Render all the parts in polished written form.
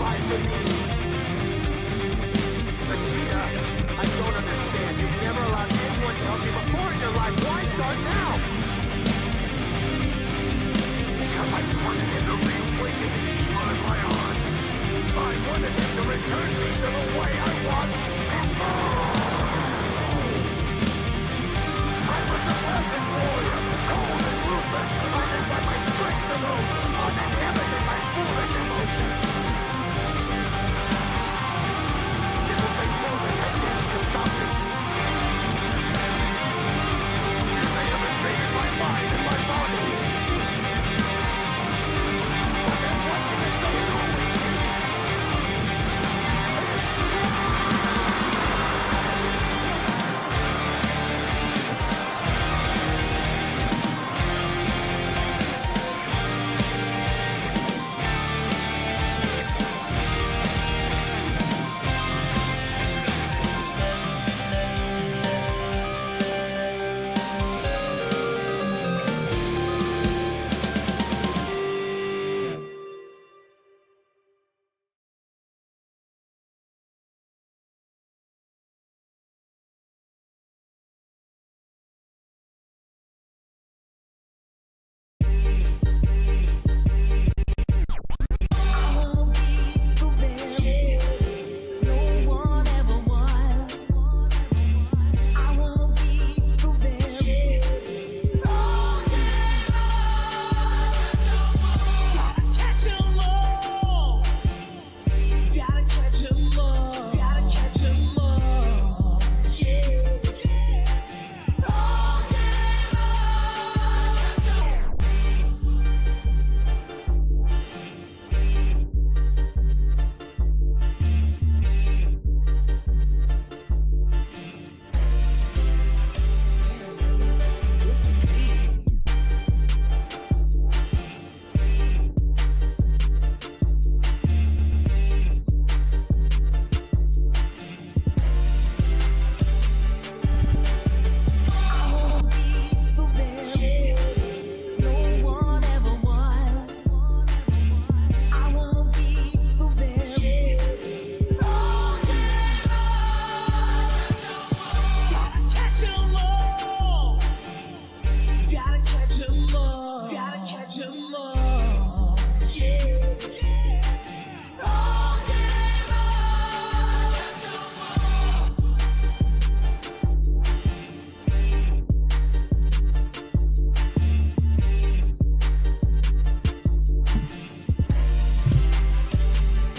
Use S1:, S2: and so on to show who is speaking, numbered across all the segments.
S1: life with me. Vegeta, I don't understand. You've never allowed anyone to help you before in your life. Why start now? Because I wanted him to reawaken the evil in my heart. I wanted him to return me to the way I was before. I was the perfect warrior, cold and ruthless. I lived by my strength alone, uninhibited by foolish emotion. It will take more than decades to stop me. They have invaded my mind and my body. But there's one thing that they can always do.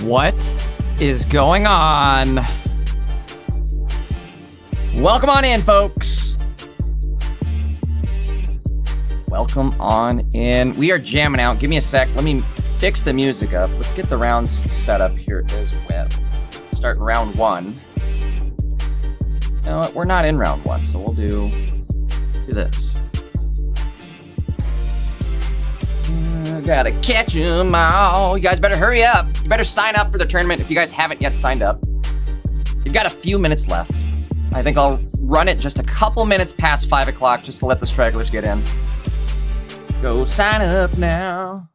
S2: What is going on? Welcome on in, folks. Welcome on in. We are jamming out. Give me a sec. Let me fix the music up. Let's get the rounds set up here as well. Start round one. You know what? We're not in round one, so we'll do this. Gotta catch them all. You guys better hurry up. You better sign up for the tournament if you guys haven't yet signed up. You've got a few minutes left. I think I'll run it just a couple minutes past 5 o'clock just to let the stragglers get in. Go sign up now.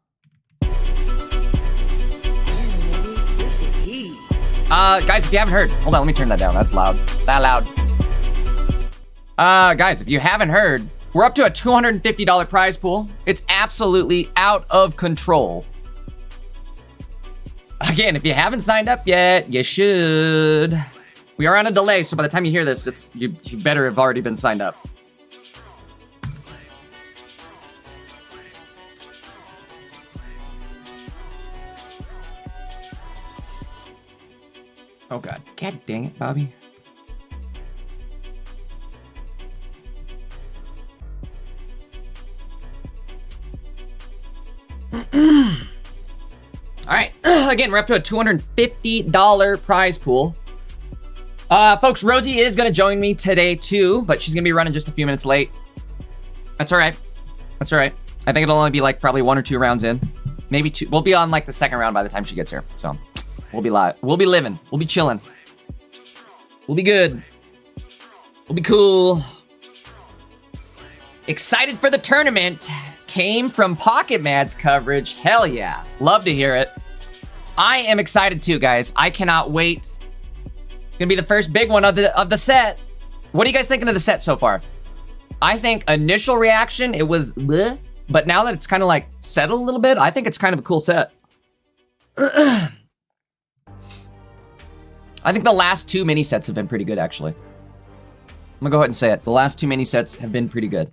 S2: Guys, if you haven't heard, hold on, let me turn that down. That's loud. That loud. Guys, if you haven't heard, we're up to a $250 prize pool. It's absolutely out of control. Again, if you haven't signed up yet, you should. We are on a delay, so by the time you hear this, you better have already been signed up. Oh God, God dang it, Bobby. All right, again, we're up to a $250 prize pool. Folks, r0zeyy is gonna join me today too, but she's gonna be running just a few minutes late. That's all right. That's all right. I think it'll only be like probably 1 or 2 rounds in. Maybe 2. We'll be on like the second round by the time she gets here. So we'll be live. We'll be living. We'll be chilling. We'll be good. We'll be cool. Excited for the tournament. Came from Pocket Mad's coverage. Hell yeah. Love to hear it. I am excited too, guys. I cannot wait. It's gonna be the first big one of the set. What are you guys thinking of the set so far? I think initial reaction, it was bleh, but now that it's kind of like settled a little bit, I think it's kind of a cool set. I think the last 2 mini sets have been pretty good, actually. I'm gonna go ahead and say it. The last 2 mini sets have been pretty good.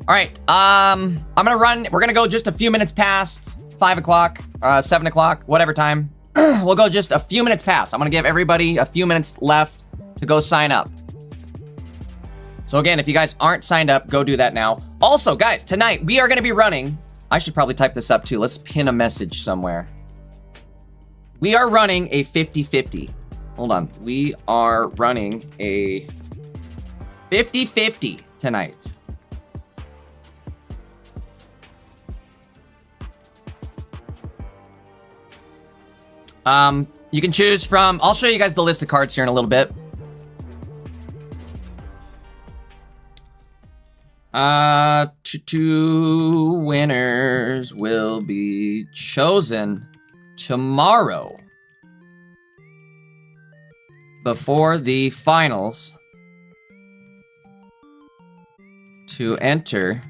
S2: All right, I'm gonna run. We're gonna go just a few minutes past 5 o'clock, 7 o'clock, whatever time. We'll go just a few minutes past. I'm gonna give everybody a few minutes left to go sign up. So again, if you guys aren't signed up, go do that now. Also, guys, tonight we are gonna be running. I should probably type this up too. Let's pin a message somewhere. We are running a 50-50. Hold on. We are running a 50-50 tonight. You can choose from, I'll show you guys the list of cards here in a little bit. Two winners will be chosen tomorrow before the finals to enter.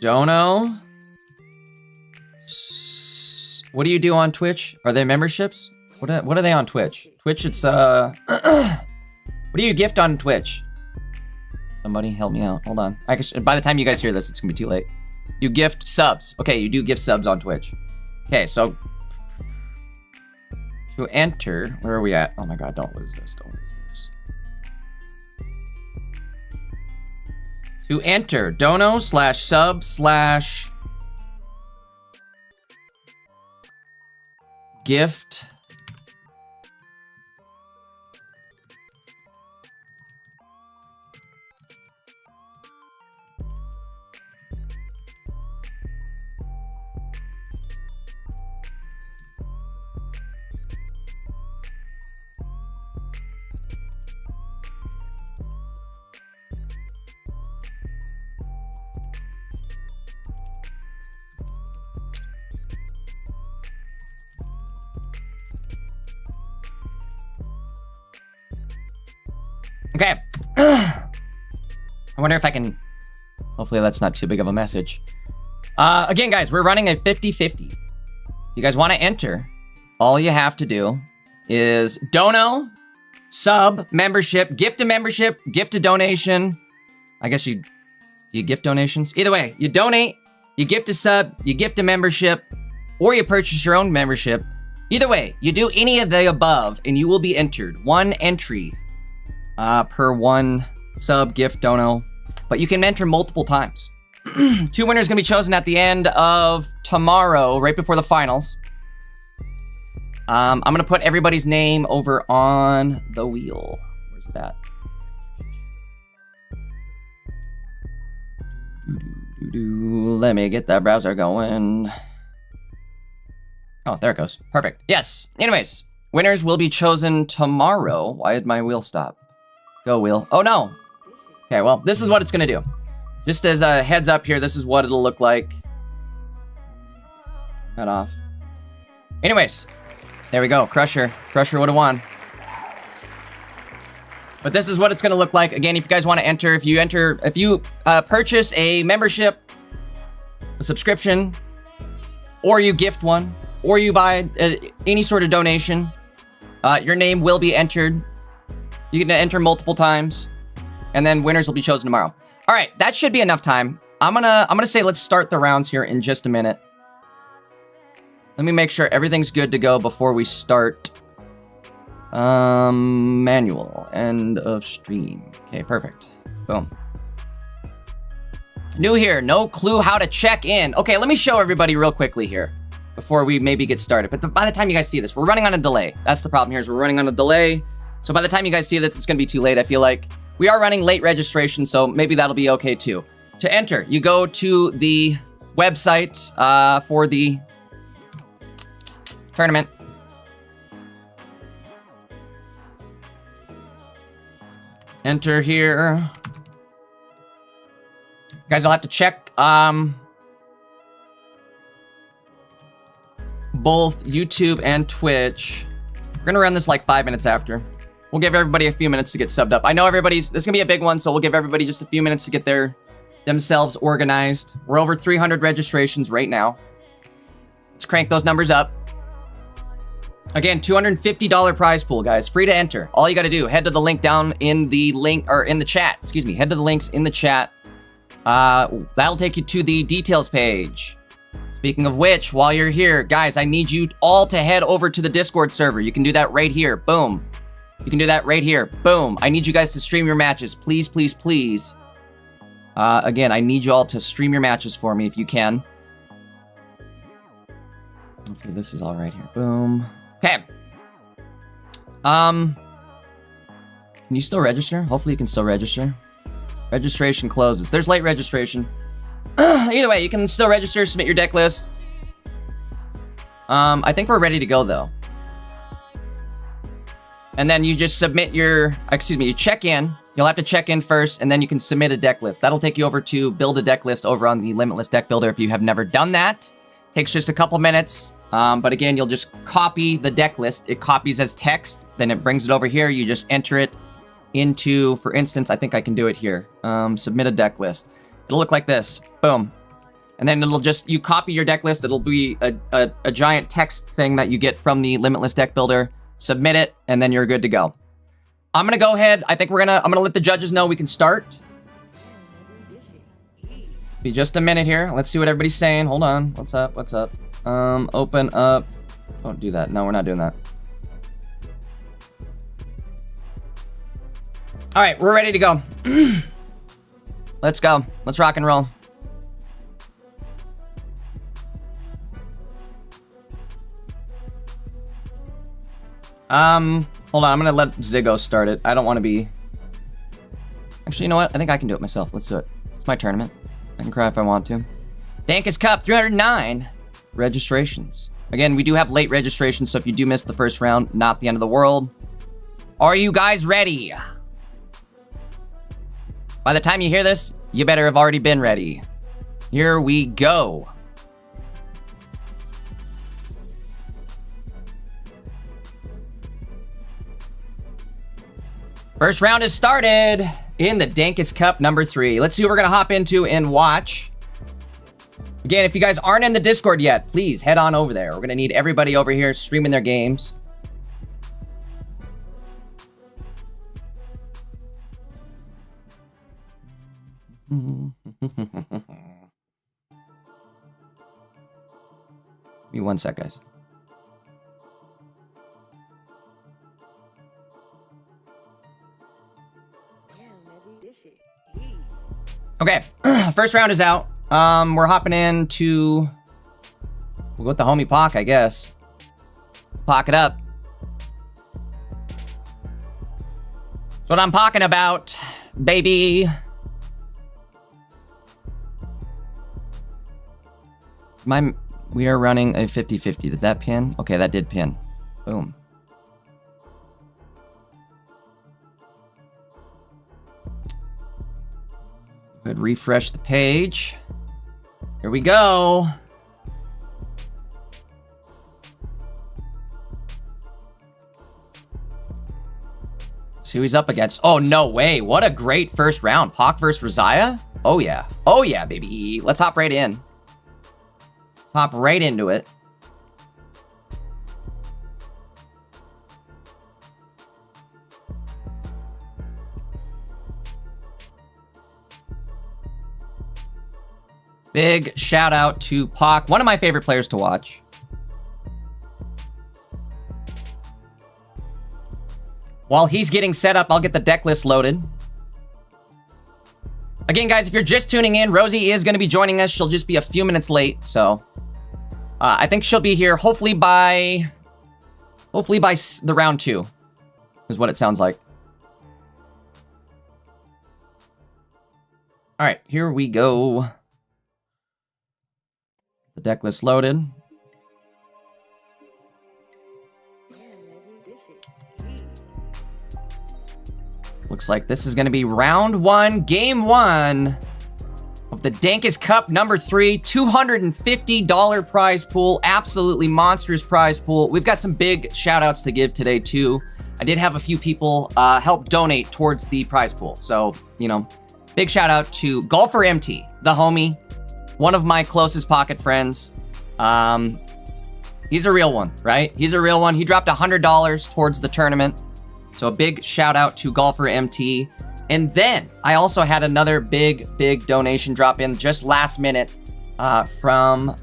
S2: Dono. What do you do on Twitch? Are they memberships? What are they on Twitch? Twitch, it's what do you gift on Twitch? Somebody help me out. Hold on. By the time you guys hear this, it's gonna be too late. You gift subs. Okay, you do gift subs on Twitch. Okay, so to enter, where are we at? Oh my god, don't lose this. Don't lose this. To enter, dono/sub/ gift Okay. I wonder if I can... Hopefully that's not too big of a message. Again, guys, we're running a 50-50. If you guys want to enter, all you have to do is dono, sub, membership, gift a membership, gift a donation. I guess you gift donations? Either way, you donate, you gift a sub, you gift a membership, or you purchase your own membership. Either way, you do any of the above, and you will be entered. 1 entry. Per 1 sub, gift, dono, but you can enter multiple times. 2 winners gonna be chosen at the end of tomorrow, right before the finals. I'm gonna put everybody's name over on the wheel. Where's it at? Let me get that browser going. Oh, there it goes. Perfect. Yes. Anyways, winners will be chosen tomorrow. Why did my wheel stop? Go, wheel. Oh, no. Okay, well, this is what it's going to do. Just as a heads up here, this is what it'll look like. Cut off. Anyways, there we go. Crusher. Crusher would have won. But this is what it's going to look like. Again, if you guys want to enter, if you purchase a membership, a subscription, or you gift one, or you buy any sort of donation, your name will be entered. You can enter multiple times, and then winners will be chosen tomorrow. All right, that should be enough time. I'm gonna say let's start the rounds here in just a minute. Let me make sure everything's good to go before we start. Manual, end of stream. Okay, perfect. Boom. New here, no clue how to check in. Okay, let me show everybody real quickly here before we maybe get started. But by the time you guys see this, we're running on a delay. That's the problem here, is we're running on a delay. So by the time you guys see this, it's gonna be too late, I feel like. We are running late registration, so maybe that'll be okay too. To enter, you go to the website for the tournament. Enter here. Guys, I'll have to check both YouTube and Twitch. We're gonna run this like 5 minutes after. We'll give everybody a few minutes to get subbed up. I know this is gonna be a big one, so we'll give everybody just a few minutes to get themselves organized. We're over 300 registrations right now. Let's crank those numbers up. Again, $250 prize pool, guys. Free to enter. All you got to do, head to the link down in the chat. Excuse me. Head to the links in the chat. That'll take you to the details page. Speaking of which, while you're here, guys, I need you all to head over to the Discord server. You can do that right here. Boom. You can do that right here. Boom. I need you guys to stream your matches. Please, please, please. Again, I need you all to stream your matches for me if you can. Hopefully this is all right here. Boom. Okay. Can you still register? Hopefully you can still register. Registration closes. There's late registration. Either way, you can still register, submit your deck list. I think we're ready to go though. And then you just submit you check in. You'll have to check in first, and then you can submit a deck list. That'll take you over to build a deck list over on the Limitless Deck Builder if you have never done that. Takes just a couple minutes. But again, you'll just copy the deck list. It copies as text, then it brings it over here. You just enter it into, for instance, I think I can do it here. Submit a deck list. It'll look like this. Boom. And then you copy your deck list. It'll be a giant text thing that you get from the Limitless Deck Builder. Submit it, and then you're good to go. I'm gonna go ahead. I'm gonna let the judges know we can start. Be just a minute here. Let's see what everybody's saying. Hold on. What's up? What's up? Open up. Don't do that. No, we're not doing that. All right, we're ready to go. Let's go. Let's rock and roll. Hold on. I'm gonna let Ziggo start it. I don't want to be. Actually, you know what? I think I can do it myself. Let's do it. It's my tournament. I can cry if I want to. Dankest Cup, 309 registrations. Again, we do have late registrations, so if you do miss the first round, not the end of the world. Are you guys ready? By the time you hear this, you better have already been ready. Here we go. First round is started in the Dankest Cup number 3. Let's see what we're gonna hop into and watch. Again, if you guys aren't in the Discord yet, please head on over there. We're gonna need everybody over here streaming their games. Give me 1 sec, guys. Okay, first round is out. We're hopping into... We'll go with the homie Pock, I guess. Pock it up. That's what I'm talking about, baby. We are running a 50-50. Did that pin? Okay, that did pin. Boom. Good, refresh the page. Here we go. See who he's up against. Oh, no way. What a great first round. Pock versus r0zeyy? Oh, yeah. Oh, yeah, baby. Let's hop right in. Let's hop right into it. Big shout out to Pock, one of my favorite players to watch. While he's getting set up, I'll get the deck list loaded. Again, guys, if you're just tuning in, r0zeyy is going to be joining us. She'll just be a few minutes late, so I think she'll be here hopefully by the round 2 is what it sounds like. All right, here we go. The deck list loaded. Looks like this is going to be round 1, game 1 of the Dankest Cup number 3, $250 prize pool. Absolutely monstrous prize pool. We've got some big shout outs to give today too. I did have a few people help donate towards the prize pool. So, you know, big shout out to Golfer MT, the homie, one of my closest pocket friends. He's a real one, right? He's a real one. He dropped $100 towards the tournament. So a big shout out to Golfer MT. And then I also had another big donation drop in just last minute from,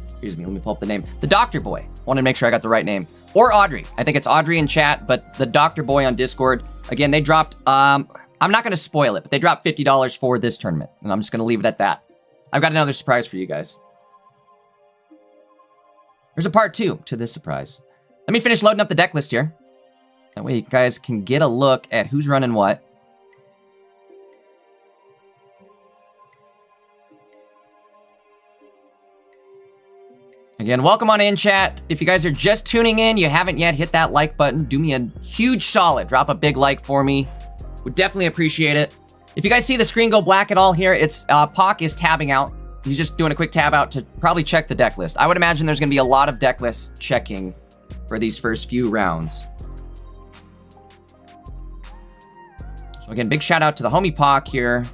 S2: excuse me, let me pull up the name. The Doctor Boy. Wanted to make sure I got the right name. Or Audrey. I think it's Audrey in chat, but the Doctor Boy on Discord. Again, they dropped, I'm not going to spoil it, but they dropped $50 for this tournament. And I'm just going to leave it at that. I've got another surprise for you guys. There's a part 2 to this surprise. Let me finish loading up the deck list here. That way you guys can get a look at who's running what. Again, welcome on in, chat. If you guys are just tuning in, you haven't yet hit that like button, do me a huge solid. Drop a big like for me. Would definitely appreciate it. If you guys see the screen go black at all here, it's Pock is tabbing out. He's just doing a quick tab out to probably check the deck list. I would imagine there's going to be a lot of deck list checking for these first few rounds. So again, big shout out to the homie Pock here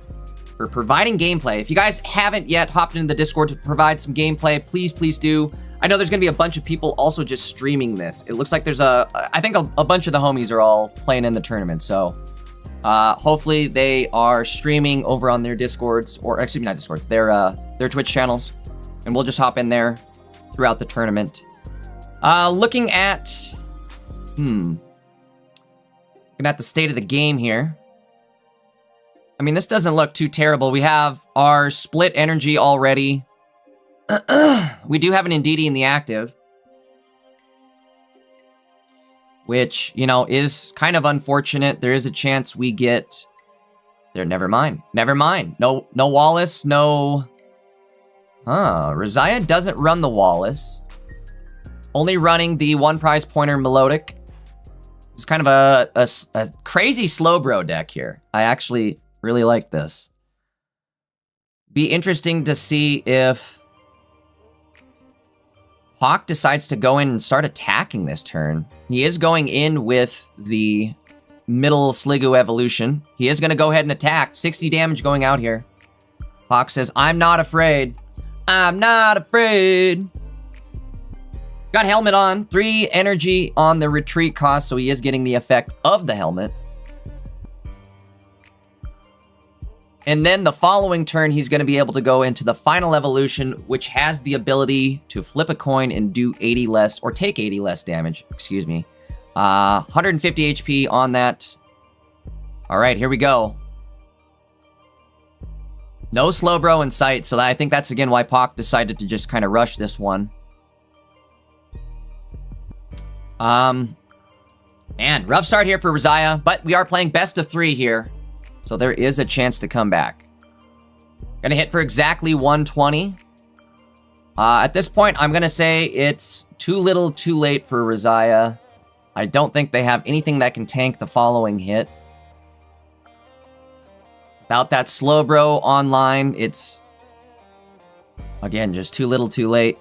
S2: for providing gameplay. If you guys haven't yet hopped into the Discord to provide some gameplay, please do. I know there's going to be a bunch of people also just streaming this. It looks like there's I think a bunch of the homies are all playing in the tournament. So hopefully they are streaming over on their Discords, or excuse me, not Discords, their Twitch channels. And we'll just hop in there throughout the tournament. Looking at the state of the game here. I mean, this doesn't look too terrible. We have our split energy already. We do have an Indeedee in the active, which, you know, is kind of unfortunate. There is a chance we get there. Never mind. No Wallace, no. r0zeyy doesn't run the Wallace. Only running the one prize pointer Melodic. It's kind of a crazy slow bro deck here. I actually really like this. Be interesting to see if Hawk decides to go in and start attacking this turn. He is going in with the middle Sliggoo evolution. He is going to go ahead and attack. 60 damage going out here. Hawk says, I'm not afraid. I'm not afraid. Got helmet on. 3 energy on the retreat cost, so he is getting the effect of the helmet. And then the following turn, he's going to be able to go into the final evolution, which has the ability to flip a coin and do 80 less, or take 80 less damage, excuse me. 150 HP on that. All right, here we go. No slow bro in sight, so I think that's again why Pock decided to just kind of rush this one. Man, rough start here for r0zeyy, but we are playing best of 3 here. So there is a chance to come back. Gonna hit for exactly 120. At this point, I'm gonna say it's too little, too late for r0zeyy. I don't think they have anything that can tank the following hit. Without that slow bro online, it's, again, just too little, too late.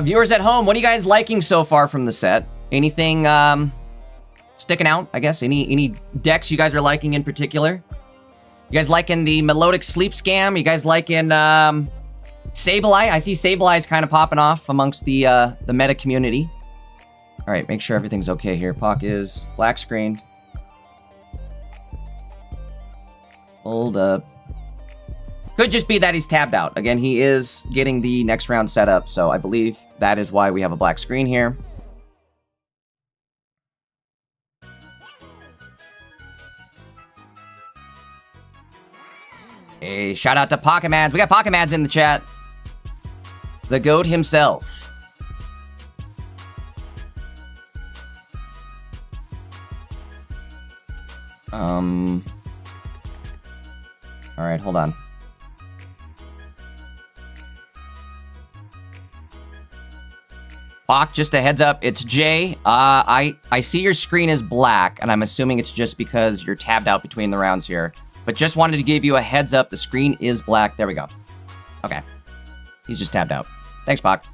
S2: Viewers at home, what are you guys liking so far from the set? Anything sticking out, I guess? Any decks you guys are liking in particular? You guys liking the Melodic Sleep Scam? You guys liking Sableye? I see Sableye's kind of popping off amongst the meta community. All right, make sure everything's okay here. Pock is black screened. Hold up. Could just be that he's tabbed out. Again, he is getting the next round set up, so I believe that is why we have a black screen here. Hey, shout out to Pokemads. We got Pokemads in the chat. The GOAT himself. Hold on. Pock, just a heads up, it's Jay. I see your screen is black, and I'm assuming it's just because you're tabbed out between the rounds here. But just wanted to give you a heads up, the screen is black. There we go. Okay. He's just tabbed out. Thanks, Pock.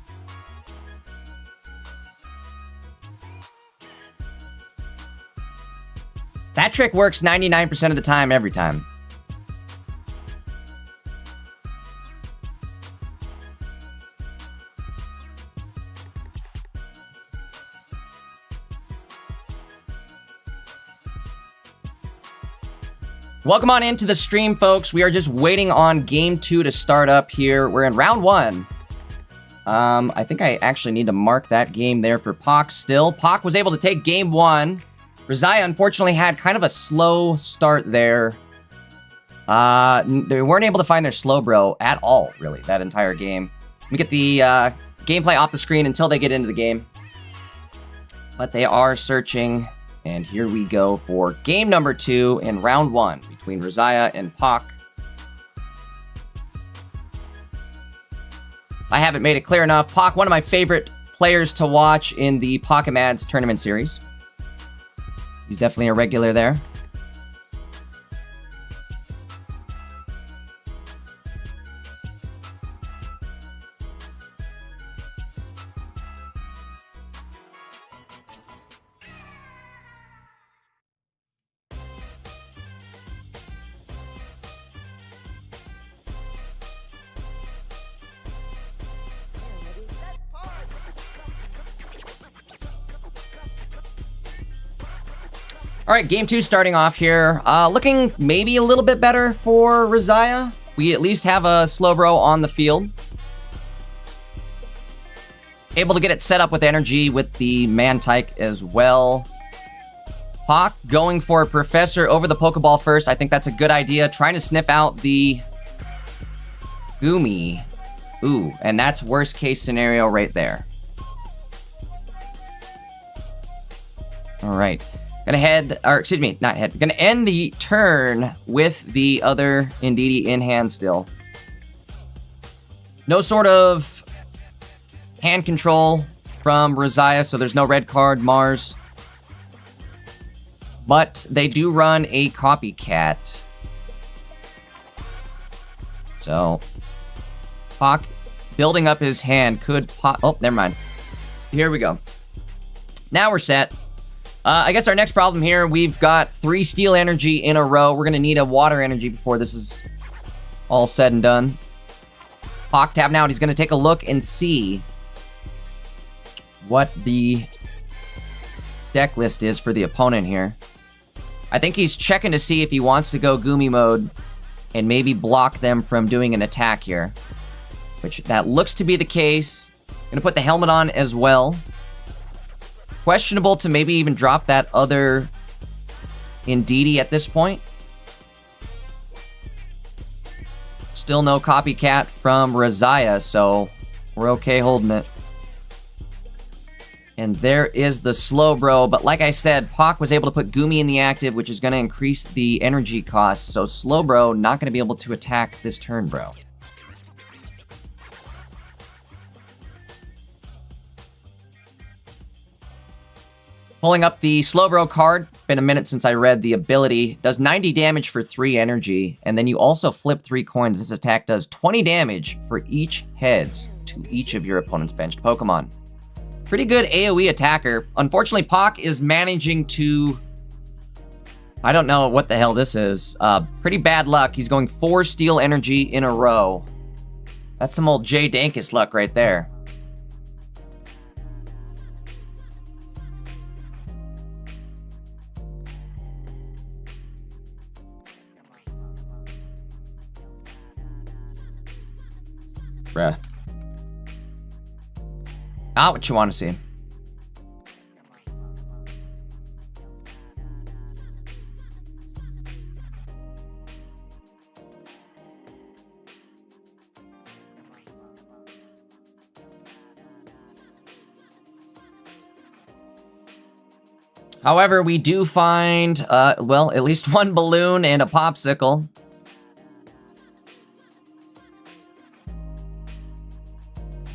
S2: That trick works 99% of the time, every time. Welcome on into the stream, folks. We are just waiting on game 2 to start up here. We're in round 1. I think I actually need to mark that game there for Pock still. Pock was able to take game 1. r0zeyy unfortunately had kind of a slow start there. They weren't able to find their slow bro at all, really, that entire game. We get the gameplay off the screen until they get into the game. But they are searching, and here we go for game number 2 in round 1 between r0zeyy and Pock. I haven't made it clear enough. Pock, one of my favorite players to watch in the Pokemon's tournament series. He's definitely a regular there. All right, game 2 starting off here. Looking maybe a little bit better for r0zeyy. We at least have a Slowbro on the field. Able to get it set up with energy with the Mantike as well. Pock going for Professor over the Pokeball first. I think that's a good idea. Trying to sniff out the Goomy. Ooh, and that's worst case scenario right there. All right. Gonna gonna end the turn with the other Indeedee in hand still. No sort of hand control from r0zeyy, so there's no red card, Mars. But they do run a copycat. So, Pock building up his hand could pop. Oh, never mind. Here we go. Now we're set. I guess our next problem here, we've got 3 steel energy in a row. We're going to need a water energy before this is all said and done. Pock tapping out. He's going to take a look and see what the deck list is for the opponent here. I think he's checking to see if he wants to go Goomy mode and maybe block them from doing an attack here, which that looks to be the case. Going to put the helmet on as well. Questionable to maybe even drop that other Indeedee at this point. Still no copycat from r0zeyy, so we're okay holding it. And there is the Slowbro, but like I said, Pock was able to put Goomy in the active, which is going to increase the energy cost, so Slowbro not going to be able to attack this turn, bro. Pulling up the Slowbro card. Been a minute since I read the ability. Does 90 damage for 3 energy, and then you also flip 3 coins. This attack does 20 damage for each heads to each of your opponent's benched Pokemon. Pretty good AoE attacker. Unfortunately, Pock is managing to... I don't know what the hell this is. Pretty bad luck. He's going 4 steel energy in a row. That's some old Dankest luck right there. Bruh. Not what you want to see. However, we do find, well, at least 1 balloon and a popsicle.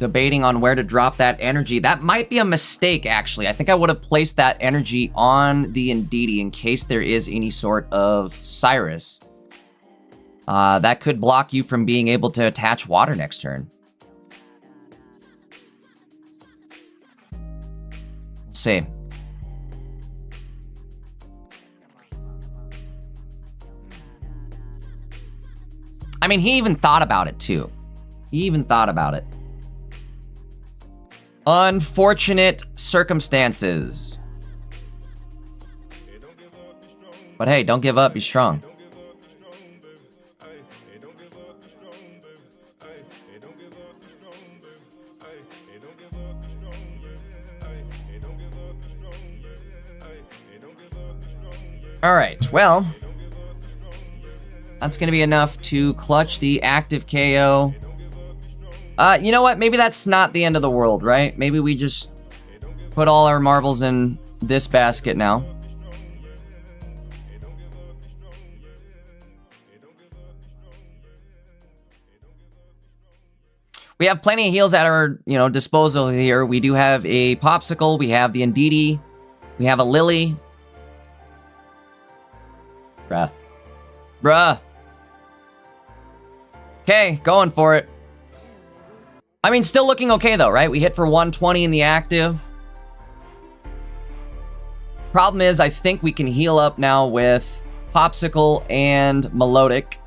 S2: debating on where to drop that energy. That might be a mistake, actually. I think I would have placed that energy on the Indeedee in case there is any sort of Cyrus. That could block you from being able to attach water next turn. We'll see. I mean, he even thought about it, too. He even thought about it. Unfortunate circumstances. But hey, don't give up, be strong. All right, well, that's going to be enough to clutch the active KO. You know what? Maybe that's not the end of the world, right? Maybe we just put all our marbles in this basket now. We have plenty of heals at our, disposal here. We do have a Popsicle. We have the Indeedee. We have a Lily. Bruh. Okay, going for it. I mean, still looking okay, though, right? We hit for 120 in the active. Problem is, I think we can heal up now with Popsicle and Melodic.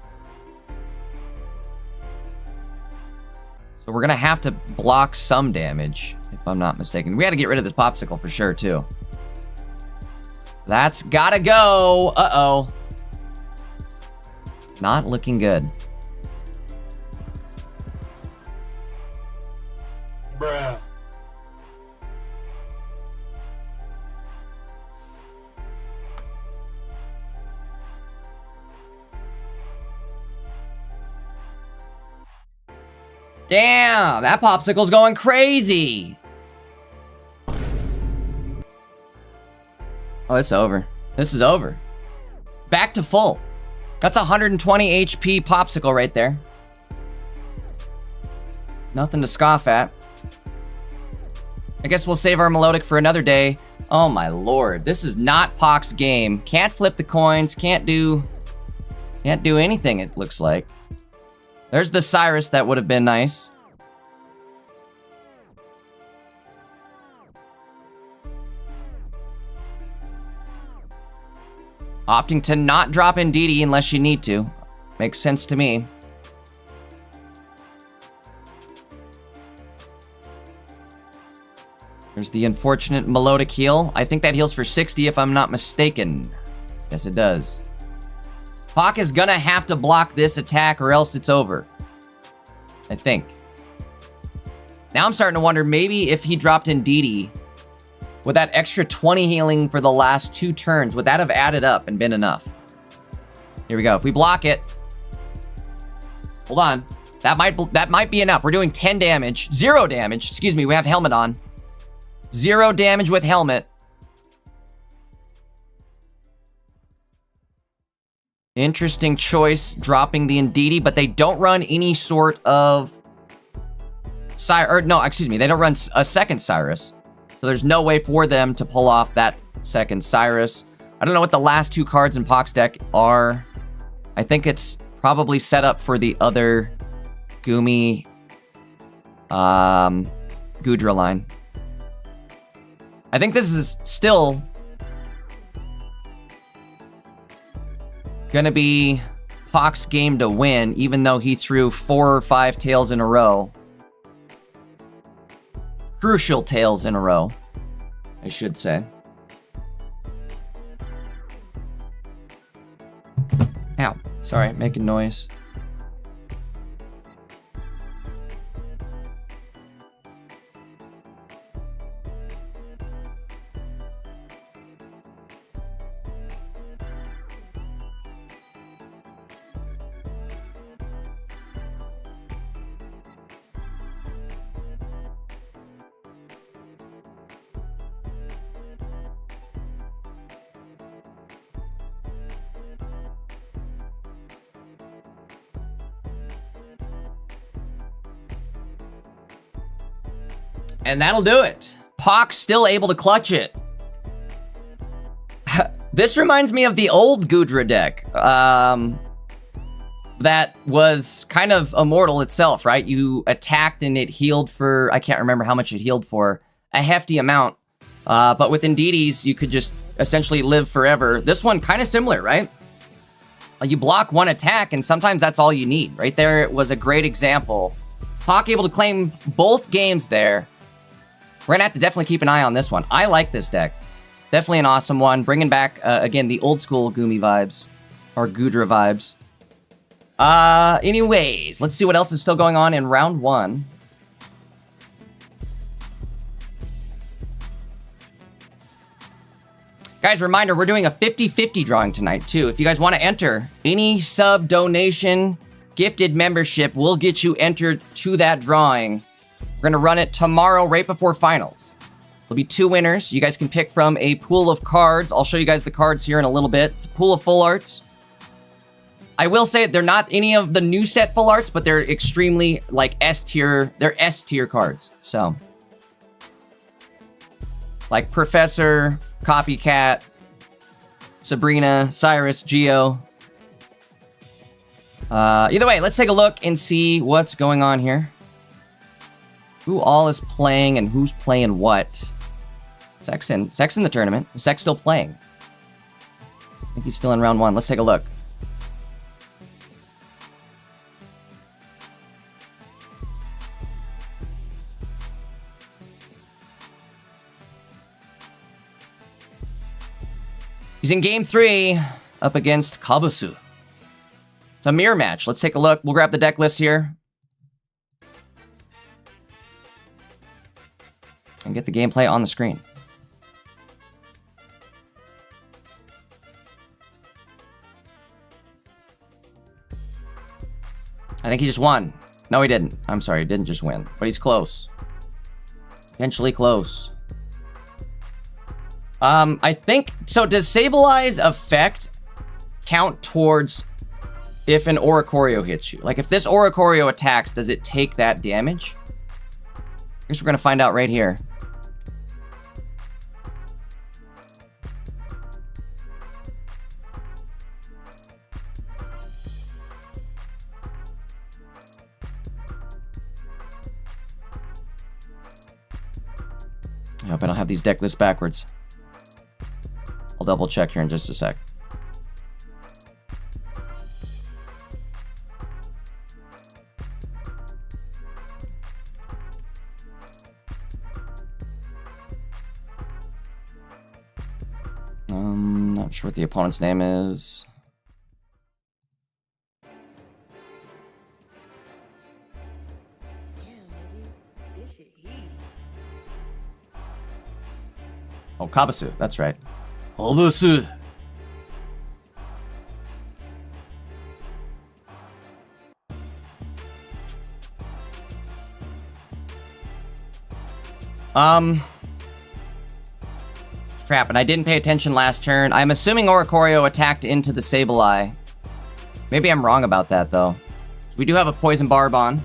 S2: So we're going to have to block some damage, if I'm not mistaken. We got to get rid of this Popsicle for sure, too. That's got to go. Uh-oh. Not looking good.
S3: Bruh.
S2: Damn, that Popsicle's going crazy. Oh, it's over. This is over. Back to full. That's 120 HP Popsicle right there. Nothing to scoff at. I guess we'll save our Melodic for another day. Oh my lord, this is not Poc's game. Can't flip the coins, can't do anything, it looks like. There's the Cyrus that would have been nice. Opting to not drop Indeedee unless you need to. Makes sense to me. There's the unfortunate Melodic heal. I think that heals for 60 if I'm not mistaken. Yes, it does. Poc is gonna have to block this attack or else it's over. I think. Now I'm starting to wonder, maybe if he dropped Indeedee, with that extra 20 healing for the last 2 turns, would that have added up and been enough? Here we go. If we block it... Hold on. That might be enough. We're doing 10 damage. 0 damage. Excuse me, we have helmet on. 0 damage with helmet. Interesting choice, dropping the Indeedee, but they don't run any sort of... no, excuse me. They don't run a second Cyrus. So there's no way for them to pull off that second Cyrus. I don't know what the last 2 cards in Poc's deck are. I think it's probably set up for the other Goomy Goodra line. I think this is still gonna be Poc's game to win, even though he threw 4 or 5 tails in a row. Crucial tails in a row, I should say. Ow, sorry, making noise. And that'll do it. Pock's still able to clutch it. This reminds me of the old Gudra deck. That was kind of immortal itself, right? You attacked and it healed for, I can't remember how much it healed for, a hefty amount. But with Indeedis, you could just essentially live forever. This one kind of similar, right? You block one attack, and sometimes that's all you need. Right there, it was a great example. Pock able to claim both games there. We're gonna have to definitely keep an eye on this one. I like this deck. Definitely an awesome one. Bringing back, again, the old school Gumi vibes. Or Gudra vibes. Anyways, let's see what else is still going on in round 1. Guys, reminder, we're doing a 50-50 drawing tonight, too. If you guys want to enter, any sub, donation, gifted membership will get you entered to that drawing. We're going to run it tomorrow right before finals. There'll be 2 winners. You guys can pick from a pool of cards. I'll show you guys the cards here in a little bit. It's a pool of full arts. I will say they're not any of the new set full arts, but they're extremely, like, S-tier. They're S-tier cards, so. Like Professor, Copycat, Sabrina, Cyrus, Geo. Either way, let's take a look and see what's going on here. Who all is playing and who's playing what. Sex in the tournament. Is Sex still playing? I think he's still in round 1. Let's take a look. He's in game 3 up against Kabusu. It's a mirror match. Let's take a look. We'll grab the deck list here. And get the gameplay on the screen. I think he just won. No, he didn't. I'm sorry, he didn't just win. But he's close. Potentially close. I think... So, does Sableye effect count towards if an Oricorio hits you? Like, if this Oricorio attacks, does it take that damage? I guess we're gonna find out right here. I hope I don't have these deck lists backwards. I'll double check here in just a sec. Not sure what the opponent's name is. Oh, Kabusu, that's right. Kabusu. Crap, and I didn't pay attention last turn. I'm assuming Oricorio attacked into the Sableye. Maybe I'm wrong about that, though. We do have a Poison Barb on.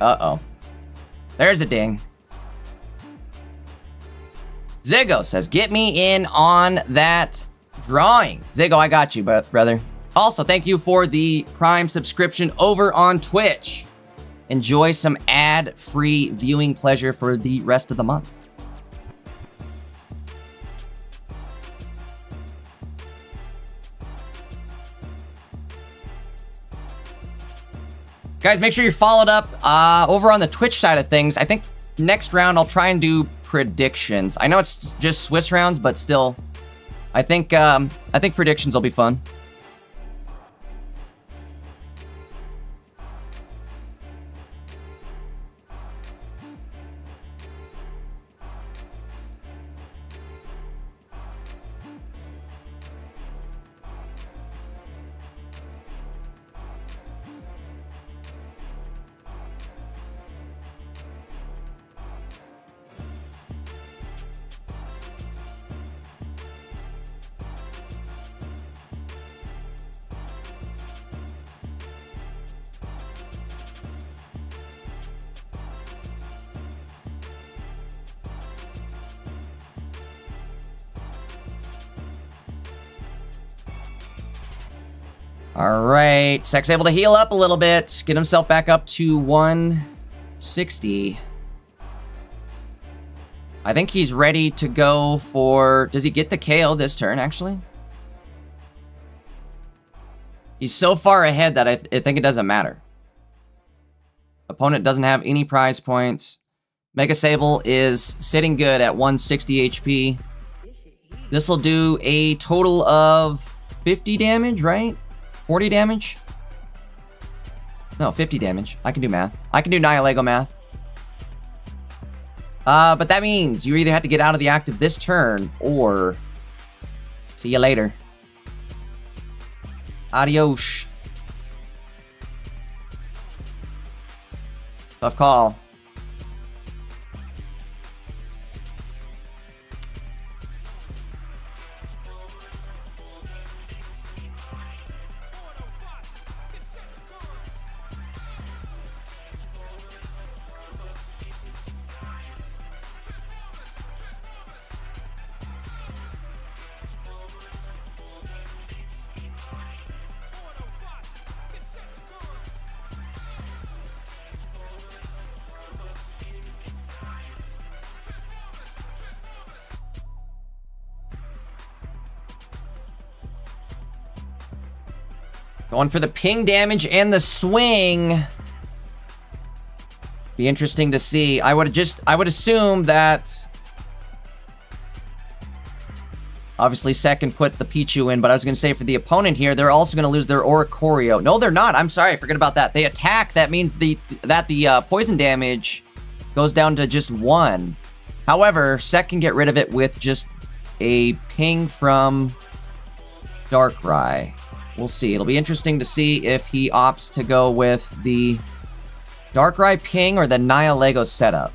S2: Uh-oh. There's a ding. Zigo says, get me in on that drawing. Zigo, I got you, brother. Also, thank you for the Prime subscription over on Twitch. Enjoy some ad-free viewing pleasure for the rest of the month. Guys, make sure you're followed up over on the Twitch side of things. I think next round I'll try and do predictions. I know it's just Swiss rounds, but still, I think predictions will be fun. All right, Sek's able to heal up a little bit, get himself back up to 160. I think he's ready to go for... Does he get the KO this turn, actually? He's so far ahead that I think it doesn't matter. Opponent doesn't have any prize points. Mega Sable is sitting good at 160 HP. This will do a total of 50 damage, right? 40 damage? No, 50 damage. I can do math. I can do Nihilego math. But that means you either have to get out of the active this turn, or see you later. Adios. Tough call. Going for the ping damage and the swing. Be interesting to see. I would assume that obviously second put the Pichu in, but I was gonna say for the opponent here, they're also gonna lose their Oricorio. No, they're not. I'm sorry, I forgot about that. They attack, that means the poison damage goes down to just 1. However, Sek can get rid of it with just a ping from Darkrai. We'll see. It'll be interesting to see if he opts to go with the Darkrai ping or the Nihilego setup.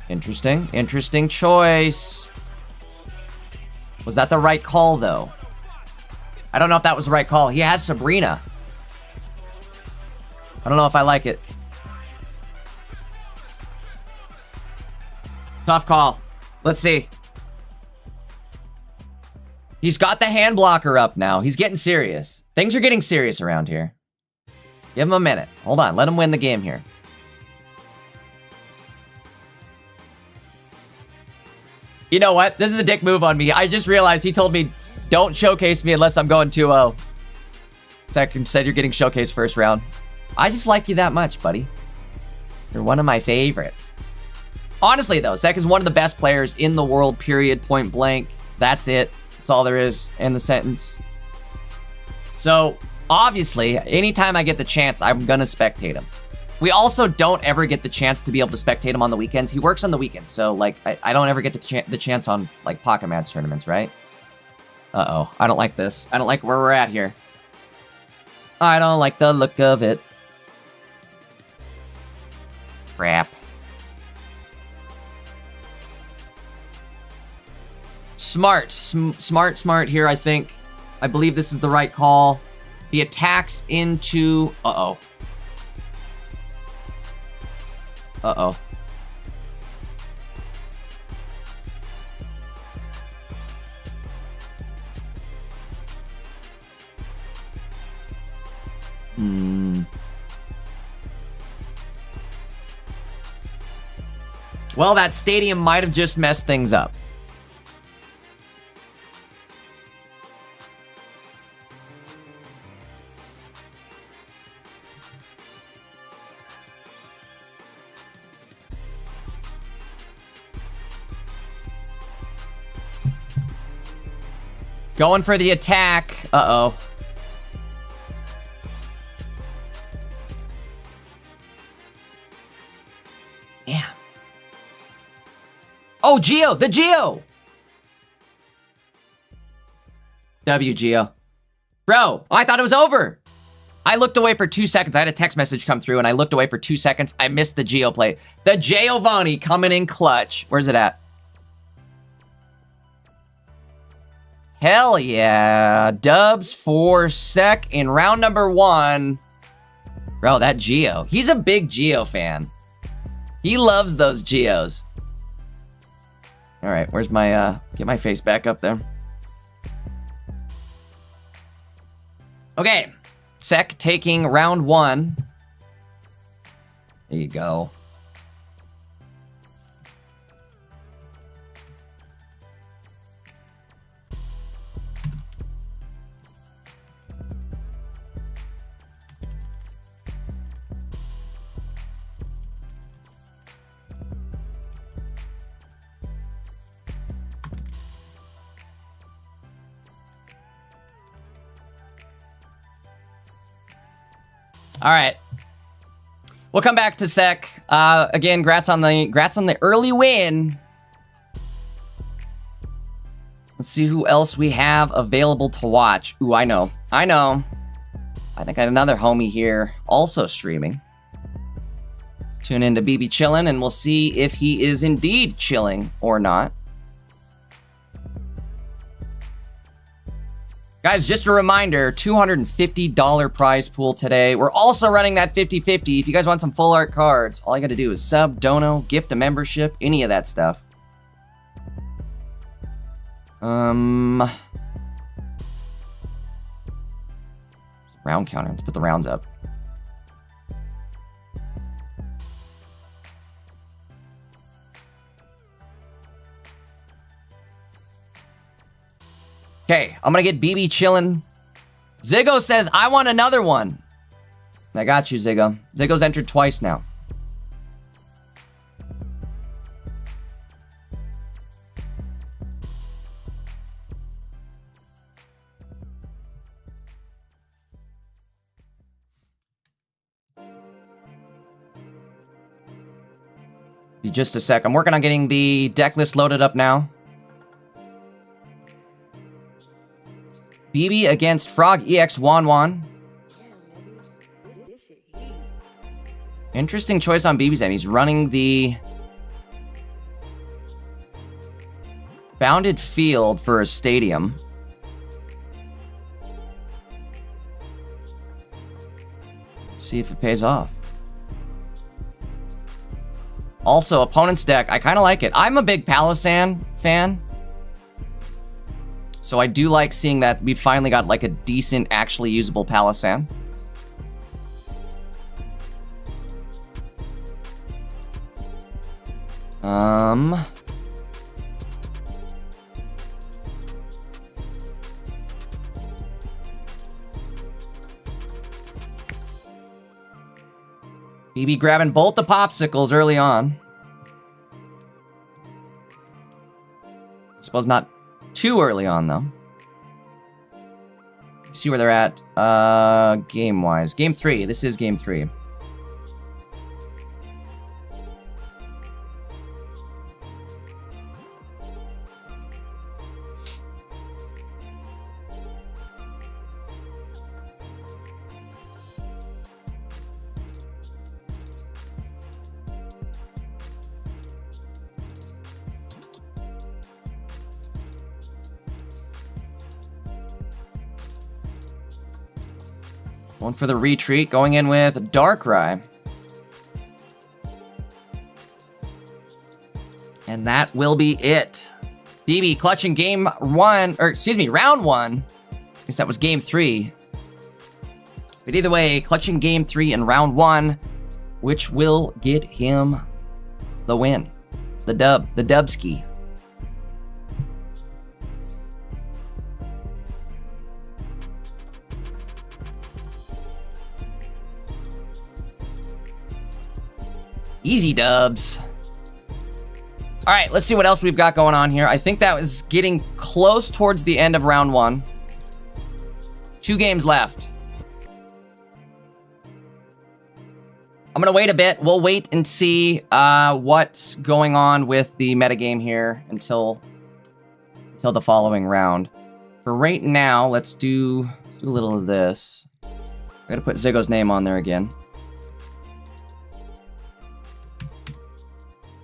S2: Interesting. Interesting choice. Was that the right call, though? I don't know if that was the right call. He has Sabrina. I don't know if I like it. Tough call. Let's see. He's got the hand blocker up now. He's getting serious. Things are getting serious around here. Give him a minute. Hold on. Let him win the game here. You know what? This is a dick move on me. I just realized he told me, don't showcase me unless I'm going 2-0. Second said you're getting showcased first round. I just like you that much, buddy. You're one of my favorites. Honestly, though, Sek is one of the best players in the world, period, point blank. That's it. That's all there is in the sentence. So, obviously, anytime I get the chance, I'm gonna spectate him. We also don't ever get the chance to be able to spectate him on the weekends. He works on the weekends, so, like, I don't ever get the chance on, like, Pokemon tournaments, right? Uh-oh. I don't like this. I don't like where we're at here. I don't like the look of it. Crap. Smart here, I think. I believe this is the right call. He attacks into... Uh-oh. Uh-oh. Well, that stadium might have just messed things up. Going for the attack. Uh-oh. Yeah. Oh, Geo! The Geo! W, Geo. Bro, I thought it was over. I looked away for 2 seconds. I had a text message come through, and I looked away for 2 seconds. I missed the Geo play. The Giovanni coming in clutch. Where's it at? Hell yeah. Dubs for Sek in round number 1. Bro, that Geo. He's a big Geo fan. He loves those Geos. All right, where's my, get my face back up there. Okay. Sec taking round 1. There you go. All right, we'll come back to Sec. Again, grats on the early win. Let's see who else we have available to watch. Ooh, I know. I think I had another homie here also streaming. Let's tune into BB Chillin' and we'll see if he is indeed chilling or not. Guys, just a reminder, $250 prize pool today. We're also running that 50-50. If you guys want some full art cards, all you gotta do is sub, dono, gift a membership, any of that stuff. Round counter, let's put the rounds up. Okay, I'm gonna get BB chillin'. Ziggo says, I want another one. I got you, Ziggo. Ziggo's entered twice now. Be just a sec. I'm working on getting the deck list loaded up now. BB against Frog EX Wan. Interesting choice on BB's end. He's running the bounded field for a stadium. Let's see if it pays off. Also, opponent's deck, I kind of like it. I'm a big Palossand fan. So I do like seeing that we finally got like a decent, actually usable Palossand. BB grabbing both the popsicles early on. I suppose not too early on, though. See where they're at, game-wise. Game 3. This is game 3. One for the retreat, going in with Darkrai. And that will be it. BB clutching game 1, or excuse me, round 1. I guess that was game 3. But either way, clutching game 3 in round 1, which will get him the win. The dubski. Easy dubs. All right, let's see what else we've got going on here. I think that was getting close towards the end of round 1. 2 games left. I'm gonna wait a bit. We'll wait and see what's going on with the metagame here until the following round. For right now, let's do a little of this. I gotta put Ziggo's name on there again.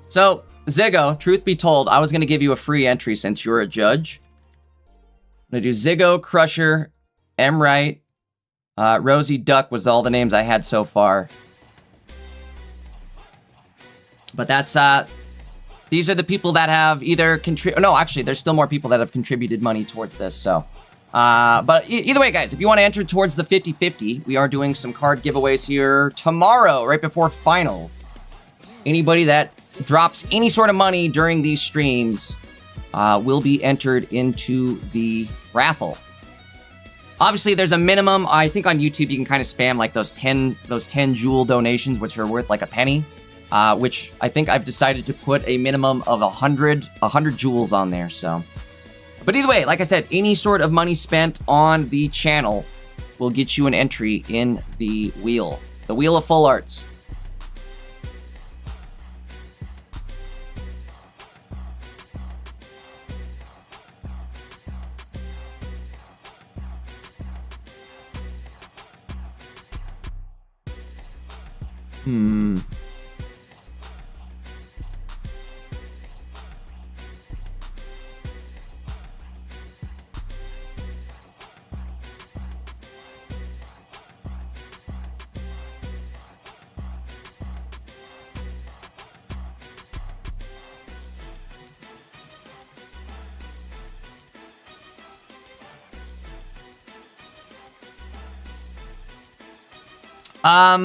S2: So, Ziggo, truth be told, I was going to give you a free entry since you're a judge. I'm going to do Ziggo, Crusher, M-Right, r0zeyy, Duck was all the names I had so far. But that's, these are the people that have either contributed... No, actually, there's still more people that have contributed money towards this, so... But either way, guys, if you want to enter towards the 50-50, we are doing some card giveaways here tomorrow, right before finals. Anybody that drops any sort of money during these streams will be entered into the raffle. Obviously, there's a minimum. I think on YouTube, you can kind of spam like those 10 jewel donations, which are worth like a penny, which I think I've decided to put a minimum of 100 jewels on there, so. But either way, like I said, any sort of money spent on the channel will get you an entry in the wheel of full arts.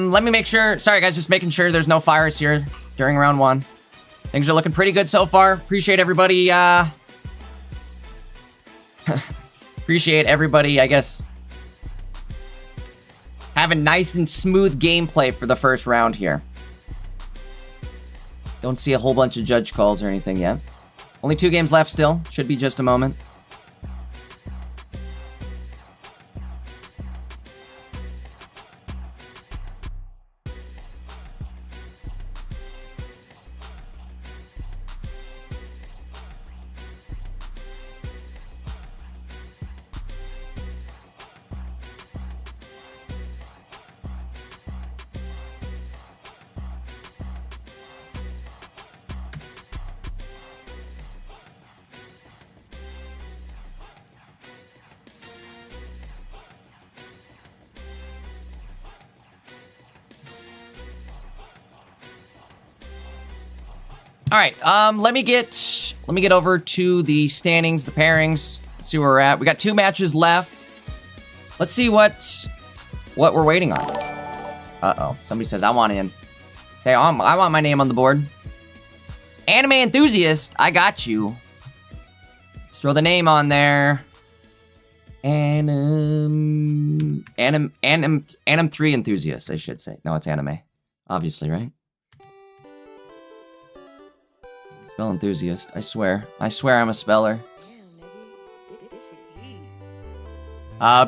S2: Let me make sure. Sorry, guys, just making sure there's no fires here during round 1. Things are looking pretty good so far. Appreciate everybody, appreciate everybody, I guess, having nice and smooth gameplay for the first round here. Don't see a whole bunch of judge calls or anything yet. Only 2 games left still. Should be just a moment. All right, let me get over to the standings, the pairings. Let's see where we're at. We got 2 matches left. Let's see what we're waiting on. Uh-oh, somebody says I want in. Say, I want my name on the board. Anime enthusiast, I got you. Let's throw the name on there. Anime 3 enthusiast, I should say. No, it's anime, obviously, right? Spell enthusiast. I swear I'm a speller.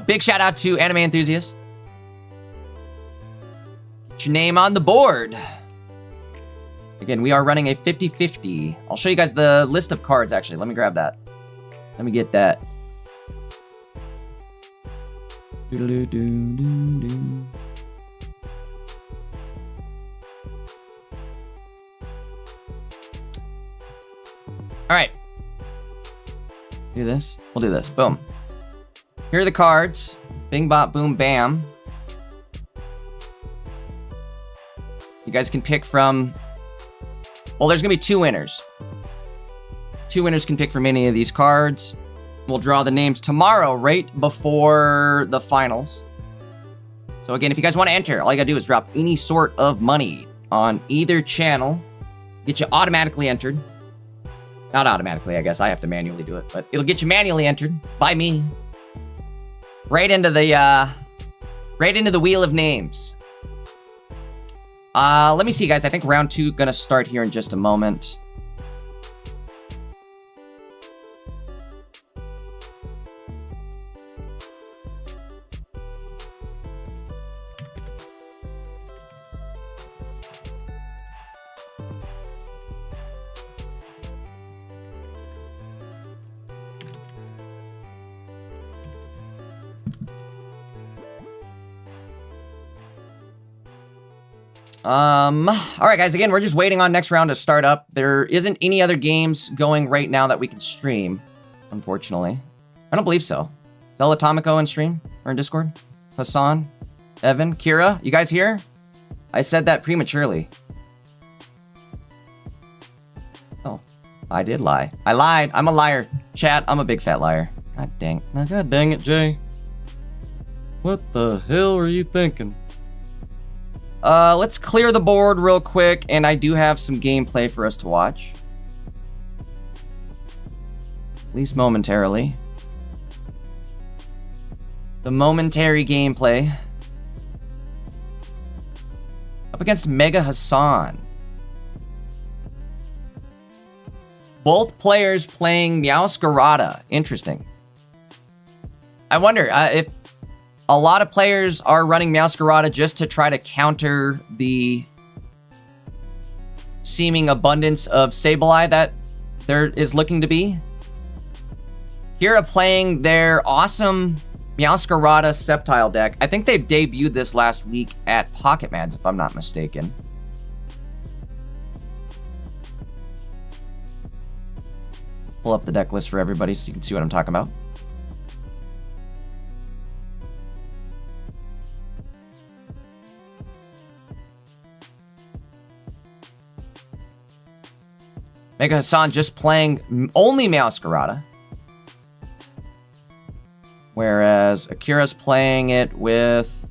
S2: Big shout out to Anime Enthusiast. Get your name on the board. Again, we are running a 50-50. I'll show you guys the list of cards, actually. Let me grab that. Let me get that. Doo-doo-doo-doo-doo. All right. Do this. We'll do this. Boom. Here are the cards. Bing, bop, boom, bam. You guys can pick from... Well, there's going to be 2 winners. 2 winners can pick from any of these cards. We'll draw the names tomorrow, right before the finals. So again, if you guys want to enter, all you got to do is drop any sort of money on either channel. Get you automatically entered. Not automatically, I guess. I have to manually do it, but it'll get you manually entered by me. Right into the wheel of names. Let me see, guys. I think round 2 gonna start here in just a moment. All right, guys, again, we're just waiting on next round to start up. There isn't any other games going right now that we can stream, unfortunately. I don't believe so. Is El Atomico in stream or in Discord? Hassan, Evan, Kira, you guys here? I said that prematurely. Oh, I did lie. I lied. I'm a liar. Chat, I'm a big fat liar. God dang it, Jay. What the hell are you thinking? Let's clear the board real quick, and I do have some gameplay for us to watch. At least momentarily. The momentary gameplay. Up against Mega Hassan. Both players playing Meowscarada. Interesting. I wonder if a lot of players are running Meowscarada just to try to counter the seeming abundance of Sableye that there is looking to be. Here are playing their awesome Meowscarada Sceptile deck. I think they've debuted this last week at Pokemon's, if I'm not mistaken. Pull up the deck list for everybody so you can see what I'm talking about. Mega Hassan just playing only Meowscarada. Whereas Akira's playing it with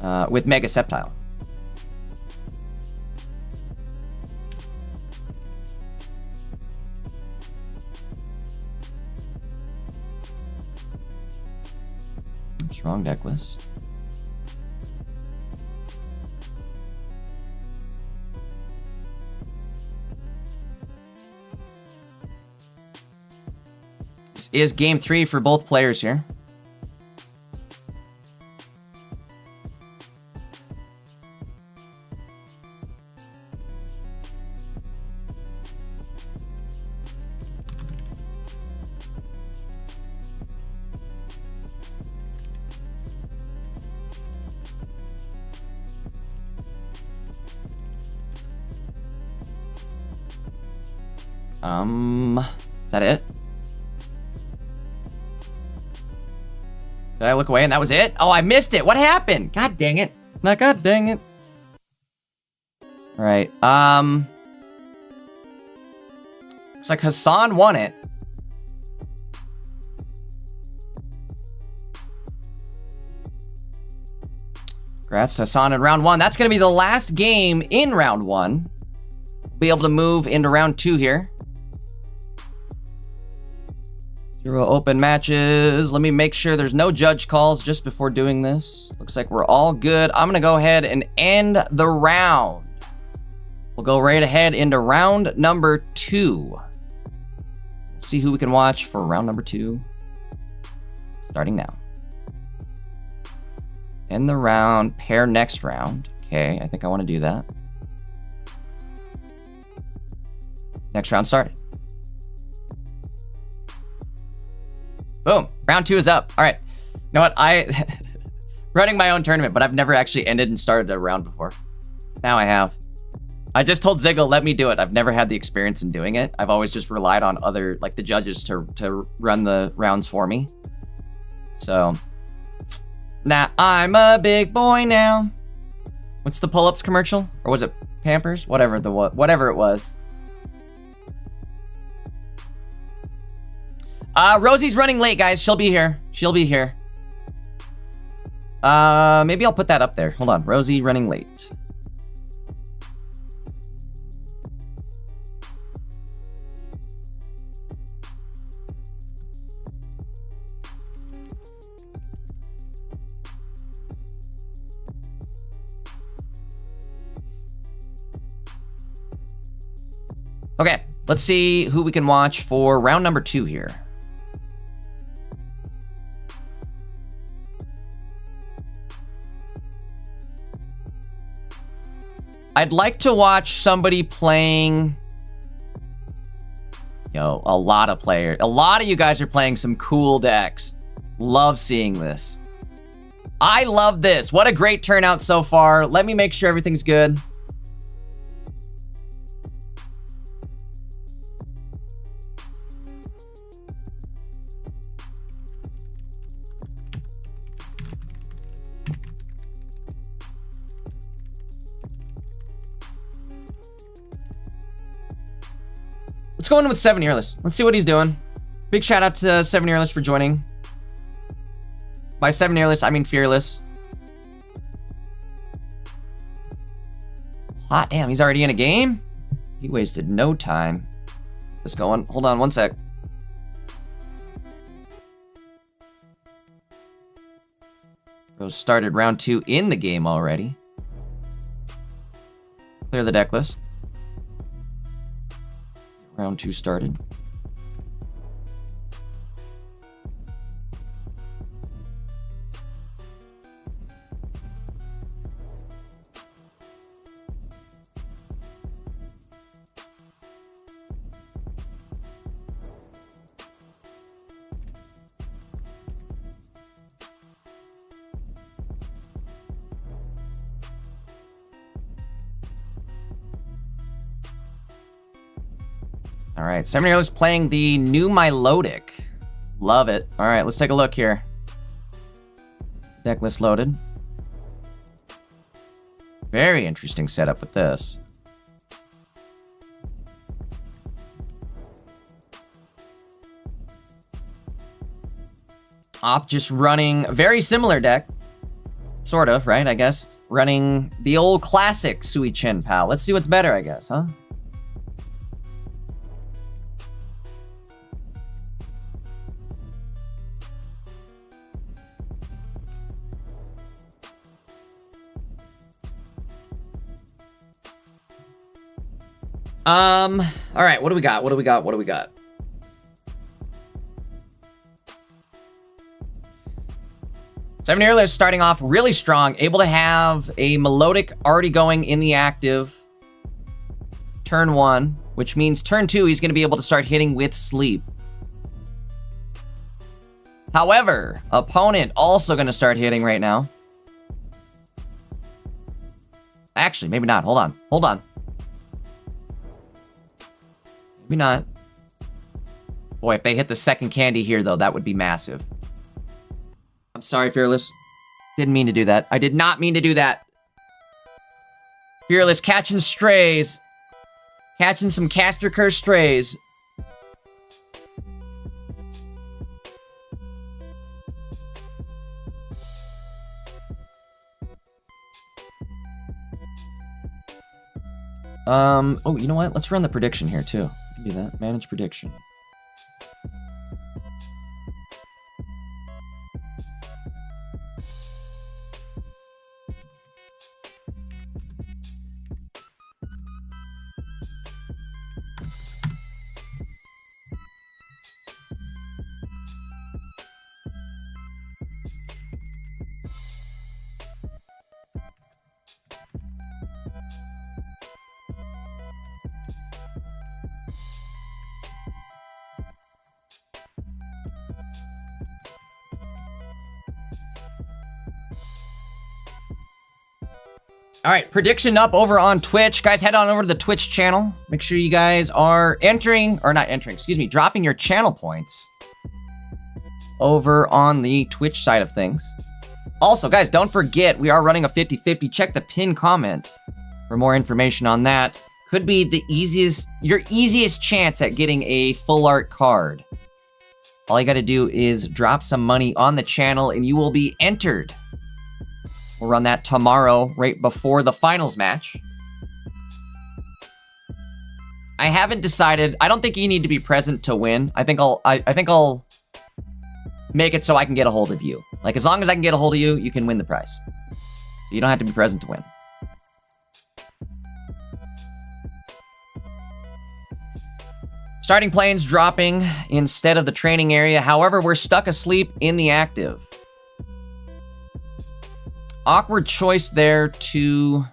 S2: Mega Sceptile. Strong deck list. This is game 3 for both players here. Is that it? Did I look away and that was it? Oh, I missed it. What happened? God dang it. God dang it. All right. Looks like Hassan won it. Congrats to Hassan in round 1. That's going to be the last game in round 1. We'll be able to move into round 2 here. 0 open matches. Let me make sure there's no judge calls just before doing this. Looks like we're all good. I'm going to go ahead and end the round. We'll go right ahead into round number 2. See who we can watch for round number 2. Starting now. End the round, pair next round. Okay, I think I want to do that. Next round started. Boom. Round 2 is up. All right. You know what? Running my own tournament, but I've never actually ended and started a round before. Now I have. I just told Ziggle, let me do it. I've never had the experience in doing it. I've always just relied on other, like the judges to run the rounds for me. So, now I'm a big boy now. What's the pull-ups commercial? Or was it Pampers? Whatever it was. Rosie's running late, guys. She'll be here. She'll be here. Maybe I'll put that up there. Hold on. Rosie running late. Okay, let's see who we can watch for round number 2 here. I'd like to watch somebody playing, a lot of players. A lot of you guys are playing some cool decks. Love seeing this. I love this. What a great turnout so far. Let me make sure everything's good. Let's go in with 7 Earless. Let's see what he's doing. Big shout out to 7 Earless for joining. By 7 Earless, I mean Fearless. Hot damn, he's already in a game? He wasted no time. Let's go on. Hold on one sec. Rose started round 2 in the game already. Clear the deck list. Round 2 started. All right, 7 Earless playing the new Milotic. Love it. All right, let's take a look here. Deck list loaded. Very interesting setup with this. Op just running a very similar deck. Sort of, right, I guess. Running the old classic Sui Chen Pal. Let's see what's better, I guess, huh? All right, what do we got? What do we got? What do we got? Seven Earless starting off really strong, able to have a Melodic already going in the active turn 1, which means turn 2 he's going to be able to start hitting with Sleep. However, opponent also going to start hitting right now. Actually, maybe not. Hold on. Hold on. Maybe not. Boy, if they hit the second candy here, though, that would be massive. I'm sorry, Fearless. Didn't mean to do that. I did not mean to do that. Fearless catching strays. Catching some Caster Curse strays. Oh, you know what? Let's run the prediction here, too. Do that. Manage prediction. All right, prediction up over on Twitch. Guys, head on over to the Twitch channel. Make sure you guys are dropping your channel points over on the Twitch side of things. Also, guys, don't forget, we are running a 50-50. Check the pinned comment for more information on that. Could be your easiest chance at getting a full art card. All you gotta do is drop some money on the channel and you will be entered. We'll run that tomorrow, right before the finals match. I haven't decided. I don't think you need to be present to win. I think I'll make it so I can get a hold of you. Like, as long as I can get a hold of you, you can win the prize. You don't have to be present to win. Starting planes dropping instead of the training area. However, we're stuck asleep in the active. Awkward choice there to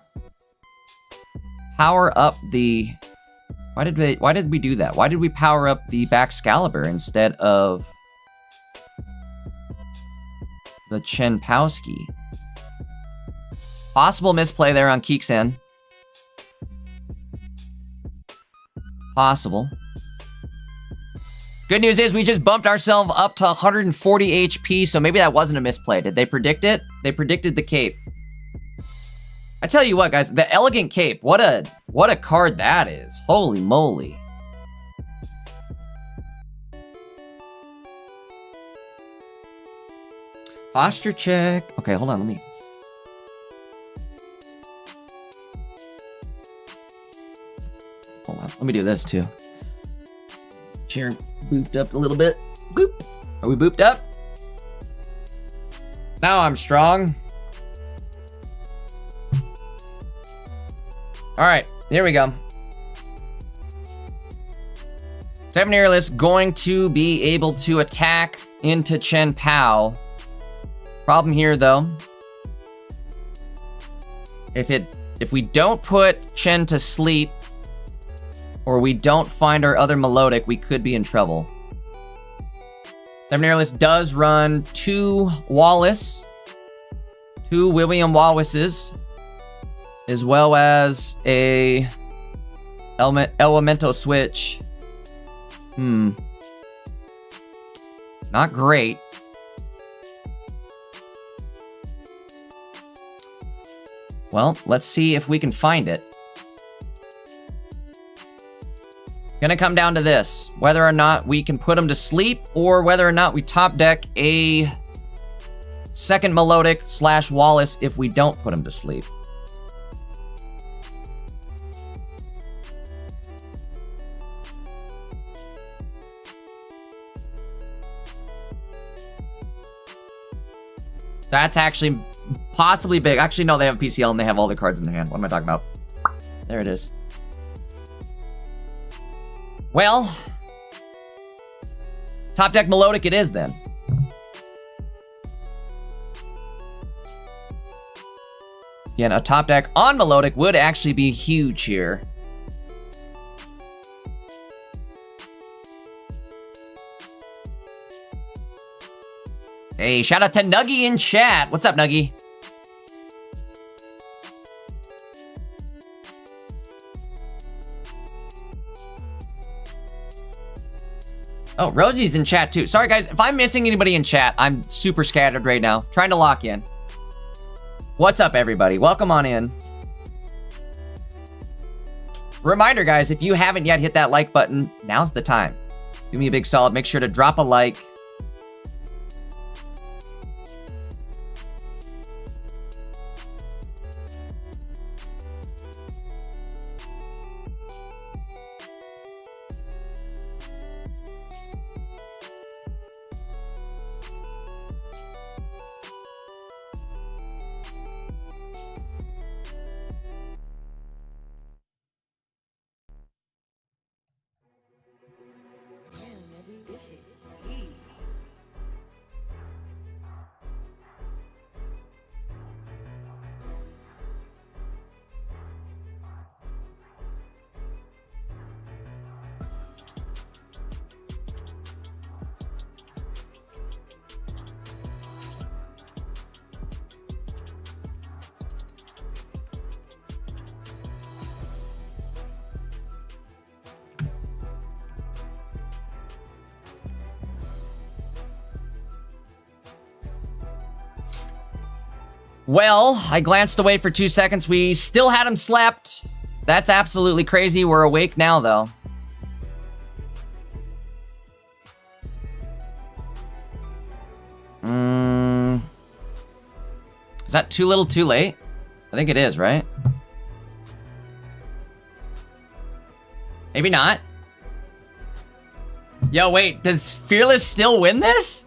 S2: power up the... Why did we do that? Why did we power up the Baxcalibur instead of the Chenpowski? Possible misplay there on Keeksen. Possible. Good news is we just bumped ourselves up to 140 HP, so maybe that wasn't a misplay. Did they predict it? They predicted the cape. I tell you what, guys, the Elegant Cape, what a card that is. Holy moly. Posture check. Okay, hold on, let me... Hold on, let me do this too. Chair booped up a little bit. Boop. Are we booped up? Now I'm strong. All right, here we go. 7 Airless going to be able to attack into Chen Pao. Problem here though, if we don't put Chen to sleep, or we don't find our other melodic, we could be in trouble. 7 Airless does run 2 Wallace, 2 William Wallaces, as well as a Elemental Switch. Not great. Well, let's see if we can find it. Gonna come down to this, whether or not we can put him to sleep, or whether or not we top deck a second melodic / Wallace if we don't put him to sleep. That's actually possibly big. Actually, no, they have PCL and they have all the cards in their hand. What am I talking about? There it is. Well, top deck melodic it is then. Again, a top deck on melodic would actually be huge here. Hey, shout out to Nuggy in chat. What's up, Nuggy? Oh, Rosie's in chat too. Sorry guys, if I'm missing anybody in chat, I'm super scattered right now. Trying to lock in. What's up, everybody? Welcome on in. Reminder, guys, if you haven't yet hit that like button, now's the time. Do me a big solid. Make sure to drop a like. Well, I glanced away for 2 seconds. We still had him slept. That's absolutely crazy. We're awake now, though. Is that too little too late? I think it is, right? Maybe not. Yo, wait, does Fearless still win this?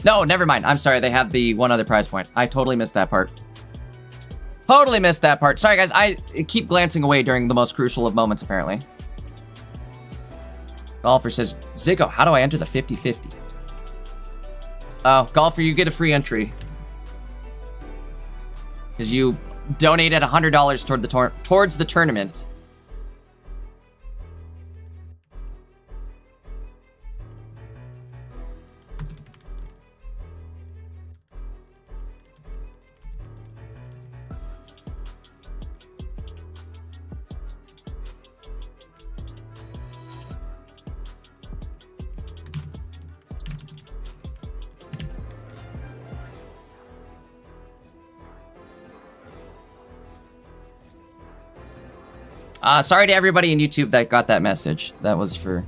S2: No, never mind. I'm sorry, they have the one other prize point. I totally missed that part. Totally missed that part. Sorry, guys, I keep glancing away during the most crucial of moments, apparently. Golfer says, Ziggo, how do I enter the 50-50? Oh, Golfer, you get a free entry. Because you donated $100 towards the tournament. Sorry to everybody in YouTube that got that message. That was for...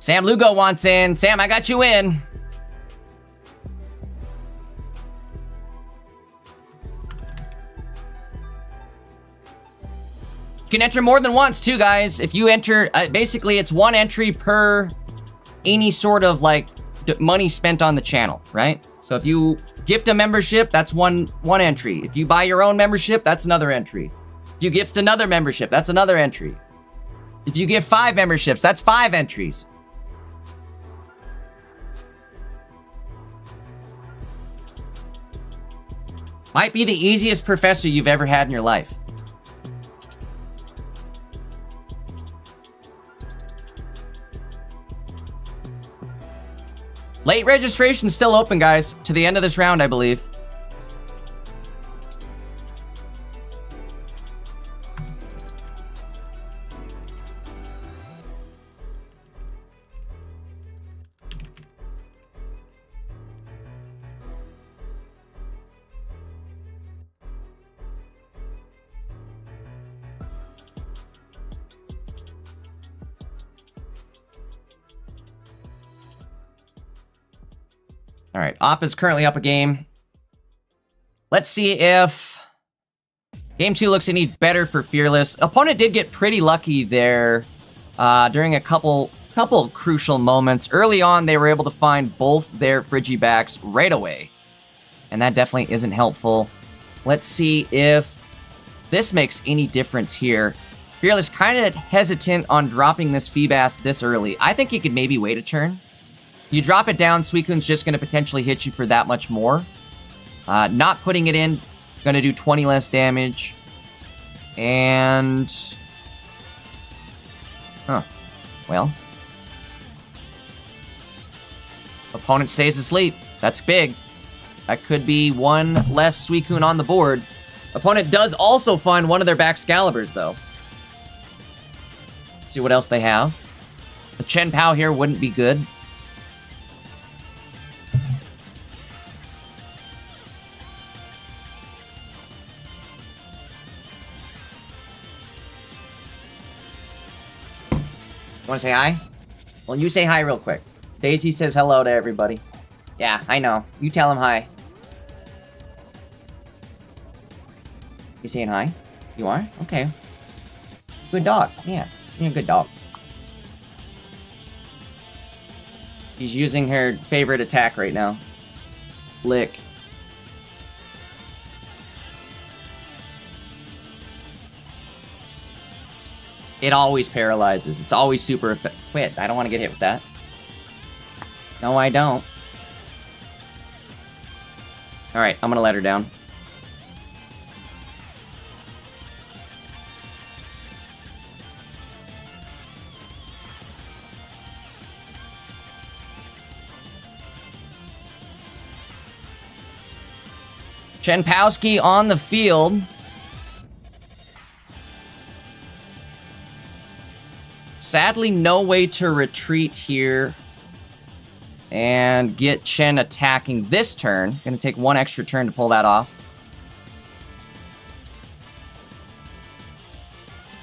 S2: Sam Lugo wants in. Sam, I got you in. You can enter more than once too, guys. If you enter, basically it's one entry per any sort of like money spent on the channel, right? So if you gift a membership, that's one entry. If you buy your own membership, that's another entry. If you gift another membership, that's another entry. If you give 5 memberships, that's 5 entries. Might be the easiest professor you've ever had in your life. Late registration still open, guys, to the end of this round, I believe. All right, Op is currently up a game. Let's see if game 2 looks any better for Fearless. Opponent did get pretty lucky there during a couple crucial moments. Early on, they were able to find both their Frigibacks right away, and that definitely isn't helpful. Let's see if this makes any difference here. Fearless kind of hesitant on dropping this Feebas this early. I think he could maybe wait a turn. You drop it down, Suicune's just going to potentially hit you for that much more. Not putting it in, going to do 20 less damage. And... Huh. Well. Opponent stays asleep. That's big. That could be one less Suicune on the board. Opponent does also find one of their Baxcaliburs, though. Let's see what else they have. The Chen Pao here wouldn't be good. Want to say hi? Well, you say hi real quick. Daisy says hello to everybody. Yeah, I know. You tell him hi. You saying hi? You are? Okay. Good dog. Yeah, you're a good dog. She's using her favorite attack right now. Lick. It always paralyzes. It's always super effective. Quit. I don't want to get hit with that. No, I don't. Alright, I'm gonna let her down. Chenpowski on the field. Sadly, no way to retreat here and get Chen attacking this turn. Gonna take one extra turn to pull that off.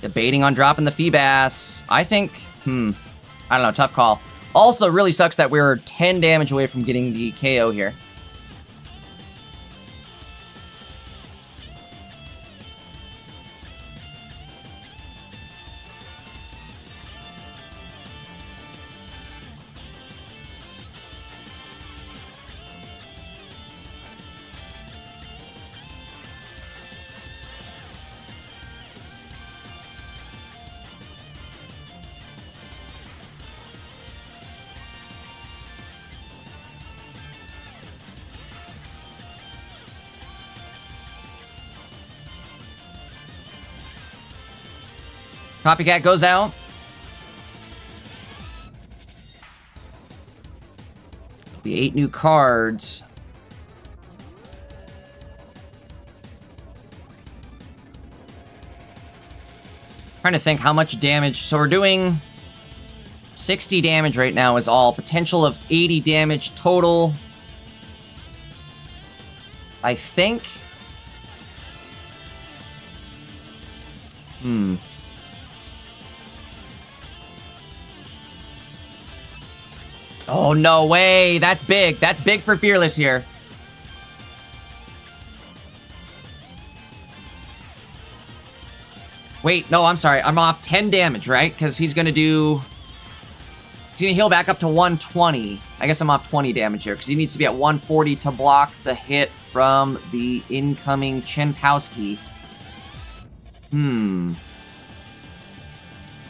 S2: Debating on dropping the Feebas. I think, I don't know, tough call. Also, really sucks that we're 10 damage away from getting the KO here. Copycat goes out. Be 8 new cards. Trying to think how much damage. So we're doing 60 damage right now is all. Potential of 80 damage total. I think. Oh, no way. That's big. That's big for Fearless here. Wait, no, I'm sorry. I'm off 10 damage, right? Because he's going to do... He's going to heal back up to 120. I guess I'm off 20 damage here because he needs to be at 140 to block the hit from the incoming Chenpowski. Do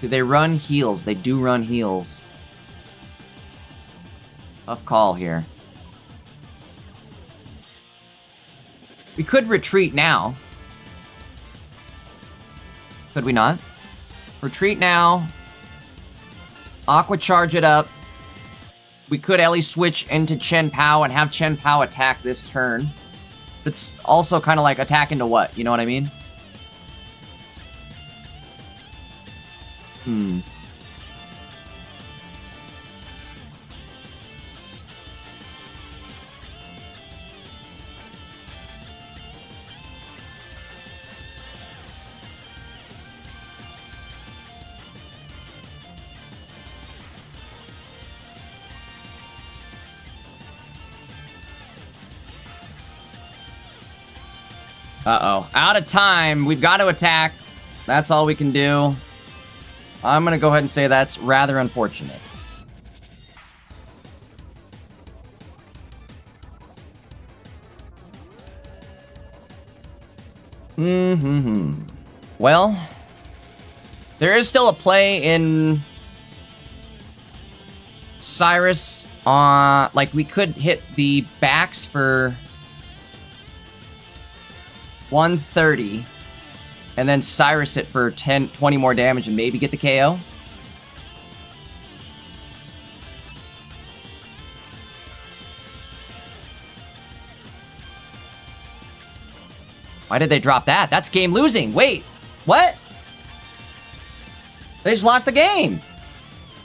S2: they run heals? They do run heals. Tough call here. We could retreat now. Could we not? Retreat now. Aqua charge it up. We could at least switch into Chenpao and have Chenpao attack this turn. It's also kind of like attack into what? You know what I mean? Uh-oh. Out of time. We've got to attack. That's all we can do. I'm going to go ahead and say that's rather unfortunate. Well, there is still a play in Cyrus. Like, we could hit the backs for 130, and then Cyrus it for 20 more damage and maybe get the KO. Why did they drop that? That's game losing. Wait, what? They just lost the game.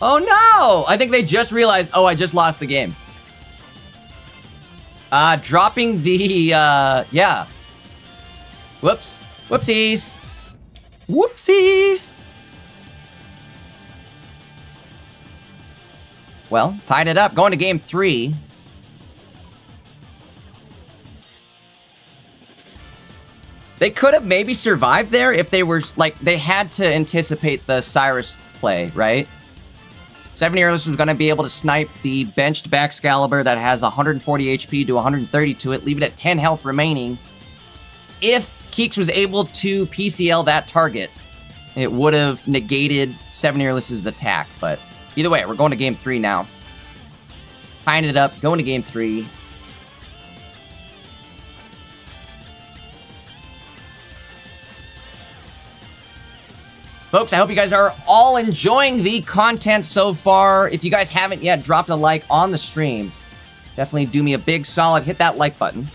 S2: Oh no! I think they just realized, oh, I just lost the game. Dropping the, yeah. Whoops. Whoopsies. Whoopsies. Well, tied it up. Going to game 3. They could have maybe survived there if they were, like, they had to anticipate the Cyrus play, right? 7 Earless was going to be able to snipe the benched Baxcalibur that has 140 HP to 130 to it, leave it at 10 health remaining. If Keeks was able to PCL that target, it would have negated 7 Earless's attack. But either way, we're going to game 3 now. Tying it up, going to game 3. Folks, I hope you guys are all enjoying the content so far. If you guys haven't yet dropped a like on the stream, definitely do me a big solid. Hit that like button.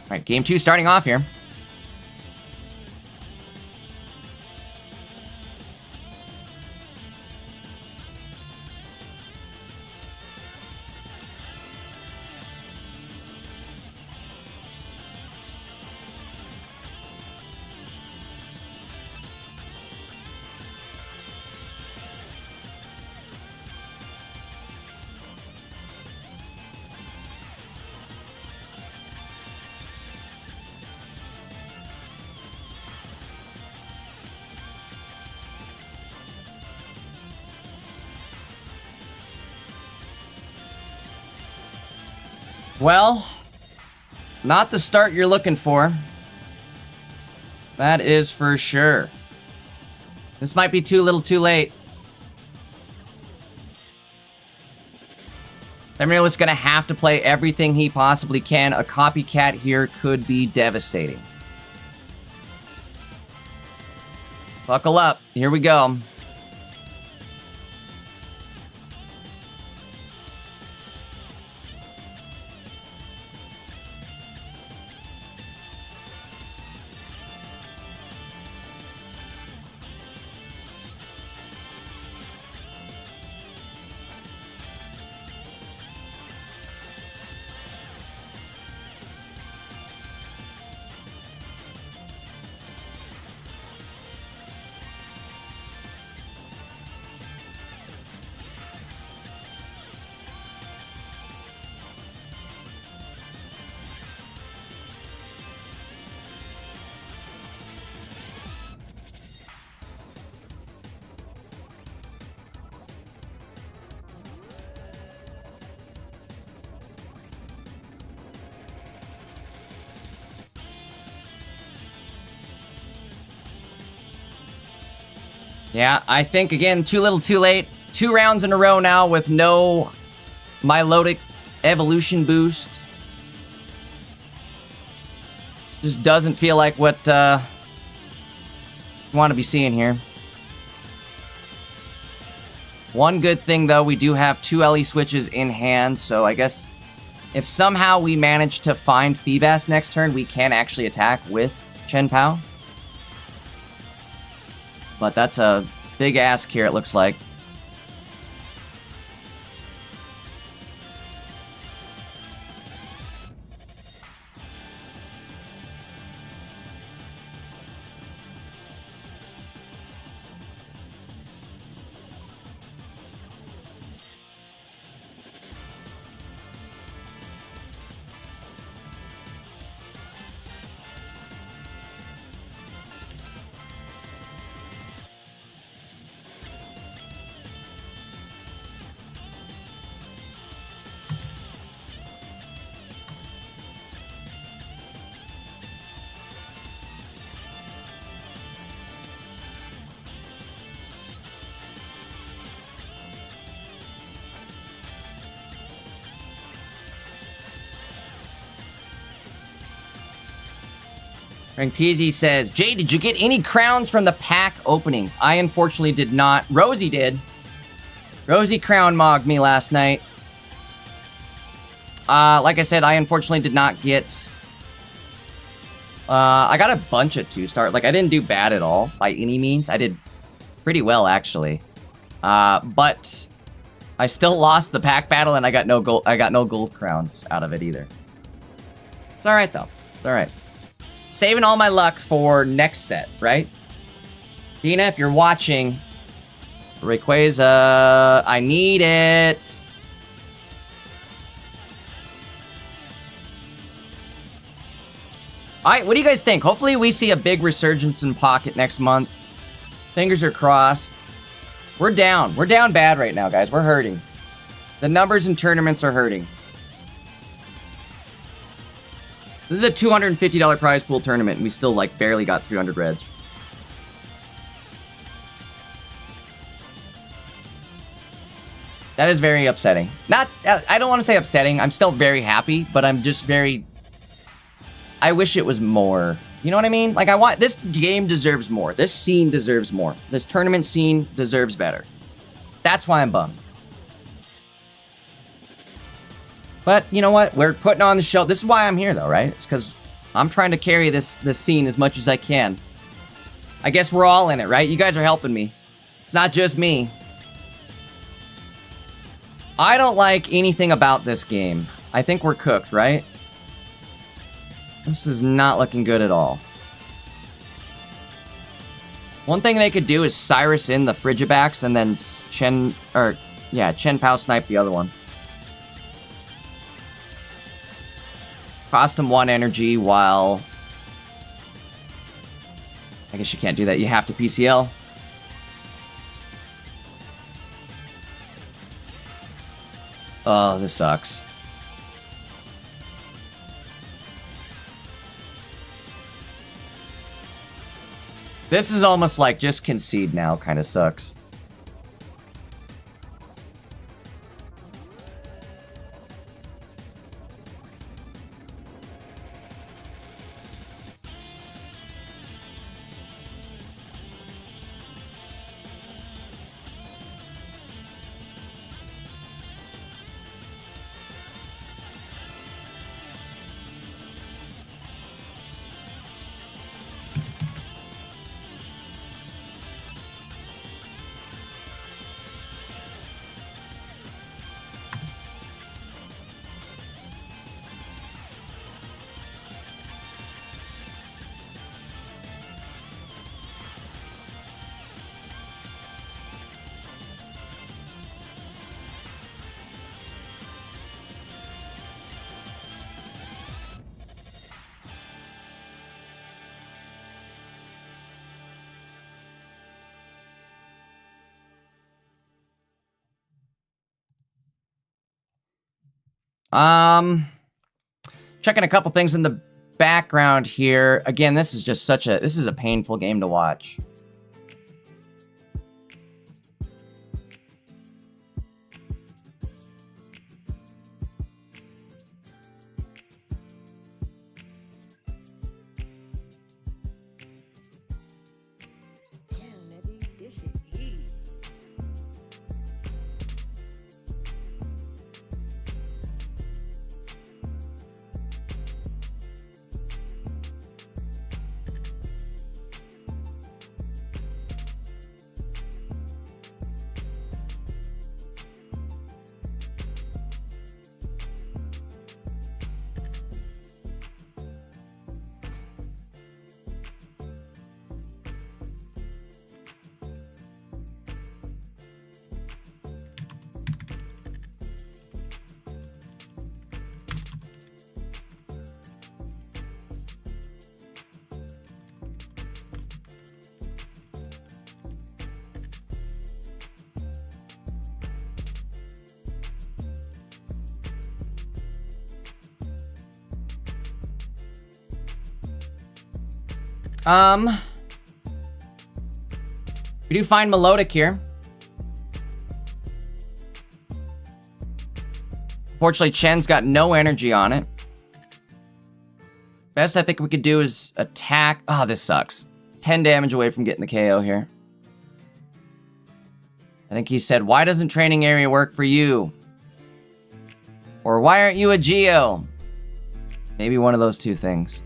S2: All right, game 2 starting off here. Well, not the start you're looking for. That is for sure. This might be too little too late. Emerald is going to have to play everything he possibly can. A copycat here could be devastating. Buckle up. Here we go. Yeah, I think, again, too little too late. 2 rounds in a row now with no Milotic evolution boost. Just doesn't feel like what you want to be seeing here. One good thing, though, we do have 2 LE switches in hand, so I guess if somehow we manage to find Feebas next turn, we can actually attack with Chen Pao. But that's a big ask here, it looks like. r0zeyy says, Jay, did you get any crowns from the pack openings? I unfortunately did not. r0zeyy did. r0zeyy crown mogged me last night. Like I said, I unfortunately did not get... I got a bunch of 2-star. Like, I didn't do bad at all, by any means. I did pretty well, actually. But I still lost the pack battle, and I got no gold crowns out of it either. It's alright, though. It's alright. Saving all my luck for next set, right? Dina, if you're watching, Rayquaza, I need it. Alright, what do you guys think? Hopefully we see a big resurgence in Pocket next month. Fingers are crossed. We're down. We're down bad right now, guys. We're hurting. The numbers in tournaments are hurting. This is a $250 prize pool tournament, and we still, like, barely got 300 reg. That is very upsetting. I don't want to say upsetting. I'm still very happy, but I'm just very... I wish it was more. You know what I mean? Like, this game deserves more. This scene deserves more. This tournament scene deserves better. That's why I'm bummed. But, you know what? We're putting on the show. This is why I'm here, though, right? It's because I'm trying to carry this scene as much as I can. I guess we're all in it, right? You guys are helping me. It's not just me. I don't like anything about this game. I think we're cooked, right? This is not looking good at all. One thing they could do is Cyrus in the Frigibax and then Chen Pao snipe the other one. Cost him 1 energy while... I guess you can't do that. You have to PCL. Oh, this sucks. This is almost like just concede now kind of sucks. Checking a couple things in the background here. Again, this is just this is a painful game to watch. We do find Melodic here. Unfortunately, Chen's got no energy on it. Best I think we could do is attack. Oh, this sucks. 10 damage away from getting the KO here. I think he said, why doesn't training area work for you? Or why aren't you a Geo? Maybe one of those two things.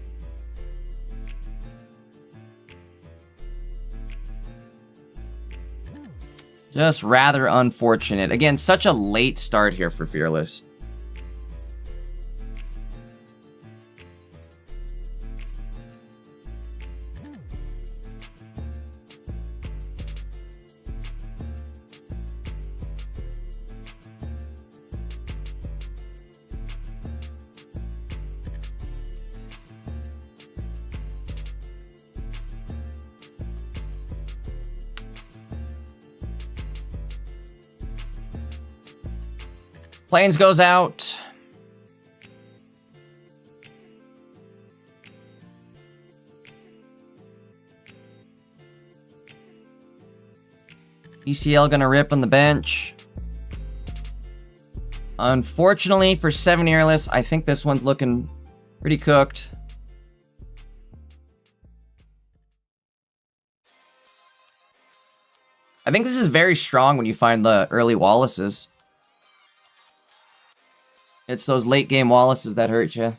S2: Just rather unfortunate. Again, such a late start here for Fearless. Plains goes out. ECL gonna rip on the bench. Unfortunately for 7 Earless, I think this one's looking pretty cooked. I think this is very strong when you find the early Wallaces. It's those late game Wallaces that hurt you.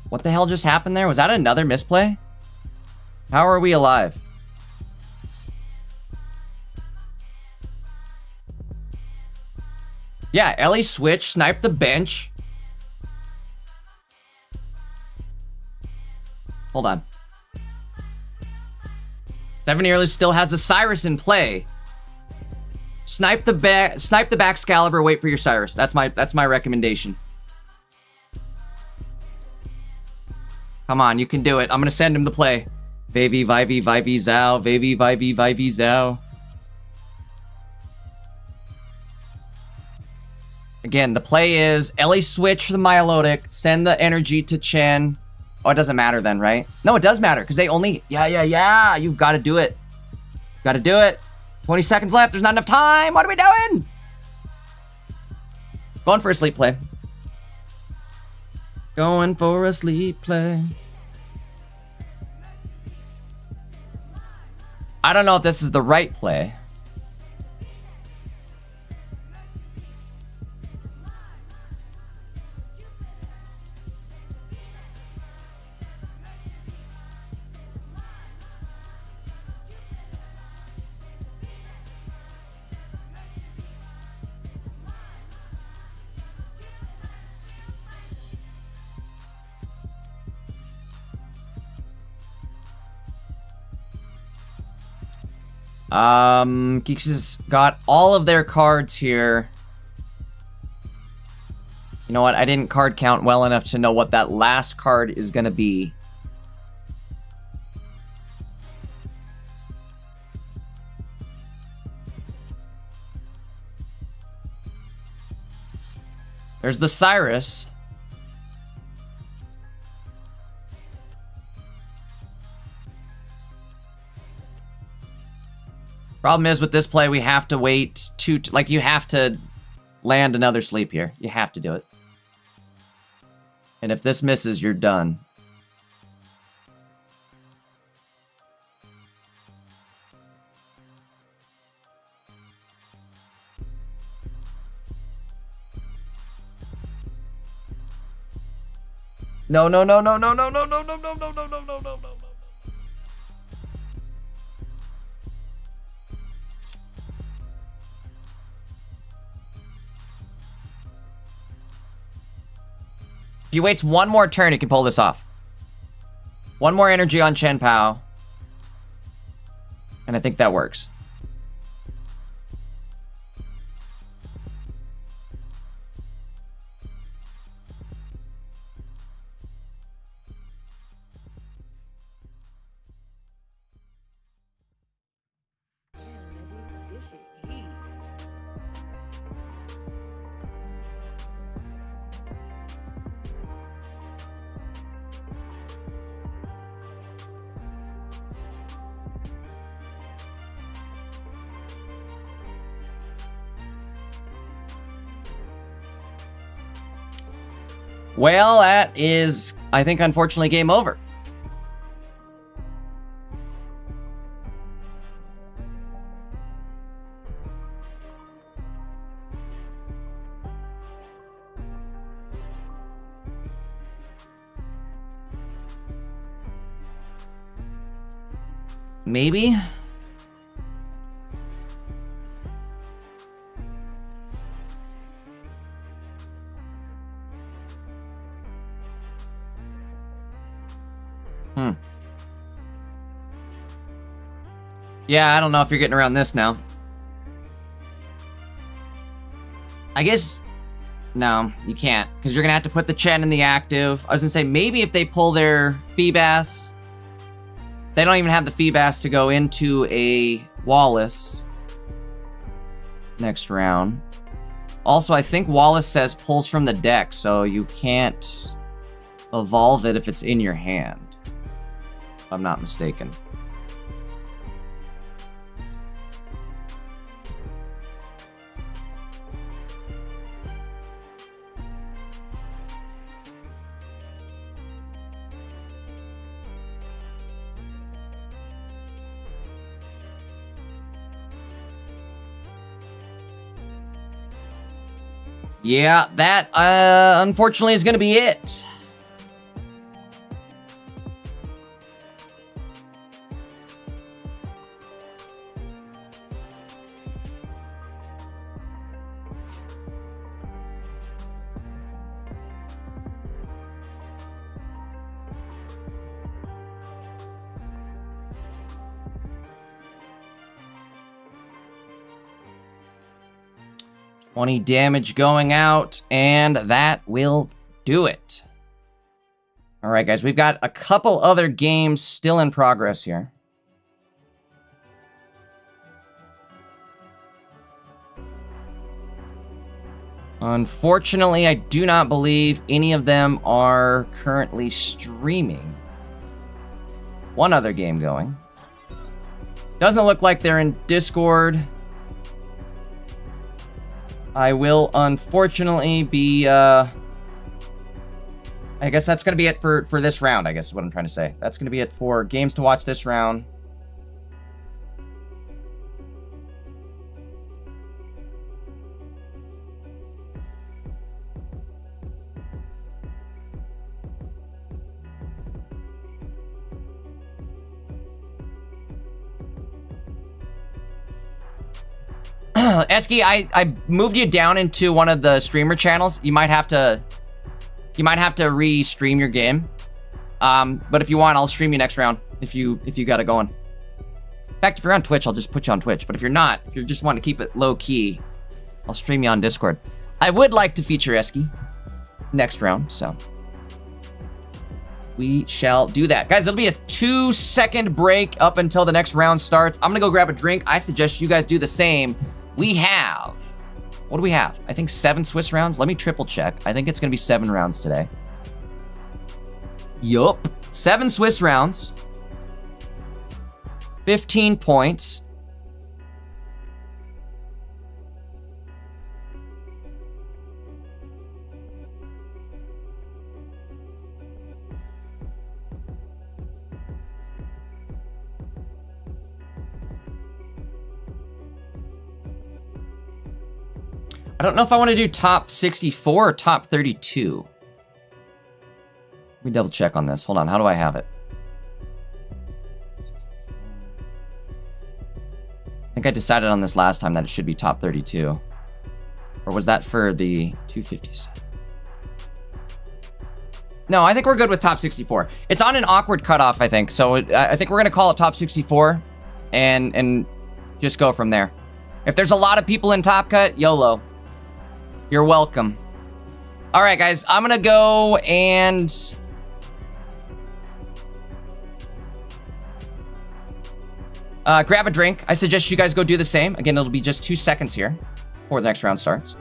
S2: What the hell just happened there? Was that another misplay? How are we alive? Yeah, Ellie switch, sniped the bench. Hold on. 7 Early still has a Cyrus in play. Snipe the back Excalibur, wait for your Cyrus. That's my recommendation. Come on, you can do it. I'm gonna send him the play. Vavy, Vivey, Vivey, Zao. Vavy, Vivey, Vivey, Zao. Again, the play is Ellie switch the Milotic, send the energy to Chen. Oh, it doesn't matter then, right? No, it does matter, because they only... Yeah. You've got to do it. Got to do it. 20 seconds left. There's not enough time. What are we doing? Going for a sleep play. Going for a sleep play. I don't know if this is the right play. Geeks has got all of their cards here. You know what? I didn't card count well enough to know what that last card is gonna be. There's the Cyrus. Problem is with this play, we have to wait like you have to land another sleep here. You have to do it. And if this misses, you're done. No. If he waits one more turn, he can pull this off. One more energy on Chen Pao. And I think that works.
S3: This shit heat.
S2: Well, that is, I think, unfortunately, game over. Maybe? Yeah, I don't know if you're getting around this now. I guess... No, you can't. Because you're going to have to put the Chen in the active. I was going to say, maybe if they pull their Feebas... They don't even have the Feebas to go into a Wallace next round. Also, I think Wallace says pulls from the deck, so you can't evolve it if it's in your hand. If I'm not mistaken. Yeah, that, unfortunately is gonna be it. $20 damage going out, and that will do it. All right, guys, we've got a couple other games still in progress here. Unfortunately, I do not believe any of them are currently streaming. One other game going. Doesn't look like they're in Discord. I will unfortunately be, I guess that's going to be it for this round, I guess is what I'm trying to say. That's going to be it for games to watch this round. Esky, I moved you down into one of the streamer channels. You might have to re-stream your game. But if you want, I'll stream you next round if you got it going. In fact, if you're on Twitch, I'll just put you on Twitch. But if you're not, if you just want to keep it low key, I'll stream you on Discord. I would like to feature Esky next round, so we shall do that. Guys, it'll be a 2-second break up until the next round starts. I'm gonna go grab a drink. I suggest you guys do the same. We have, what do we have? I think 7 Swiss rounds. Let me triple check. I think it's gonna be 7 rounds today. Yup. 7 Swiss rounds. 15 points. I don't know if I want to do top 64 or top 32. Let me double check on this. Hold on, how do I have it? I think I decided on this last time that it should be top 32. Or was that for the 257? No, I think we're good with top 64. It's on an awkward cutoff, I think. So I think we're going to call it top 64 and just go from there. If there's a lot of people in Top Cut, YOLO. You're welcome. All right, guys, I'm going to go and... Grab a drink. I suggest you guys go do the same. Again, it'll be just 2 seconds here before the next round starts.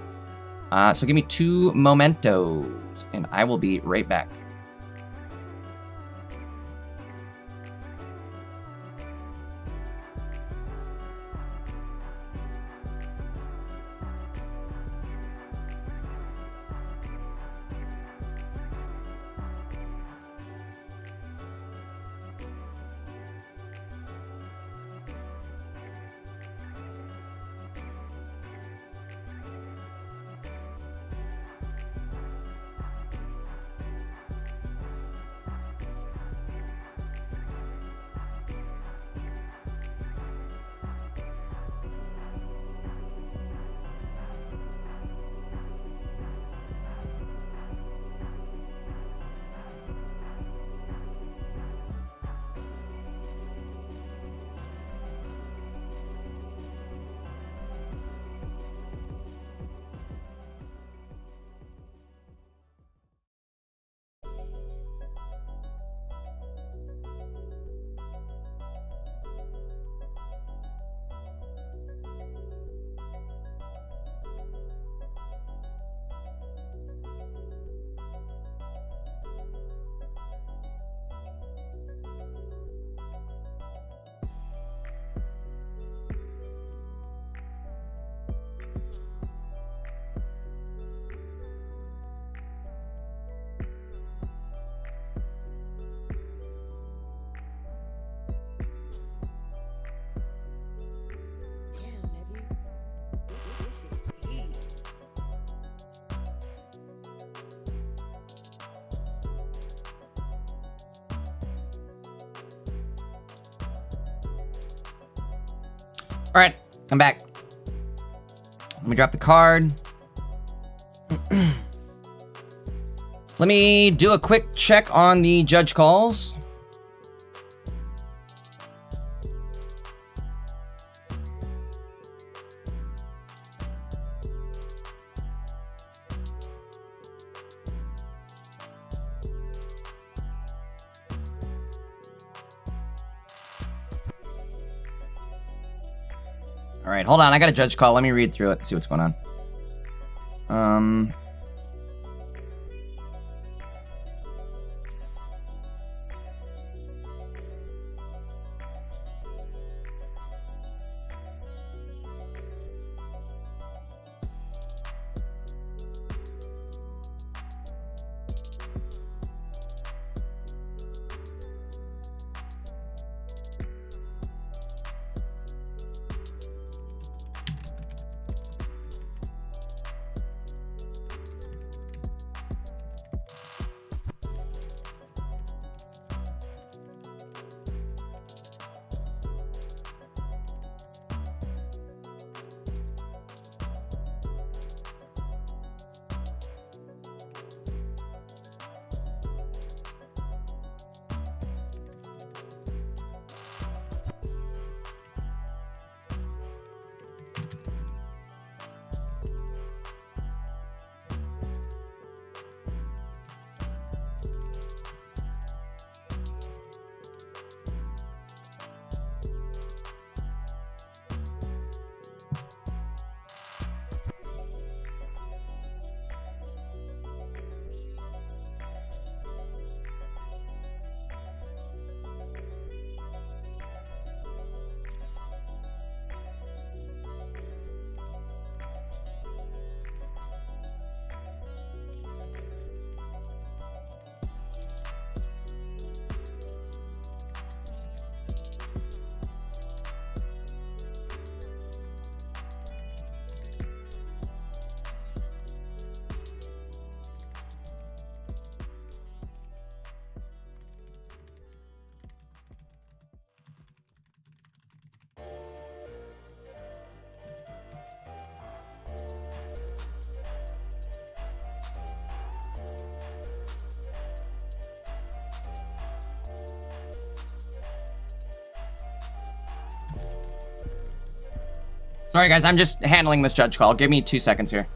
S2: So give me 2 mementos, and I will be right back. All right, I'm back. Let me drop the card. Let me do a quick check on the judge calls. All right, hold on. I got a judge call. Let me read through it and see what's going on. Sorry, guys. I'm just handling this judge call. Give me 2 seconds here.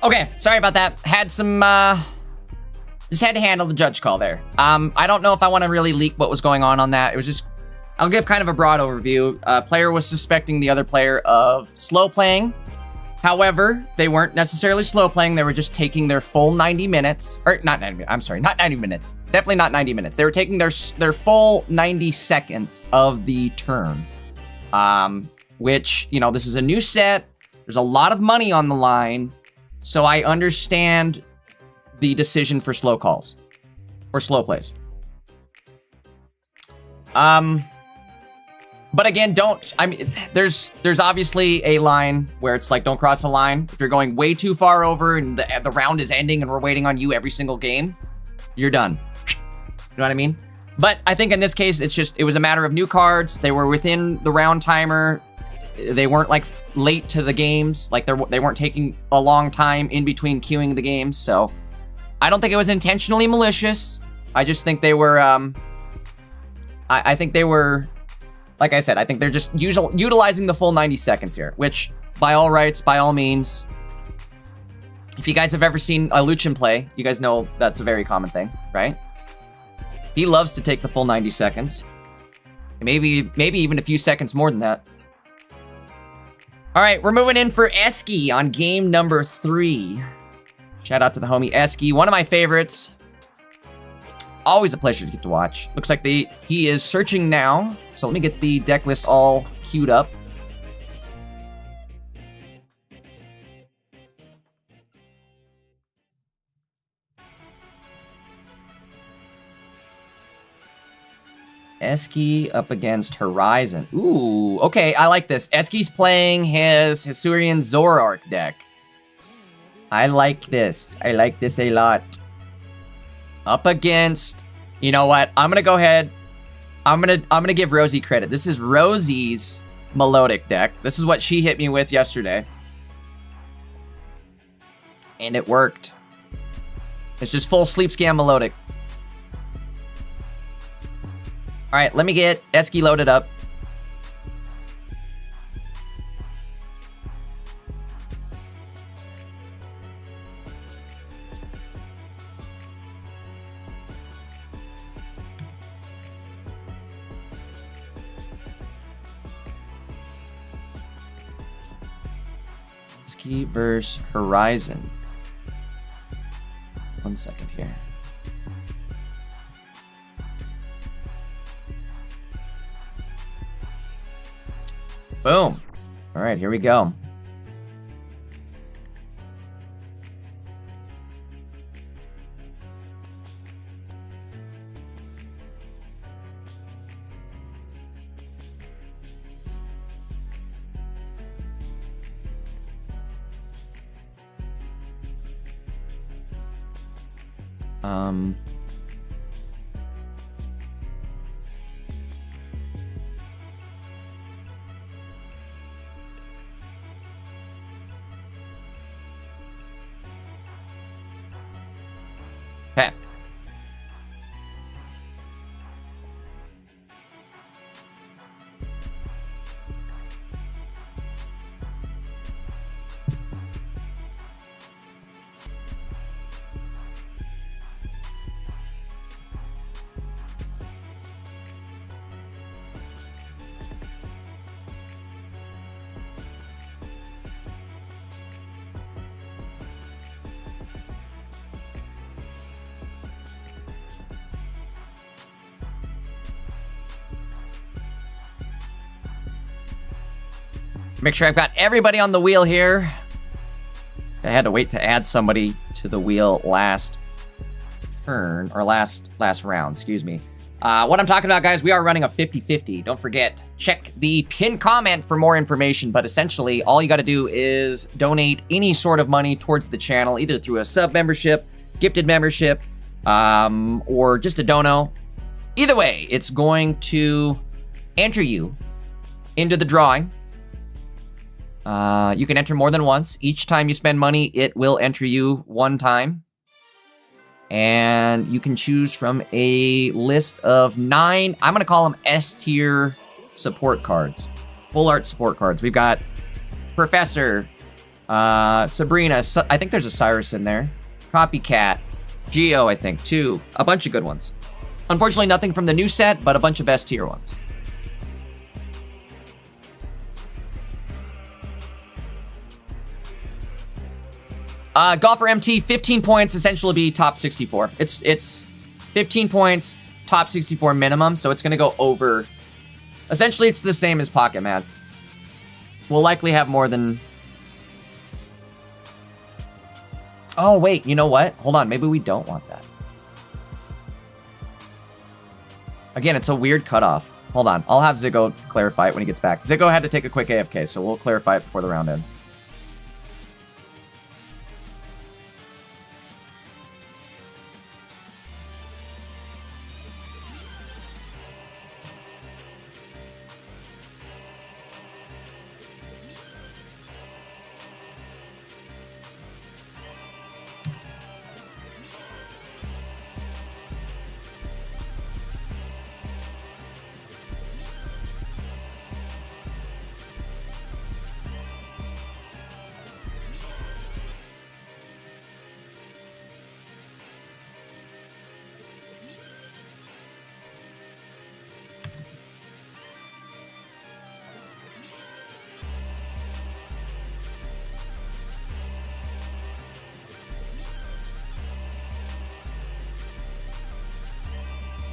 S2: Okay, sorry about that. Had some, just had to handle the judge call there. I don't know if I want to really leak what was going on that. It was just, I'll give kind of a broad overview. Player was suspecting the other player of slow playing. However, they weren't necessarily slow playing. They were just taking their full 90 minutes, or not 90 minutes. I'm sorry, not 90 minutes. Definitely not 90 minutes. They were taking their full 90 seconds of the turn. Which, you know, this is a new set. There's a lot of money on the line. So I understand the decision for slow calls or slow plays. But again, there's obviously a line where it's like, don't cross the line. If you're going way too far over and the round is ending and we're waiting on you every single game, you're done. You know what I mean? But I think in this case, it was a matter of new cards. They were within the round timer. They weren't like late to the games. Like they weren't taking a long time in between queuing the games. So I don't think it was intentionally malicious. I just think they were, I think they were, like I said, I think they're just utilizing the full 90 seconds here, which by all rights, by all means, if you guys have ever seen a Luchin play, you guys know that's a very common thing, right? He loves to take the full 90 seconds. Maybe even a few seconds more than that. All right, we're moving in for Esky on game number 3. Shout out to the homie Esky, one of my favorites. Always a pleasure to get to watch. Looks like he is searching now. So let me get the deck list all queued up. Esky up against Horizon. Ooh, okay, I like this. Esky's playing his Hisuian Zoroark deck. I like this. I like this a lot. Up against, you know what? I'm gonna go ahead. I'm gonna give r0zeyy credit. This is r0zey's melodic deck. This is what she hit me with yesterday, and it worked. It's just full sleep scam melodic. All right, let me get Esky loaded up. Esky versus Horizon. 1 second here. Boom. All right, here we go. Okay. Make sure I've got everybody on the wheel here. I had to wait to add somebody to the wheel last turn, or last round, excuse me. What I'm talking about, guys, we are running a 50-50. Don't forget, check the pinned comment for more information, but essentially all you got to do is donate any sort of money towards the channel, either through a sub membership, gifted membership, or just a dono. Either way, it's going to enter you into the drawing. You can enter more than once. Each time you spend money, it will enter you one time. And you can choose from a list of 9, I'm going to call them S-tier support cards. Full art support cards. We've got Professor, Sabrina. I think there's a Cyrus in there. Copycat. Geo, I think, too. A bunch of good ones. Unfortunately, nothing from the new set, but a bunch of S tier ones. Golfer MT, 15 points, essentially be top 64. It's 15 points, top 64 minimum, so it's going to go over. Essentially, it's the same as Pocket Mats. We'll likely have more than... Oh, wait, you know what? Hold on, maybe we don't want that. Again, it's a weird cutoff. Hold on, I'll have Ziggo clarify it when he gets back. Ziggo had to take a quick AFK, so we'll clarify it before the round ends.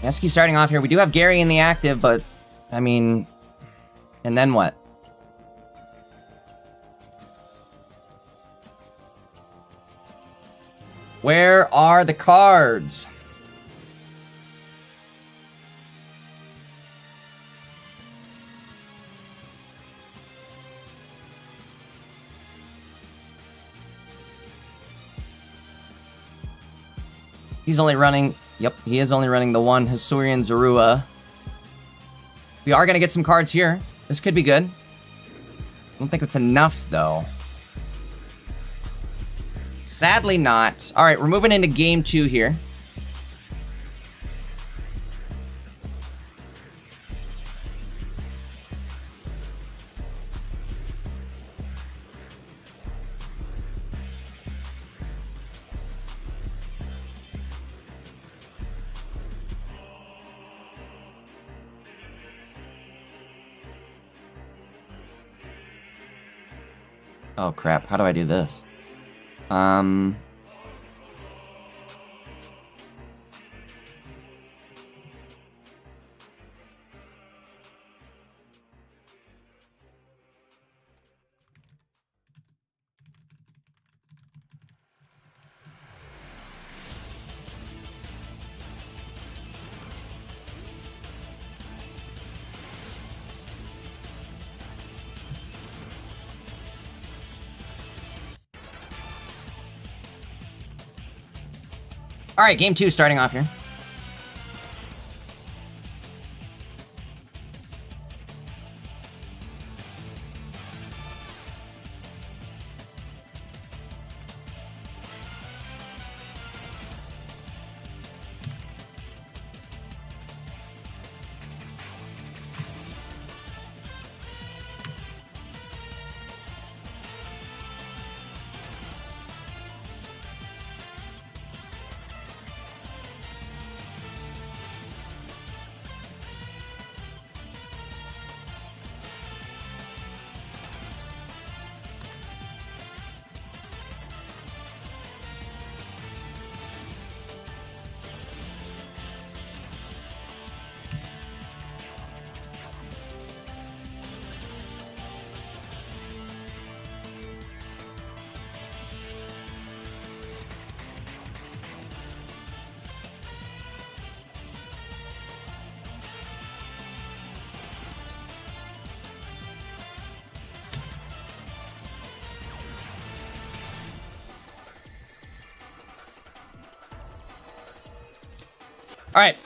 S2: Esky starting off here. We do have Gary in the active, but, I mean, and then what? Where are the cards? He's only running... Yep, he is only running the one Hisuian Zorua. We are going to get some cards here. This could be good. I don't think it's enough, though. Sadly not. All right, we're moving into game 2 here. Oh crap, how do I do this? All right, game 2 starting off here. All right.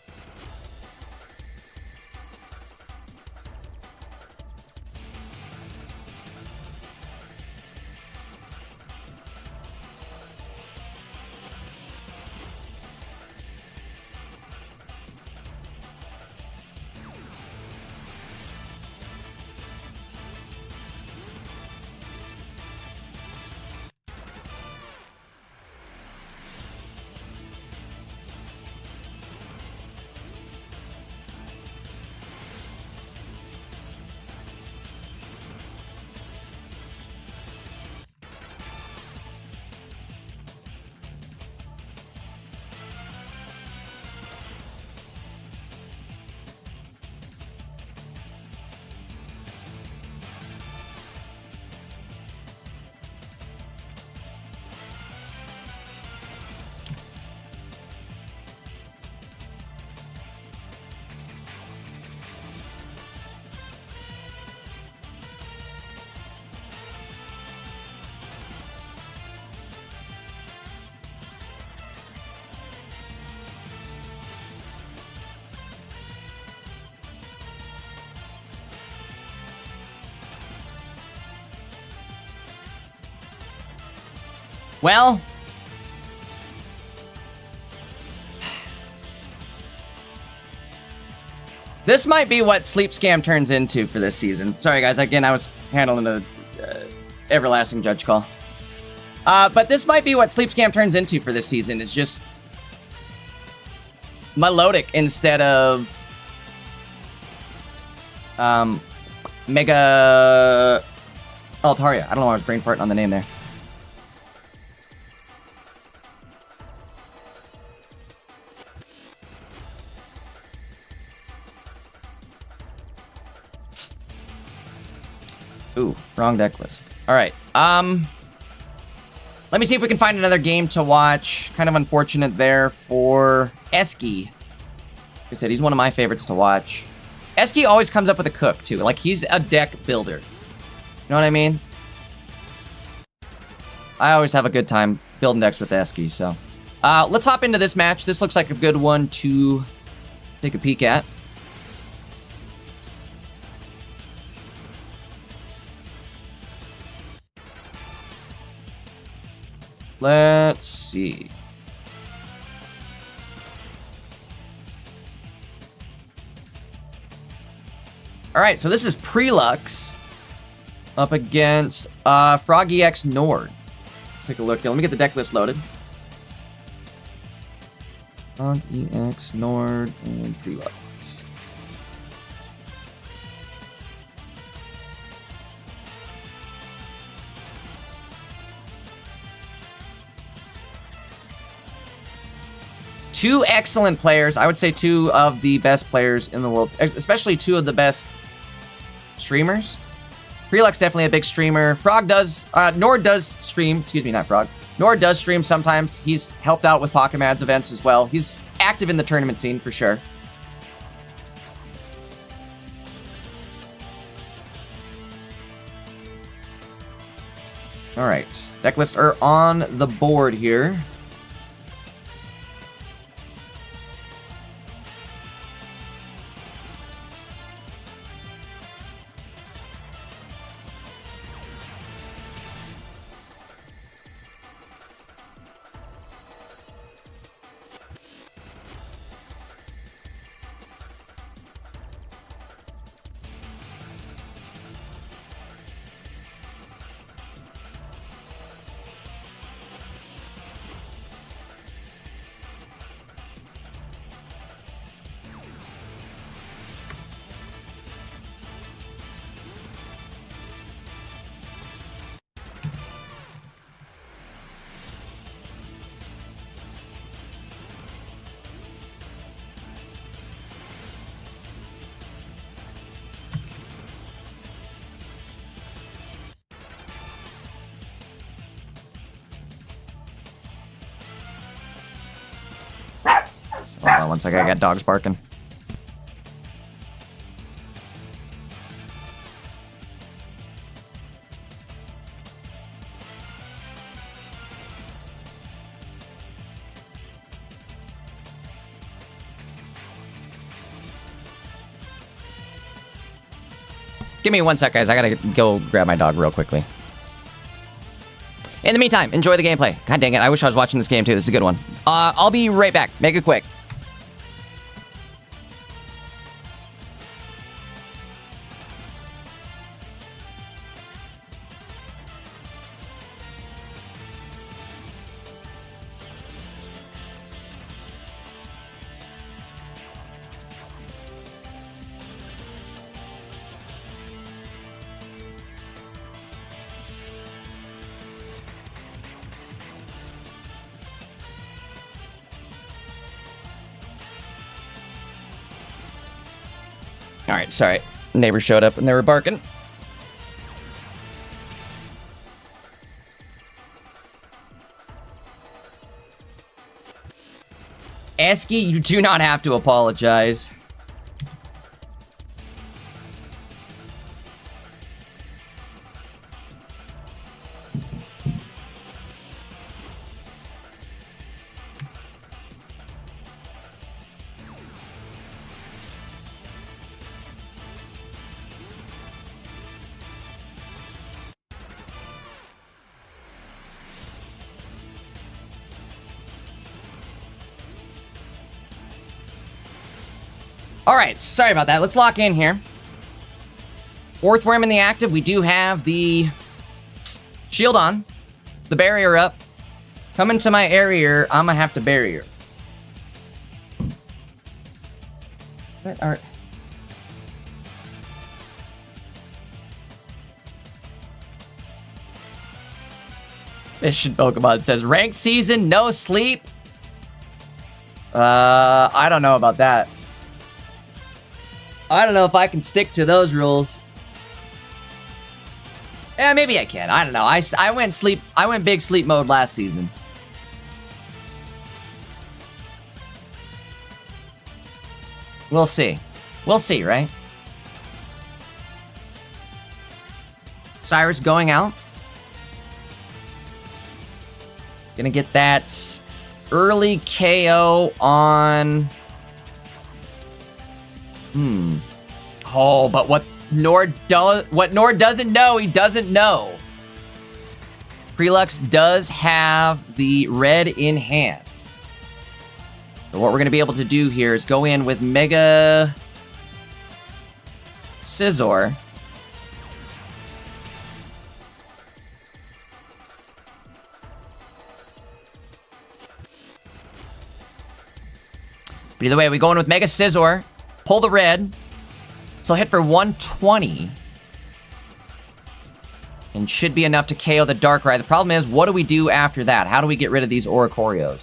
S2: Well, this might be what Sleep Scam turns into for this season. Sorry, guys. Again, I was handling the everlasting judge call. But this might be what Sleep Scam turns into for this season. Is just melodic instead of Mega Altaria. I don't know why I was brain farting on the name there. Ooh, wrong deck list. All right. Let me see if we can find another game to watch. Kind of unfortunate there for Esky. Like I said, he's one of my favorites to watch. Esky always comes up with a cook, too. Like, he's a deck builder. You know what I mean? I always have a good time building decks with Esky, so. Let's hop into this match. This looks like a good one to take a peek at. Let's see. All right, so this is Prelux up against Frog EX Nord. Let's take a look here. Let me get the deck list loaded. Frog EX Nord and Prelux. Two excellent players. I would say two of the best players in the world, especially two of the best streamers. Prelux definitely a big streamer. Nord does stream. Excuse me, not Frog. Nord does stream sometimes. He's helped out with Pokemon's events as well. He's active in the tournament scene for sure. All right, deck lists are on the board here. Hold on one second, I got dogs barking. Give me 1 sec, guys. I gotta go grab my dog real quickly. In the meantime, enjoy the gameplay. God dang it, I wish I was watching this game too. This is a good one. I'll be right back. Make it quick. All right, sorry. Neighbors showed up and they were barking. Esky, you do not have to apologize. All right, sorry about that. Let's lock in here. Orthworm in the active. We do have the shield on, the barrier up. Coming to my area, I'm gonna have to barrier. What are... Mission Pokemon says, rank season, no sleep. I don't know about that. I don't know if I can stick to those rules. Yeah, maybe I can. I don't know. I went big sleep mode last season. We'll see. We'll see, right? Cyrus going out. Gonna get that early KO on... Oh, but what Nord doesn't know, he doesn't know. Prelux does have the red in hand. So what we're gonna be able to do here is go in with Mega Scizor. But either way, we go in with Mega Scizor, pull the red. So I'll hit for 120. And should be enough to KO the Darkrai. The problem is, what do we do after that? How do we get rid of these Oricorios?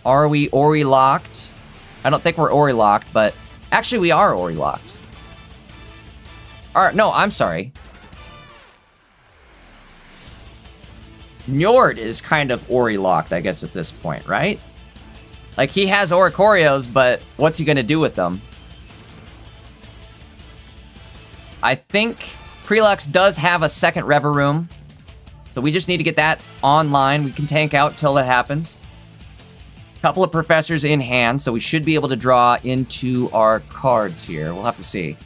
S2: Are we Ori locked? I don't think we're Ori locked, but actually we are Ori locked. No, I'm sorry. Njord is kind of Ori locked, I guess, at this point, right? Like, he has Oricorios, but what's he gonna do with them? I think Prelux does have a second Reveroom, so we just need to get that online. We can tank out till that happens. Couple of Professors in hand, so we should be able to draw into our cards here. We'll have to see.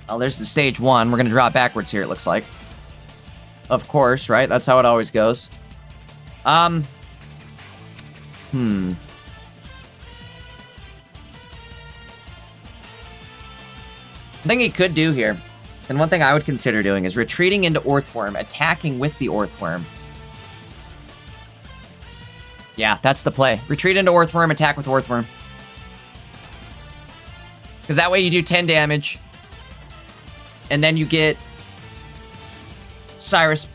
S2: Oh, there's the stage 1. We're gonna draw it backwards here, it looks like. Of course, right? That's how it always goes. One thing he could do here, and one thing I would consider doing, is retreating into Orthworm, attacking with the Orthworm. Yeah, that's the play. Retreat into Orthworm, attack with Orthworm. Because that way you do 10 damage, and then you get Cyrus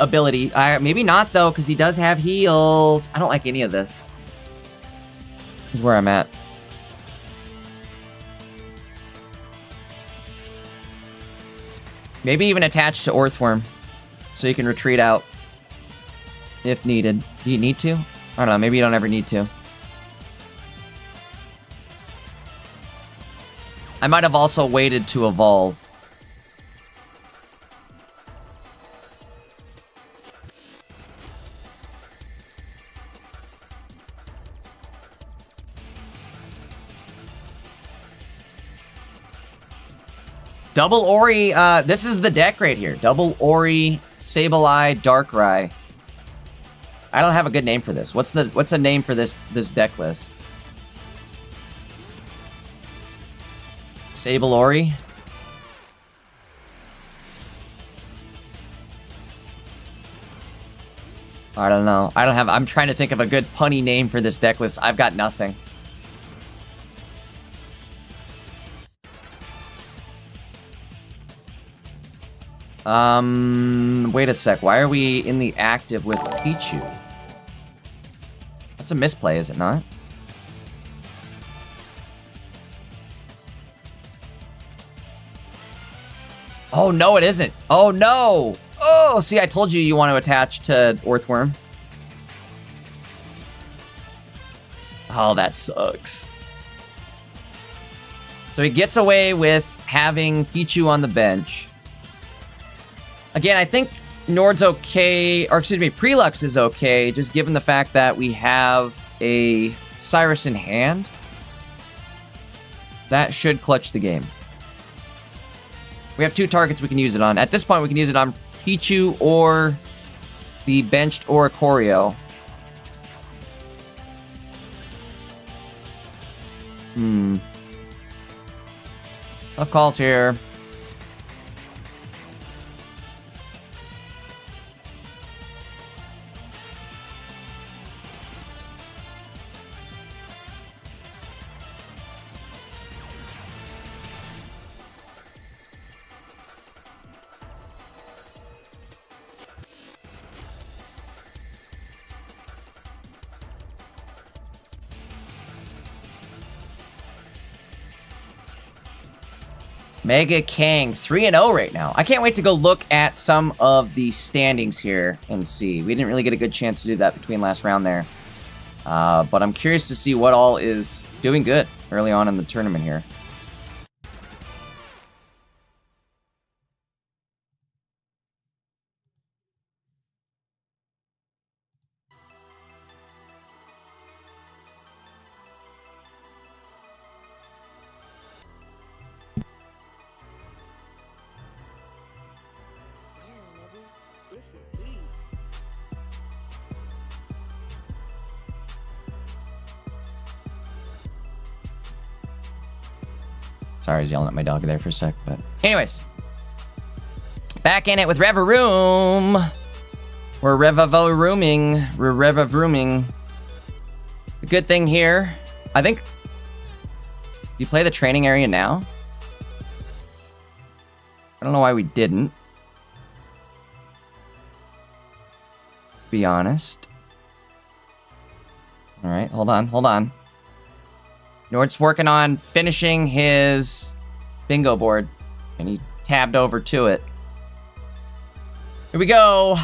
S2: ability. Maybe not, though, because he does have heals. I don't like any of this. This is where I'm at. Maybe even attach to Orthworm, so you can retreat out if needed. Do you need to? I don't know, maybe you don't ever need to. I might have also waited to evolve. Double Ori, this is the deck right here. Double Ori, Sableye, Darkrai. I don't have a good name for this. What's a name for this deck list? Sable Ori? I don't know. I'm trying to think of a good punny name for this deck list. I've got nothing. Wait a sec. Why are we in the active with Pichu? That's a misplay, is it not? Oh, no, it isn't. Oh, no. Oh, see, I told you want to attach to Orthworm. Oh, that sucks. So he gets away with having Pichu on the bench. Again, I think Nord's okay, or excuse me, Prelux is okay, just given the fact that we have a Cyrus in hand. That should clutch the game. We have 2 targets we can use it on. At this point, we can use it on Pichu or the benched Oricorio. Tough calls here. Mega Kang, 3-0 right now. I can't wait to go look at some of the standings here and see. We didn't really get a good chance to do that between last round there. But I'm curious to see what all is doing good early on in the tournament here. Sorry, I was yelling at my dog there for a sec, but anyways. Back in it with Revaroom. We're Revavooming. We're Revavooming. The good thing here, I think, you play the training area now? I don't know why we didn't. To be honest. Alright, hold on. Nord's working on finishing his bingo board, and he tabbed over to it. Here we go.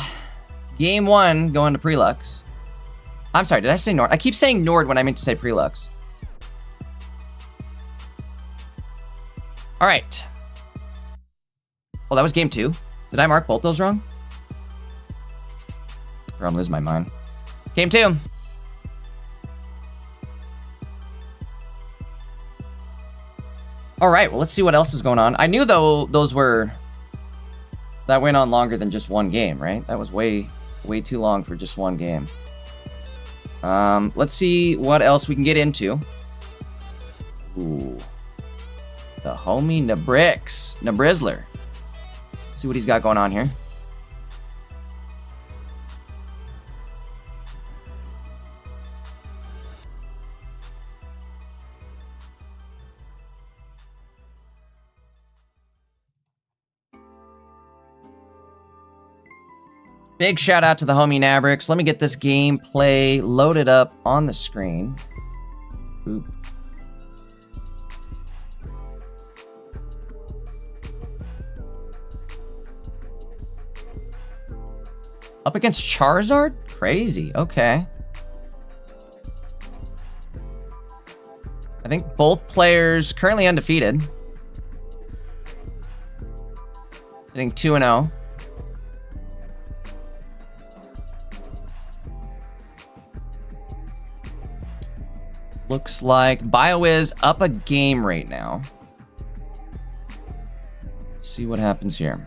S2: Game 1 going to Prelux. I'm sorry, did I say Nord? I keep saying Nord when I meant to say Prelux. All right. Well, that was game 2. Did I mark both those wrong? Or I'm losing my mind. Game 2. All right, well, let's see what else is going on. I knew, though, that went on longer than just one game, right? That was way too long for just one game. Let's see what else we can get into. Ooh. The homie Nabrizzler. Let's see what he's got going on here. Big shout out to the homie Nabrix. Let me get this gameplay loaded up on the screen. Oop. Up against Charizard? Crazy. Okay. I think both players currently undefeated. Hitting 2-0. Looks like BioWiz up a game right now. Let's see what happens here.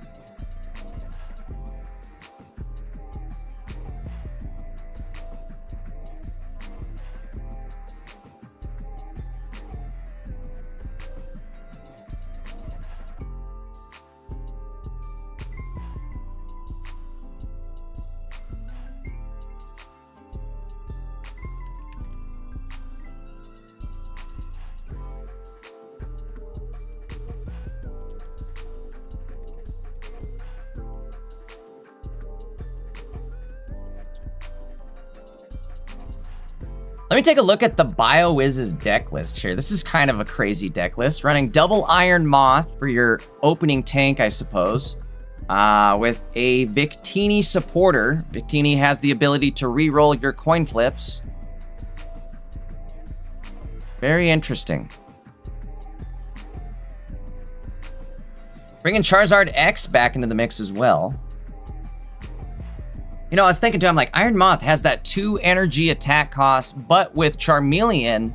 S2: Let me take a look at the BioWiz's deck list here. This is kind of a crazy deck list. Running double Iron Moth for your opening tank, I suppose. With a Victini supporter. Victini has the ability to re-roll your coin flips. Very interesting. Bringing Charizard X back into the mix as well. You know, I was thinking too, I'm like, Iron Moth has that 2 energy attack cost, but with Charmeleon,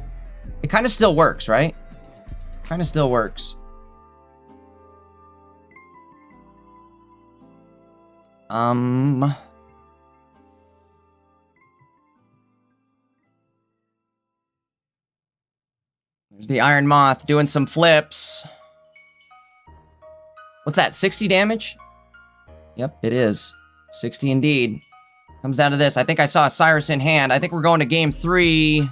S2: it kind of still works, right? Kind of still works. There's the Iron Moth doing some flips. What's that, 60 damage? Yep, it is. 60 indeed. Comes down to this. I think I saw a Cyrus in hand. I think we're going to game 3.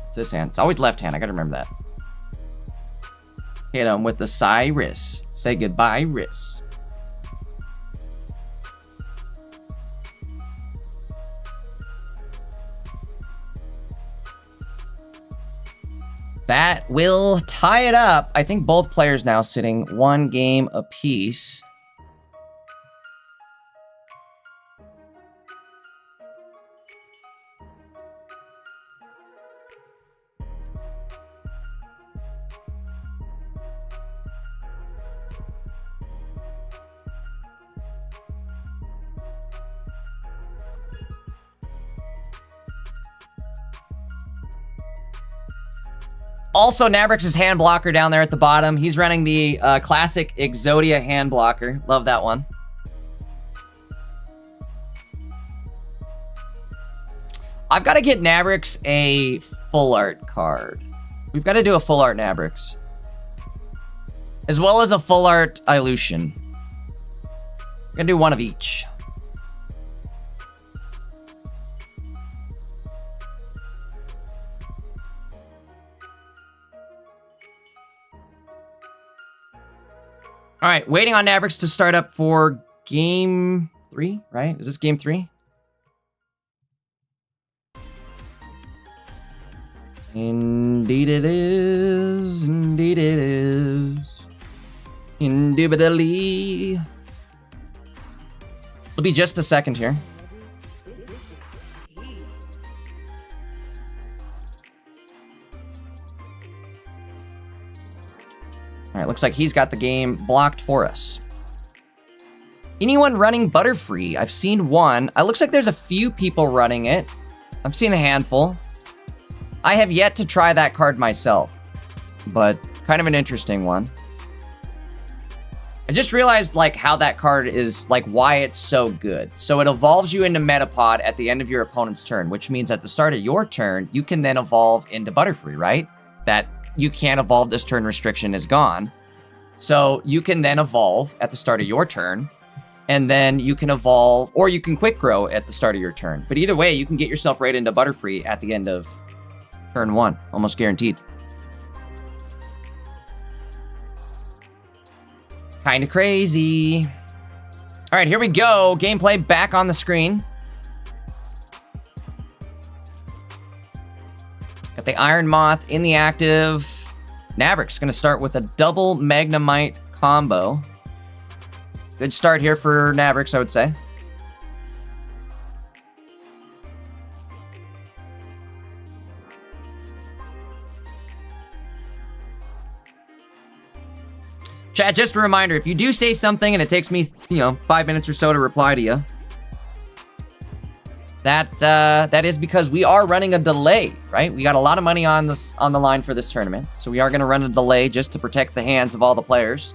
S2: It's this hand. It's always left hand. I gotta remember that. Hit him with the Cyrus. Say goodbye, Riss. That will tie it up. I think both players now sitting 1 game apiece. Also, Nabrix's hand blocker down there at the bottom. He's running the classic Exodia hand blocker. Love that one. I've got to get Nabrix a full art card. We've got to do a full art Nabrix. As well as a full art Ilution. We're going to do one of each. All right, waiting on Nabrix to start up for game 3, right? Is this game 3? Indeed it is. Indeed it is. Indubitably. It'll be just a second here. All right, looks like he's got the game blocked for us. Anyone running Butterfree? I've seen one. It looks like there's a few people running it. I've seen a handful. I have yet to try that card myself, but kind of an interesting one. I just realized like how that card is, like why it's so good. So it evolves you into Metapod at the end of your opponent's turn, which means at the start of your turn, you can then evolve into Butterfree, right? That you can't evolve this turn restriction is gone. So you can then evolve at the start of your turn, and then you can evolve, or you can quick grow at the start of your turn. But either way, you can get yourself right into Butterfree at the end of turn 1, almost guaranteed. Kind of crazy. All right, here we go. Gameplay back on the screen. Got the Iron Moth in the active. Nabrix going to start with a double Magnemite combo. Good start here for Nabrix, I would say. Chat, just a reminder, if you do say something and it takes me, 5 minutes or so to reply to you, that is because we are running a delay, right? We got a lot of money on the line for this tournament, so we are going to run a delay just to protect the hands of all the players.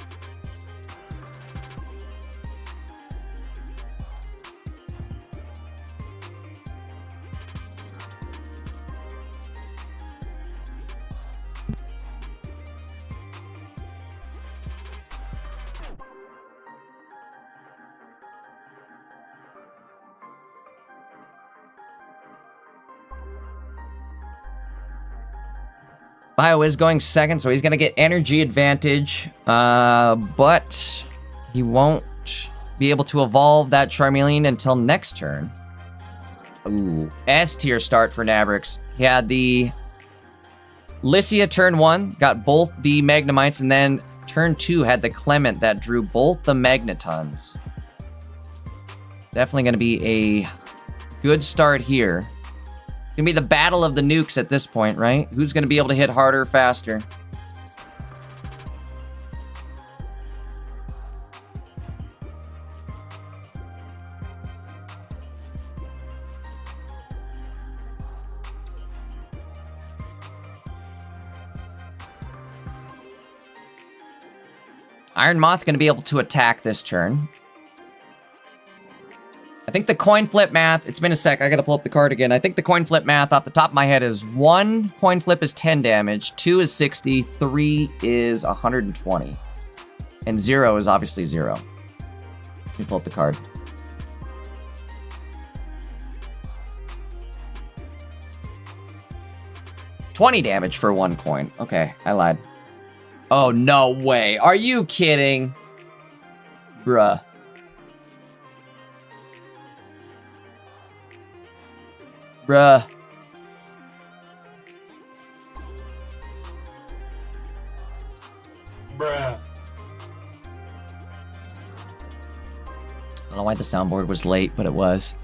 S2: Bio is going second, so he's going to get energy advantage, but he won't be able to evolve that Charmeleon until next turn. Ooh, S tier start for Nabrix. He had the Lycia turn 1, got both the Magnemites, and then turn 2 had the Clement that drew both the Magnetons. Definitely going to be a good start here. It's gonna be the battle of the nukes at this point, right? Who's gonna be able to hit harder, faster? Iron Moth gonna be able to attack this turn. I think the coin flip math, it's been a sec, I gotta pull up the card again. I think the coin flip math off the top of my head is 1 coin flip is 10 damage, 2 is 60, 3 is 120. And 0 is obviously 0. Let me pull up the card. $20 damage for 1 coin. Okay, I lied. Oh, no way. Are you kidding? Bruh. Bruh.
S3: Bruh.
S2: I don't know why the soundboard was late, but it was.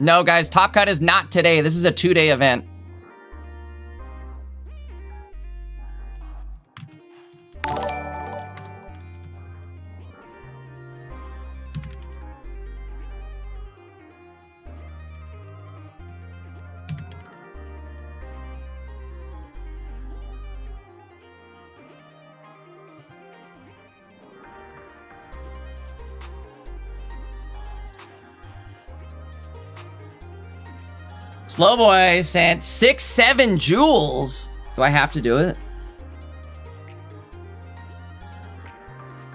S2: No, guys, Top Cut is not today. This is a 2-day event. Slow Boy sent 6-7 jewels. Do I have to do it?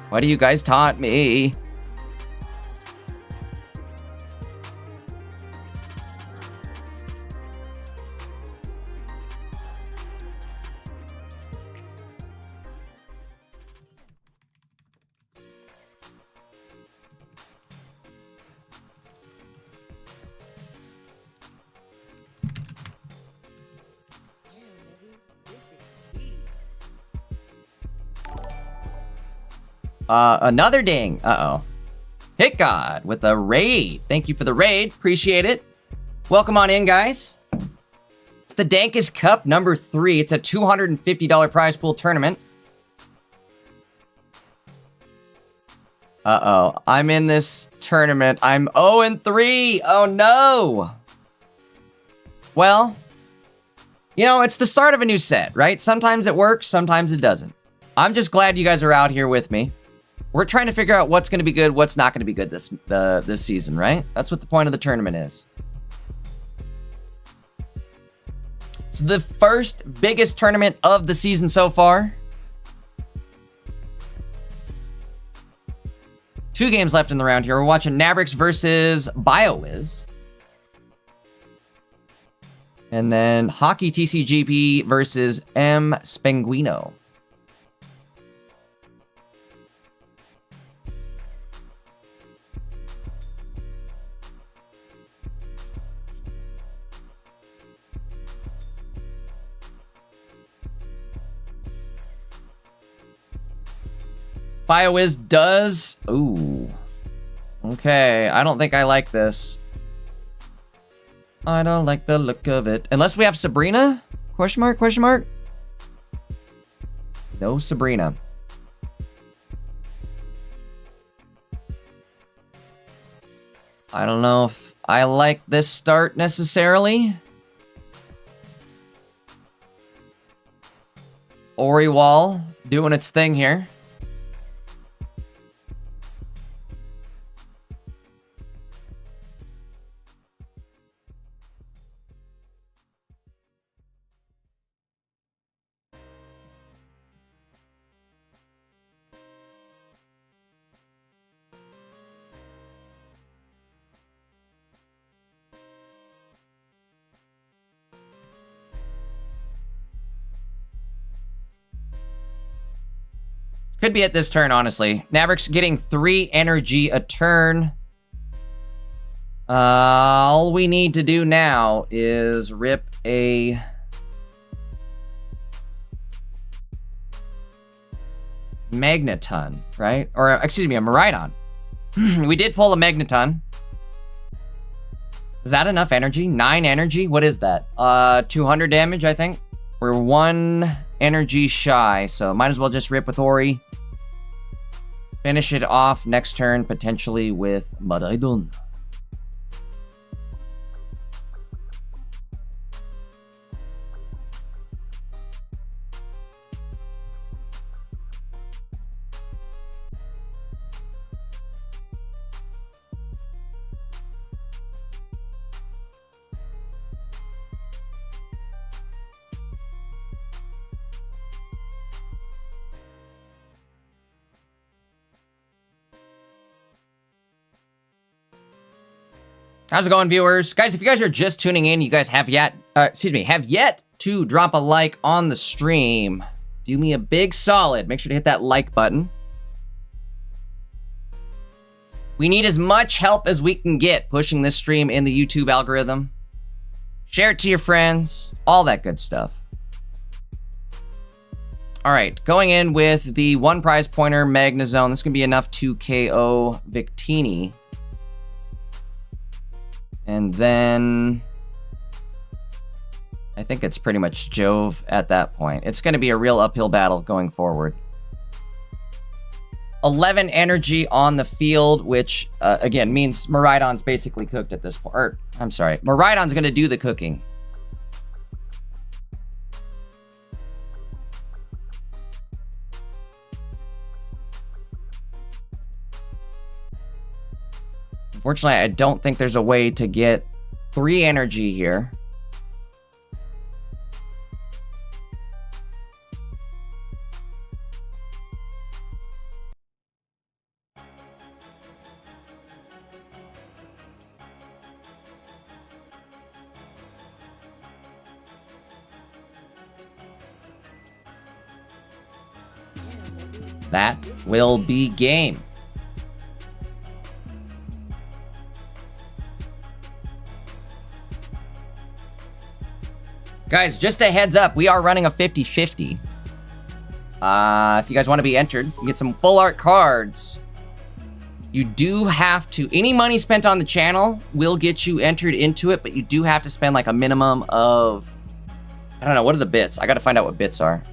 S2: What do you guys taught me? Another ding. Uh-oh. Hit God with a raid. Thank you for the raid. Appreciate it. Welcome on in, guys. It's the Dankest Cup number 3. It's a $250 prize pool tournament. Uh-oh. I'm in this tournament. I'm 0-3. Oh, no. Well, you know, it's the start of a new set, right? Sometimes it works, sometimes it doesn't. I'm just glad you guys are out here with me. We're trying to figure out what's going to be good, what's not going to be good this season, right? That's what the point of the tournament is. It's the first biggest tournament of the season so far. 2 games left in the round here. We're watching Nabrix versus BioWiz. And then Hockey TCGP versus M. Spenguino. BioWiz does... Ooh. Okay, I don't think I like this. I don't like the look of it. Unless we have Sabrina? Question mark, question mark? No Sabrina. I don't know if I like this start necessarily. Oriwall doing its thing here. Could be at this turn, honestly. Nabrix getting 3 energy a turn. All we need to do now is rip a... Magneton, right? Or, excuse me, a Miraidon. We did pull a Magneton. Is that enough energy? 9 energy? What is that? 200 damage, I think. We're 1 energy shy, so might as well just rip with Ori. Finish it off next turn, potentially with Maraidon. How's it going, viewers? Guys, if you guys are just tuning in, you guys have yet to drop a like on the stream. Do me a big solid. Make sure to hit that like button. We need as much help as we can get pushing this stream in the YouTube algorithm. Share it to your friends, all that good stuff. All right, going in with the one prize pointer, Magnezone. This is going to be enough to KO Victini. And then I think it's pretty much Jove at that point. It's going to be a real uphill battle going forward. 11 energy on the field, which again means Miraidon's basically cooked at this point. Or, I'm sorry, Miraidon's going to do the cooking. Unfortunately, I don't think there's a way to get 3 energy here. That will be game. Guys, just a heads up, we are running a 50-50. If you guys want to be entered, you get some full art cards. You do have to, any money spent on the channel will get you entered into it, but you do have to spend like a minimum of, I don't know, what are the bits? I gotta find out what bits are.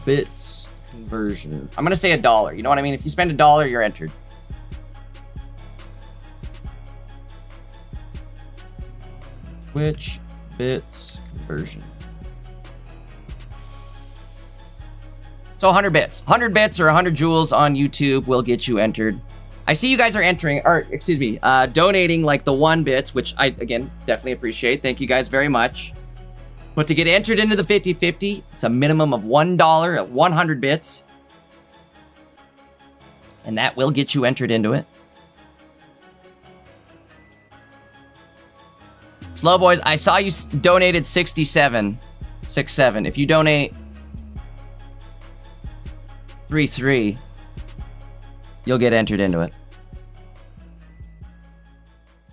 S2: Bits conversion. I'm gonna say $1, you know what I mean? If you spend $1, you're entered. Which bits conversion. So 100 bits. 100 bits or 100 jewels on YouTube will get you entered. I see you guys are entering, or excuse me, donating like the 1 bits, which I, again, definitely appreciate. Thank you guys very much. But to get entered into the 50-50, it's a minimum of $1 at 100 bits. And that will get you entered into it. Slow Boys, I saw you donated 67. 67. If you donate 3-3, you'll get entered into it.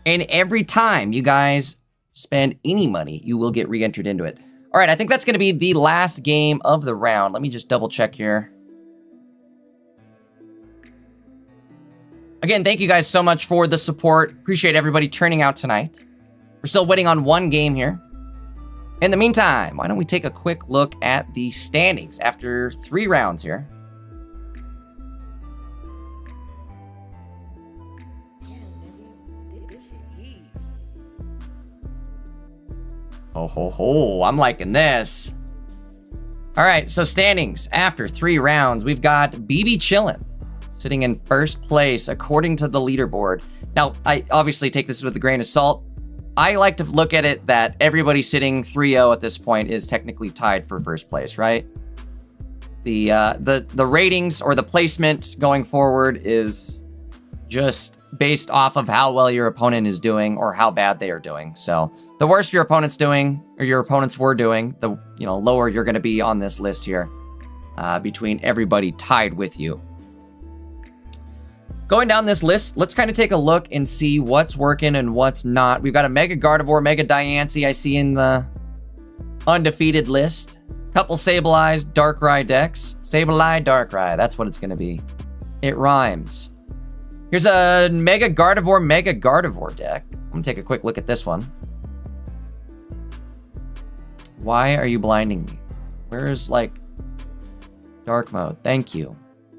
S2: And every time you guys spend any money, you will get re-entered into it. All right, I think that's going to be the last game of the round. Let me just double check here. Again, thank you guys so much for the support. Appreciate everybody turning out tonight. We're still waiting on 1 game here. In the meantime, why don't we take a quick look at the standings after 3 rounds here. Oh ho ho, I'm liking this. All right, so standings after 3 rounds, we've got BB Chillin' sitting in first place according to the leaderboard. Now, I obviously take this with a grain of salt. I like to look at it that everybody sitting 3-0 at this point is technically tied for first place, right? The ratings or the placement going forward is just based off of how well your opponent is doing or how bad they are doing. So the worse your opponent's doing or your opponents were doing, the lower you're going to be on this list here between everybody tied with you. Going down this list, let's kind of take a look and see what's working and what's not. We've got a Mega Gardevoir, Mega Diancie I see in the undefeated list. Couple Sableyes, Darkrai decks. Sableye, Darkrai, that's what it's going to be. It rhymes. Here's a Mega Gardevoir deck. I'm going to take a quick look at this one. Why are you blinding me? Where's, like, dark mode? Thank you.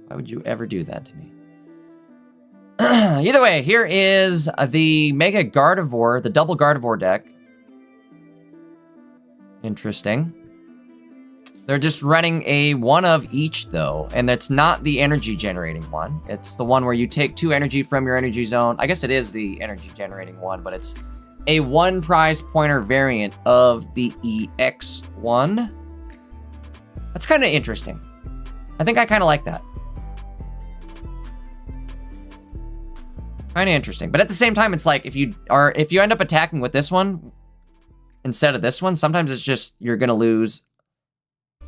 S2: Why would you ever do that to me? Either way, here is the Mega Gardevoir, the double Gardevoir deck. Interesting. They're just running a one of each, though, and that's not the energy generating one. It's the one where you take 2 energy from your energy zone. I guess it is the energy generating one, but it's a 1 prize pointer variant of the EX1. That's kind of interesting. I think I kind of like that. Kind of interesting, but at the same time, it's like if you end up attacking with this one instead of this one, sometimes it's just you're gonna lose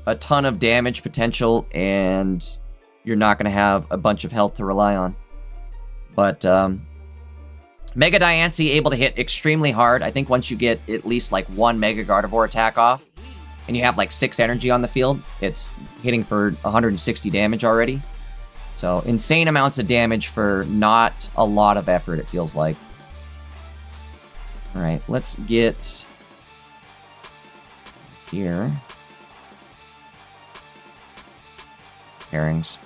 S2: a ton of damage potential, and you're not gonna have a bunch of health to rely on. But Mega Diancie able to hit extremely hard. I think once you get at least like 1 Mega Gardevoir attack off, and you have like 6 energy on the field, it's hitting for 160 damage already. So insane amounts of damage for not a lot of effort, it feels like. All right, let's get here. Pairings.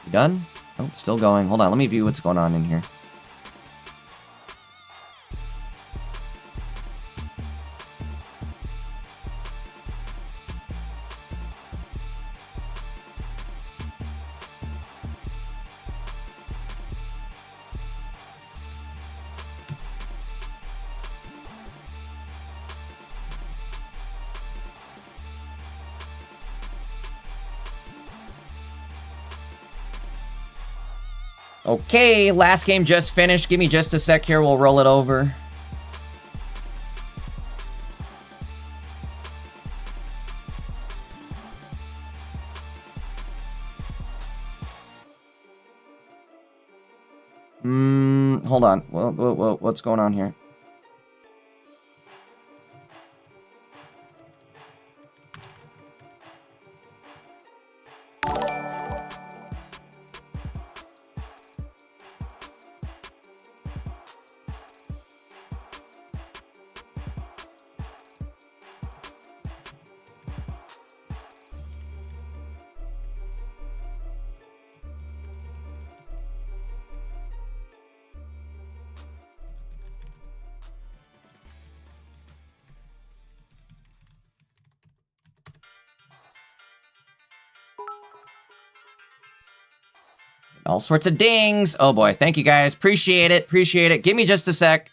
S2: You done? Oh, still going. Hold on, let me view what's going on in here. Okay, last game just finished. Give me just a sec here. We'll roll it over. Hold on. What's going on here? All sorts of dings. Oh boy, thank you guys. Appreciate it, appreciate it. Give me just a sec.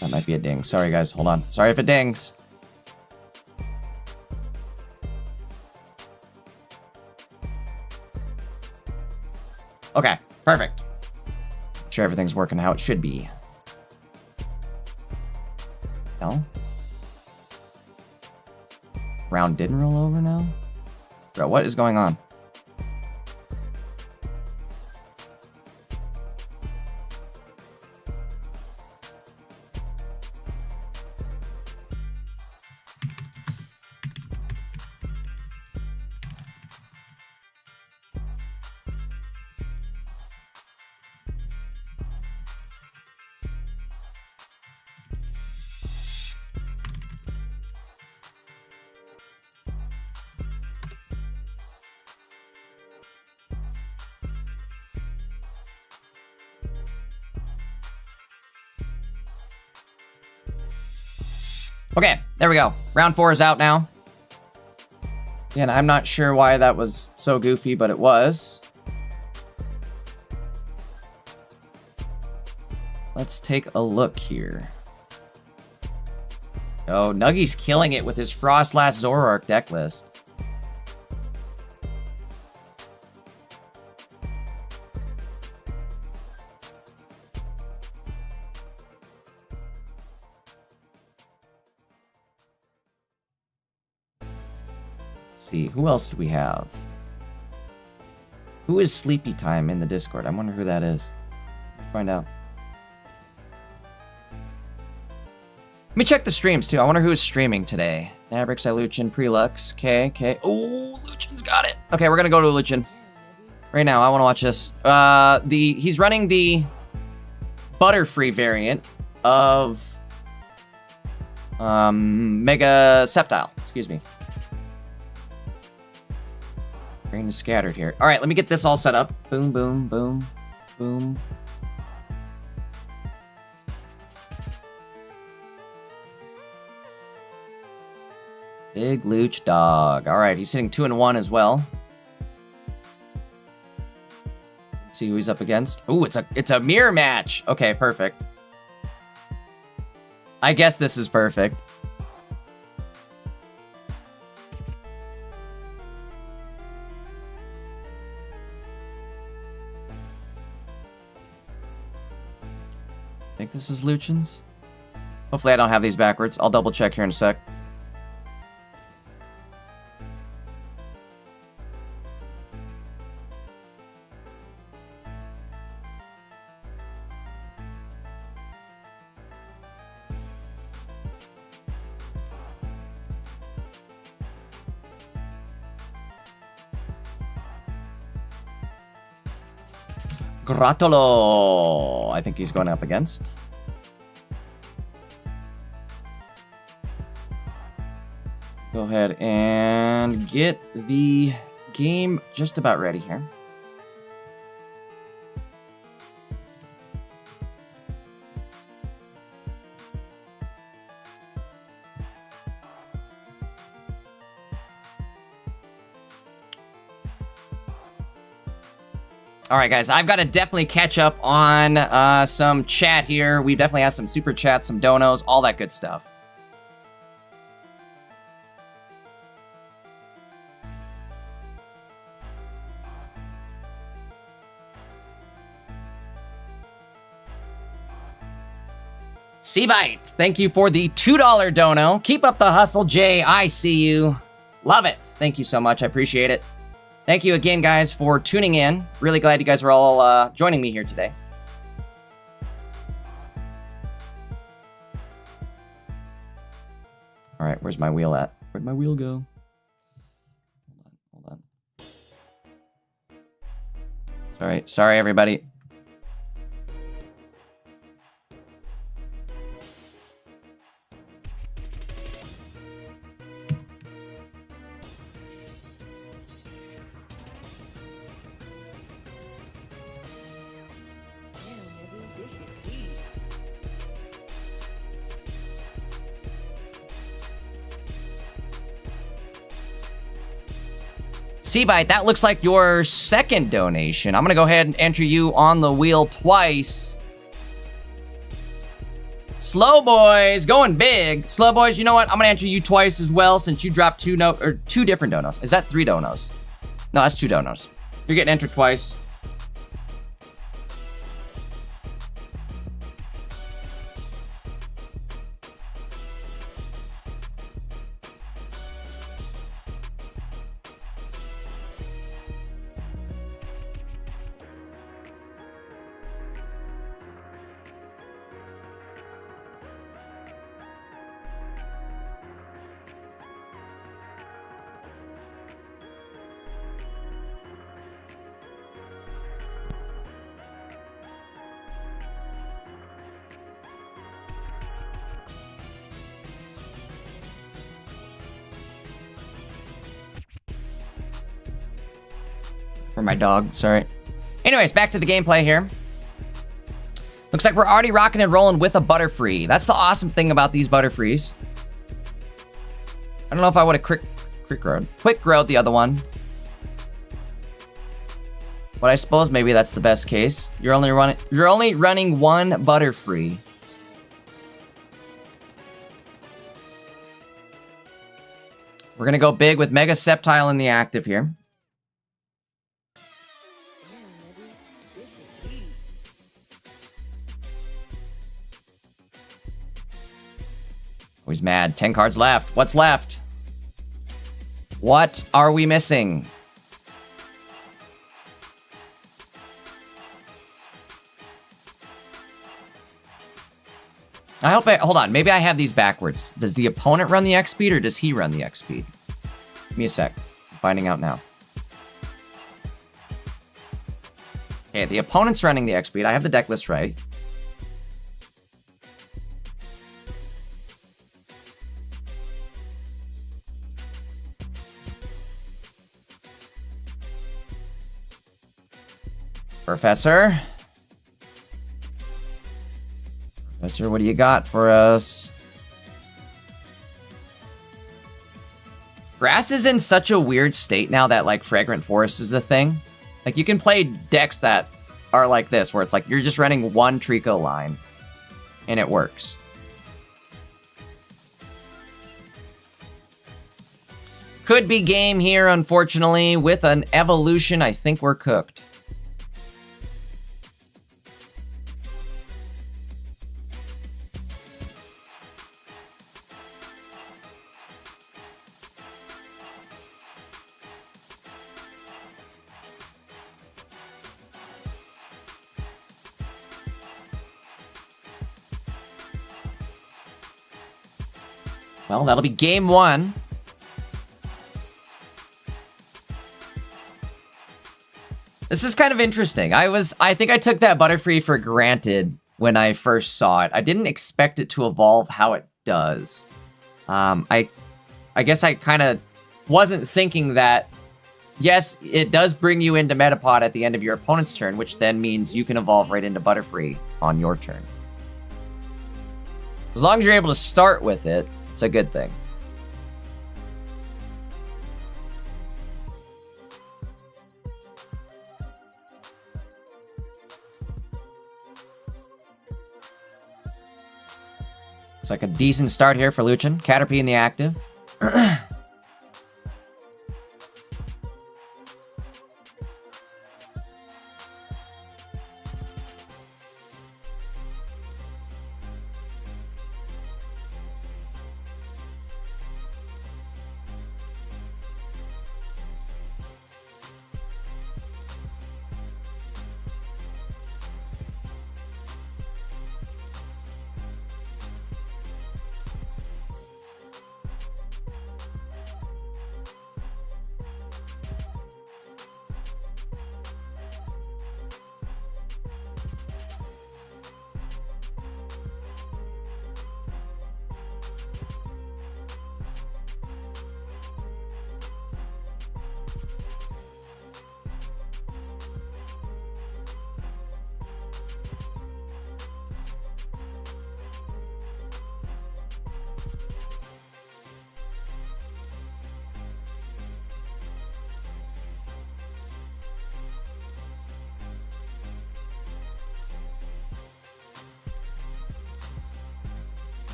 S2: That might be a ding. Sorry guys, hold on. Sorry if it dings. Okay, perfect. Make sure everything's working how it should be. No? Round didn't roll over now? Bro, what is going on? Okay, there we go. Round 4 is out now. Again, I'm not sure why that was so goofy, but it was. Let's take a look here. Oh, Nuggy's killing it with his Frost-Last Zoroark deck list. See, who else do we have? Who is Sleepy Time in the Discord? I wonder who that is. Let's find out. me check the streams too. I wonder who's streaming today. Nabrix, Luchin, Prelux. Okay. Oh, Luchin's got it. Okay, we're gonna go to Luchin right now. I want to watch this. He's running the Butterfree variant of Mega Sceptile. Excuse me. Brain is scattered here. All right, let me get this all set up. Boom, boom, boom, boom. Big Luch dog. All right, he's hitting 2-1 as well. Let's see who he's up against. Ooh, it's a mirror match. Okay, perfect. I guess this is perfect. I think this is Luchin's. Hopefully I don't have these backwards. I'll double check here in a sec. Gratolo, I think he's going up against. Go ahead and get the game just about ready here. All right, guys, I've got to definitely catch up on some chat here. We definitely have some super chats, some donos, all that good stuff. Seabite, thank you for the $2 dono. Keep up the hustle, Jay. I see you. Love it. Thank you so much. I appreciate it. Thank you again, guys, for tuning in. Really glad you guys are all joining me here today. All right, where's my wheel at? Where'd my wheel go? Hold on. Sorry, everybody. Seabite, that looks like your second donation. I'm going to go ahead and enter you on the wheel twice. Slow Boys, going big. Slow Boys, you know what? I'm going to enter you twice as well since you dropped two different donos. Is that 3 donos? No, that's 2 donos. You're getting entered twice. For my dog, sorry. Anyways, back to the gameplay here. Looks like we're already rocking and rolling with a Butterfree. That's the awesome thing about these Butterfrees. I don't know if I would have quick growed the other one. But I suppose maybe that's the best case. You're only running one Butterfree. We're gonna go big with Mega Sceptile in the active here. Oh, he's mad. 10 cards left. What's left? What are we missing? I hope hold on, maybe I have these backwards. Does the opponent run the X speed or does he run the X speed? Give me a sec. I'm finding out now. Okay, the opponent's running the X speed. I have the deck list right. Professor? Professor, what do you got for us? Grass is in such a weird state now that, like, Fragrant Forest is a thing. Like, you can play decks that are like this, where it's like you're just running one Trico line, and it works. Could be game here, unfortunately. With an evolution, I think we're cooked. Well, that'll be game one. This is kind of interesting. I think I took that Butterfree for granted when I first saw it. I didn't expect it to evolve how it does. I guess I kind of wasn't thinking that, yes, it does bring you into Metapod at the end of your opponent's turn, which then means you can evolve right into Butterfree on your turn. As long as you're able to start with it, it's a good thing. It's like a decent start here for Luchin. Caterpie in the active.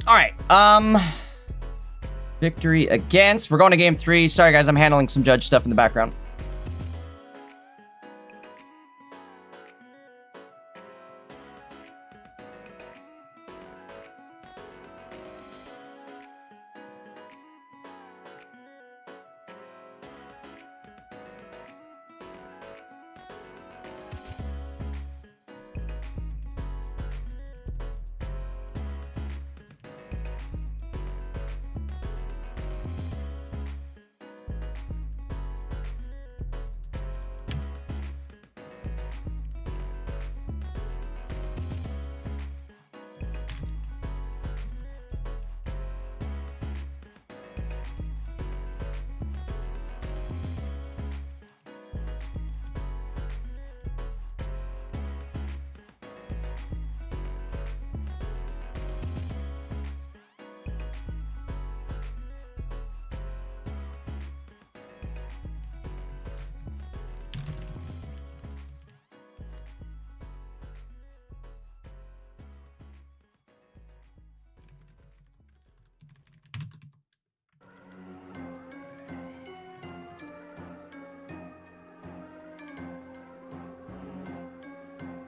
S2: All right. Victory against. We're going to game 3. Sorry, guys. I'm handling some judge stuff in the background.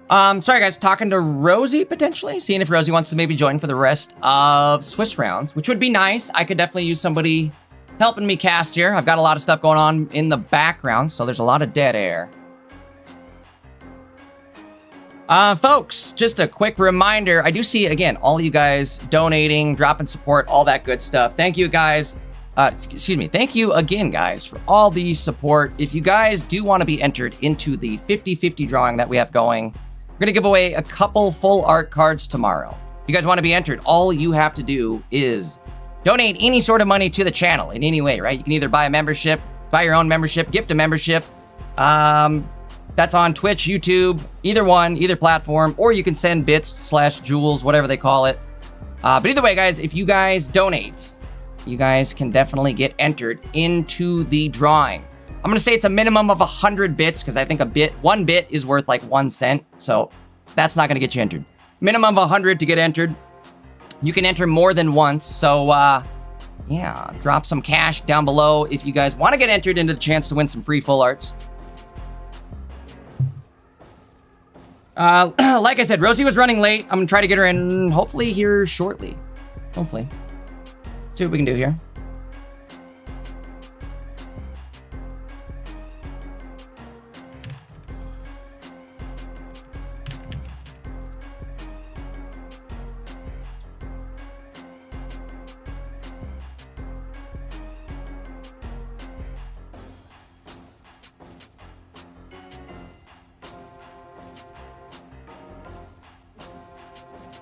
S2: Sorry guys, talking to r0zeyy potentially, seeing if r0zeyy wants to maybe join for the rest of Swiss rounds, which would be nice. I could definitely use somebody helping me cast here. I've got a lot of stuff going on in the background, so there's a lot of dead air. Folks, just a quick reminder. I do see, again, all of you guys donating, dropping support, all that good stuff. Thank you guys. Excuse me. Thank you again, guys, for all the support. If you guys do want to be entered into the 50-50 drawing that we have going, we're going to give away a couple full art cards tomorrow. If you guys want to be entered, all you have to do is donate any sort of money to the channel in any way, right? You can either buy a membership, buy your own membership, gift a membership. That's on Twitch, YouTube, either one, either platform, or you can send bits/jewels, whatever they call it. But either way, guys, if you guys donate, you guys can definitely get entered into the drawing. I'm gonna say it's a minimum of 100 bits because I think one bit is worth like 1 cent. So that's not gonna get you entered. Minimum of 100 to get entered. You can enter more than once. So yeah, drop some cash down below if you guys want to get entered into the chance to win some free full arts. Like I said, r0zeyy was running late. I'm gonna try to get her in hopefully here shortly. Hopefully. See what we can do here.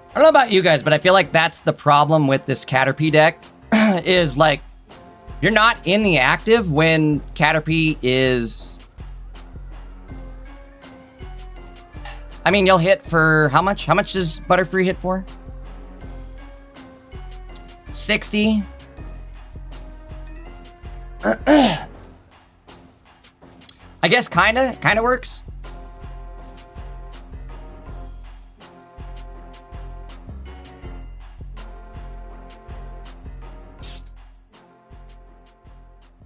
S2: I don't know about you guys, but I feel like that's the problem with this Caterpie deck, is like, you're not in the active when Caterpie is... I mean, you'll hit for how much? How much does Butterfree hit for? 60. I guess kinda works.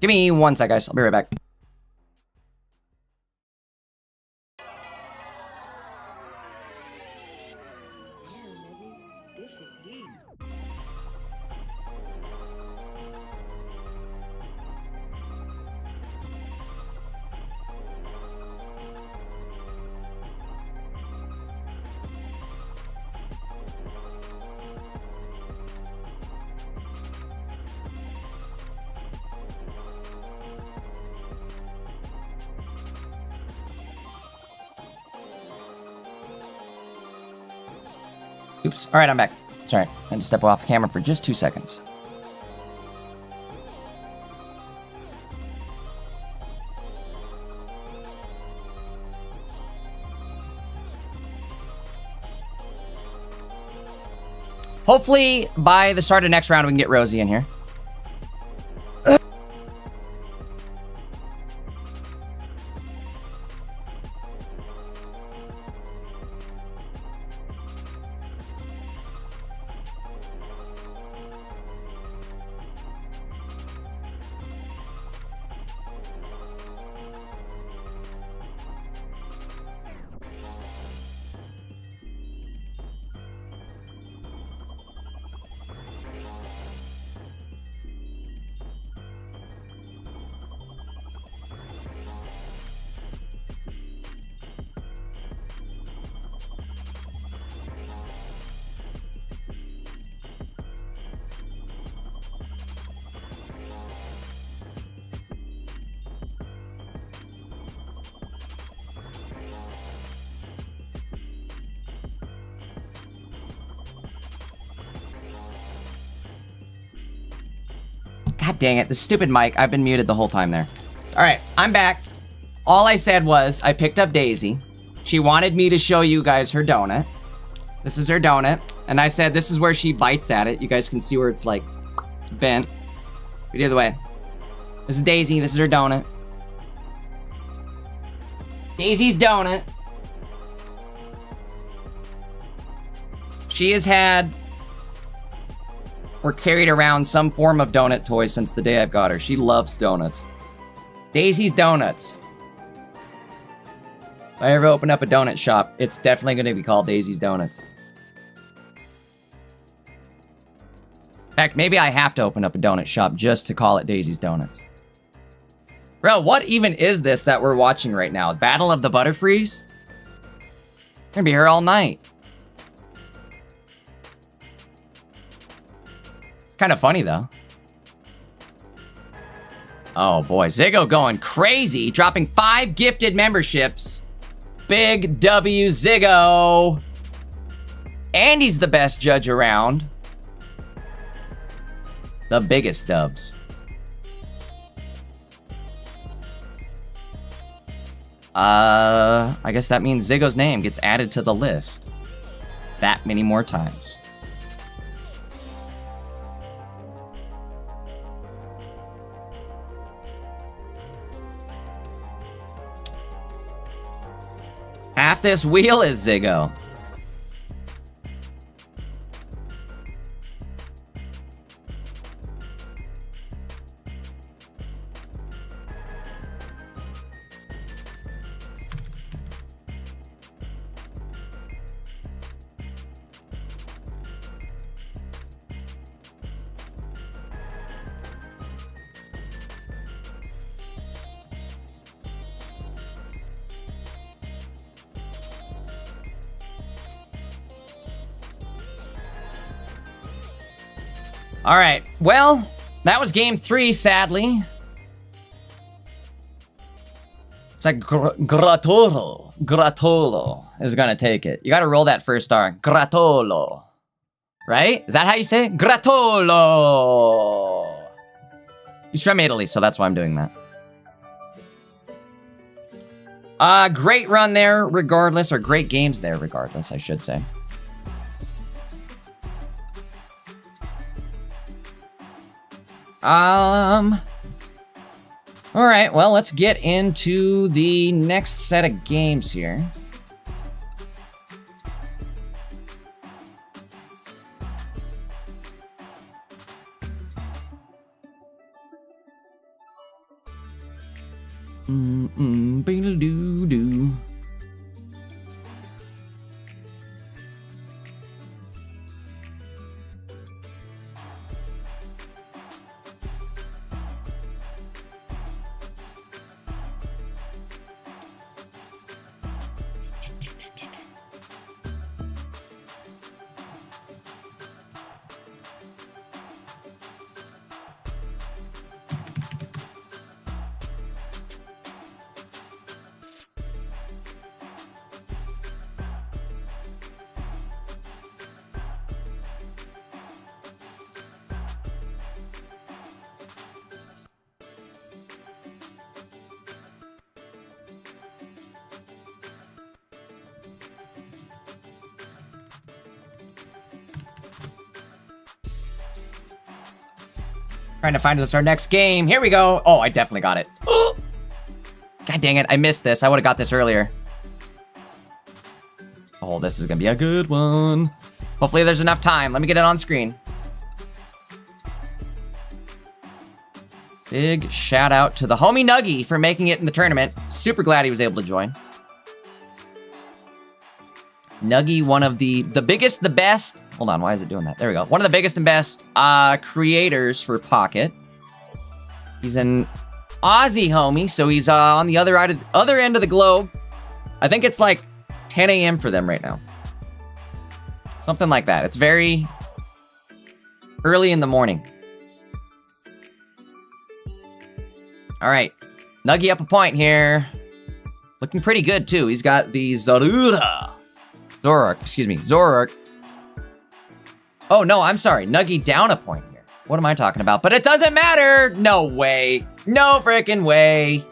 S2: Give me 1 sec, guys. I'll be right back. Oops. All right, I'm back. Sorry, I had to step off camera for just 2 seconds. Hopefully, by the start of next round, we can get r0zeyy in here. God dang it, the stupid mic. I've been muted the whole time there. All right, I'm back. All I said was I picked up Daisy. She wanted me to show you guys her donut. This is her donut. And I said this is where she bites at it. You guys can see where it's like bent. But the other way. This is Daisy, this is her donut. Daisy's donut. She has had or carried around some form of donut toy since the day I've got her. She loves donuts. Daisy's Donuts. If I ever open up a donut shop, it's definitely going to be called Daisy's Donuts. In fact, maybe I have to open up a donut shop just to call it Daisy's Donuts. Bro, what even is this that we're watching right now? Battle of the Butterfrees? We're gonna be here all night. It's kind of funny, though. Oh, boy. Ziggo going crazy, dropping 5 gifted memberships. Big W, Ziggo. Andy's the best judge around. The biggest dubs. I guess that means Ziggo's name gets added to the list that many more times. Half this wheel is Ziggo. All right, well, that was game 3, sadly. It's like Gratolo is gonna take it. You gotta roll that first star. Gratolo. Right? Is that how you say it? Gratolo. He's from Italy, so that's why I'm doing that. Great run there, regardless, or great games there, regardless, I should say. All right, well, let's get into the next set of games here. Beedle-doo-doo. Trying to find us our next game. Here we go. Oh, I definitely got it. Oh! God dang it. I missed this. I would have got this earlier. Oh, this is going to be a good one. Hopefully there's enough time. Let me get it on screen. Big shout out to the homie Nuggy for making it in the tournament. Super glad he was able to join. Nuggy, one of the biggest, the best. Hold on, why is it doing that? There we go. One of the biggest and best creators for Pocket. He's an Aussie homie, so he's on the other end of the globe. I think it's like 10 a.m. for them right now. Something like that. It's very early in the morning. All right, Nuggy up a point here. Looking pretty good, too. He's got the Zoroark. Oh, no, I'm sorry. Nuggy down a point here. What am I talking about? But it doesn't matter. No way. No freaking way.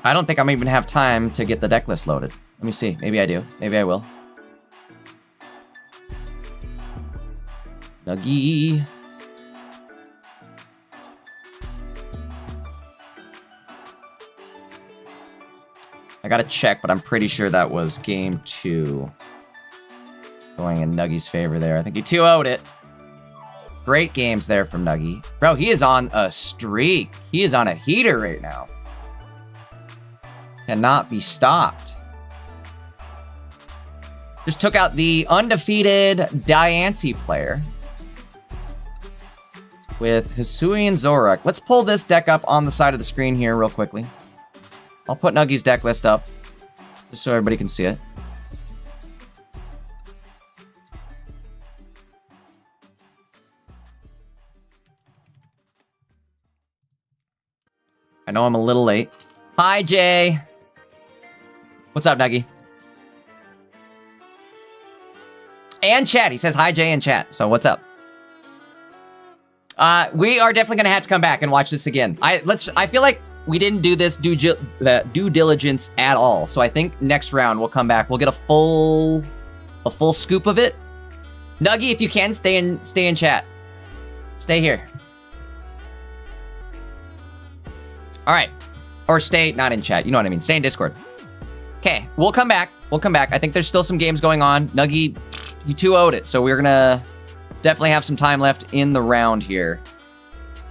S2: I don't think I'm even have time to get the deck list loaded. Let me see. Maybe I do. Maybe I will. Nuggy. I gotta check, but I'm pretty sure that was game 2. Going in Nuggy's favor there. I think he 2-0'd it. Great games there from Nuggy. Bro, he is on a streak. He is on a heater right now. Cannot be stopped. Just took out the undefeated Diancie player with Hisui and Zorak. Let's pull this deck up on the side of the screen here real quickly. I'll put Nuggy's deck list up just so everybody can see it. I know I'm a little late. Hi, Jay. What's up, Nuggy? And chat. He says hi, Jay, and chat. So what's up? We are definitely gonna have to come back and watch this again. I feel like we didn't do this due diligence at all. So I think next round we'll come back. We'll get a full scoop of it. Nuggy, if you can, stay in chat. Stay here. All right. Or stay not in chat. You know what I mean. Stay in Discord. Okay, we'll come back. We'll come back. I think there's still some games going on. Nuggy, you 2-0'd it. So we're gonna definitely have some time left in the round here.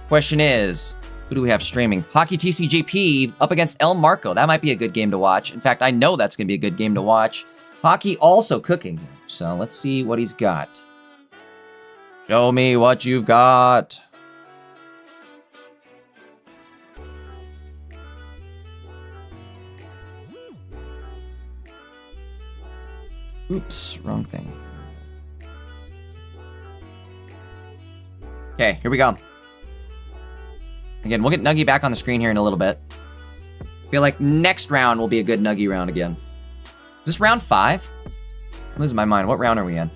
S2: Question is, who do we have streaming? Hockey TCGP up against El Marco. That might be a good game to watch. In fact, I know that's gonna be a good game to watch. Hockey also cooking. So let's see what he's got. Show me what you've got. Oops, wrong thing. Okay, here we go. Again, we'll get Nuggy back on the screen here in a little bit. I feel like next round will be a good Nuggy round again. Is this round 5? I'm losing my mind. What round are we in?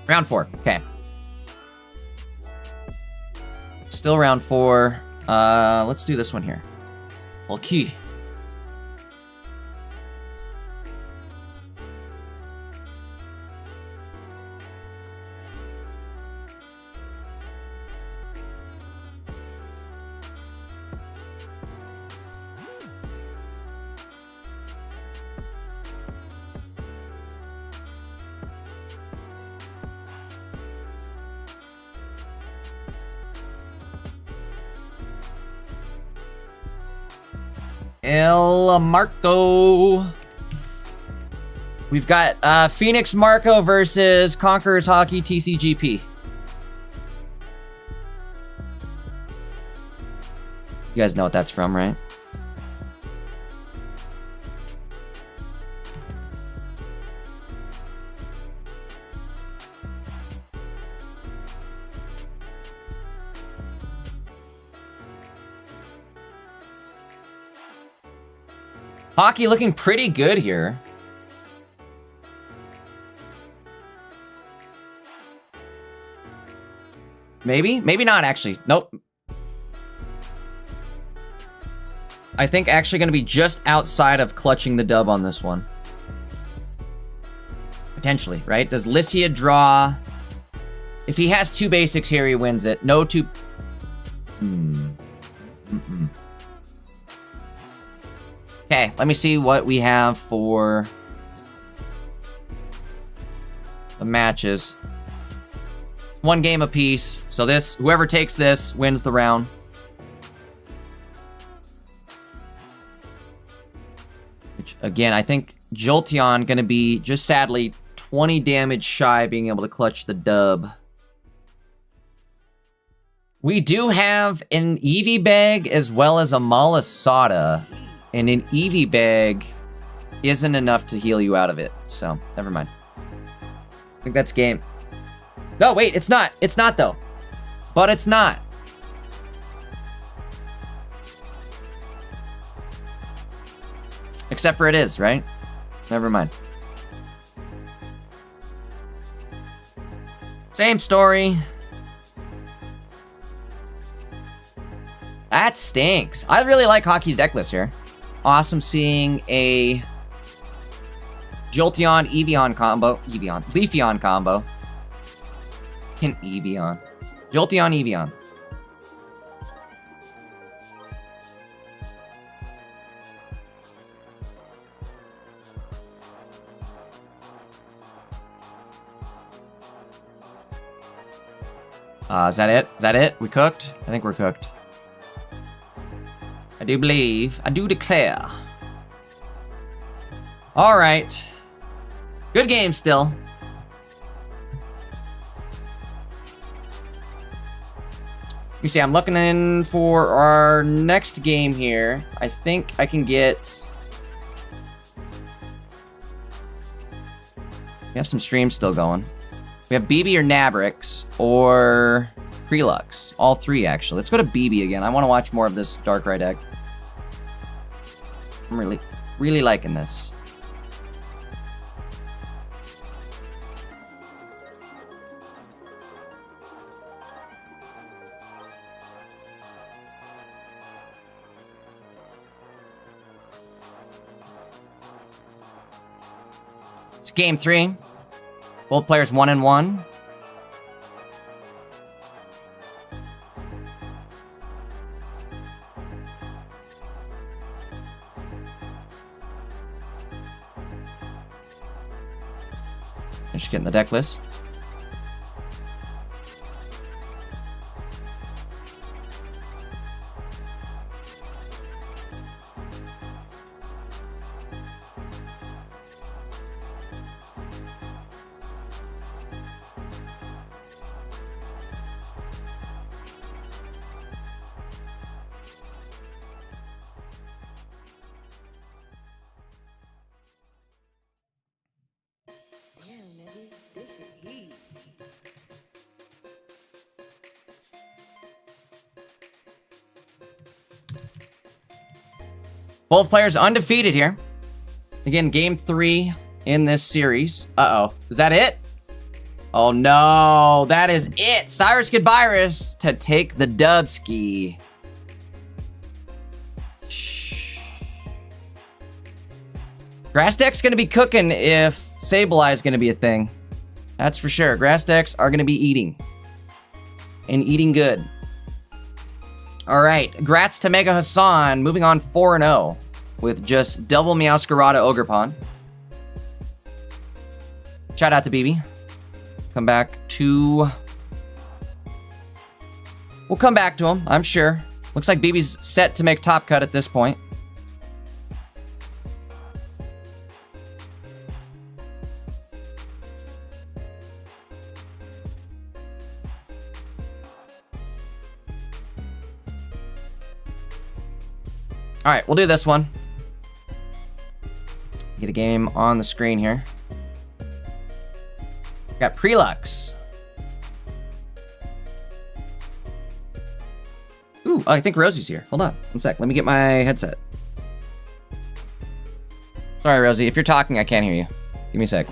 S2: Round 4. Okay. Still round 4. Let's do this one here. Okay. El Marco. We've got Phoenix Marco versus Conquerors Hockey TCGP. You guys know what that's from, right? Hockey looking pretty good here. Maybe? Maybe not, actually. Nope. I think actually going to be just outside of clutching the dub on this one. Potentially, right? Does Lycia draw? If he has 2 basics here, he wins it. No 2... Okay, let me see what we have for the matches. 1 game apiece. So this, whoever takes this wins the round. Which, again, I think Jolteon gonna be just sadly 20 damage shy being able to clutch the dub. We do have an Eevee bag as well as a Malasada. And an Eevee bag isn't enough to heal you out of it. So, never mind. I think that's game. No, wait, it's not. It's not, though. But it's not. Except for it is, right? Never mind. Same story. That stinks. I really like Hockey's deck list here. Awesome seeing a Jolteon Eevee combo. Leafeon combo. An Eevee. Jolteon Eevee. Is that it? Is that it? We cooked? I think we're cooked. I do believe. I do declare. All right. Good game still. You see, I'm looking in for our next game here. I think I can get... We have some streams still going. We have BB or Nabrix or Prelux. All three, actually. Let's go to BB again. I want to watch more of this Darkrai deck. I'm really liking this. It's game 3. Both players 1-1. Just getting the deck list. Both players undefeated here. Again, game 3 in this series. Uh-oh. Is that it? Oh, no. That is it. Cyrus Goodbyrus to take the dubski. Grass deck's going to be cooking if Sableye is going to be a thing. That's for sure. Grass decks are going to be eating. And eating good. All right. Grats to Mega Hassan. Moving on 4-0 with just double Meowscarada Ogerpon. Shout out to BB. Come back to... We'll come back to him, I'm sure. Looks like BB's set to make top cut at this point. All right, we'll do this one. Get a game on the screen here. Got Prelux. Ooh, I think Rosie's here. Hold on, one sec. Let me get my headset. Sorry, Rosie. If you're talking, I can't hear you. Give me a sec.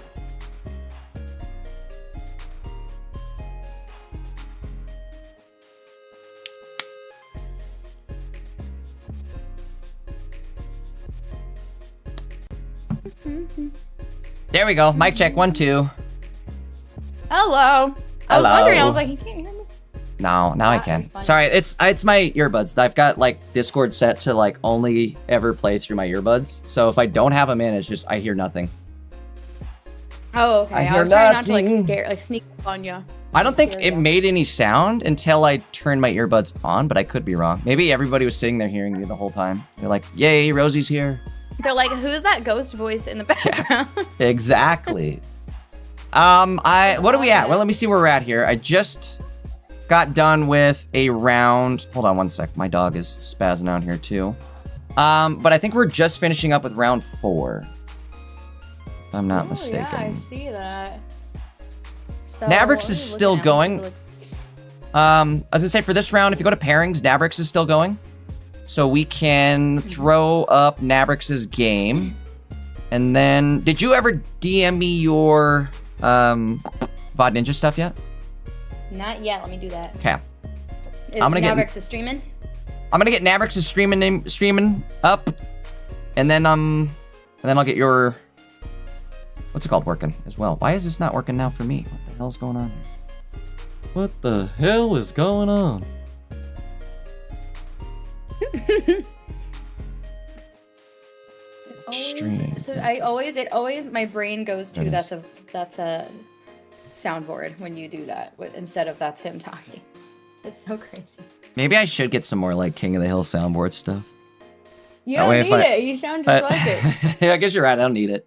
S2: There we go. Mic check. 1, 2.
S3: Hello. I was wondering. I was like, you can't hear me.
S2: No, now I can. Sorry, it's my earbuds. I've got like Discord set to like only ever play through my earbuds. So if I don't have them in, it's just I hear nothing.
S3: Oh, okay. I was trying not to like sneak up on you.
S2: I don't think it made any sound until I turned my earbuds on, but I could be wrong. Maybe everybody was sitting there hearing me the whole time. They're like, "Yay, Rosie's here."
S3: They're like, "Who's that ghost voice in the background?"
S2: Yeah, exactly. What are we at? Well, let me see where we're at here. I just got done with a round. Hold on one sec. My dog is spazzing out here too. But I think we're just finishing up with round 4. If I'm not mistaken.
S3: Yeah, I see that. So,
S2: Nabrix is still going. I was gonna say for this round, if you go to pairings, Nabrix is still going. So we can throw up Nabrix's game. And then, did you ever DM me your VOD Ninja stuff yet?
S3: Not yet. Let me do that.
S2: Okay.
S3: Is Navrix is streaming?
S2: I'm gonna get Navrix's streaming up, and then I'll get your, what's it called, working as well. Why is this not working now for me? What the hell's going on here? What the hell is going on? Stream.
S3: So it always my brain goes to that's a soundboard when you do that instead of that's him talking. It's so crazy.
S2: Maybe I should get some more like King of the Hill soundboard stuff.
S3: You don't need it. You sound just like it.
S2: Yeah, I guess you're right. I don't need it.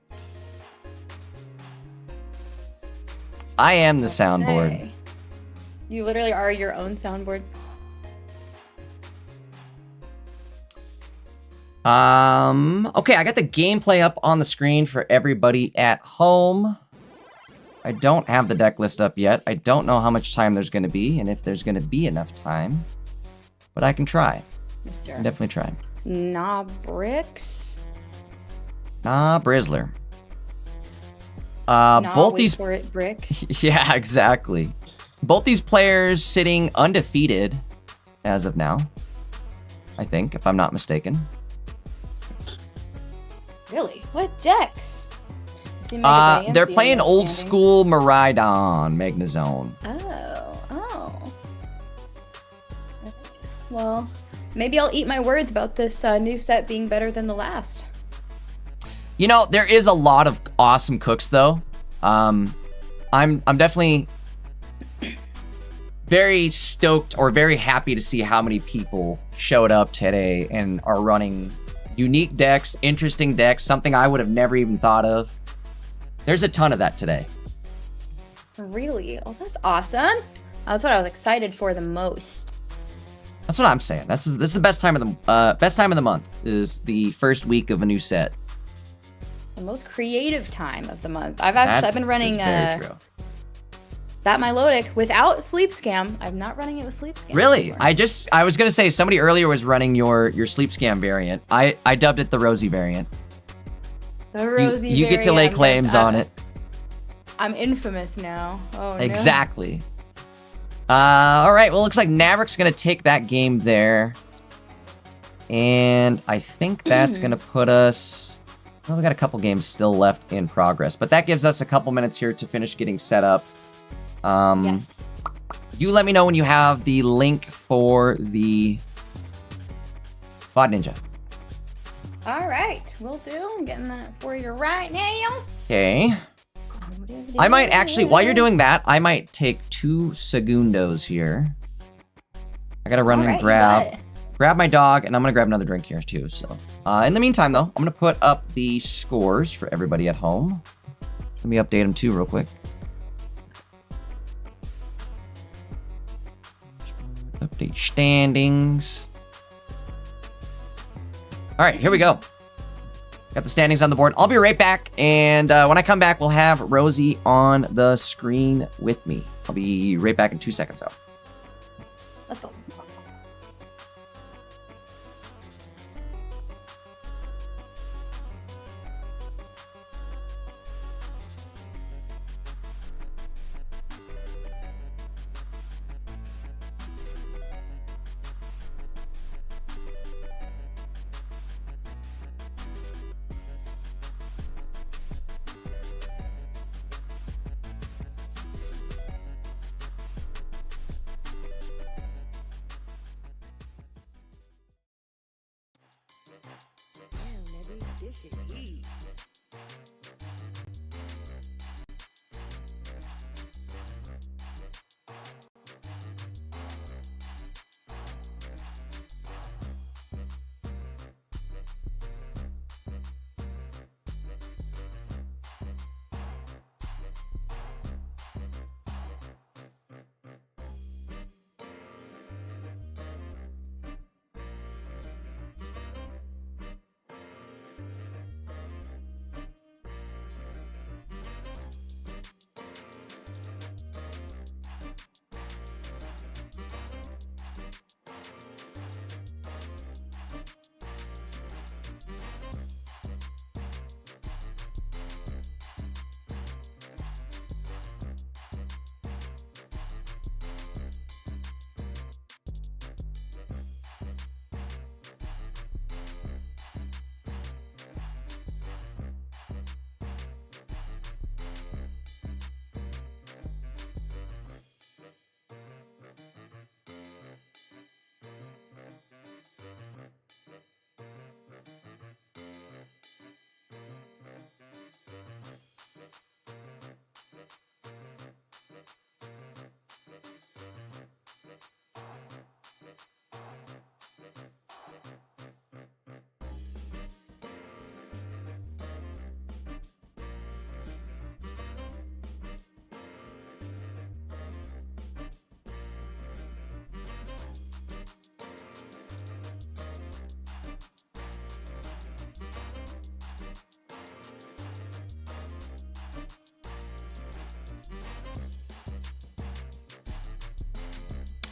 S2: I am the soundboard.
S3: Hey. You literally are your own soundboard.
S2: Okay, I got the gameplay up on the screen for everybody at home. I don't have the deck list up yet. I don't know how much time there's going to be and if there's going to be enough time. But I can try.
S3: Mr.
S2: I can definitely try.
S3: Navrix.
S2: Nah, Brizzler. Both these
S3: bricks.
S2: Yeah, exactly. Both these players sitting undefeated as of now. I think, if I'm not mistaken.
S3: Really? What decks?
S2: They're playing old school Miraidon Magnezone.
S3: Oh. Well, maybe I'll eat my words about this new set being better than the last.
S2: You know, there is a lot of awesome cooks though. I'm definitely very stoked or very happy to see how many people showed up today and are running unique decks, interesting decks, something I would have never even thought of. There's a ton of that today.
S3: Really? Oh, that's awesome. That's what I was excited for the most.
S2: That's what I'm saying. This is the best time of the month is the first week of a new set.
S3: The most creative time of the month. I've been running
S2: that
S3: Milotic without Sleep Scam. I'm not running it with Sleep Scam.
S2: Really?
S3: Anymore.
S2: I was gonna say somebody earlier was running your Sleep Scam variant. I dubbed it the r0zeyy variant.
S3: The r0zeyy
S2: you get to lay claims on it.
S3: I'm infamous now. Oh,
S2: exactly. No. All right. Well, it looks like Navric's going to take that game there. And I think that's going to put us... Well, we got a couple games still left in progress. But that gives us a couple minutes here to finish getting set up.
S3: Yes.
S2: You let me know when you have the link for the VOD Ninja.
S3: All right, will do. I'm getting that for you right now.
S2: Okay. I might actually, while you're doing that, I might take 2 segundos here. I gotta run and grab my dog, and I'm gonna grab another drink here too. So, in the meantime, though, I'm gonna put up the scores for everybody at home. Let me update them too, real quick. Update standings. All right, here we go. Got the standings on the board. I'll be right back, and when I come back, we'll have r0zeyy on the screen with me. I'll be right back in 2 seconds, though.
S3: Let's go.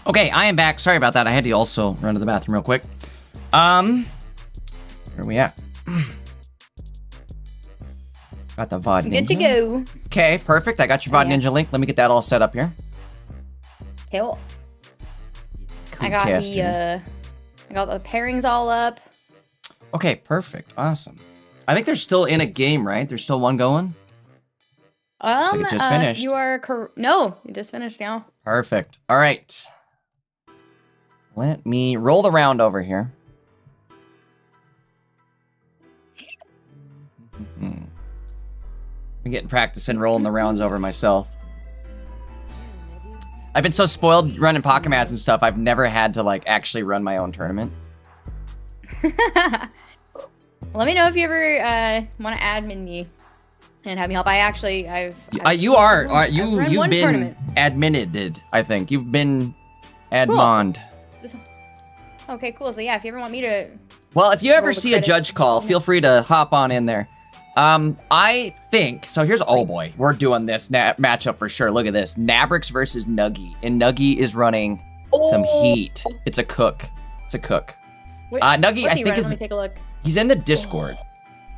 S2: Okay, I am back. Sorry about that. I had to also run to the bathroom real quick. Where are we at? Got the VOD Ninja.
S3: Good to go.
S2: Okay, perfect. I got your VOD Ninja link. Let me get that all set up here.
S3: Cool.
S2: Cool
S3: I got
S2: casting.
S3: I got the pairings all up.
S2: Okay, perfect. Awesome. I think they're still in a game, right? There's still one going? Looks like it just finished.
S3: You are no, it just finished now.
S2: Perfect. All right. Let me roll the round over here. I'm getting practice and rolling the rounds over myself. I've been so spoiled running Pokemats and stuff, I've never had to like actually run my own tournament.
S3: Let me know if you ever want to admin me and have me help. I've you've been tournament.
S2: Admitted, I think. You've been admonned.
S3: Cool. Okay, cool. So yeah, if you ever want me to...
S2: Well, if you ever see a judge call, feel free to hop on in there. I think, so here's, oh boy, we're doing this matchup for sure. Look at this, Nabrix versus Nuggy, and Nuggy is running some heat. It's a cook. It's a cook.
S3: Wait,
S2: Nuggy, I think
S3: Let me take a look.
S2: He's in the Discord.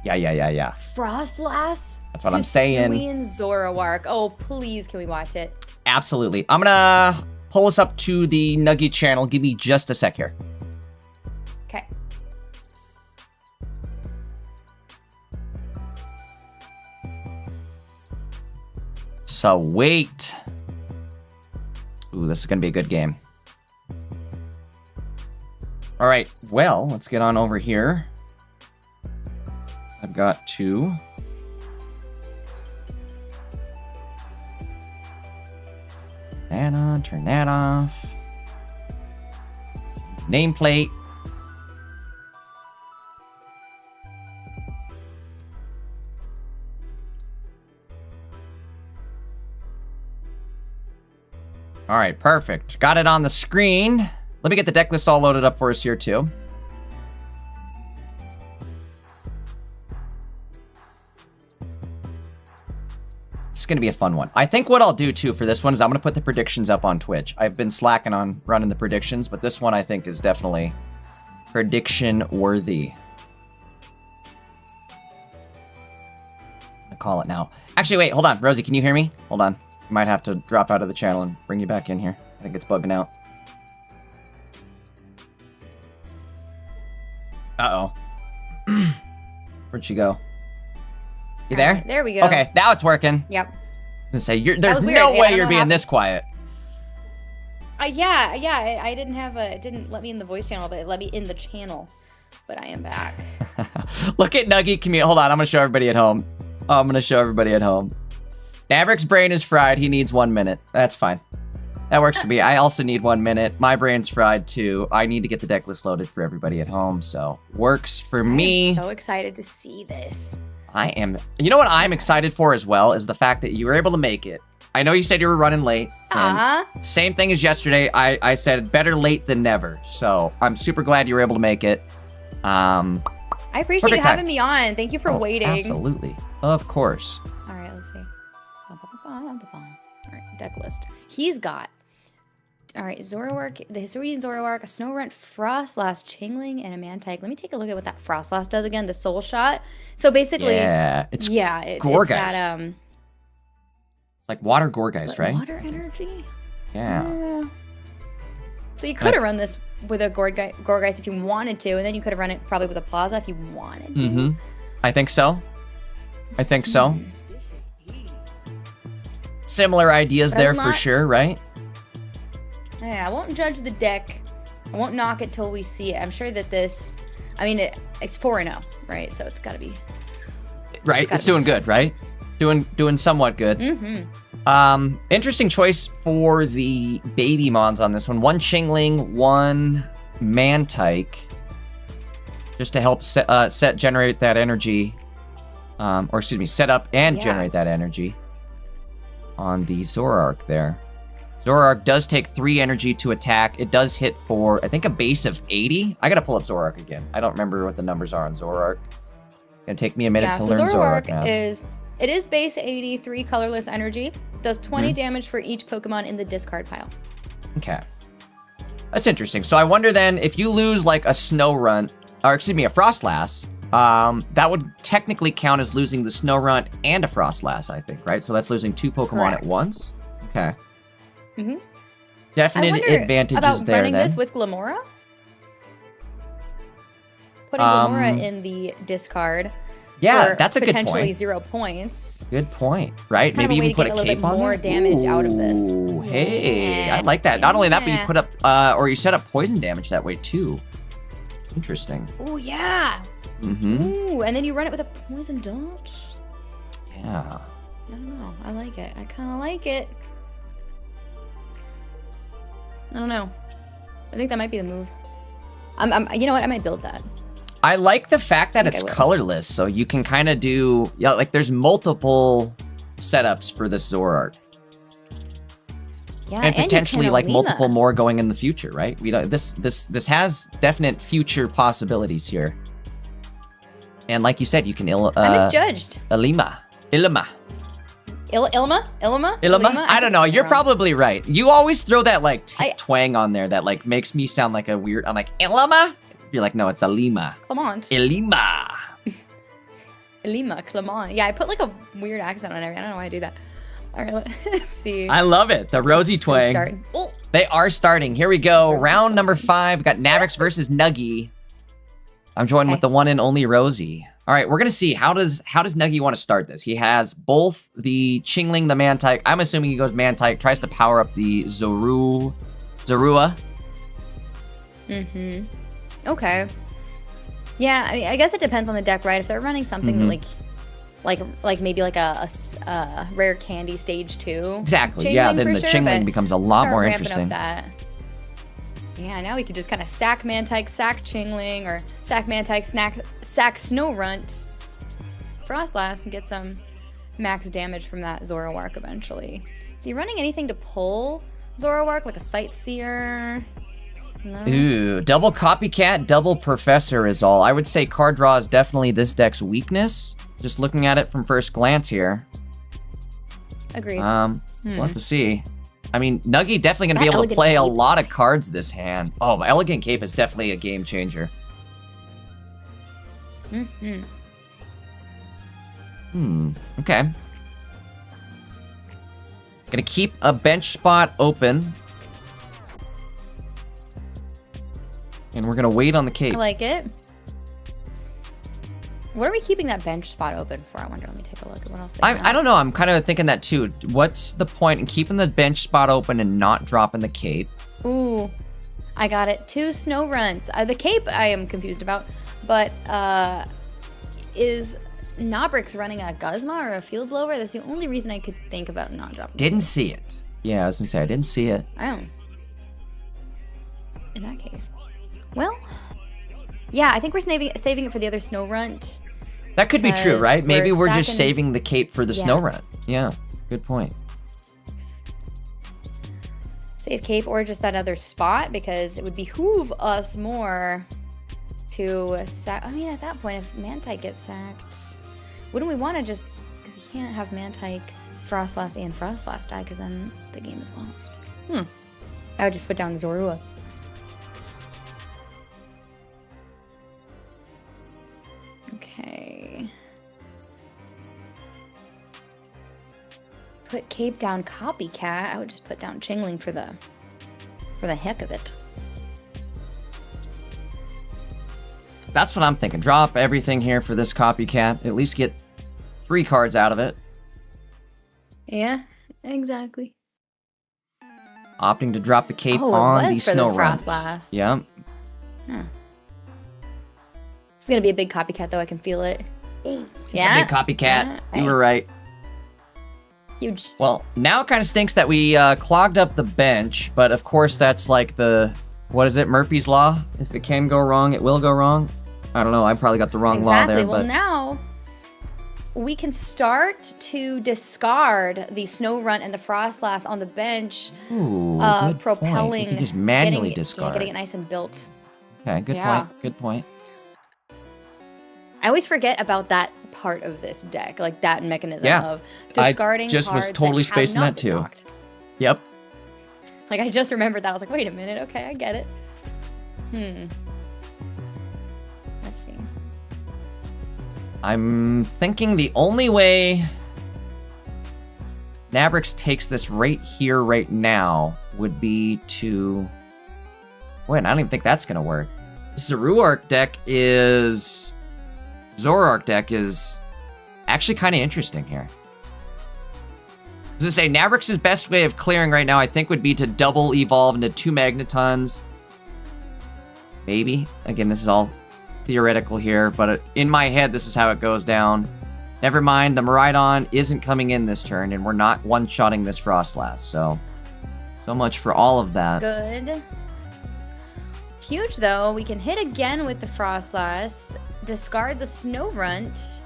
S2: Yeah.
S3: Frostlass?
S2: That's what I'm saying.
S3: Hisuian Zoroark. Oh, please, can we watch it?
S2: Absolutely. I'm gonna pull us up to the Nuggy channel. Give me just a sec here.
S3: Okay.
S2: So wait. Ooh, this is gonna be a good game. All right, well, let's get on over here. I've got two. That on, turn that off. Nameplate. All right, perfect. Got it on the screen. Let me get the deck list all loaded up for us here too. This is going to be a fun one. I think what I'll do too for this one is I'm going to put the predictions up on Twitch. I've been slacking on running the predictions, but this one I think is definitely prediction worthy. I'm gonna call it now. Actually, wait, hold on. Rosie, can you hear me? Hold on. I might have to drop out of the channel and bring you back in here. I think it's bugging out. Uh-oh. Where'd she go? You there?
S3: There we go.
S2: Okay, now it's working.
S3: Yep.
S2: I was gonna say, there's
S3: weird.
S2: no
S3: Yeah,
S2: way you're being this quiet.
S3: Yeah, I didn't have it didn't let me in the voice channel, but it let me in the channel. But I am back.
S2: Look at Nuggy commute. Hold on, I'm gonna show everybody at home. Oh, I'm gonna show everybody at home. Nabric's brain is fried. He needs 1 minute. That's fine. That works for me. I also need 1 minute. My brain's fried too. I need to get the deck list loaded for everybody at home, so works for me.
S3: I'm so excited to see this.
S2: I am. You know what I'm excited for as well is the fact that you were able to make it. I know you said you were running late. Same thing as yesterday. I said better late than never. So I'm super glad you were able to make it.
S3: I appreciate you having me on. Thank you for waiting.
S2: Absolutely. Of course.
S3: All right, let's see. All right, deck list. He's got, all right, Zoroark, the Hisuian Zoroark, a Snorunt, Frostlass, Chingling, and a Mantike. Let me take a look at what that Frostlass does again, the Soul Shot. So basically,
S2: it's
S3: Gorgeist.
S2: It's that, it's like water Gorgeist, right?
S3: Water energy?
S2: Yeah.
S3: So you could have run this with a Gorgeist if you wanted to, and then you could have run it probably with a Plaza if you wanted to.
S2: I think so. Similar ideas there for sure, right?
S3: Yeah, I won't judge the deck. I won't knock it till we see it. I'm sure that this, I mean, it's 4-0, right? So it's got to be.
S2: Right, it's doing good, right? Doing somewhat good. Interesting choice for the baby mons on this one. One Chingling, one Mantike, just to help generate that energy, or excuse me, set up and generate that energy on the Zoroark there. Zoroark does take 3 energy to attack. It does hit for, I think, a base of 80. I gotta pull up Zoroark again. I don't remember what the numbers are on Zoroark. Gonna take me a minute to learn Zoroark now.
S3: It is base 80, 3 colorless energy. Does 20 damage for each Pokemon in the discard pile.
S2: Okay. That's interesting. So I wonder then, if you lose like a Snorunt, or excuse me, a Frostlass, that would technically count as losing the Snorunt and a Frostlass, I think, right? So that's losing 2 Pokemon at once. Okay.
S3: Mm-hmm.
S2: Definite advantages
S3: about
S2: there
S3: running
S2: then.
S3: this with Glamora? Putting Glamora in the discard.
S2: Yeah,
S3: for
S2: that's a good
S3: potentially
S2: point.
S3: 0 points.
S2: Good point, right?
S3: Kind
S2: Maybe
S3: of a way
S2: even put
S3: to
S2: a
S3: get a
S2: cape
S3: little bit
S2: on
S3: more
S2: there.
S3: damage out of this.
S2: Ooh, hey,
S3: Yeah.
S2: I like that. Not only that, but you
S3: Yeah.
S2: put up, or you set up poison damage that way too. Interesting.
S3: Oh yeah.
S2: Mm-hmm.
S3: Ooh, and then you run it with a poison dart.
S2: Yeah.
S3: I don't know. I like it. I kind of like it. I don't know. I think that might be the move. You know what? I might build that.
S2: I like the fact that it's
S3: I will.
S2: colorless, so you can kind of do, yeah, like there's multiple setups for this Zoroark.
S3: Yeah,
S2: And
S3: you
S2: potentially
S3: can
S2: like
S3: Alima.
S2: multiple more going in the future, right? We don't, this has definite future possibilities here. And like you said, you can
S3: I misjudged.
S2: Ilima.
S3: Ilma?
S2: I don't know. You're
S3: wrong.
S2: probably right. You always throw that like
S3: I-
S2: twang on there that like makes me sound like a weird. I'm like Ilima. You're like, no, it's Ilima.
S3: Clement.
S2: Ilima.
S3: Ilima, Clement. Yeah, I put like a weird accent on everything. I don't know why I do that. All right, let's see.
S2: I love it. The rosy twang.
S3: Start. Oh,
S2: They are starting. Here we go. Round number 5. We got Navrix versus Nuggy. I'm joined with
S3: Okay.
S2: the one and only Rosie. All right, we're gonna see how does Nuggy want to start this. He has both the Chingling, the Mantike. I'm assuming he goes Mantike. Tries to power up the Zorua.
S3: mm-hmm. Okay. Yeah, I mean, I guess it depends on the deck, right? If they're running something
S2: Mhm.
S3: that like maybe like a rare candy stage 2.
S2: Exactly. Yeah.
S3: Chingling
S2: Then
S3: for
S2: the
S3: sure,
S2: Chingling
S3: but
S2: becomes a lot
S3: start
S2: more
S3: ramping up
S2: interesting.
S3: That. Yeah, now we could just kind of sack Mantike, sack Chingling, or sack Mantike, sack Snorunt, Frostlass, and get some max damage from that Zoroark eventually. Is he running anything to pull Zoroark, like a Sightseer? No.
S2: Ooh, double Copycat, double Professor is all. I would say card draw is definitely this deck's weakness. Just looking at it from first glance here.
S3: Agreed.
S2: We'll have to see. I mean, Nuggy definitely going to be
S3: That
S2: able to
S3: Elegant
S2: play a
S3: Cape is
S2: lot of
S3: nice.
S2: cards this hand. Oh, my Elegant Cape is definitely a game changer.
S3: Mm-hmm.
S2: Okay. Gonna keep a bench spot open. And we're gonna wait on the cape.
S3: I like it. What are we keeping that bench spot open for? I wonder. Let me take a look at what else they have.
S2: I don't know. I'm kind of thinking that too. What's the point in keeping the bench spot open and not dropping the cape?
S3: Ooh, I got it. 2 Snoruns. The cape I am confused about, but is Nabrix running a Guzma or a Field Blower? That's the only reason I could think about not dropping.
S2: Didn't see it. Yeah, I was gonna say I didn't see it.
S3: I don't. In that case, well, yeah, I think we're saving it for the other Snorunt.
S2: That could be true,
S3: Because
S2: right? Maybe
S3: we're
S2: we're just
S3: sacking-
S2: saving the cape for the
S3: Yeah.
S2: snow run. Yeah, good point.
S3: Save cape or just that other spot, because it would behoove us more to sack. I mean, at that point, if Mantike gets sacked, wouldn't we want to just, because you can't have Mantike, Frostlass, and Frostlass die, because then the game is lost. I would just put down Zorua. Okay. Put cape down Copycat. I would just put down Chingling for the heck of it.
S2: That's what I'm thinking. Drop everything here for this Copycat. At least get 3 cards out of it.
S3: Yeah, exactly.
S2: Opting to drop the cape
S3: Oh, it
S2: on the
S3: was for the
S2: snow run.
S3: Frostlass.
S2: Yeah.
S3: It's gonna be a big Copycat, though. I can feel it.
S2: It's
S3: Yeah,
S2: a big Copycat.
S3: Yeah,
S2: You were right.
S3: huge.
S2: Well, now it kind of stinks that we clogged up the bench, but of course that's like the, what is it, Murphy's Law? If it can go wrong, it will go wrong. I don't know, I probably got the wrong law
S3: Exactly.
S2: there,
S3: Well,
S2: but
S3: now we can start to discard the Snorunt and the Frostlass on the bench,
S2: ooh, good point.
S3: propelling.
S2: You can just manually
S3: getting,
S2: discard.
S3: Yeah, getting it nice and built.
S2: Okay, good
S3: Yeah.
S2: point. Good point.
S3: I always forget about that part of this deck, like that mechanism
S2: Yeah,
S3: of
S2: I
S3: discarding
S2: just was
S3: cards
S2: totally
S3: that have
S2: spacing
S3: not
S2: that
S3: been
S2: too.
S3: blocked.
S2: Yep.
S3: Like, I just remembered that. I was like, wait a minute. Okay, I get it. Let's see.
S2: I'm thinking the only way Nabrix takes this right here, right now, would be to... Wait, I don't even think that's going to work. Zoroark deck is actually kind of interesting here. I was gonna say, Nabrix's best way of clearing right now, I think, would be to double evolve into 2 Magnetons. Maybe. Again, this is all theoretical here, but in my head, this is how it goes down. Never mind, the Miraidon isn't coming in this turn, and we're not one-shotting this Frostlass, so much for all of that.
S3: Good. Huge, though. We can hit again with the Frostlass, discard the Snorunt,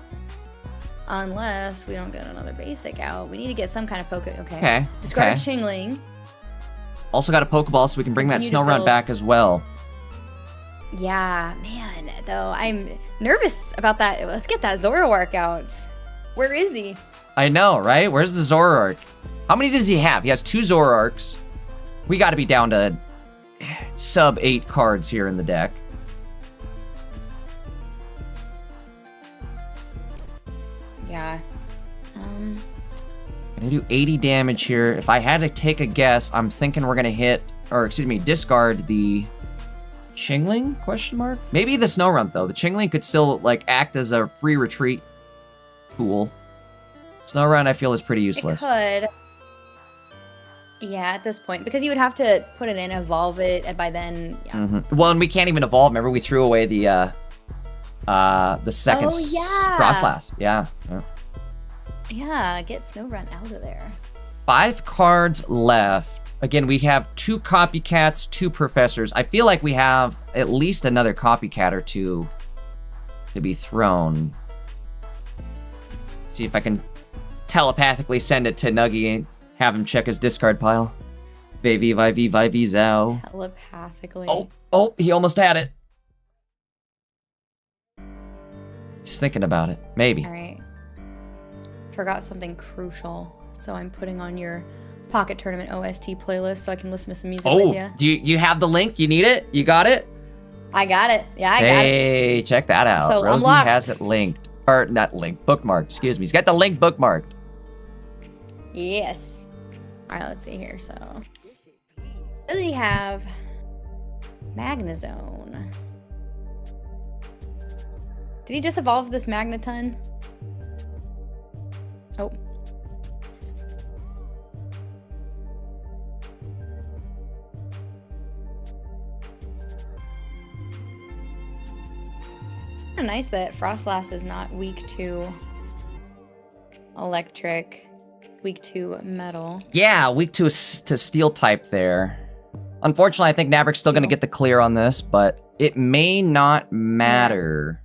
S3: unless we don't get another basic out. We need to get some kind of okay. Discard Chingling.
S2: Also got a Pokeball, so we can bring that Snorunt back as well.
S3: Yeah, man, though, I'm nervous about that. Let's get that Zoroark out. Where is he?
S2: I know, right? Where's the Zoroark? How many does he have? He has 2 Zoroarks. We got to be down to sub 8 cards here in the deck.
S3: Yeah.
S2: Gonna do 80 damage here. If I had to take a guess, I'm thinking we're gonna hit, or excuse me, discard the Chingling, question mark? Maybe the Snorunt, though. The Chingling could still, like, act as a free retreat tool. Snorunt, I feel, is pretty useless.
S3: It could. Yeah, at this point. Because you would have to put it in, evolve it, and by then, yeah.
S2: Well, and we can't even evolve. Remember, we threw away the second Frostlass. Yeah.
S3: Yeah, get Snorunt out of there.
S2: 5 cards left. Again, we have 2 Copycats, 2 Professors. I feel like we have at least another Copycat or 2 to be thrown. See if I can telepathically send it to Nuggy and have him check his discard pile. Vivy, Zao.
S3: Telepathically.
S2: Oh, he almost had it. Just thinking about it. Maybe.
S3: All right. Forgot something crucial, so I'm putting on your Pocket Tournament OST playlist so I can listen to some music with you.
S2: Do you have the link? You need it? You got it?
S3: I got it. Yeah, I got it.
S2: Hey, check that out.
S3: So
S2: Rosie
S3: unlocked.
S2: has it linked. Or not linked, bookmarked. Excuse me. He's got the link bookmarked.
S3: Yes. All right, let's see here. So, does he have Magnezone? Did he just evolve this Magneton? Oh. Kind of nice that Frostlass is not weak to electric, weak to metal.
S2: Yeah, weak to steel type there. Unfortunately, I think Nabric's still going to get the clear on this, but it may not matter.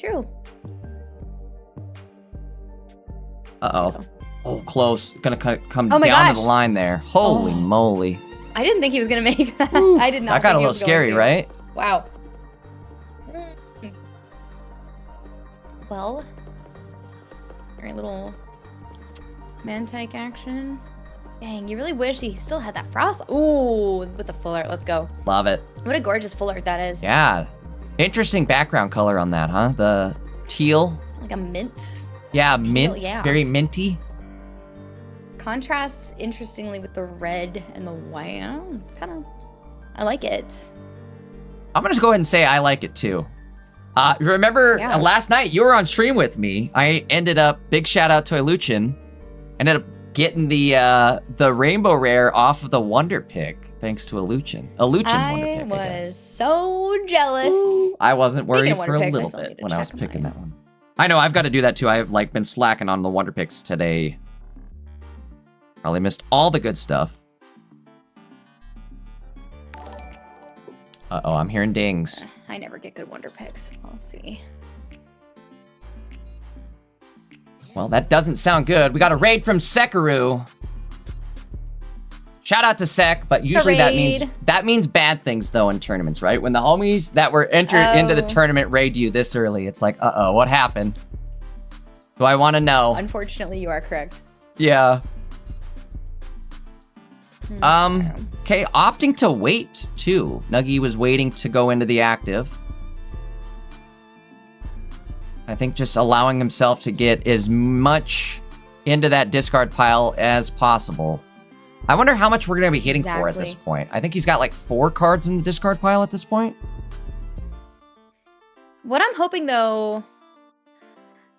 S3: True.
S2: Uh-oh. Oh, close. Gonna come
S3: Oh my
S2: down
S3: gosh.
S2: to the line there. Holy moly.
S3: I didn't think he was going to make that. I did not
S2: That got
S3: think
S2: a
S3: he
S2: little
S3: was going
S2: scary,
S3: to.
S2: right?
S3: Wow. Well, very little Mantike action. Dang, you really wish he still had that frost. Ooh, with the full art. Let's go.
S2: Love it.
S3: What a gorgeous full art that is.
S2: Yeah. Interesting background color on that, huh? The teal.
S3: Like a mint.
S2: Yeah,
S3: Teal,
S2: mint.
S3: yeah.
S2: Very minty.
S3: Contrasts interestingly with the red and the white. Oh, it's kind of, I like it.
S2: I'm gonna just go ahead and say I like it too. Remember last night you were on stream with me. I ended up, big shout out to Iluchin, ended up getting the rainbow rare off of the Wonder Pick thanks to Iluchin's Wonder Pick.
S3: I was so jealous.
S2: Ooh, I wasn't worried
S3: Speaking of
S2: for a
S3: Wonder Picks, I
S2: little
S3: still need
S2: bit
S3: to
S2: when I was
S3: check
S2: picking
S3: mine.
S2: that one. I know I've got to do that too. I've like been slacking on the Wonder Picks today. Probably missed all the good stuff. Uh-oh, I'm hearing dings.
S3: I never get good Wonder Picks. I'll see.
S2: Well, that doesn't sound good. We got a raid from Sekiryu. Shout out to Sek, but usually that means bad things though in tournaments, right? When the homies that were entered into the tournament raid you this early, it's like, uh-oh, what happened? Do I want to know?
S3: Unfortunately, you are correct.
S2: Yeah. Okay, opting to wait, too. Nuggy was waiting to go into the active. I think just allowing himself to get as much into that discard pile as possible. I wonder how much we're going to be hitting for at this point. I think he's got like 4 cards in the discard pile at this point.
S3: What I'm hoping, though,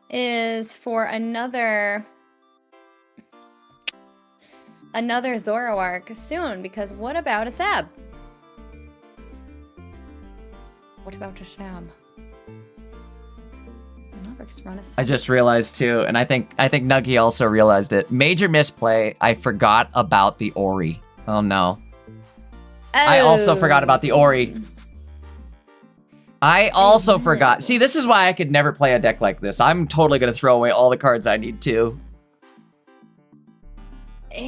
S3: is for another Zoroark soon, because what about a Sab? What about a Sab?
S2: I just realized too, and I think Nuggy also realized it. Major misplay. I forgot about the Ori. Oh no. I also forgot about the Ori. I also forgot. See, this is why I could never play a deck like this. I'm totally gonna throw away all the cards I need to.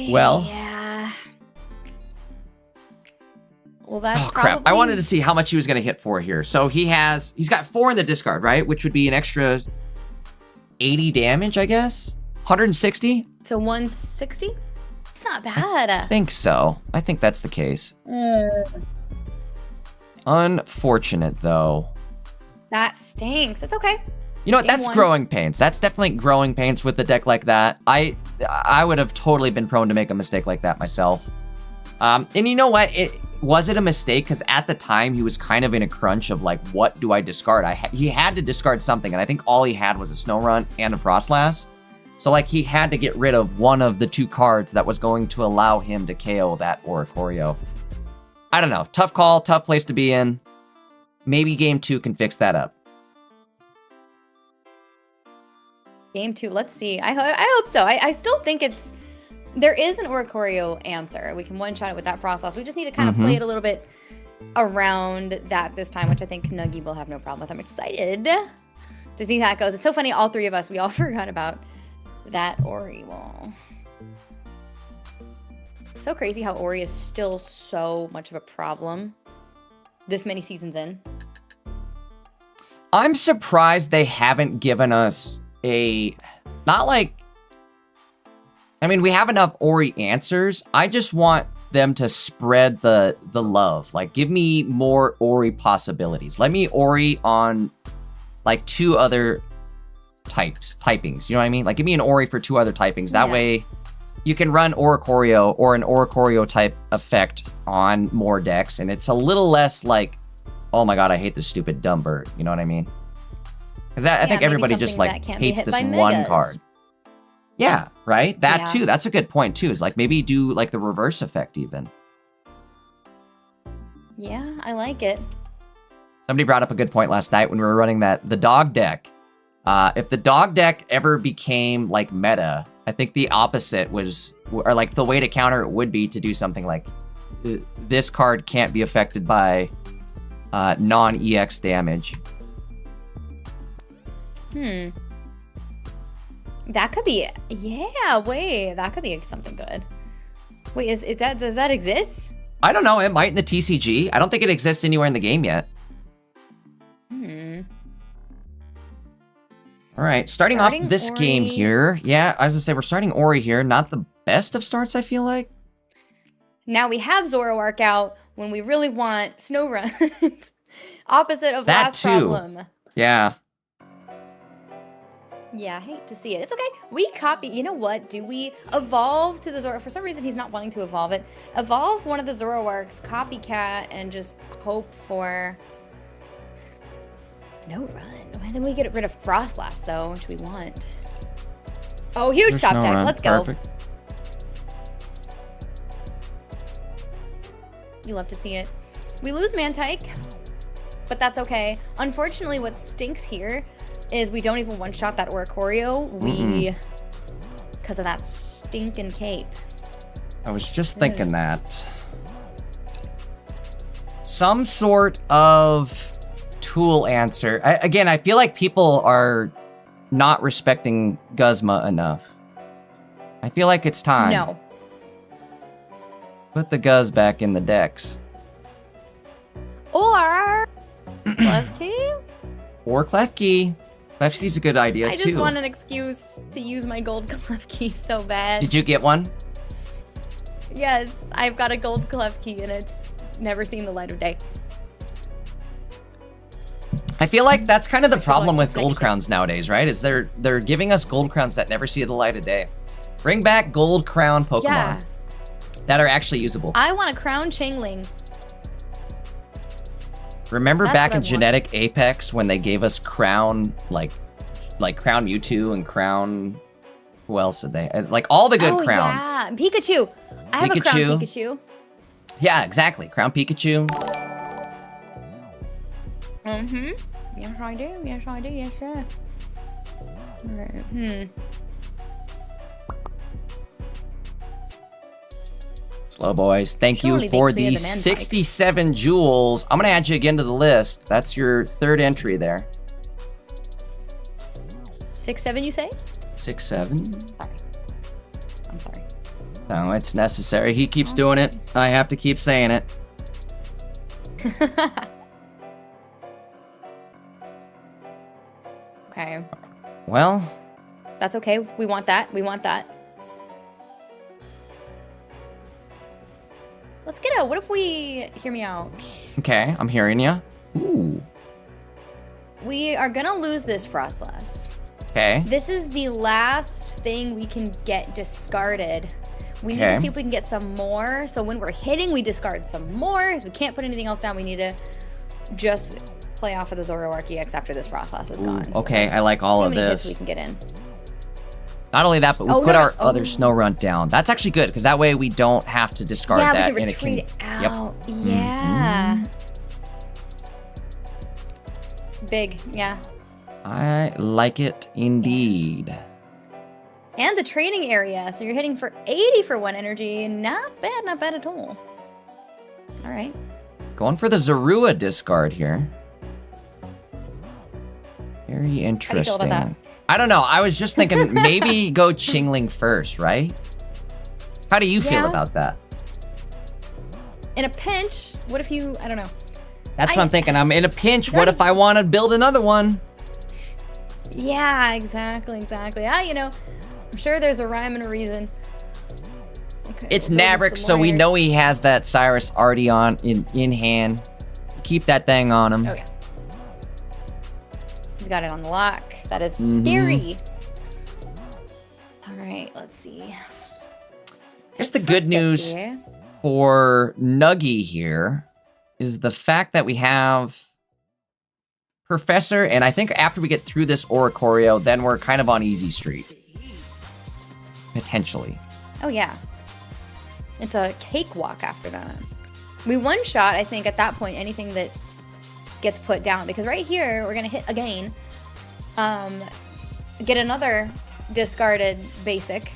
S2: Well.
S3: Yeah. Well, that's
S2: oh crap! I wanted to see how much he was gonna hit for here. So he's got 4 in the discard, right? Which would be an extra 80 damage, I guess. 160.
S3: So 160. It's not bad.
S2: I think so. I think that's the case. Unfortunate though.
S3: That stinks. It's okay.
S2: You know what? That's growing pains. That's definitely growing pains with a deck like that. I would have totally been prone to make a mistake like that myself. And you know what? Was it a mistake? Because at the time, he was kind of in a crunch of like, what do I discard? He had to discard something, and I think all he had was a Snow Run and a Frostlass. So like, he had to get rid of one of the 2 cards that was going to allow him to KO that Oricorio. I don't know. Tough call, tough place to be in. Maybe game 2 can fix that up.
S3: Game 2, let's see. I hope so. I still think there is an Oricorio answer. We can one-shot it with that Frostlass. We just need to kind of play it a little bit around that this time, which I think Nuggy will have no problem with. I'm excited to see how it goes. It's so funny, all 3 of us, we all forgot about that Ori wall. So crazy how Ori is still so much of a problem this many seasons in.
S2: I'm surprised they haven't given us not like, I mean, we have enough Ori answers. I just want them to spread the love. Like, give me more Ori possibilities. Let me Ori on like 2 other typings. You know what I mean? Like, give me an Ori for 2 other typings. That way you can run Oricorio or an Oricorio type effect on more decks, and it's a little less like, oh my god, I hate this stupid dumb bird. You know what I mean? Because I think everybody just like hates this one card. Yeah, right? That too. That's a good point too. Is like maybe do like the reverse effect even.
S3: Yeah, I like it.
S2: Somebody brought up a good point last night when we were running the dog deck. If the dog deck ever became like meta, I think the opposite was, or like the way to counter it would be to do something like this card can't be affected by non-EX damage.
S3: That could be, that could be something good. Wait, does that exist?
S2: I don't know, it might in the TCG. I don't think it exists anywhere in the game yet. All right, starting off this
S3: Ori.
S2: game here. Yeah, I was gonna say, we're starting Ori here. Not the best of starts, I feel like.
S3: Now we have Zoroark out when we really want Snow Run. Opposite of
S2: that
S3: last
S2: too.
S3: problem.
S2: Yeah.
S3: Yeah, I hate to see it. It's okay. We copy. You know what? Do we evolve to the Zoroark? For some reason, he's not wanting to evolve it. Evolve one of the Zoroarks, copycat, and just hope for Snow Run. And then we get rid of Frostlass, though, which we want. Oh, huge top deck. Let's go.
S2: Perfect.
S3: You love to see it. We lose Mantike, but that's okay. Unfortunately, what stinks here is we don't even one-shot that Oricorio. Because of that stinking cape.
S2: I was just thinking that. Some sort of tool answer. Again, I feel like people are not respecting Guzma enough. I feel like it's time.
S3: No.
S2: Put the Guz back in the decks.
S3: Or Klefki?
S2: Or Klefki. Klefki's a good idea, too.
S3: I just want an excuse to use my gold Klefki so bad.
S2: Did you get one?
S3: Yes, I've got a gold clef key and it's never seen the light of day.
S2: I feel like that's kind of the
S3: I feel
S2: problem
S3: like
S2: with gold crowns nowadays, right? Is they're giving us gold crowns that never see the light of day. Bring back gold crown Pokemon
S3: Yeah.
S2: that are actually usable.
S3: I want a crown Chingling.
S2: Remember
S3: That's
S2: back
S3: what I
S2: in
S3: want.
S2: Genetic Apex when they gave us crown, like crown Mewtwo and crown, who else did they? Like all the good crowns.
S3: Yeah, Pikachu. I have a crown
S2: Pikachu.
S3: Pikachu.
S2: Yeah, exactly. Crown Pikachu.
S3: Mm-hmm. Yes, I do. Yes, I do. Yes, sir. Alright.
S2: Slow boys. Thank you
S3: Surely they
S2: for
S3: clear
S2: the
S3: the man
S2: 67 jewels. I'm gonna add you again to the list. That's your third entry there.
S3: 6, 7, you say?
S2: 6, 7.
S3: Sorry. I'm sorry.
S2: No, it's necessary. He keeps doing it. I have to keep saying it.
S3: Okay.
S2: Well,
S3: That's okay. We want that. We want that. Let's get out. What if we... Hear me out.
S2: okay, I'm hearing you. Ooh.
S3: We are gonna lose this Frostlass.
S2: Okay.
S3: This is the last thing we can get discarded. We need
S2: Okay.
S3: to see if we can get some more. So when we're hitting, we discard some more. Because we can't put anything else down. We need to just play off of the Zoroark EX after this Frostlass is gone. So
S2: okay, I
S3: let's
S2: like all
S3: see
S2: of
S3: how many hits
S2: this.
S3: we can get in.
S2: Not only that, but we
S3: Oh,
S2: put
S3: no,
S2: our
S3: oh.
S2: other snow runt down. That's actually good, because that way we don't have to discard
S3: Yeah,
S2: that.
S3: we can
S2: and it
S3: retreat
S2: Yep.
S3: out. Yeah. Big, yeah.
S2: I like it indeed.
S3: And the training area. So you're hitting for 80 for 1 energy. Not bad at all. All right.
S2: Going for the Zorua discard here. Very interesting.
S3: feel about that?
S2: I don't know. I was just thinking maybe go Chingling first, right? How do you feel
S3: Yeah.
S2: about that?
S3: In a pinch, what if you, I don't know.
S2: That's what I'm thinking. I'm in a pinch. What if I want to build another one?
S3: Yeah, exactly. Yeah, you know, I'm sure there's a rhyme and a reason. Okay,
S2: It's
S3: we're building
S2: Nabrick,
S3: some
S2: so we
S3: more.
S2: know he has that Cyrus already on in hand. Keep that thing on him.
S3: Oh, yeah. He's got it on the lock. That is
S2: Mm-hmm.
S3: scary. All right, let's see.
S2: I guess the good news for Nuggy here is the fact that we have Professor, and I think after we get through this Oricorio, then we're kind of on easy street. Potentially.
S3: Oh, yeah. It's a cakewalk after that. We one-shot, I think, at that point, anything that gets put down. Because right here, we're going to hit again. Get another discarded basic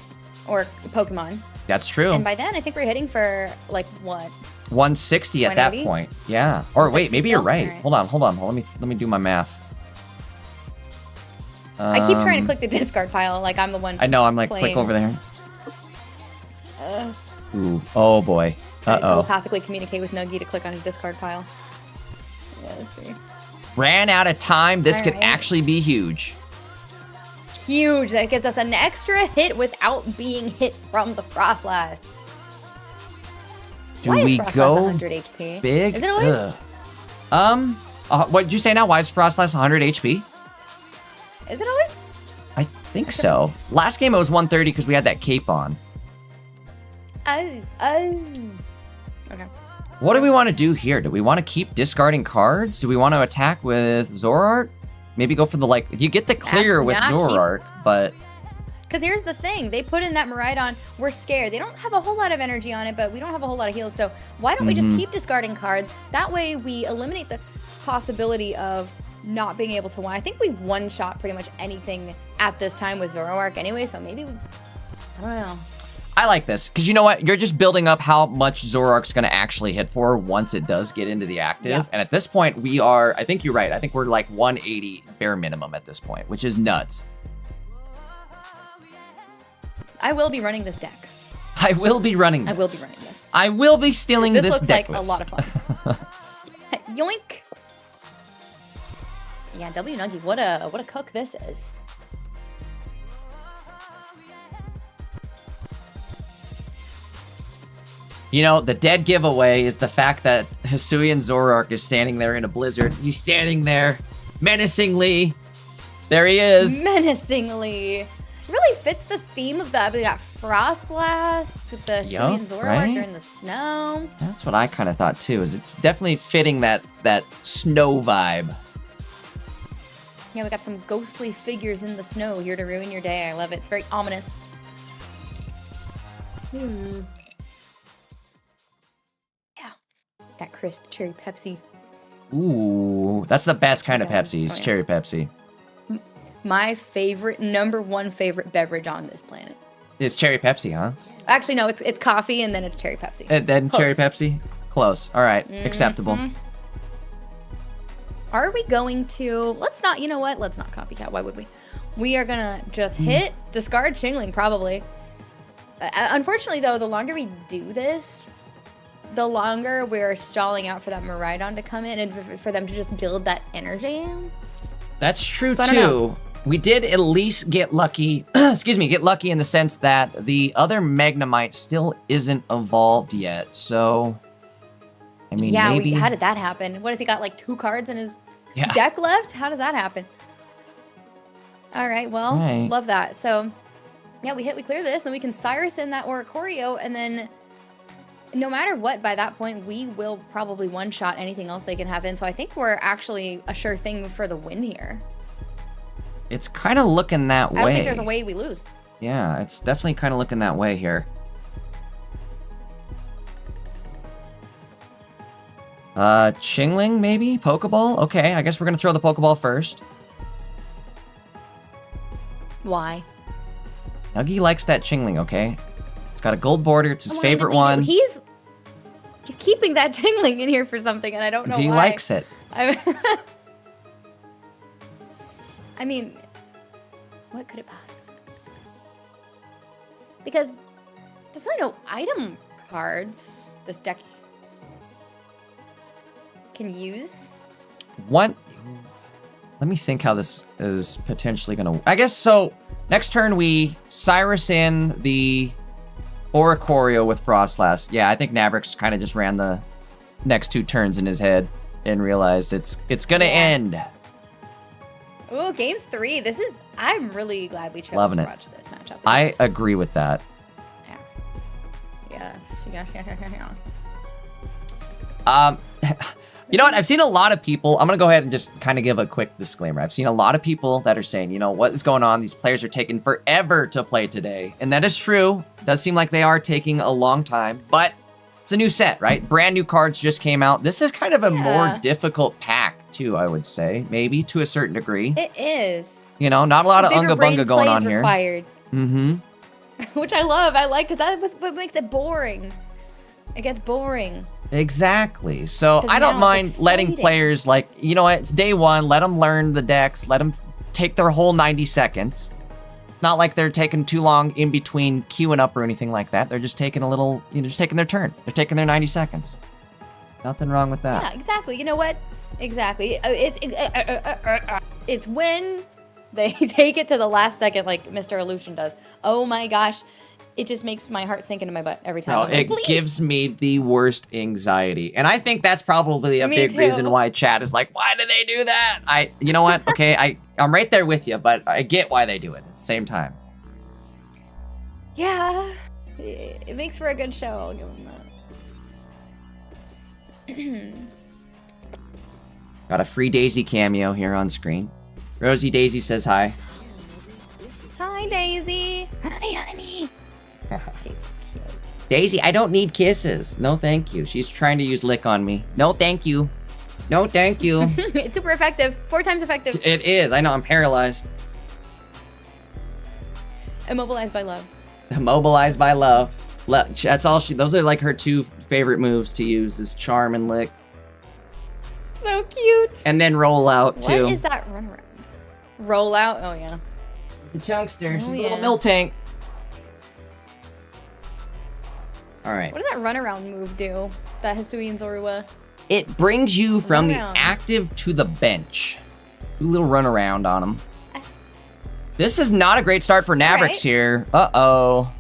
S3: or Pokemon.
S2: That's true.
S3: And by then, I think we're hitting for, like, what?
S2: 160 at that
S3: 180?
S2: point. Yeah. Or wait,
S3: 160
S2: maybe you're
S3: still?
S2: right.
S3: Alright.
S2: Hold on. Let me do my math.
S3: I keep trying to click the discard pile like I'm the one
S2: I know, I'm like,
S3: playing.
S2: click over there. Ooh. Oh boy.
S3: Trying to
S2: Uh-oh.
S3: telepathically communicate with Nuggy to click on his discard pile. Yeah, let's see.
S2: Ran out of time. This could
S3: Alright.
S2: actually be huge.
S3: Huge. That gives us an extra hit without being hit from the Frostlass.
S2: Do
S3: Why
S2: we
S3: is Frostlass
S2: go
S3: 100 HP?
S2: big?
S3: Is it always?
S2: Ugh. What did you say now? Why is Frostlass 100 HP?
S3: Is it always?
S2: I think so. Last game it was 130 because we had that cape on.
S3: Okay.
S2: What do we want to do here? Do we want to keep discarding cards? Do we want to attack with Zoroark? Maybe go for the, like, you get the clear with
S3: Actually, not
S2: Zoroark, but
S3: Because here's the thing. They put in that Miraidon. We're scared. They don't have a whole lot of energy on it, but we don't have a whole lot of heals. So why don't we just keep discarding cards? That way we eliminate the possibility of not being able to win. I think we one-shot pretty much anything at this time with Zoroark anyway, so maybe, I don't know.
S2: I like this because you know what? You're just building up how much Zoroark's going to actually hit for once it does get into the active.
S3: Yep.
S2: And at this point, we are, I think you're right. I think we're like 180 bare minimum at this point, which is nuts.
S3: I will be running this deck.
S2: I will be running this.
S3: I will be running this.
S2: I will be stealing
S3: This
S2: this
S3: looks
S2: deck
S3: like a lot of fun. Yoink! Yeah, W Nuggy, what a cook this is.
S2: You know, the dead giveaway is the fact that Hisuian Zoroark is standing there in a blizzard. He's standing there menacingly. There he is.
S3: Menacingly. It really fits the theme of the. We got Frostlass with the Hisuian Zoroark
S2: right?
S3: during the snow.
S2: That's what I kind of thought too. Is it's definitely fitting that snow vibe.
S3: Yeah, we got some ghostly figures in the snow here to ruin your day. I love it. It's very ominous. Yeah. That crisp cherry Pepsi.
S2: Ooh, that's the best kind of Pepsi. It's cherry Pepsi.
S3: My favorite, #1 favorite beverage on this planet.
S2: It's cherry Pepsi, huh?
S3: Actually, no, it's coffee and then it's cherry Pepsi.
S2: And then
S3: Close.
S2: cherry Pepsi? Close. All right, acceptable.
S3: Are we going to, let's not, you know what? Let's not copycat. Why would we? We are going to just hit, discard Chingling, probably. Unfortunately, though, the longer we do this, the longer we're stalling out for that Miraidon to come in and for them to just build that energy.
S2: That's true,
S3: So I don't
S2: too.
S3: know.
S2: We did at least get lucky, get lucky in the sense that the other Magnemite still isn't evolved yet, so... I mean,
S3: Yeah,
S2: maybe...
S3: how did that happen? What has he got, like 2 cards in his
S2: Yeah.
S3: deck left? How does that happen? All right, well,
S2: Right.
S3: love that. So, yeah, we clear this, then we can Cyrus in that Oricorio, and then no matter what, by that point, we will probably one-shot anything else they can have in. So I think we're actually a sure thing for the win here.
S2: It's kind of looking that way.
S3: I don't think there's a way we lose.
S2: Yeah, it's definitely kind of looking that way here. Chingling, maybe? Pokeball? Okay, I guess we're gonna throw the Pokeball first.
S3: Why?
S2: Nuggy likes that Chingling, okay? It's got a gold border, it's his
S3: Well,
S2: favorite one.
S3: He's keeping that Chingling in here for something, and I don't know why.
S2: He likes it.
S3: I mean, what could it possibly be? Because there's really no item cards this deck can use.
S2: What? Let me think how this is potentially gonna... I guess so. Next turn, we Cyrus in the Oricorio with Frostlass. Yeah, I think Navrix kind of just ran the next 2 turns in his head and realized it's gonna end.
S3: Ooh, game 3. This is... I'm really glad we chose
S2: Loving
S3: to
S2: it.
S3: watch this matchup.
S2: I agree with that.
S3: Yeah.
S2: You know what? I've seen a lot of people. I'm going to go ahead and just kind of give a quick disclaimer. I've seen a lot of people that are saying, you know, what is going on? These players are taking forever to play today. And that is true. It does seem like they are taking a long time, but it's a new set, right? Brand new cards just came out. This is kind of a more difficult pack too, I would say, maybe to a certain degree.
S3: It is.
S2: You know, not a lot of
S3: Bigger
S2: unga
S3: brain
S2: bunga going on
S3: plays
S2: here.
S3: required.
S2: Mm-hmm.
S3: Which I love. I like, because that was what makes it boring. It gets boring.
S2: Exactly. So
S3: 'Cause
S2: I don't
S3: now
S2: mind
S3: it's
S2: letting
S3: exciting.
S2: players, like, you know what, it's day 1, let them learn the decks, let them take their whole 90 seconds. It's not like they're taking too long in between queuing up or anything like that. They're just taking a little, you know, just taking their turn. They're taking their 90 seconds. Nothing wrong with that.
S3: Yeah, exactly. You know what? Exactly. It's when they take it to the last second like Mr. Illusion does. Oh my gosh. It just makes my heart sink into my butt every time.
S2: No,
S3: I'm like,
S2: it
S3: "Please."
S2: gives me the worst anxiety. And I think that's probably a
S3: Me
S2: big
S3: too.
S2: reason why chat is like, why do they do that? You know what? Okay, I'm right there with you, but I get why they do it at the same time.
S3: Yeah. It makes for a good show. I'll give them that.
S2: Got a free Daisy cameo here on screen. Rosie Daisy says hi.
S3: Hi, Daisy. Hi, honey. She's cute.
S2: Daisy, I don't need kisses. No, thank you. She's trying to use lick on me. No, thank you. No, thank you.
S3: It's super effective. 4 times effective.
S2: It is. I know. I'm paralyzed.
S3: Immobilized by love.
S2: Immobilized by love. That's all she... Those are like her 2 favorite moves to use is charm and lick.
S3: So cute.
S2: And then roll out, too.
S3: What is that run around? Roll out? Oh, yeah.
S2: The chunkster. She's a
S3: yeah.
S2: little milk tank. All right.
S3: What does that run around move do? That Hisuian Zorua?
S2: It brings you from the
S3: Runaround.
S2: active to the bench. Do a little run around on him. This is not a great start for Navrix
S3: Right.
S2: here. Uh-oh.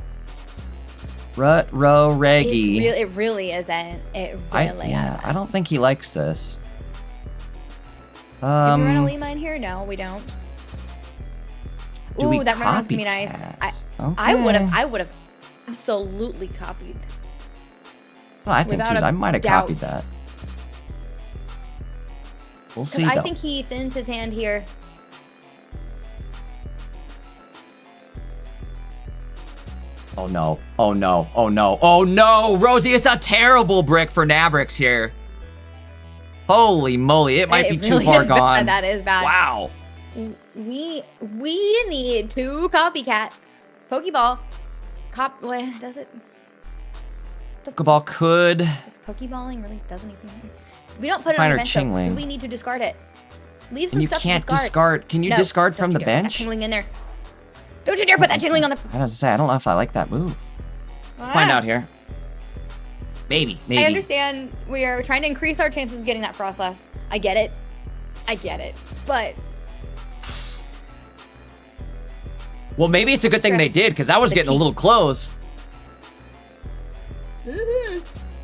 S2: r0zeyy.
S3: It really isn't. It really isn't.
S2: I don't think he likes this.
S3: Do we run a Lima in here? No, we don't. Ooh, that run's gonna be nice. I would have absolutely copied.
S2: Well, I think too. I might have copied that. We'll see.
S3: I think he thins his hand here.
S2: Oh no! Oh no! Oh no! Oh no! Rosie, it's a terrible brick for Nabrix here. Holy moly! It might be too far gone.
S3: That is bad.
S2: Wow.
S3: We need to copycat. Pokeball. What does it?
S2: Pokeball could.
S3: Does Pokeballing really does anything? We don't put it on
S2: Finer
S3: the bench though,
S2: Chingling.
S3: because we need to discard it. Leave some
S2: And you
S3: stuff
S2: can't
S3: to discard.
S2: discard. Can you discard from the bench?
S3: That Chingling in there. Don't you dare put that Chingling on the.
S2: I was to say, I don't know if I like that move. Find out here. Maybe.
S3: I understand we are trying to increase our chances of getting that Frostlass. I get it. But
S2: well, maybe it's a good thing they did, because I was getting a little close.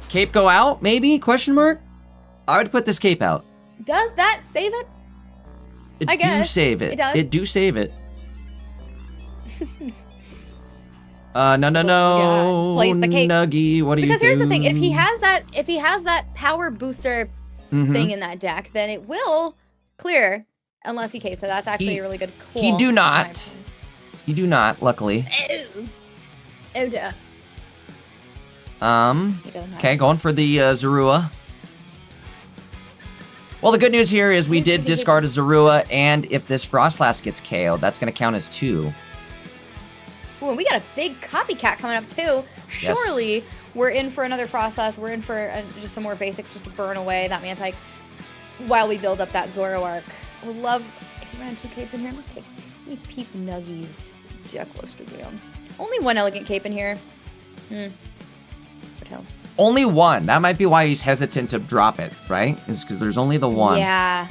S2: Cape go out? Maybe? Question mark? I would put this cape out.
S3: Does that save it?
S2: I guess. Do save it.
S3: It does.
S2: It do save it. No.
S3: God. Place the cape.
S2: Nuggy, what do you do?
S3: Because here's the thing: if he has that power booster thing in that deck, then it will clear unless he capes. So that's actually a really good call.
S2: He do not. You do not, luckily.
S3: Oh dear.
S2: Okay, going for the Zorua. Well, the good news here is we did discard a Zorua, and if this Frostlass gets KO'd, that's going to count as 2.
S3: Ooh, and we got a big copycat coming up too.
S2: Yes.
S3: Surely we're in for another Frostlass. We're in for just some more basics just to burn away that Mantike while we build up that Zoroark. I would love. Is he running 2 capes in here? Let me peep Nuggy's deck list again. Only 1 elegant cape in here. What else?
S2: Only 1. That might be why he's hesitant to drop it, right? Is because there's only the 1.
S3: Yeah.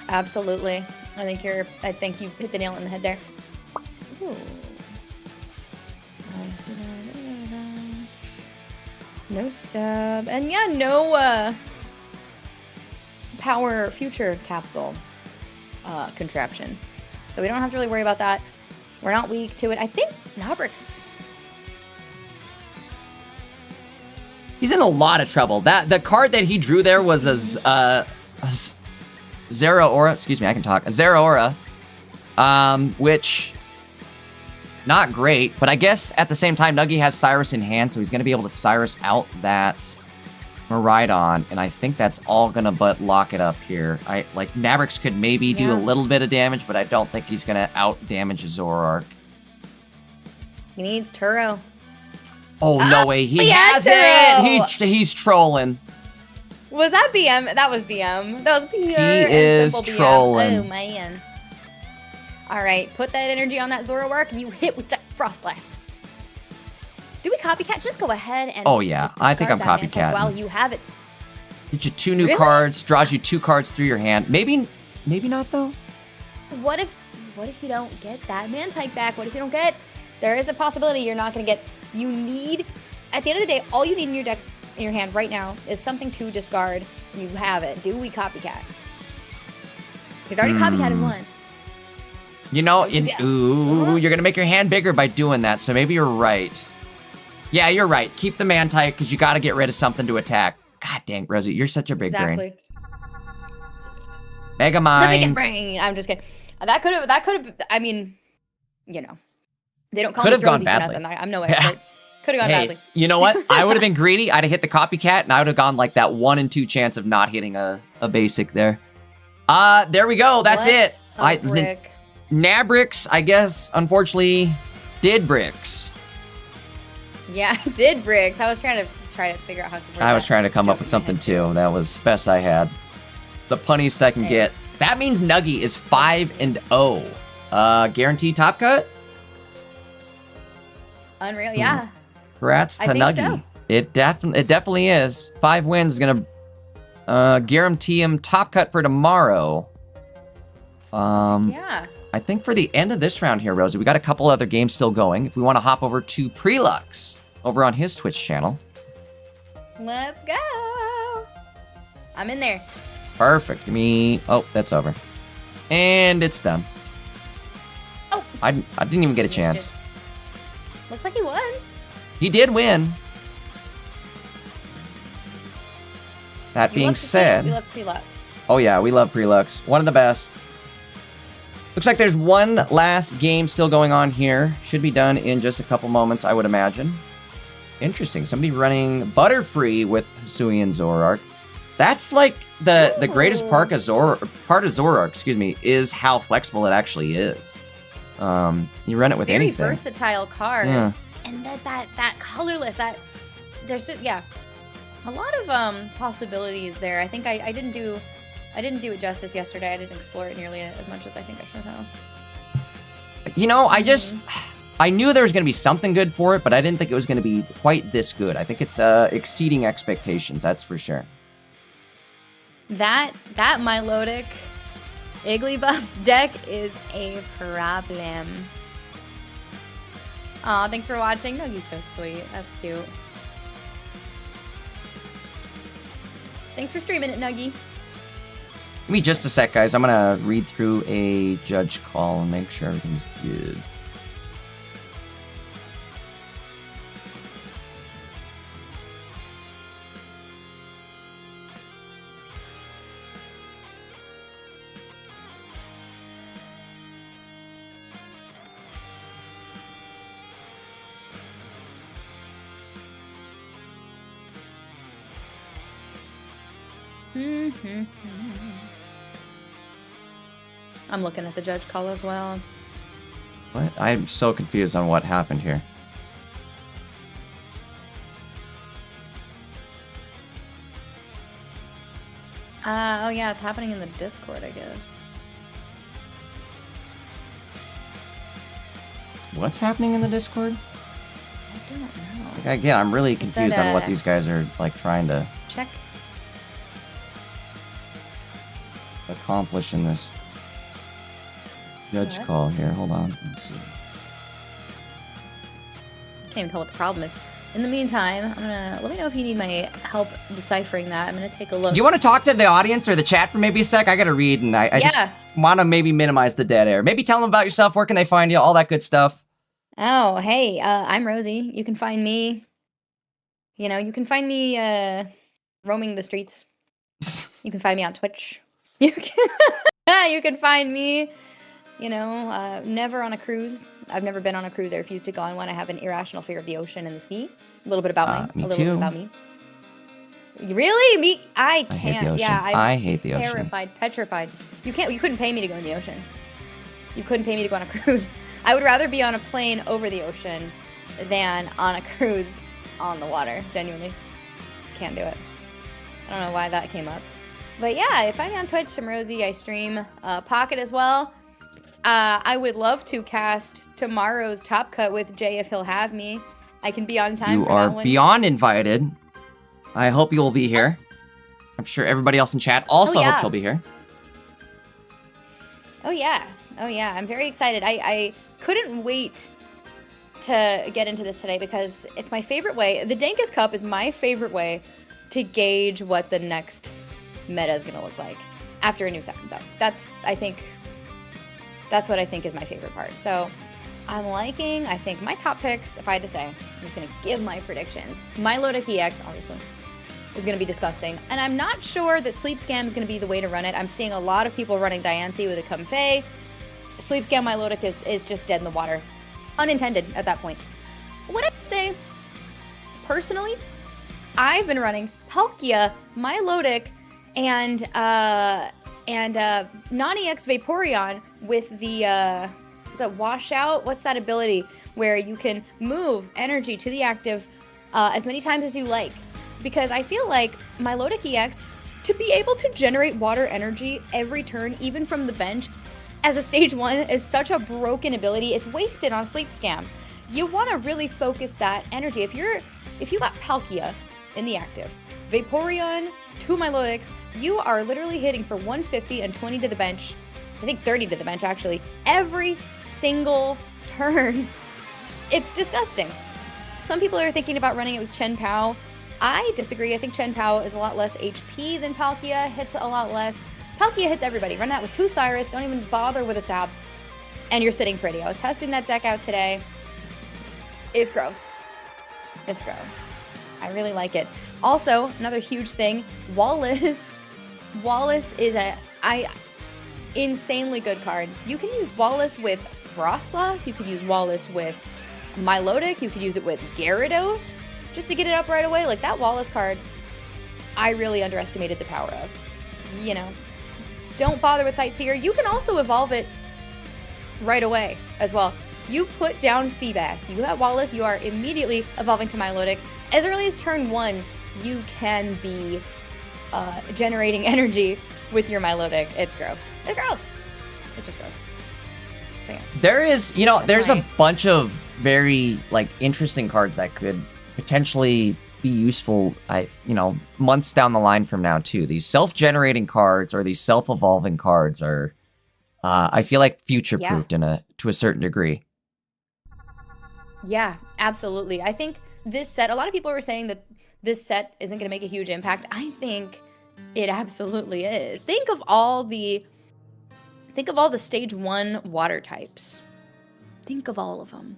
S3: Absolutely. I think you hit the nail on the head there. Ooh. No sub. And yeah, no power future capsule contraption. So we don't have to really worry about that. We're not weak to it. I think Nabrix.
S2: He's in a lot of trouble. The card that he drew there was a Zeraora. Excuse me, I can talk. A Zeraora, which not great, but I guess at the same time, Nuggy has Cyrus in hand, so he's going to be able to Cyrus out that Miraidon, and I think that's all going to but lock it up here. Nabrix could maybe do a little bit of damage, but I don't think he's going to out damage Zoroark.
S3: He needs Turo.
S2: Oh, no way. He has it! He's trolling.
S3: Was that BM? That was BM. That was pure
S2: He is trolling.
S3: BM. Oh, man. All right, put that energy on that Zoroark, and you hit with that Frostlass. Do we copycat? Just go ahead and
S2: I think I'm copycatting.
S3: While you have it.
S2: Get you 2 new cards, draws you 2 cards through your hand. Maybe not, though.
S3: What if you don't get that Mantike back? What if you don't get... There is a possibility you're not going to get... You need... At the end of the day, all you need in your deck, in your hand right now, is something to discard. You have it. Do we copycat? He's already copycatted 1.
S2: You know, you're going to make your hand bigger by doing that, so maybe you're right. Yeah, you're right. Keep the Mantike, because you got to get rid of something to attack. God dang, Rosie, you're such a big brain. Mega Mind.
S3: The biggest brain. I'm just kidding. That could have, I mean, you know. They don't call me Rosie for nothing. I'm no expert. Could have gone badly.
S2: You know what? I would have been greedy. I'd have hit the copycat, and I would have gone like that 1 in 2 chance of not hitting a basic there. There we go. That's it. Nabrix, I guess, unfortunately, did bricks.
S3: Yeah, did bricks. I was trying to figure out how to.
S2: I was trying to come up with something too. That was best I had. The punniest I can get. That means Nuggy is 5-0. Guaranteed top cut.
S3: Unreal, yeah.
S2: Congrats to Nuggy. So. It definitely is. 5 wins is gonna guarantee him top cut for tomorrow.
S3: Yeah.
S2: I think for the end of this round here, Rosie, we got a couple other games still going. If we want to hop over to Prelux, over on his Twitch channel.
S3: Let's go. I'm in there.
S2: Perfect. Give me... Oh, that's over. And it's done.
S3: Oh.
S2: I didn't even get a chance.
S3: Looks like he won.
S2: He did win. That being said...
S3: We love Prelux.
S2: Oh yeah, we love Prelux. One of the best. Looks like there's one last game still going on here. Should be done in just a couple moments, I would imagine. Interesting. Somebody running Butterfree with Hisuian Zoroark. That's like the greatest part of Zoroark, excuse me, is how flexible it actually is. You run it with anything.
S3: Very versatile card.
S2: Yeah.
S3: And that colorless, there's just, yeah, a lot of possibilities there. I think I didn't do it justice yesterday. I didn't explore it nearly as much as I think I should have.
S2: You know, I knew there was going to be something good for it, but I didn't think it was going to be quite this good. I think it's exceeding expectations, that's for sure.
S3: That Milotic Igglybuff deck is a problem. Aw, thanks for watching. Nuggy's so sweet. That's cute. Thanks for streaming it, Nuggy.
S2: Give me just a sec, guys. I'm going to read through a judge call and make sure everything's good.
S3: I'm looking at the judge call as well.
S2: What? I'm so confused on what happened here.
S3: Oh yeah, it's happening in the Discord, I guess.
S2: What's happening in the Discord?
S3: I don't know.
S2: Like, again, I'm really confused on what these guys are like trying to
S3: check
S2: accomplish in this judge call here. Hold on, let's see.
S3: Can't even tell what the problem is. In the meantime, let me know if you need my help deciphering that. I'm gonna take a look.
S2: Do you want to talk to the audience or the chat for maybe a sec? I gotta read, and I just want to maybe minimize the dead air. Maybe tell them about yourself. Where can they find you? All that good stuff.
S3: Oh, hey, I'm r0zeyy. You can find me. You know, you can find me roaming the streets. You can find me on Twitch. You can find me. You know, never on a cruise. I've never been on a cruise. I refuse to go on one. I have an irrational fear of the ocean and the sea. A little bit about
S2: me
S3: a little
S2: too.
S3: bit about me. Really? Me? I can't.
S2: Hate the ocean.
S3: Yeah,
S2: I hate the ocean.
S3: Terrified, petrified. You couldn't pay me to go in the ocean. You couldn't pay me to go on a cruise. I would rather be on a plane over the ocean than on a cruise on the water. Genuinely. Can't do it. I don't know why that came up. But yeah, if I'm on Twitch, I'm r0zeyy. I stream Pocket as well. I would love to cast tomorrow's Top Cut with Jay if he'll have me. I can be on time.
S2: You are beyond invited. I hope you will be here. I'm sure everybody else in chat also hopes you'll be here.
S3: Oh yeah. Oh yeah. I'm very excited. I couldn't wait to get into this today because it's my favorite way. The Dankest Cup is my favorite way to gauge what the next meta is going to look like after a new set comes out. That's what I think is my favorite part. So I'm liking, I think, my top picks, if I had to say. I'm just going to give my predictions. Milotic EX, obviously, is going to be disgusting. And I'm not sure that Sleep Scam is going to be the way to run it. I'm seeing a lot of people running Diancie with a Comfey. Sleep Scam Milotic is just dead in the water. Unintended at that point. What I'd say, personally, I've been running Palkia, Milotic, and Non-EX Vaporeon with the, is that Washout? What's that ability where you can move energy to the active as many times as you like? Because I feel like Milotic EX, to be able to generate water energy every turn, even from the bench, as a stage 1 is such a broken ability. It's wasted on Sleep Scam. You want to really focus that energy. If you got Palkia in the active, Vaporeon, 2 Milotics, you are literally hitting for 150 and 20 to the bench. I think 30 to the bench, actually. Every single turn. It's disgusting. Some people are thinking about running it with Chen Pao. I disagree. I think Chen Pao is a lot less HP than Palkia, hits a lot less. Palkia hits everybody. Run that with 2 Cyrus, don't even bother with a Sap, and you're sitting pretty. I was testing that deck out today. It's gross. It's gross. I really like it. Also, another huge thing, Wallace. Wallace is a insanely good card. You can use Wallace with Frostlass, you could use Wallace with Milotic, you could use it with Gyarados, just to get it up right away. Like, that Wallace card, I really underestimated the power of. You know, don't bother with Sightseer. You can also evolve it right away as well. You put down Feebas, you have Wallace, you are immediately evolving to Milotic. As early as turn 1, you can be generating energy with your Milotic. It's gross. It's gross. It's just gross. So, yeah.
S2: There is, you know, there's a bunch of very, like, interesting cards that could potentially be useful, you know, months down the line from now, too. These self-generating cards or these self-evolving cards are, I feel like, future-proofed to a certain degree.
S3: Yeah, absolutely. I think this set, a lot of people were saying that this set isn't going to make a huge impact. I think it absolutely is. Think of all the stage 1 water types. Think of all of them.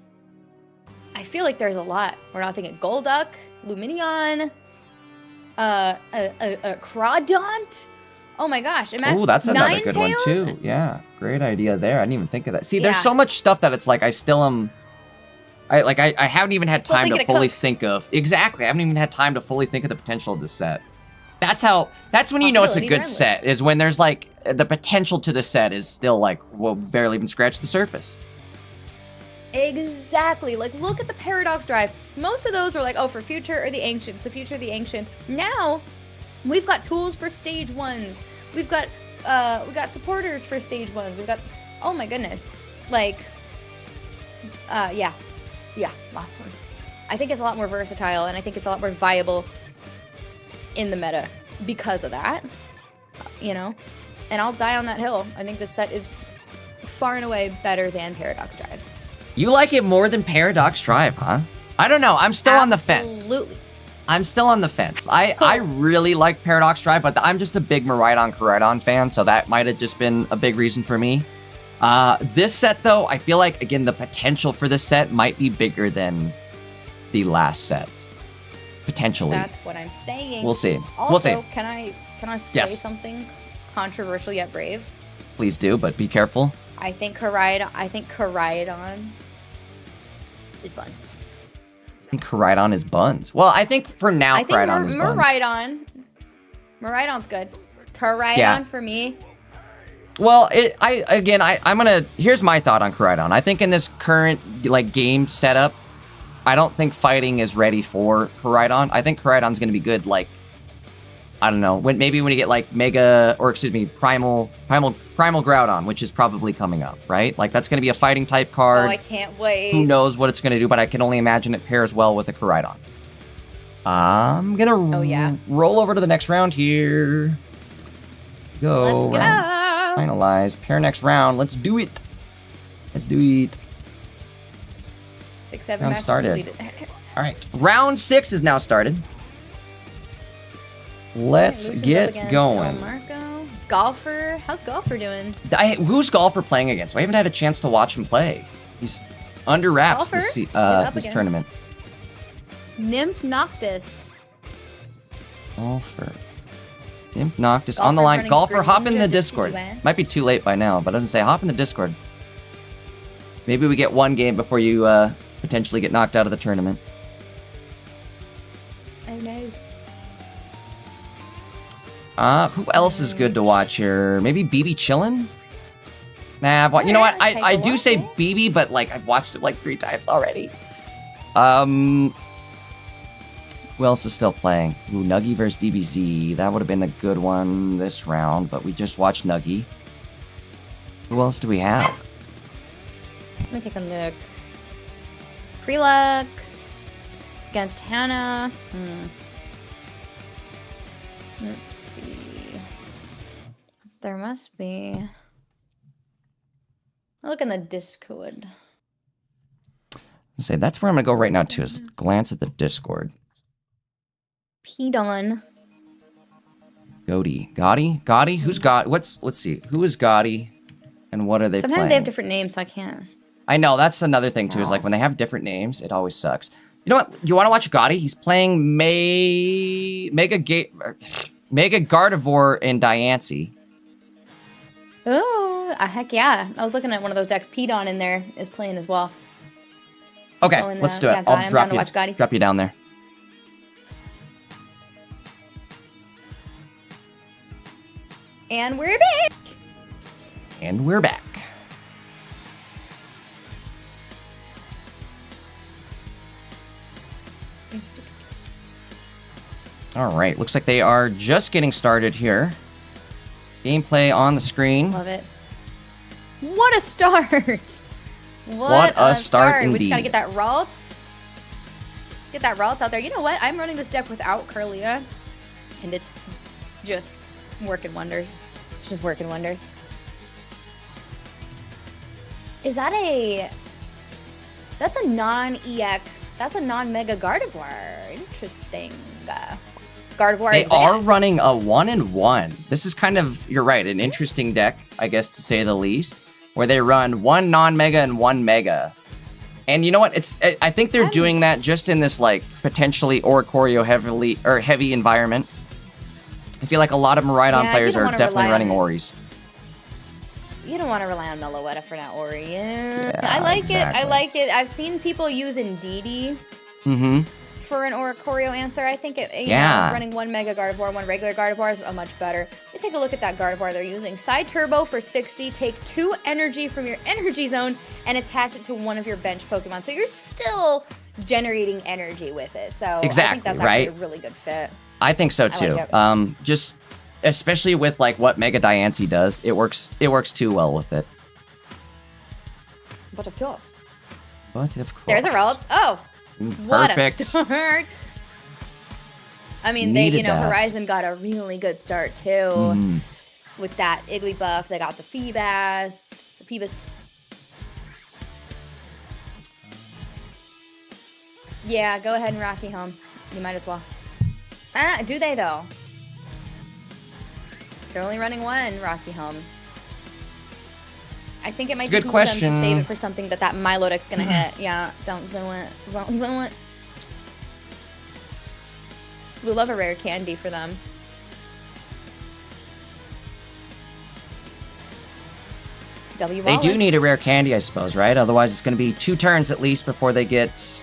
S3: I feel like there's a lot. We're not thinking Golduck, Lumineon, Crawdaunt. Oh my gosh.
S2: Oh, that's another good one too. Yeah, great idea there. I didn't even think of that. See, there's so much stuff that it's like I still am... I haven't even had time to fully think of. Exactly. I haven't even had time to fully think of the potential of this set. That's when you know it's a good set, is when there's like the potential to the set is still like, well, barely even scratched the surface.
S3: Exactly. Like, look at the Paradox Drive. Most of those were like, oh, for future or the Ancients, the future of the Ancients. Now, we've got tools for stage 1s. We've got supporters for stage 1s. We've got, oh my goodness. Like, yeah. I think it's a lot more versatile, and I think it's a lot more viable in the meta because of that, you know? And I'll die on that hill. I think this set is far and away better than Paradox Drive.
S2: You like it more than Paradox Drive, huh? I don't know. I'm still on the fence.
S3: Absolutely.
S2: I'm still on the fence. I really like Paradox Drive, but I'm just a big Miraidon fan, so that might have just been a big reason for me. This set, though, I feel like, again, the potential for this set might be bigger than the last set. Potentially.
S3: That's what I'm saying.
S2: We'll see.
S3: Also,
S2: we'll see.
S3: Can I say something controversial yet brave?
S2: Please do, but be careful.
S3: I think Koraidon is buns.
S2: I think Koraidon is buns. Well, I think for now, Koraidon is buns.
S3: Miraidon's good. Koraidon for me.
S2: Well, here's my thought on Koraidon. I think in this current, like, game setup, I don't think fighting is ready for Koraidon. I think Koraidon's going to be good, like, I don't know, maybe when you get, like, Primal Groudon, which is probably coming up, right? Like, that's going to be a fighting type card.
S3: Oh, I can't wait.
S2: Who knows what it's going to do, but I can only imagine it pairs well with a Koraidon. I'm going to roll over to the next round here. Go.
S3: Let's go.
S2: Finalize. Pair next round. Let's do it.
S3: 6-7
S2: round
S3: matches
S2: started.
S3: deleted.
S2: All right. Round 6 is now started. Let's get going.
S3: Marco. Golfer. How's Golfer doing?
S2: Who's Golfer playing against? I haven't had a chance to watch him play. He's under wraps this tournament.
S3: Nymph Noctis.
S2: Golfer. Nymph Noctis on the line. Golfer, hop in the Discord. Might be too late by now, but it doesn't say hop in the Discord. Maybe we get one game before you potentially get knocked out of the tournament.
S3: Oh no.
S2: Who else is good to watch here? Maybe BB chillin'? Nah, you know what? I do say BB, but like I've watched it like 3 times already. Who else is still playing? Ooh, Nuggy versus DBZ. That would have been a good one this round, but we just watched Nuggy. Who else do we have?
S3: Let me take a look. Prelux against Hannah. Let's see. There must be. Look in the Discord.
S2: Say that's where I'm gonna go right now too. Is glance at the Discord.
S3: Pedon.
S2: Gotti? Who's got? Let's see. Who is Gotti, and what are they
S3: Sometimes
S2: playing?
S3: they have different names, so I can't.
S2: I know that's another thing too. Is like when they have different names, it always sucks. You know what? You want to watch Gotti? He's playing Mega Gardevoir and Diancie.
S3: Oh, heck yeah! I was looking at one of those decks. Pedon in there is playing as well.
S2: Okay,
S3: Oh, and,
S2: let's do
S3: yeah,
S2: it.
S3: Gotti.
S2: I'll
S3: I'm
S2: drop
S3: down to watch Gotti.
S2: you down there.
S3: And we're back.
S2: And we're back. All right, looks like they are just getting started here. Gameplay on the screen.
S3: Love it. What a start!
S2: What a start
S3: We just gotta
S2: indeed.
S3: get that Ralts. Get that Ralts out there. You know what? I'm running this deck without Curlia, and it's just working wonders. It's just working wonders. Is that a... That's a non-EX. That's a non-Mega Gardevoir. Interesting. Gardevoir
S2: They
S3: is
S2: are
S3: that.
S2: running a 1-in-1. This is kind of, you're right, an interesting deck, I guess to say the least, where they run one non-mega and one mega. And you know what? I think they're doing that just in this like potentially Oricorio heavy environment. I feel like a lot of Miraidon
S3: Yeah,
S2: players
S3: you don't
S2: are
S3: wanna
S2: definitely
S3: rely
S2: running
S3: on-
S2: Oris.
S3: You don't want to rely on Meloetta for that Ori.
S2: Yeah,
S3: I like
S2: exactly.
S3: it. I like it. I've seen people use Indeedee
S2: Mm-hmm.
S3: for an Oricorio answer. I think you
S2: Yeah.
S3: know, running one Mega Gardevoir, one regular Gardevoir is a much better. You take a look at that Gardevoir they're using. Side Turbo for 60. Take 2 energy from your energy zone and attach it to one of your bench Pokemon. So you're still generating energy with it. So I
S2: Exactly,
S3: think that's
S2: right?
S3: actually a really good fit.
S2: I think so
S3: I
S2: too.
S3: like it.
S2: Just especially with like what Mega Diancie does, it works too well with it.
S3: But of course.
S2: But of course.
S3: There's the results. Oh, what
S2: Perfect.
S3: a start. I mean,
S2: Needed that.
S3: Horizon got a really good start too.
S2: Mm.
S3: With that Iggly buff, they got the Phoebus. Yeah, go ahead and Rocky home. You might as well. Do they though? They're only running one Rocky home. I think it might
S2: Good
S3: be cool them to
S2: question.
S3: save it for something that Milotic's gonna hit. Yeah, don't do it. Don't do it. We love a rare candy for them. W.
S2: They do
S3: Wallace.
S2: need a rare candy, I suppose, right? Otherwise, it's going to be 2 turns at least before they get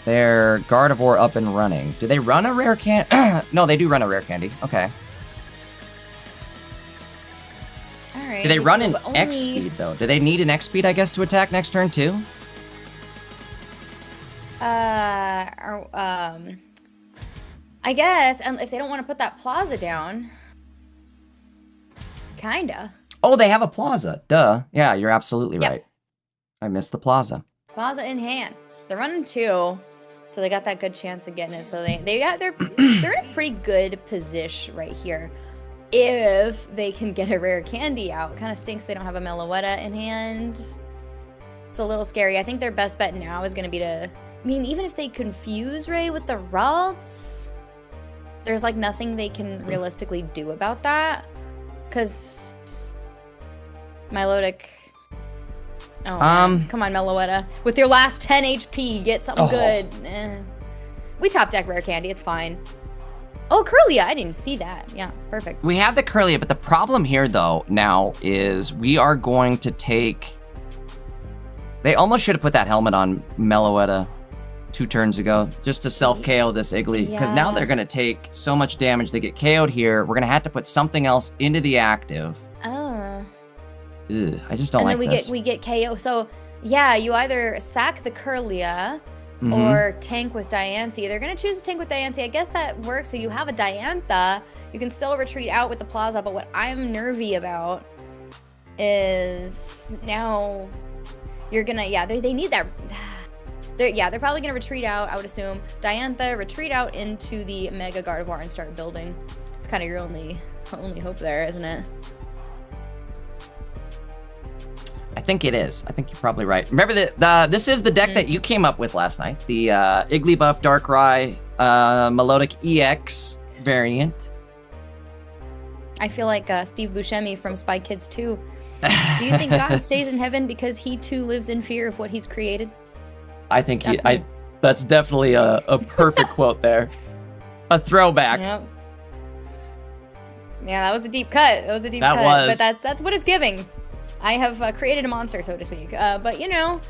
S2: their Gardevoir up and running. Do they run a rare candy? No, they do run a rare candy. Okay.
S3: All right.
S2: Do they run an
S3: but only-
S2: X speed though? Do they need an X speed, I guess, to attack next turn too?
S3: I guess if they don't want to put that Plaza down, kinda.
S2: Oh, they have a Plaza. Duh. Yeah, you're absolutely
S3: Yep.
S2: right. I missed the Plaza.
S3: Plaza in hand. They're running 2, so they got that good chance of getting it. So they're in a pretty good position right here. If they can get a rare candy out, kind of stinks they don't have a Meloetta in hand. It's a little scary. I think their best bet now is going to be to. I mean, even if they confuse Ray with the Ralts, there's like nothing they can realistically do about that. Because Milotic. Oh, man. Come on, Meloetta. With your last 10 HP, get something good. We top deck rare candy. It's fine. Oh, Curlia. I didn't see that. Yeah, perfect.
S2: We have the Curlia, but the problem here though now is we are going to take. They almost should have put that helmet on Meloetta 2 turns ago just to self-KO this Iggly because now
S3: Yeah.
S2: they're going to take so much damage. They get KO'd here. We're going to have to put something else into the active.
S3: Oh.
S2: Ugh, I just don't
S3: And
S2: like
S3: then
S2: this.
S3: we get KO. So yeah, you either sack the Curlia
S2: Mhm.
S3: or tank with Diancie. They're gonna choose to tank with Diancie. I guess that works. So you have a Diantha. You can still retreat out with the Plaza. But what I'm nervy about is now you're gonna they need that. They're probably gonna retreat out. I would assume Diantha retreat out into the Mega Gardevoir and start building. It's kind of your only hope there, isn't it?
S2: I think it is. I think you're probably right. Remember that this is the deck that you came up with last night. The Igglybuff Darkrai Melodic EX variant.
S3: I feel like Steve Buscemi from Spy Kids 2. Do you think God stays in heaven because he too lives in fear of what he's created?
S2: I think that's definitely a perfect quote there. A throwback.
S3: Yep. Yeah, that was a deep cut.
S2: That was.
S3: But that's what it's giving. I have created a monster, so to speak. But you know,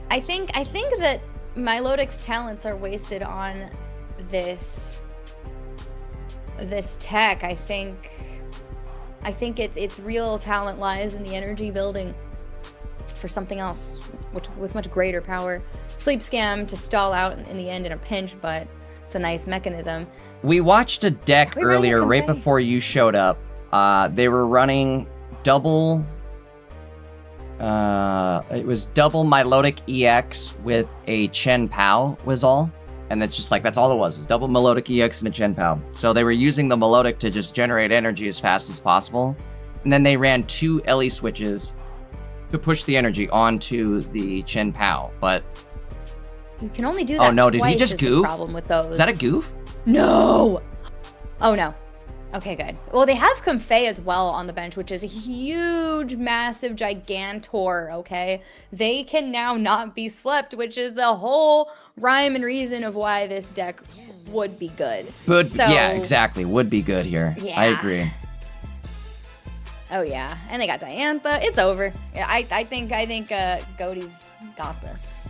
S3: I think that Milotic's talents are wasted on this tech. I think its real talent lies in the energy building for something else, with much greater power. Sleep Scam to stall out in the end in a pinch, but it's a nice mechanism.
S2: We watched a deck earlier, right before you showed up. They were running double. It was double Milotic EX with a Chen Pao was all. And that's just like, that's all it was double Melodic EX and a Chen Pao. So they were using the Melodic to just generate energy as fast as possible. And then they ran 2 Ellie switches to push the energy onto the Chen Pao. But
S3: you can only do that.
S2: Oh no, did he
S3: twice
S2: just
S3: is the
S2: goof?
S3: problem with those.
S2: Is that a goof?
S3: No. Oh no. Okay, good. Well, they have Comfey as well on the bench, which is a huge, massive Gigantor, okay? They can now not be slept, which is the whole rhyme and reason of why this deck would be good.
S2: Yeah, exactly. Would be good here.
S3: Yeah.
S2: I agree.
S3: Oh, yeah. And they got Diantha. It's over. I think Goaty's got this.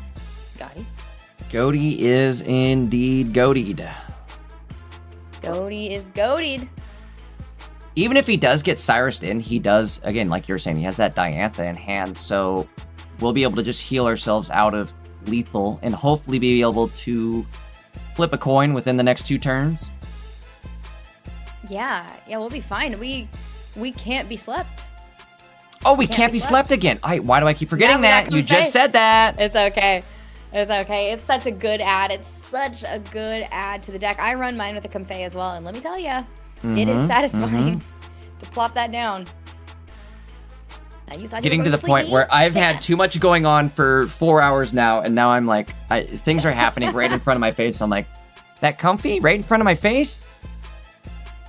S3: Goaty?
S2: Goaty is indeed goatied.
S3: Goaty is goatied.
S2: Even if he does get Cyrused in, he does, again, like you were saying, he has that Diantha in hand, so we'll be able to just heal ourselves out of lethal and hopefully be able to flip a coin within the next 2 turns.
S3: Yeah, we'll be fine. We can't be slept.
S2: Oh, we can't be slept again. Why do I keep forgetting that? You just said that.
S3: It's okay. It's okay. It's such a good add. It's such a good add to the deck. I run mine with a Comfey as well, and let me tell you, it is satisfying to plop that down. Now, you thought
S2: Getting
S3: you were
S2: to the
S3: going
S2: point
S3: sleep?
S2: where I've had too much going on for 4 hours now, and now I'm like, things are happening right in front of my face. I'm like, that comfy right in front of my face?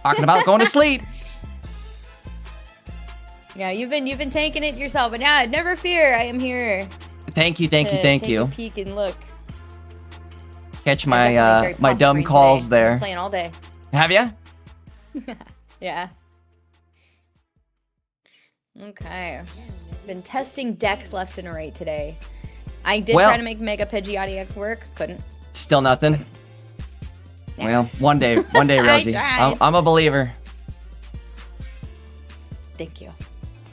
S2: Talking about going to sleep.
S3: Yeah, you've been taking it yourself, but now never fear. I am here.
S2: Thank you.
S3: Take a peek and look.
S2: Catch my my dumb calls
S3: today.
S2: there.
S3: I've been playing all day.
S2: Have ya?
S3: Yeah. Okay. Been testing decks left and right today. I did try to make Mega Pidgeotto X work. Couldn't.
S2: Still nothing.
S3: Yeah.
S2: Well, one day, Rosie. I'm a believer.
S3: Thank you.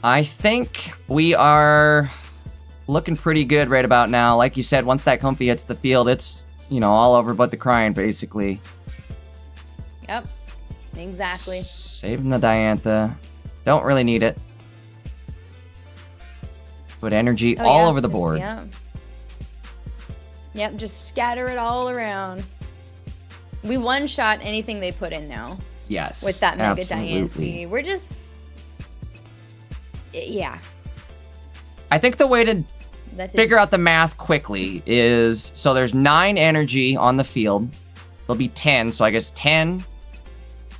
S2: I think we are looking pretty good right about now. Like you said, once that comfy hits the field, it's, all over but the crying, basically.
S3: Yep. Exactly.
S2: Saving the Diantha. Don't really need it. Put energy all over the board.
S3: Yeah. Yep, just scatter it all around. We one-shot anything they put in now.
S2: Yes.
S3: With that Mega
S2: absolutely.
S3: Diantha. We're just... Yeah.
S2: I think the way to figure out the math quickly is, so there's 9 energy on the field. There'll be 10, so I guess 10,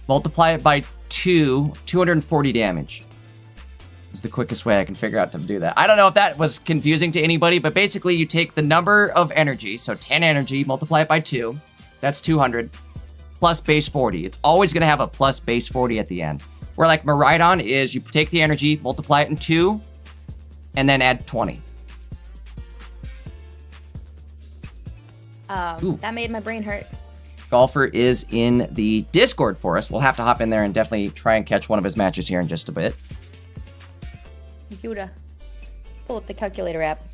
S2: multiply it by 2, 240 damage. Is the quickest way I can figure out to do that. I don't know if that was confusing to anybody, but basically you take the number of energy, so 10 energy, multiply it by 2, that's 200, plus base 40. It's always going to have a plus base 40 at the end. Where like Miraidon is, you take the energy, multiply it in 2, and then add 20.
S3: That made my brain hurt.
S2: Golfer is in the Discord for us. We'll have to hop in there and definitely try and catch one of his matches here in just a bit.
S3: Computer. Pull up the calculator app.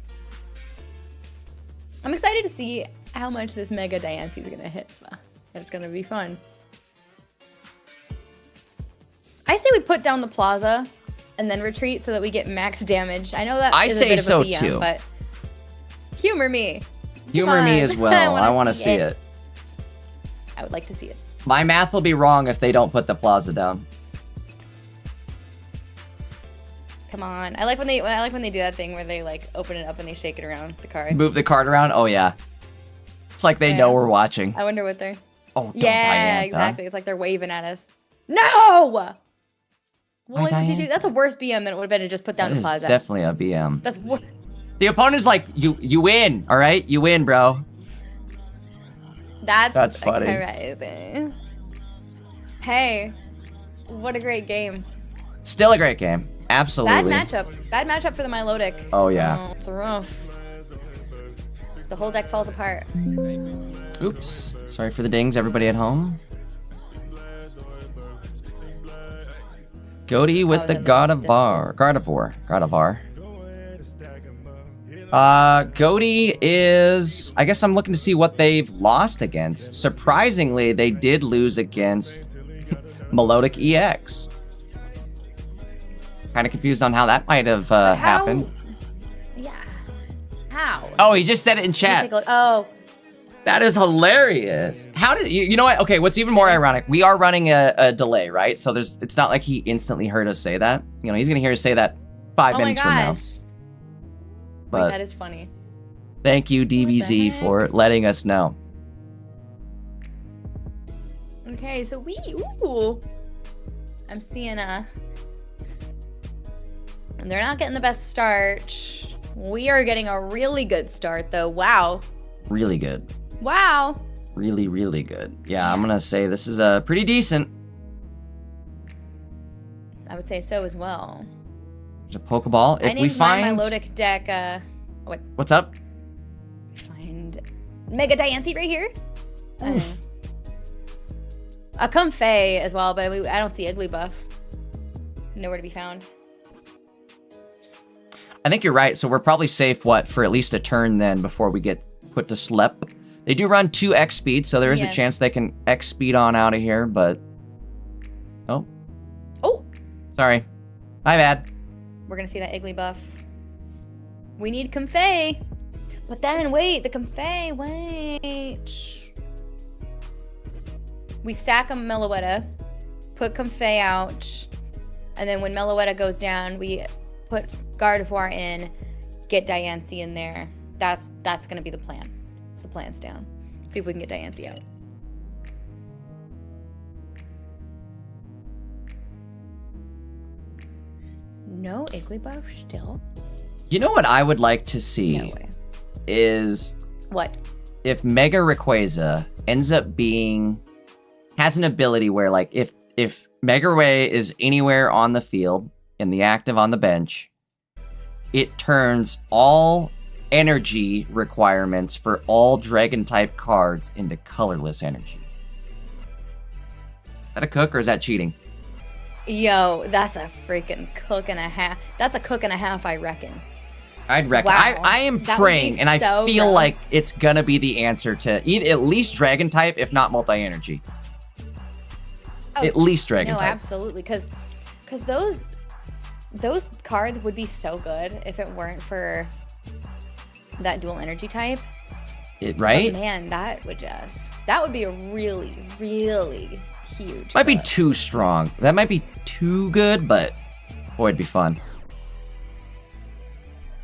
S3: I'm excited to see how much this Mega Diantha is going to hit. It's going to be fun. I say we put down the plaza and then retreat so that we get max damage. I know that is a bit of a BM,
S2: too.
S3: But humor me.
S2: Humor me as well. I want to see it.
S3: I would like to see it.
S2: My math will be wrong if they don't put the plaza down.
S3: Come on. I like when they do that thing where they like open it up and they shake it around the card.
S2: Move the card around. Oh yeah. It's like they know we're watching.
S3: I wonder what they're.
S2: Oh, don't
S3: Yeah,
S2: Diantha.
S3: exactly. It's like they're waving at us. No!
S2: Why
S3: What would you do?
S2: Diantha?
S3: That's a worse BM than it would have been to just put down
S2: That
S3: the
S2: is
S3: plaza.
S2: definitely a BM.
S3: That's what.
S2: The opponent's like, you win, all right? You win, bro.
S3: That's
S2: funny.
S3: crazy. Hey, what a great game.
S2: Still a great game. Absolutely.
S3: Bad matchup for the Milotic.
S2: Oh, yeah.
S3: Oh, it's rough. The whole deck falls apart.
S2: Oops. Sorry for the dings, everybody at home. Goaty with the God of Bar. Gardevoir. Goaty is... I guess I'm looking to see what they've lost against. Surprisingly, they did lose against Melodic EX. Kind of confused on how that might have happened.
S3: Yeah. How?
S2: Oh, he just said it in
S3: Let me
S2: chat.
S3: take a look. Oh.
S2: That is hilarious. How did you know what? Okay, what's even more ironic? We are running a delay, right? So it's not like he instantly heard us say that. You know, he's gonna hear us say that 5 minutes from now. But
S3: Wait, that is funny.
S2: thank you, DBZ,
S3: heck?
S2: for letting us know.
S3: Okay, so ooh. I'm seeing and they're not getting the best start. We are getting a really good start though. Wow.
S2: Really good.
S3: Wow.
S2: Really, really good. Yeah, I'm gonna say this is pretty decent.
S3: I would say so as well.
S2: There's a Pokeball. If
S3: I
S2: we
S3: named
S2: find
S3: my Milotic deck
S2: what's up?
S3: find Mega Diancie right here. A Comfey as well, but I don't see Igglybuff. Nowhere to be found.
S2: I think you're right. So we're probably safe, for at least a turn then before we get put to sleep. They do run 2 X speed, so there is a chance they can X speed on out of here, but... Oh. Sorry. My bad.
S3: We're going to see that Igglybuff. We need Comfey. But then, wait, the Comfey, wait. We sack a Meloetta, put Comfey out, and then when Meloetta goes down, we put Gardevoir in, get Diancie in there. That's going to be the plan. It's the plan's down. See if we can get Diancie out. No Igglybuff still?
S2: You know what I would like to see
S3: No way.
S2: is
S3: What?
S2: if Mega Rayquaza ends up has an ability where like if Mega Ray is anywhere on the field in the active on the bench, it turns all energy requirements for all dragon type cards into colorless energy. Is that a cook or is that cheating?
S3: Yo, that's a freaking cook and a half. That's a cook and a half, I reckon.
S2: I'd reckon.
S3: Wow.
S2: I am
S3: That would be
S2: praying, and I
S3: so
S2: feel
S3: gross.
S2: like it's gonna be the answer to at least dragon type, if not multi-energy.
S3: Oh,
S2: At least dragon
S3: No,
S2: type.
S3: absolutely, because those cards would be so good if it weren't for that dual energy type.
S2: Right?
S3: But man, that would be a really, really huge.
S2: Might be
S3: cook.
S2: too strong. That might be too good, but boy, it'd be fun.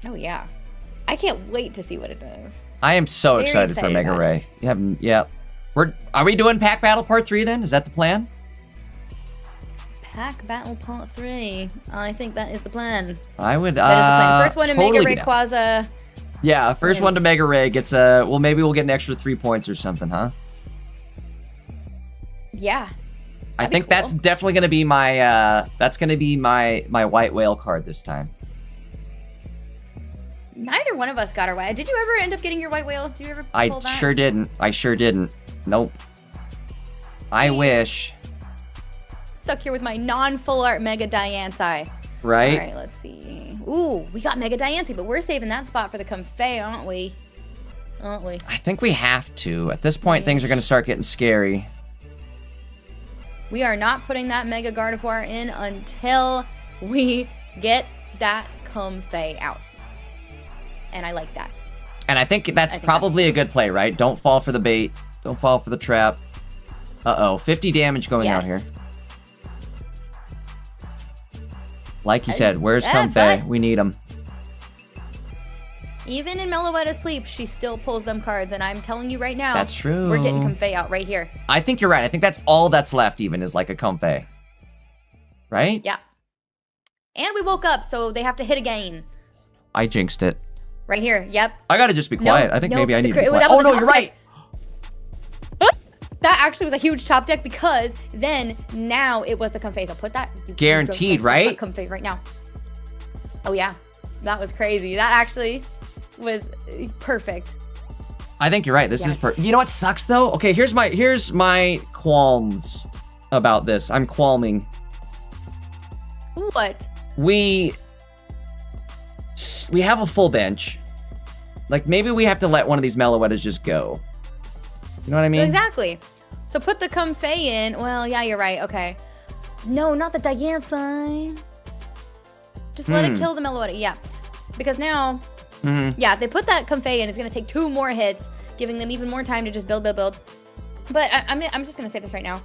S3: Oh yeah, I can't wait to see what it does.
S2: I am so
S3: Very
S2: excited for
S3: excited
S2: Mega
S3: about
S2: Ray.
S3: it.
S2: Yeah. Are we doing Pack Battle Part 3 then? Is that the plan?
S3: Pack Battle Part 3. I think that is the plan.
S2: I would.
S3: That is the plan. First one to
S2: totally
S3: Mega
S2: get down.
S3: Rayquaza.
S2: Yeah, first one to
S3: Yes.
S2: Mega Ray gets a. Well, maybe we'll get an extra 3 points or something, huh?
S3: Yeah.
S2: I
S3: That'd be
S2: think
S3: cool.
S2: that's definitely gonna be my. That's gonna be my white whale card this time.
S3: Neither one of us got our white. Did you ever end up getting your white whale? Did you ever
S2: I
S3: pull that?
S2: sure didn't. Nope. I wish.
S3: Stuck here with my non-full art Mega Diancie.
S2: Right?
S3: All right, let's see. Ooh, we got Mega Diancie, but we're saving that spot for the Comfey, aren't we? Aren't we?
S2: I think we have to. At this point, things are gonna start getting scary.
S3: We are not putting that Mega Gardevoir in until we get that Comfey out. And I like that.
S2: And I think that's
S3: think
S2: probably a good play, right? Don't fall for the bait. Don't fall for the trap. Uh-oh, 50 damage going out here. Like you said, where's
S3: Yeah,
S2: Comfey?
S3: but-
S2: We need him.
S3: Even in Meloetta's sleep, she still pulls them cards, and I'm telling you right now,
S2: That's true.
S3: We're getting Comfey out right here.
S2: I think you're right. I think that's all that's left even is like a Comfey. Right?
S3: Yeah. And we woke up, so they have to hit again.
S2: I jinxed it.
S3: Right here. Yep.
S2: I gotta just be quiet. I think maybe I need to be quiet.
S3: that
S2: Oh
S3: was a
S2: no,
S3: top
S2: you're right.
S3: deck. That actually was a huge top deck because then now it was the Comfey. So put that.
S2: Guaranteed, right?
S3: Comfey right now. Oh yeah, that was crazy. That actually was perfect.
S2: I think you're right. This is
S3: Yes.
S2: perfect. You know what sucks though? Okay, here's my qualms about this. I'm qualming.
S3: What?
S2: We have a full bench. Like maybe we have to let one of these Meloettas just go. You know what I mean?
S3: Exactly. So put the Comfey in. Well, yeah, you're right. Okay. No, not the Dankest. Just let it kill the Meloetta. Yeah. Because now, yeah, if they put that Comfey in, it's going to take 2 more hits, giving them even more time to just build. But I'm just going to say this right now.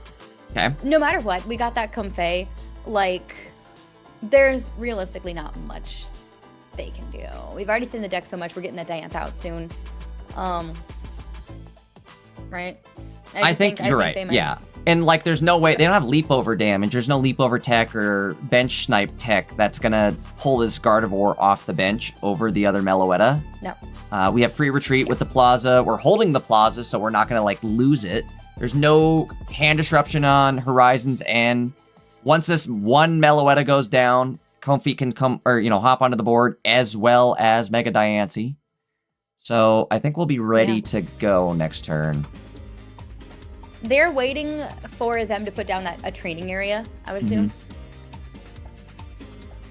S2: Okay.
S3: No matter what, we got that Comfey. Like, there's realistically not much they can do. We've already thinned the deck so much, we're getting that Diantha out soon. Right?
S2: I think you're right.
S3: They might.
S2: Yeah. And like there's no way they don't have leap over damage. There's no leap over tech or bench snipe tech that's gonna pull this Gardevoir off the bench over the other Meloetta.
S3: No.
S2: We have free retreat with the Plaza. We're holding the Plaza, so we're not gonna like lose it. There's no hand disruption on Horizons, and once this one Meloetta goes down, Comfey can come or hop onto the board as well as Mega Diancie. So I think we'll be ready to go next turn.
S3: They're waiting for them to put down a training area, I would assume.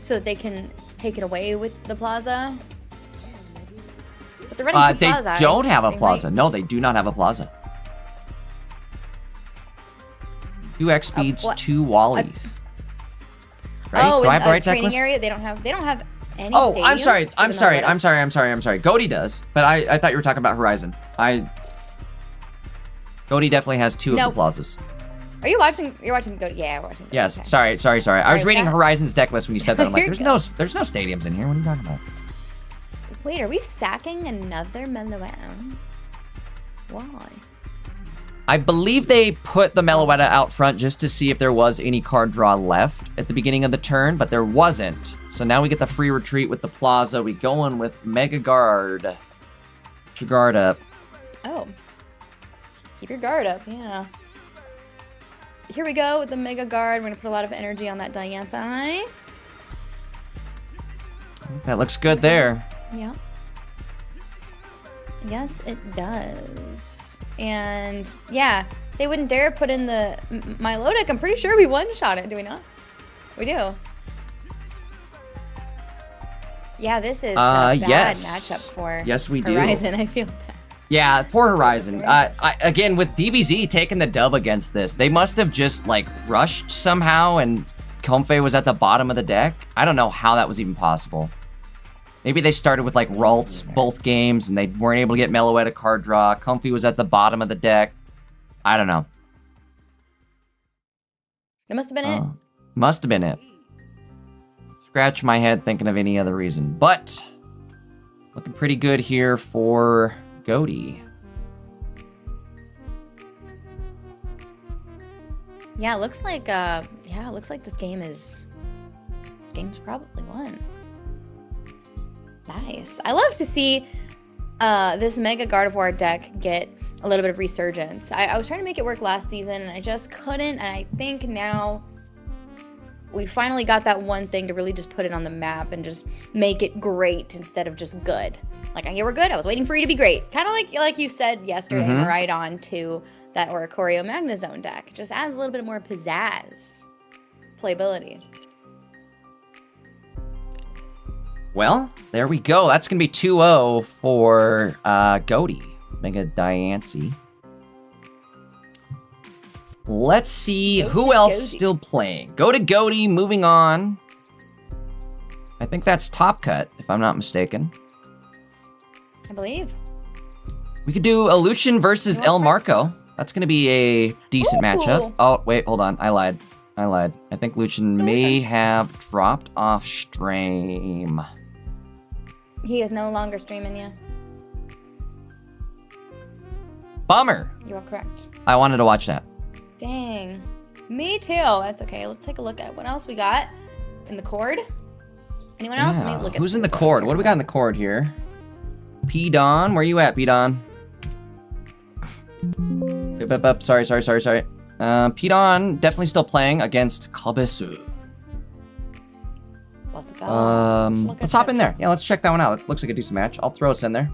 S3: So that they can take it away with the Plaza. But they're running 2
S2: They
S3: Plaza.
S2: don't have a
S3: They
S2: Plaza.
S3: might-
S2: No, they do not have a Plaza. 2x speeds,
S3: what?
S2: 2 Wallies. Right?
S3: Oh,
S2: do I
S3: in
S2: have the right
S3: training
S2: decklist?
S3: area, they don't have any
S2: Oh, I'm
S3: stadiums
S2: sorry.
S3: for
S2: I'm
S3: the
S2: sorry.
S3: Meloetta.
S2: I'm sorry. Goaty does, but I thought you were talking about Horizon. Goaty definitely has 2 of
S3: No.
S2: the plazas.
S3: Are you watching? You're watching Go. Yeah, we're watching. Go.
S2: Yes.
S3: Okay.
S2: Sorry. I was
S3: Alright,
S2: reading
S3: we got-
S2: Horizon's deck list when you said that. I'm like,
S3: You're
S2: there's no stadiums in here. What are you talking about?
S3: Wait, are we sacking another Meloetta? Why?
S2: I believe they put the Meloetta out front just to see if there was any card draw left at the beginning of the turn, but there wasn't. So now we get the free retreat with the Plaza. We go in with Mega Guard. Get your guard up.
S3: Oh. Keep your guard up, yeah. Here we go with the Mega Guard. We're going to put a lot of energy on that Diantha.
S2: That looks good there.
S3: Yeah. Yes, it does. And, yeah, they wouldn't dare put in the Milotic. I'm pretty sure we one-shot it, do we not? We do. Yeah, this is a bad
S2: yes.
S3: matchup for
S2: Yes, we do.
S3: Horizon. I feel bad.
S2: Yeah, poor Horizon. Again, with DBZ taking the dub against this, they must have just, like, rushed somehow and Comfey was at the bottom of the deck. I don't know how that was even possible. Maybe they started with, like, Ralts both games and they weren't able to get Meloetta card draw. Comfey was at the bottom of the deck. I don't know.
S3: It must have been it.
S2: Must have been it. Scratch my head thinking of any other reason. But, looking pretty good here for Goaty.
S3: Yeah, it looks like this game's probably won. Nice. I love to see this Mega Gardevoir deck get a little bit of resurgence. I was trying to make it work last season and I just couldn't, and I think now we finally got that one thing to really just put it on the map and just make it great instead of just good. Like, here we're good. I was waiting for you to be great. Kind of like you said yesterday, right on to that Oricorio Magnezone deck. It just adds a little bit more pizzazz. Playability.
S2: Well, there we go. That's going to be 2-0 for Goaty, Mega Diancie. Let's see who else is still playing. Go to Goaty, moving on. I think that's Top Cut, if I'm not mistaken.
S3: I believe.
S2: We could do Illusion versus
S3: You want
S2: El
S3: first?
S2: Marco. That's going to be a decent
S3: Ooh.
S2: matchup. Oh, wait, hold on. I lied. I lied. I think Lucian may have dropped off stream.
S3: He is no longer streaming yet.
S2: Bummer.
S3: You are correct.
S2: I wanted to watch that.
S3: Dang. Me too. That's okay. Let's take a look at what else we got in the cord. Anyone else? Let me look at
S2: Who's in the cord? What do we got in the cord here? P-Don. Where you at, P-Don? Sorry. P-Don definitely still playing against Kabesu.
S3: Let's go.
S2: Let's hop in there. Yeah, let's check that one out. It looks like a decent match. I'll throw us in there.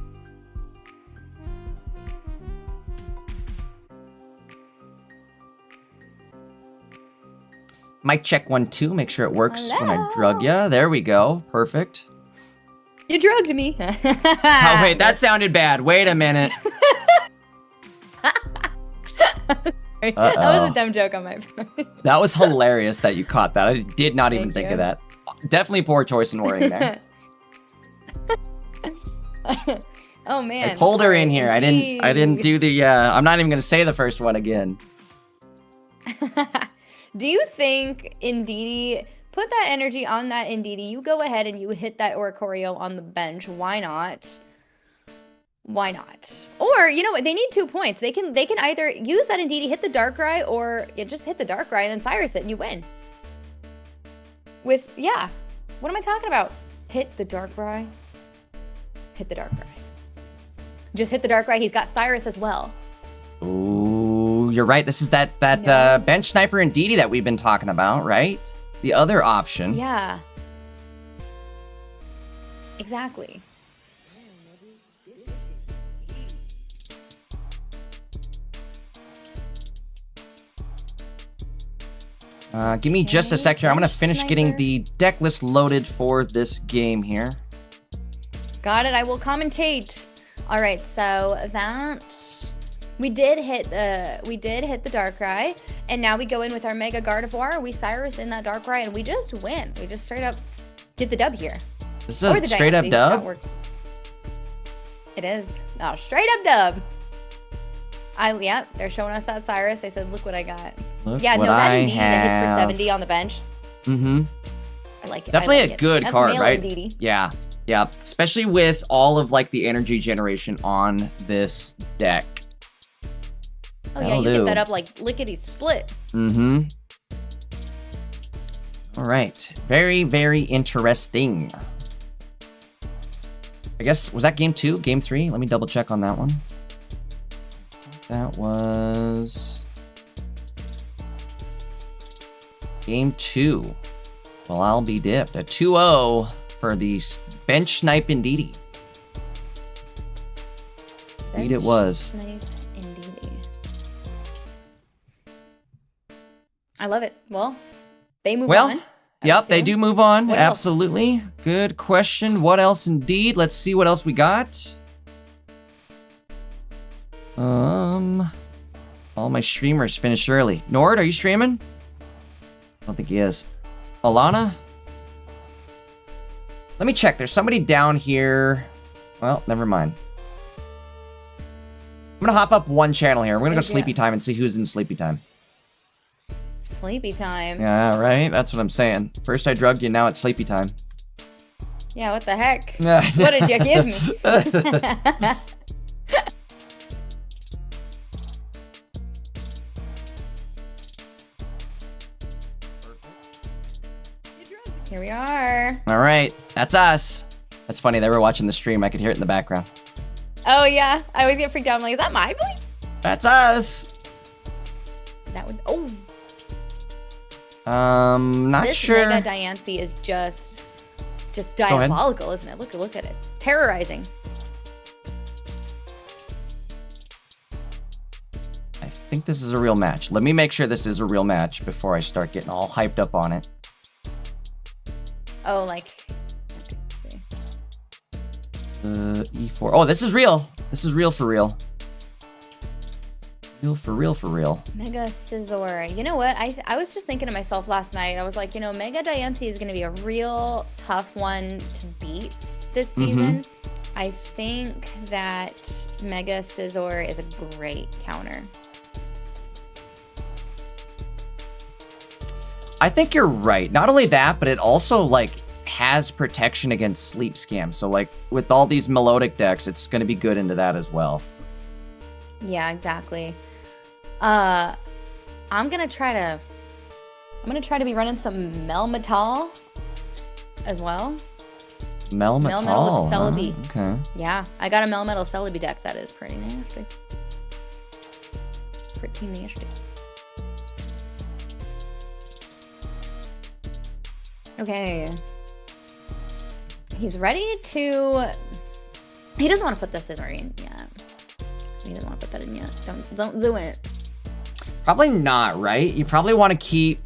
S2: Mic check 1, 2. Make sure it works when I drug ya. There we go. Perfect.
S3: You drugged me.
S2: Oh, wait. That sounded bad. Wait a minute.
S3: That was a dumb joke on my part.
S2: That was hilarious that you caught that. I did not even think of that. Definitely poor choice in wording there.
S3: Oh man.
S2: I pulled her in here. I didn't do the I'm not even gonna say the first one again.
S3: Do you think Indeedee, put that energy on that Indeedee, you go ahead and you hit that Oricorio on the bench. Why not? Why not? Or, you know what, they need 2 points. They can either use that Indeedee, hit the Darkrai, or just hit the Darkrai and then Cyrus it and you win. With, yeah. What am I talking about? Hit the Darkrai. Hit the Darkrai. Just hit the Darkrai. He's got Cyrus as well.
S2: Ooh, you're right. This is that bench sniper Indeedee that we've been talking about, right? The other option.
S3: Yeah. Exactly.
S2: Give me just a sec here. I'm going to finish getting the deck list loaded for this game here.
S3: Got it. I will commentate. All right. So that we did hit the Darkrai, and now we go in with our Mega Gardevoir. We Cyrus in that Darkrai, and we just win. We just straight up get the dub here.
S2: This is a straight up dub.
S3: That works. It is. Oh, straight up dub. Yeah, they're showing us that Cyrus. They said, "Look what I got."
S2: Look
S3: yeah, no, that Indeedee that hits for
S2: have.
S3: 70 on the bench.
S2: Mm-hmm.
S3: I like it.
S2: Definitely
S3: I like
S2: a good
S3: That's
S2: card,
S3: male
S2: right?
S3: Indeedee.
S2: Yeah, yeah. Especially with all of like the energy generation on this deck.
S3: Oh yeah, you get that up like lickety split.
S2: Mm-hmm. All right. Very, very interesting. I guess, was that game 2? Game 3? Let me double check on that one. That was game 2. Well, I'll be dipped. A 2-0 for the bench snipe Indeedee. Indeed it was.
S3: Snipe Indeedee. I love it. Well, they move on.
S2: Yep, they do move on.
S3: What else?
S2: Absolutely. Good question. What else indeed? Let's see what else we got. All my streamers finish early. Nord, are you streaming? I don't think he is. Alana? Let me check. There's somebody down here. Well, never mind. I'm gonna hop up one channel here. We're gonna go to Sleepy Time and see who's in Sleepy Time.
S3: Sleepy Time.
S2: Yeah, right? That's what I'm saying. First I drugged you, now it's Sleepy Time.
S3: Yeah, what the heck? What did you give me? Here we are.
S2: All right, that's us. That's funny. They were watching the stream. I could hear it in the background.
S3: Oh yeah, I always get freaked out. I'm like, is that my voice?
S2: That's us.
S3: That would. Oh.
S2: Not
S3: this
S2: sure.
S3: Mega Diancie is just diabolical, isn't it? Look at it. Terrorizing.
S2: I think this is a real match. Let me make sure this is a real match before I start getting all hyped up on it.
S3: Oh, like. Okay, let's see.
S2: E4. Oh, this is real. This is real for real. For real.
S3: Mega Scizor. You know what? I was just thinking to myself last night. I was like, you know, Mega Diancie is going to be a real tough one to beat this season. I think that Mega Scizor is a great counter.
S2: I think you're right. Not only that, but it also like has protection against sleep scams. So like with all these melodic decks, it's going to be good into that as well.
S3: Yeah, exactly. I'm gonna try to be running some Melmetal as well.
S2: Melmetal
S3: with Celebi.
S2: Okay.
S3: Yeah, I got a Melmetal Celebi deck that is pretty nasty. Pretty nasty. Okay. He's ready to... He doesn't want to put the scissor in yet. He doesn't want to put that in yet. Don't do it.
S2: Probably not, right? You probably want to keep...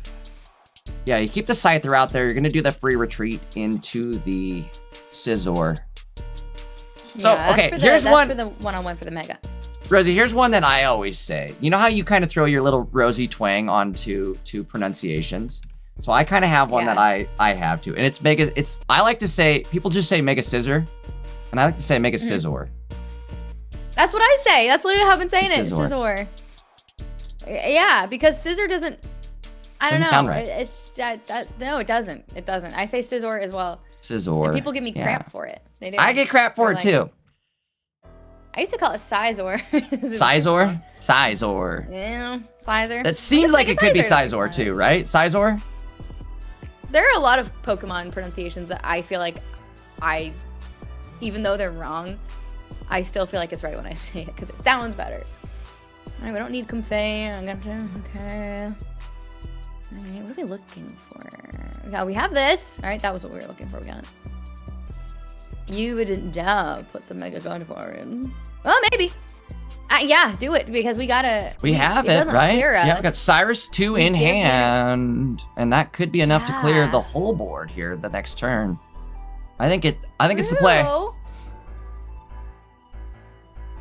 S2: Yeah, you keep the Scyther out there. You're going to do the free retreat into the Scizor. So,
S3: yeah,
S2: okay,
S3: that's for the one-on-one for the Mega.
S2: Rosie, here's one that I always say. You know how you kind of throw your little Rosie twang onto pronunciations? So I kind of have one that I have to. And it's Mega... I like to say... People just say Mega Scissor. And I like to say Mega Scizor.
S3: That's what I say. That's literally how I've been saying it.
S2: Scizor.
S3: Scizor. Yeah, because scissor doesn't... I don't know.
S2: Sound right.
S3: No, it doesn't. It doesn't. I say scissor as well.
S2: Scizor.
S3: And people give me crap for it. They do.
S2: I get crap for it too.
S3: I used to call it Sizor.
S2: Sizor? Sizor.
S3: Yeah, Sizor.
S2: That seems like it could be Sizor too, right? Sizor?
S3: There are a lot of Pokemon pronunciations that I feel like even though they're wrong, I still feel like it's right when I say it because it sounds better. All right, we don't need Comfey. Okay. All right, what are we looking for? Yeah, we have this. All right, that was what we were looking for. We got it. You wouldn't dare put the Mega Gunfire in. Well, maybe. Yeah, do it because we gotta.
S2: We have it, right? Yeah, we got Cyrus 2 in hand, and that could be enough to clear the whole board here the next turn. I think it's the play.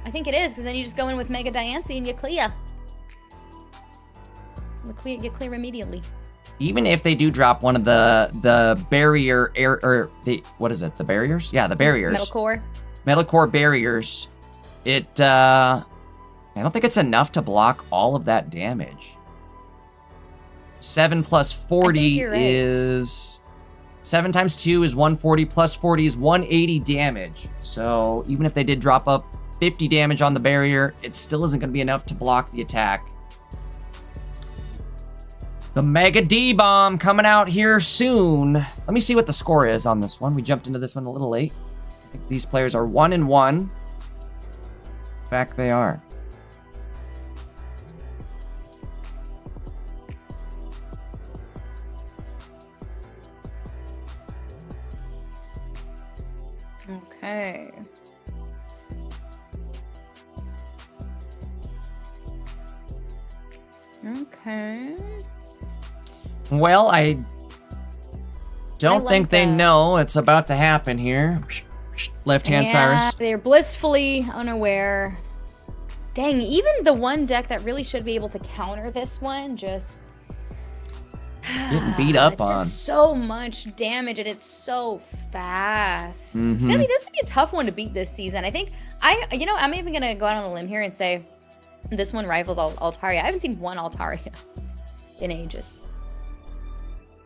S3: I think it is, because then you just go in with Mega Diancie and you clear. You clear immediately.
S2: Even if they do drop one of the barrier what is it? The barriers? Yeah, the barriers. Metal core barriers. I don't think it's enough to block all of that damage. 7 plus 40 is 7 times 2 is 140 plus 40 is 180 damage. So even if they did drop up 50 damage on the barrier, it still isn't going to be enough to block the attack. The Mega D-Bomb coming out here soon. Let me see what the score is on this one. We jumped into this one a little late. I think these players are 1-1. In fact, they are.
S3: Okay. Okay.
S2: Well, I don't think they know it's about to happen here. Left-hand Cyrus.
S3: They're blissfully unaware. Dang, even the one deck that really should be able to counter this one just...
S2: Getting beat up on.
S3: It's just so much damage and it's so fast. It's gonna be a tough one to beat this season. I think I'm even gonna go out on a limb here and say this one rivals Altaria. I haven't seen one Altaria in ages.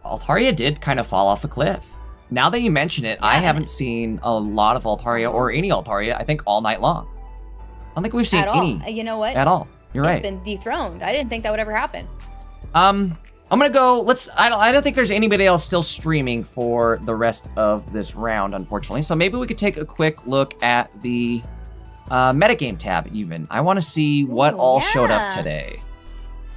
S2: Altaria did kind of fall off a cliff. Now that you mention it, I haven't seen a lot of Altaria or any Altaria, I think, all night long. I don't think we've seen any.
S3: You know what?
S2: At all. You're right.
S3: It's been dethroned. I didn't think that would ever happen.
S2: I'm gonna go. I don't think there's anybody else still streaming for the rest of this round, unfortunately. So maybe we could take a quick look at the metagame tab. Even I want to see what all showed up today.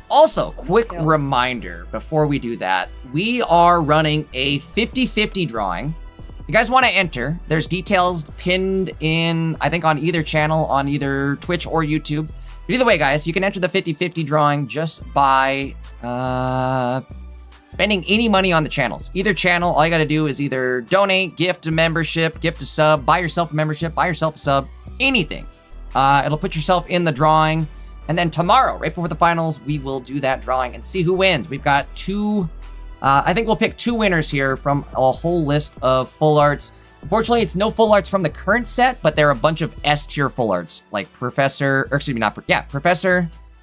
S2: Also, quick reminder before we do that, we are running a 50-50 drawing. If you guys want to enter, there's details pinned in, I think, on either channel, on either Twitch or YouTube. But either way, guys, you can enter the 50-50 drawing just by spending any money on the channels. Either channel, all you got to do is either donate, gift a membership, gift a sub, buy yourself a membership, buy yourself a sub, anything. It'll put yourself in the drawing. And then tomorrow, right before the finals, we will do that drawing and see who wins. We've got I think we'll pick 2 winners here from a whole list of full arts. Unfortunately, it's no full arts from the current set, but there are a bunch of S-tier full arts, like Professor,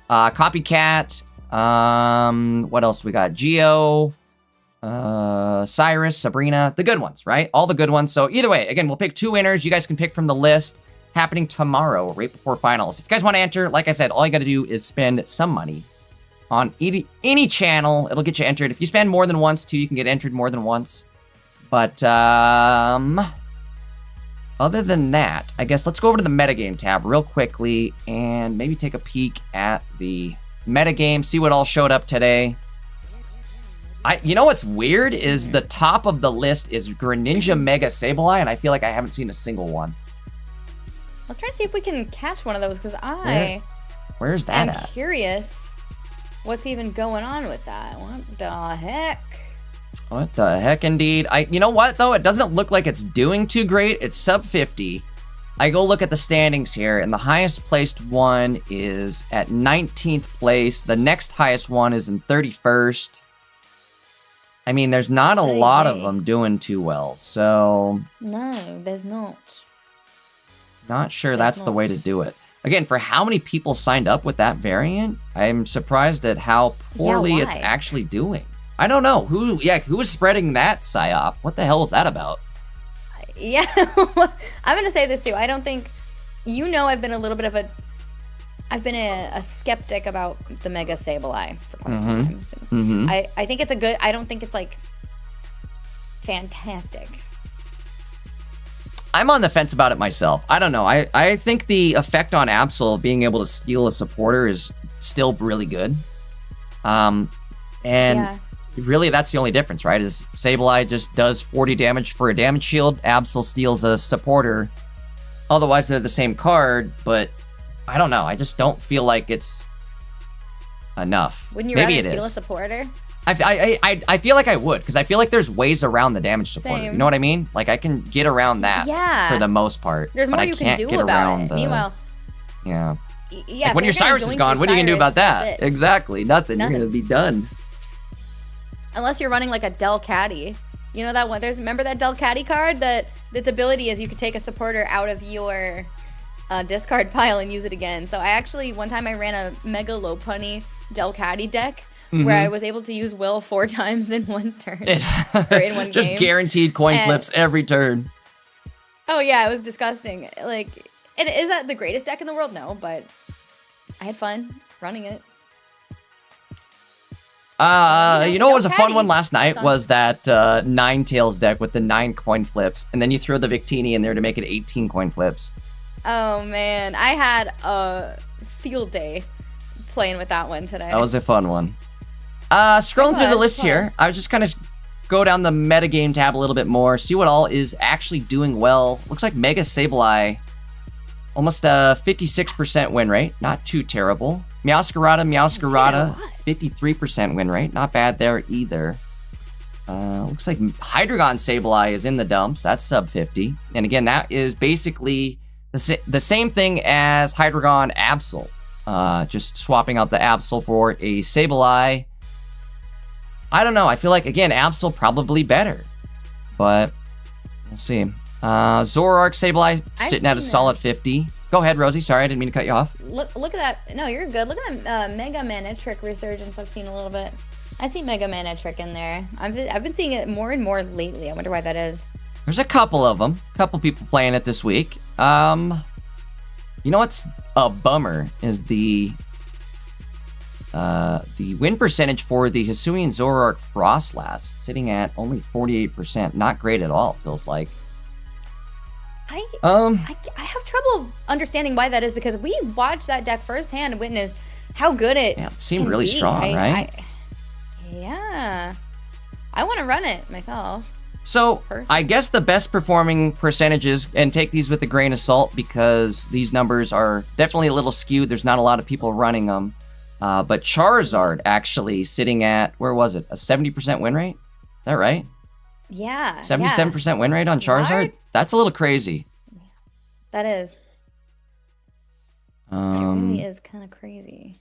S2: Copycat, what else we got? Geo, Cyrus, Sabrina, the good ones, right? All the good ones. So either way, again, we'll pick 2 winners. You guys can pick from the list happening tomorrow, right before finals. If you guys want to enter, like I said, all you got to do is spend some money on any channel. It'll get you entered. If you spend more than once, too, you can get entered more than once. But, other than that, I guess let's go over to the metagame tab real quickly and maybe take a peek at the metagame, see what all showed up today. You know what's weird is the top of the list is Greninja Mega Sableye, and I feel like I haven't seen a single one.
S3: Let's try to see if we can catch one of those, because
S2: Where's that
S3: I'm
S2: at?
S3: curious what's even going on with that. What the heck?
S2: What the heck, indeed. You know what, though? It doesn't look like it's doing too great. It's sub 50. I go look at the standings here, and the highest placed one is at 19th place. The next highest one is in 31st. I mean, there's not a lot of them doing too well, so...
S3: No, there's not.
S2: Not sure that's the way to do it. Again, for how many people signed up with that variant, I'm surprised at how poorly it's actually doing. I don't know. Who is spreading that psyop? What the hell is that about?
S3: Yeah, I'm going to say this too. I don't think... I've been a little bit of a... I've been a skeptic about the Mega Sableye for quite some time. So I think it's a good... I don't think it's, like, fantastic.
S2: I'm on the fence about it myself. I don't know. I think the effect on Absol being able to steal a supporter is still really good. Really, that's the only difference, right? Is Sableye just does 40 damage for a damage shield. Absol steals a supporter. Otherwise, they're the same card, but I don't know. I just don't feel like it's enough.
S3: Wouldn't you
S2: Maybe
S3: rather
S2: it
S3: steal
S2: is.
S3: a supporter?
S2: I feel like I would, because I feel like there's ways around the damage supporter.
S3: Same.
S2: You know what I mean? Like, I can get around that for the most part.
S3: There's
S2: but
S3: more
S2: I
S3: you
S2: can't
S3: can do
S2: get
S3: about
S2: around
S3: it.
S2: The,
S3: Meanwhile...
S2: Yeah.
S3: Yeah,
S2: like when your Cyrus is gone, what are you going to do about that?
S3: It.
S2: Exactly. Nothing. You're going to be done.
S3: Unless you're running like a Delcatty. You know that one? Remember that Delcatty card? Its ability is you could take a supporter out of your discard pile and use it again. So one time I ran a Mega Lopunny Delcatty deck where I was able to use Will 4 times in one turn. Or in one
S2: just
S3: game.
S2: Guaranteed coin flips every turn.
S3: Oh yeah, it was disgusting. Like, is that the greatest deck in the world? No, but I had fun running it.
S2: You know what was a fun one last night was that Ninetales deck with the 9 coin flips, and then you throw the Victini in there to make it 18 coin flips.
S3: Oh man, I had a field day playing with that one today.
S2: That was a fun one. Scrolling through the list here, I was just kind of go down the metagame tab a little bit more, see what all is actually doing well. Looks like Mega Sableye, almost a 56% win rate, not too terrible. Meowscarada, 53% win rate, not bad there either. Looks like Hydreigon Sableye is in the dumps, that's sub 50. And again, that is basically the same thing as Hydreigon Absol. Just swapping out the Absol for a Sableye. I don't know, I feel like, again, Absol probably better. But, we'll see. Zoroark Sableye sitting at a solid 50. Go ahead, Rosie. Sorry, I didn't mean to cut you off.
S3: Look at that. No, you're good. Look at that Mega Manitrick resurgence I've seen a little bit. I see Mega Manitrick in there. I've been seeing it more and more lately. I wonder why that is.
S2: There's a couple of them. A couple people playing it this week. You know what's a bummer is the win percentage for the Hisuian Zoroark Frostlass sitting at only 48%. Not great at all, feels like.
S3: I have trouble understanding why that is, because we watched that deck firsthand and witnessed how good it
S2: seemed really strong, right?
S3: Yeah. I want to run it myself.
S2: So, I guess the best performing percentages, and take these with a grain of salt because these numbers are definitely a little skewed. There's not a lot of people running them. But Charizard actually sitting at, where was it? A 70% win rate? Is that right?
S3: Yeah.
S2: 77% win rate on Charizard? That's a little crazy.
S3: That is. That really is kind of crazy.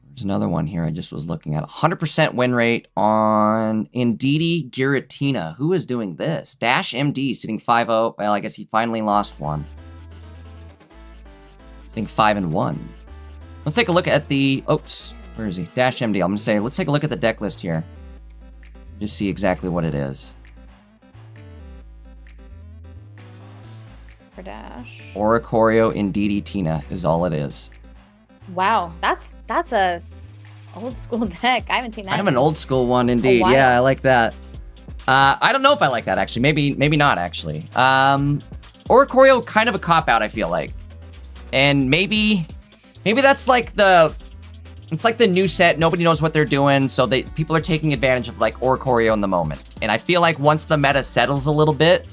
S2: There's another one here I just was looking at. 100% win rate on Indeedee Giratina. Who is doing this? Dash MD sitting 5-0. Well, I guess he finally lost one. Sitting 5-1. Let's take a look at the... Oops. Where is he? Dash MD. I'm going to say, let's take a look at the deck list here. Just see exactly what it is.
S3: For Dash.
S2: Oricorio Indeedee Tina is all it is.
S3: Wow, that's a old school deck. I haven't seen that.
S2: Kind of an old school one indeed. Yeah, I like that. I don't know if I like that actually. Maybe not actually. Oricorio kind of a cop out, I feel like. And maybe that's like it's like the new set. Nobody knows what they're doing, so people are taking advantage of like Oricorio in the moment. And I feel like once the meta settles a little bit,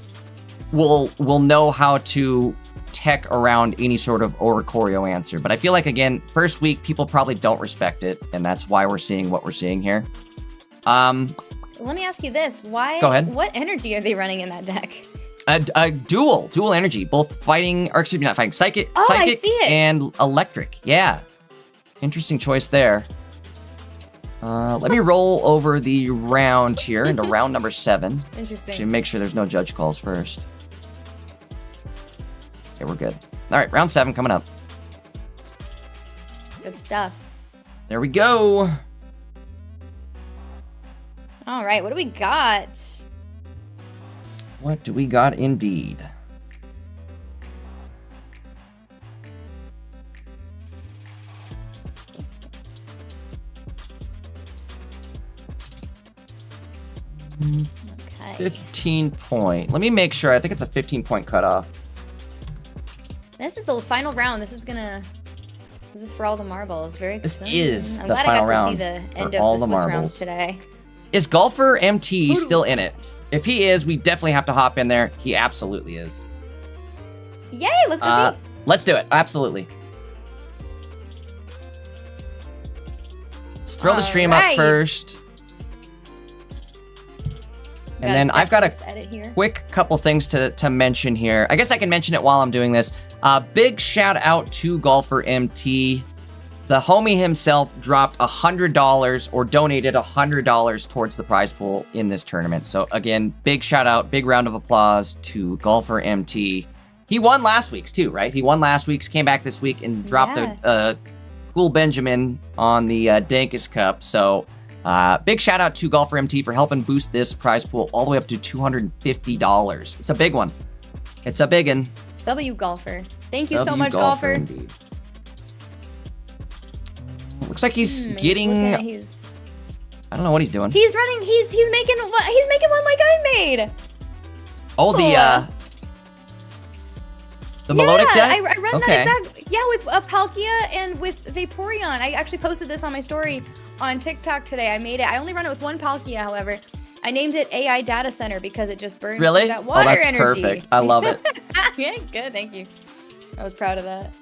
S2: we'll know how to tech around any sort of Oricorio answer. But I feel like again, first week people probably don't respect it, and that's why we're seeing what we're seeing here.
S3: Let me ask you this: why?
S2: Go ahead.
S3: What energy are they running in that deck?
S2: A dual energy, both fighting, or excuse me, not fighting, psychic,
S3: I see it.
S2: And electric. Yeah, interesting choice there. Let me roll over the round here into round number 7.
S3: Interesting.
S2: Actually, make sure there's no judge calls first. Okay, we're good. All right, round 7 coming up.
S3: Good stuff.
S2: There we go.
S3: All right, what do we got?
S2: What do we got indeed?
S3: Okay.
S2: 15 point. Let me make sure. I think it's a 15-point cutoff.
S3: This is the final round. This is for all the marbles. Very
S2: This
S3: exciting.
S2: is
S3: I'm
S2: the
S3: glad
S2: final
S3: I got
S2: round
S3: to see the end
S2: for all
S3: of
S2: the
S3: the Swiss
S2: marbles.
S3: rounds today.
S2: Is Golfer MT still in it? If he is, we definitely have to hop in there. He absolutely is.
S3: Yay! Let's go see.
S2: Let's do it. Absolutely. Let's throw the stream up
S3: Alright.
S2: first. And then I've got a
S3: edit here.
S2: quick couple things to mention here. I guess I can mention it while I'm doing this. Big shout out to Golfer MT. The homie himself dropped $100 or donated $100 towards the prize pool in this tournament. So again, big shout out, big round of applause to Golfer MT. He won last week's too, right? He won last week's, came back this week and dropped a cool Benjamin on the Dankest Cup. So big shout out to Golfer MT for helping boost this prize pool all the way up to $250. It's a big one. It's a big one.
S3: W Golfer. Thank you so much, Golfer.
S2: Indeed. Looks like he's
S3: He's
S2: getting.
S3: looking at-
S2: I don't know what he's doing.
S3: He's running. He's making one like I made.
S2: Oh, the melodic deck.
S3: I run that exact. Yeah, with Palkia and with Vaporeon. I actually posted this on my story on TikTok today. I made it. I only run it with one Palkia, however. I named it AI Data Center because it just burns
S2: Really?
S3: that water
S2: that's
S3: energy.
S2: perfect. I love it.
S3: Yeah, good. Thank you. I was proud of that.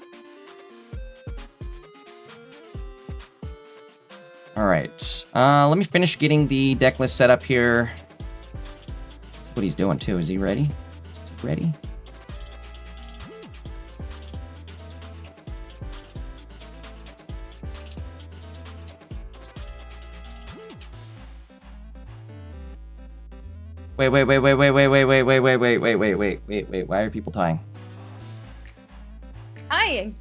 S2: All right. Let me finish getting the deck list set up here. That's what he's doing too. Is he ready? Ready? Wait. Why are people tying?
S3: Tying.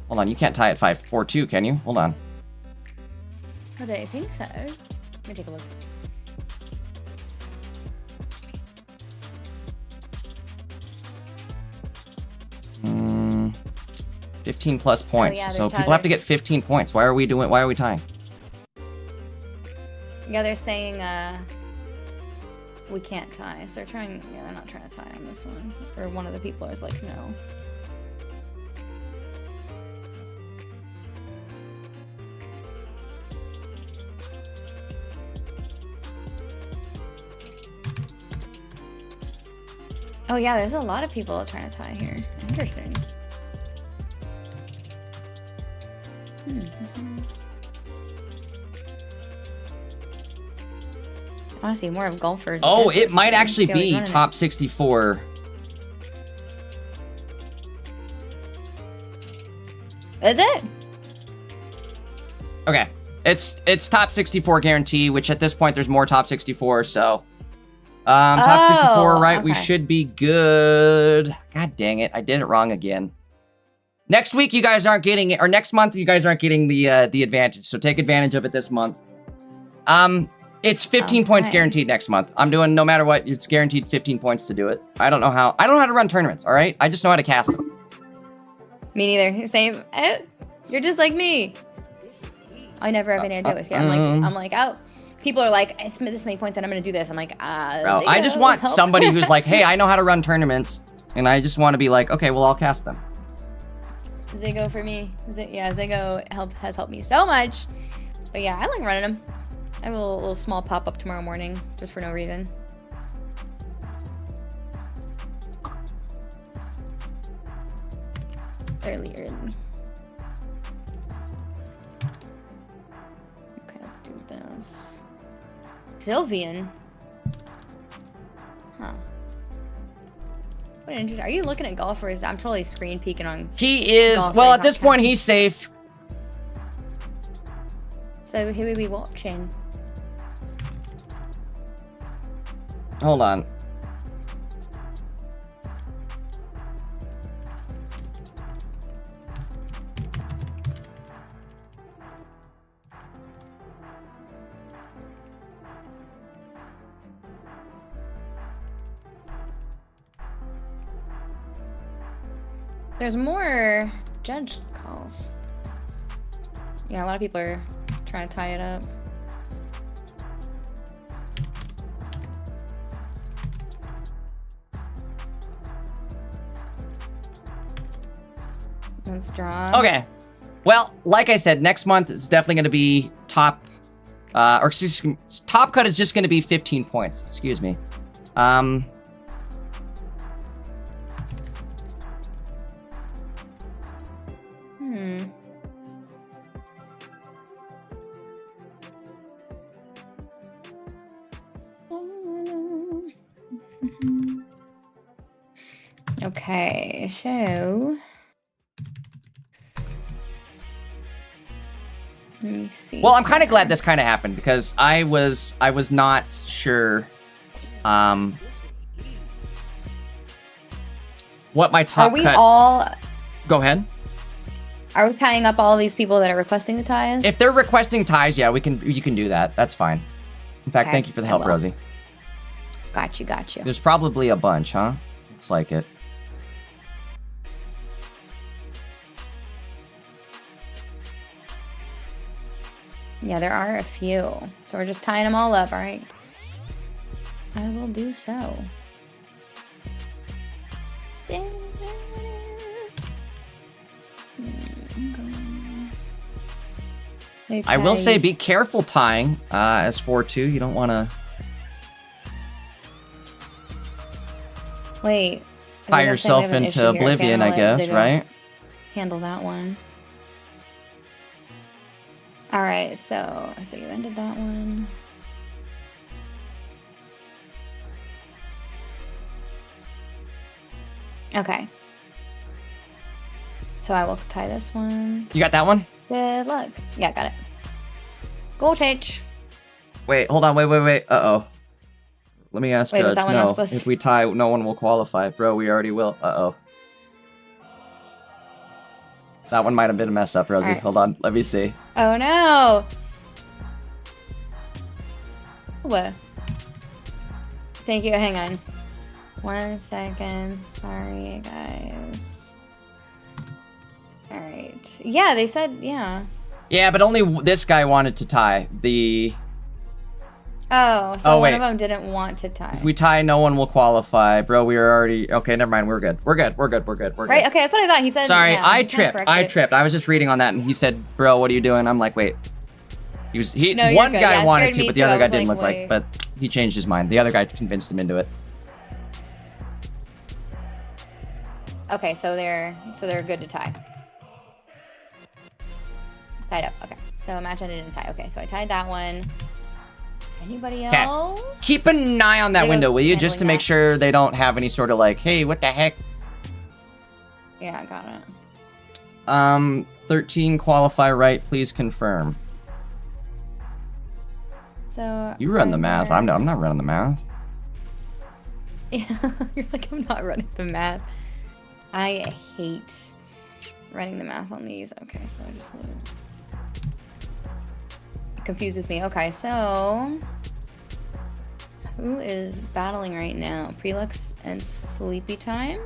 S2: Hold on. You can't tie at 5-4-2, can you? Hold on.
S3: Oh, I think so. Let me take a look.
S2: Mm, 15 plus points.
S3: yeah,
S2: So
S3: they're
S2: people have to
S3: tied.
S2: get 15 points. Why are we tying?
S3: Yeah, they're saying we can't tie. So they're trying. Yeah, they're not trying to tie on this one. Or one of the people is like, no. Oh yeah, there's a lot of people trying to tie here. Interesting. I want to see more of golfers.
S2: Oh, it might actually be top 64.
S3: Is it?
S2: Okay. It's top 64 guarantee, which at this point there's more top 64, so top 64, right? We
S3: okay.
S2: should be good. God dang it. I did it wrong again. Next week you guys aren't getting it, or next month you guys aren't getting the advantage, so take advantage of it this month. It's 15 points
S3: Okay.
S2: guaranteed next month. I'm doing no matter what. It's guaranteed 15 points to do it. I don't know how. I don't know how to run tournaments. All right. I just know how to cast them.
S3: Me neither. Same. You're just like me. I never have any idea. Yeah, I'm like, oh. People are like, it's this many points and I'm gonna do this. I'm like,
S2: Bro, I just want somebody who's like, hey, I know how to run tournaments, and I just want to be like, okay, well, I'll cast them.
S3: Zego for me. Zego has helped me so much. But yeah, I like running them. I have a little small pop-up tomorrow morning, just for no reason. Early. Okay, let's do this. Sylvian. Huh. What interesting. Are you looking at golfers? I'm totally screen peeking on.
S2: He is.
S3: golfers,
S2: Well, at
S3: not
S2: this point,
S3: casting.
S2: he's safe.
S3: So who are we watching?
S2: Hold on.
S3: There's more judge calls. Yeah, a lot of people are trying to tie it up. Let's draw.
S2: Okay. Well, like I said, next month is definitely going to be top, top cut is just going to be 15 points. Excuse me.
S3: Okay, so let me see.
S2: Well, I'm kind of glad this kind of happened because I was not sure, what my top
S3: Are we
S2: cut.
S3: all?
S2: Go ahead.
S3: Are we tying up all these people that are requesting the ties?
S2: If they're requesting ties, yeah, you can do that. That's fine. In fact,
S3: Okay,
S2: thank you for the
S3: I
S2: help,
S3: will.
S2: Rosie.
S3: Got you.
S2: There's probably a bunch, huh? Looks like it.
S3: Yeah, there are a few. So we're just tying them all up, all right? I will do so.
S2: I will say,
S3: Okay.
S2: be careful tying as 4-2. You don't want to
S3: Wait.
S2: tie
S3: I was
S2: yourself
S3: gonna say we have an
S2: into
S3: issue here. Okay,
S2: oblivion,
S3: I'm
S2: I
S3: gonna let
S2: guess,
S3: Ziggo
S2: right?
S3: Handle that one. All right, so you ended that one. Okay. So I will tie this one.
S2: You got that one?
S3: Good luck. Yeah, got it. Goal change.
S2: Wait, hold on. Wait. Uh-oh. Let me ask
S3: Wait, was
S2: Judge.
S3: that one not
S2: No,
S3: supposed
S2: if
S3: to-
S2: we tie, no one will qualify. Bro, we already will. Uh-oh. That one might have been a mess up, Rosie.
S3: All right.
S2: Hold on. Let me see.
S3: Oh no! What? Thank you. Hang on. 1 second. Sorry, guys. All right. Yeah, they said yeah.
S2: Yeah, but only this guy wanted to tie.
S3: Oh, so
S2: Oh,
S3: one
S2: wait.
S3: of them didn't want to tie.
S2: If we tie, no one will qualify. Bro, we are already... Okay, never mind. We're good. We're good.
S3: Right? Okay, that's what I thought. He said.
S2: Sorry,
S3: yeah,
S2: I
S3: he kinda
S2: tripped.
S3: corrected it.
S2: I was just reading on that, and he said, "Bro, what are you doing?" I'm like, "Wait."
S3: No, you're
S2: One
S3: good.
S2: guy
S3: Yeah, it
S2: wanted
S3: scared
S2: to,
S3: me
S2: but the
S3: too.
S2: other
S3: I
S2: guy
S3: was
S2: didn't
S3: like,
S2: look like.
S3: wait.
S2: But he changed his mind. The other guy convinced him into it.
S3: Okay, so they're good to tie. Tied up. Okay. So match ended in tie. Okay, so I tied that one. Anybody
S2: 'Kay.
S3: else?
S2: Keep an eye on that
S3: Lego's
S2: window, will you? Just to
S3: handling
S2: make
S3: that.
S2: sure they don't have any sort of like, hey, what the heck?
S3: Yeah, I got it.
S2: 13 qualify right, please confirm.
S3: So
S2: You run the
S3: are
S2: math.
S3: there-
S2: I'm not running the math.
S3: Yeah, you're like, I'm not running the math. I hate running the math on these. Okay, so I just it confuses me. Okay, so Who is battling right now? Prelux and Sleepy Time?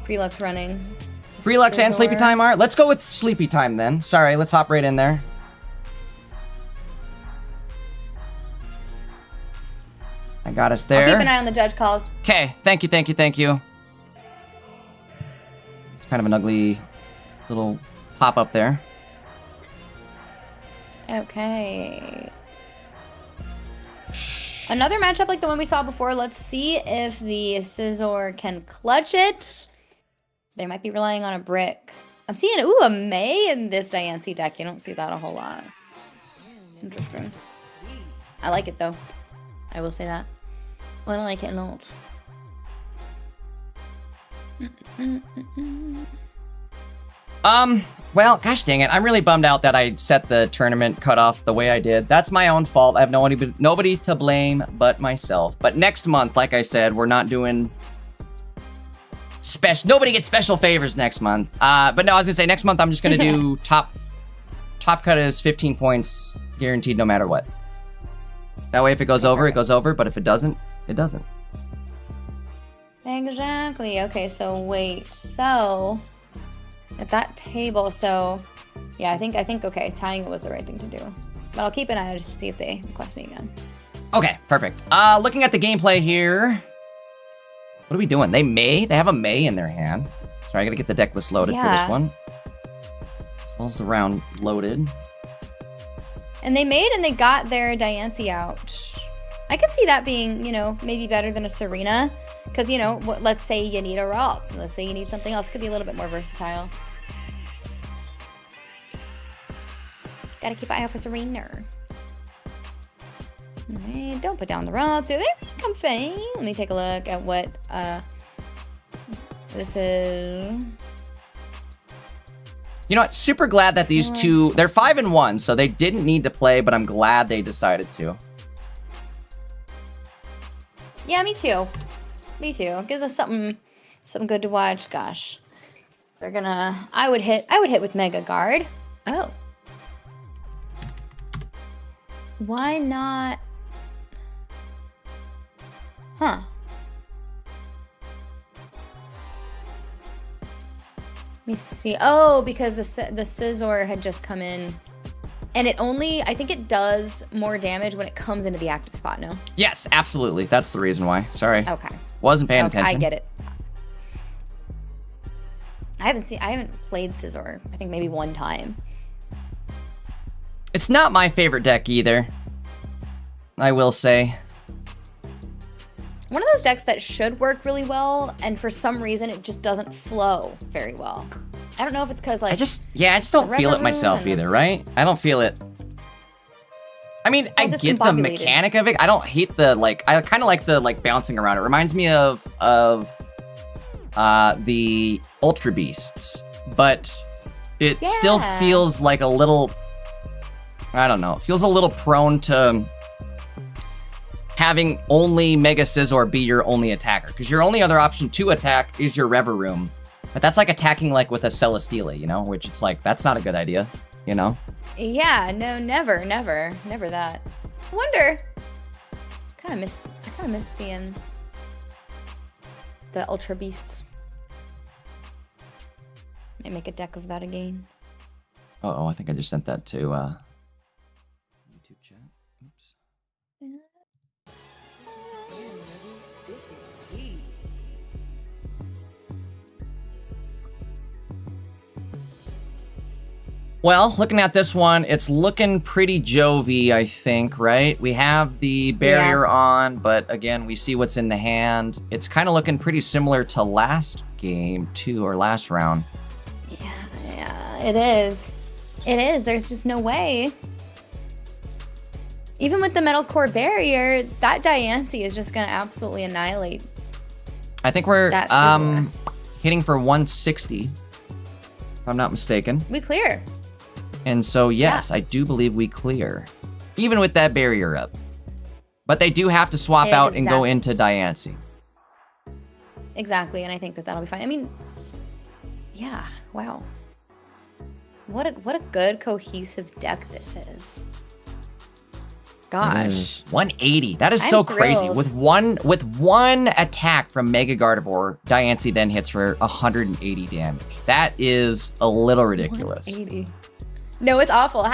S3: Prelux running.
S2: Prelux and Sleepy
S3: Scizor.
S2: Time are? Let's go with Sleepy Time then. Sorry, let's hop right in there. I got us there.
S3: I'll keep an eye on the judge calls.
S2: Okay, thank you, thank you, thank you. It's kind of an ugly little pop-up there.
S3: Okay. Another matchup like the one we saw before. Let's see if the Scizor can clutch it. They might be relying on a brick. I'm seeing, ooh, a May in this Diancie deck. You don't see that a whole lot. Interesting. I like it, though. I will say that. I don't like it a lot.
S2: Well, gosh dang it. I'm really bummed out that I set the tournament cutoff the way I did. That's my own fault. I have nobody to blame but myself. But next month, like I said, we're not doing special. Nobody gets special favors next month. But no, I was gonna say next month I'm just gonna do top cut is 15 points guaranteed no matter what. That way if it goes over, it goes over. But if it doesn't, it doesn't.
S3: Exactly. Okay, so wait. So at that table, so yeah, I think okay, tying it was the right thing to do. But I'll keep an eye out just to see if they request me again.
S2: Okay, perfect. Looking at the gameplay here. What are we doing? They have a May in their hand. Sorry, I gotta get the deck list loaded for this one. As well as the round loaded.
S3: And they made and they got their Diancie out. I could see that being, you know, maybe better than a Serena. Because, you know, let's say you need a r0zeyy. Let's say you need something else. Could be a little bit more versatile. Gotta keep an eye out for Serena. Alright, don't put down the r0zeyy. They're really comfy. Let me take a look at what this is.
S2: You know what? Super glad that these two, they're 5-1, so they didn't need to play, but I'm glad they decided to.
S3: Yeah, me too. Me too. Gives us something good to watch. Gosh. They're gonna I would hit with Mega Guard. Oh. Why not? Huh. Let me see. Oh, because the Scizor had just come in. And it only, I think it does more damage when it comes into the active spot, no?
S2: Yes, absolutely. That's the reason why. Sorry.
S3: Okay.
S2: Wasn't paying attention.
S3: I get it. I haven't played Scizor, I think maybe one time.
S2: It's not my favorite deck either. I will say.
S3: One of those decks that should work really well, and for some reason it just doesn't flow very well. I don't know if it's because like
S2: I just don't feel it myself either, right? I don't feel it. I mean, I get the mechanic of it. I don't hate the like. I kind of like the like bouncing around. It reminds me of the Ultra Beasts, but it still feels like a little. I don't know. It feels a little prone to having only Mega Scizor be your only attacker, because your only other option to attack is your Reverum. But that's like attacking like with a Celesteela, you know, which it's like, that's not a good idea, you know?
S3: Yeah, no, never that. I wonder. I kind of miss seeing the Ultra Beasts. Might make a deck of that again.
S2: Uh-oh, I think I just sent that to YouTube chat. Oops. Well, looking at this one, it's looking pretty Jovy, I think, right? We have the barrier on, but again, we see what's in the hand. It's kind of looking pretty similar to last game, too, or last round.
S3: Yeah, it is. It is. There's just no way. Even with the metal core barrier, that Diancie is just going to absolutely annihilate.
S2: I think we're hitting for 160, if I'm not mistaken.
S3: We clear.
S2: And so, yes, I do believe we clear, even with that barrier up. But they do have to swap out and go into Diancie.
S3: Exactly, and I think that that'll be fine. I mean, yeah, wow. What a good cohesive deck this is. Gosh.
S2: 180. That is
S3: I'm
S2: so crazy.
S3: thrilled.
S2: With one attack from Mega Gardevoir, Diancie then hits for 180 damage. That is a little ridiculous.
S3: 180. No, it's awful.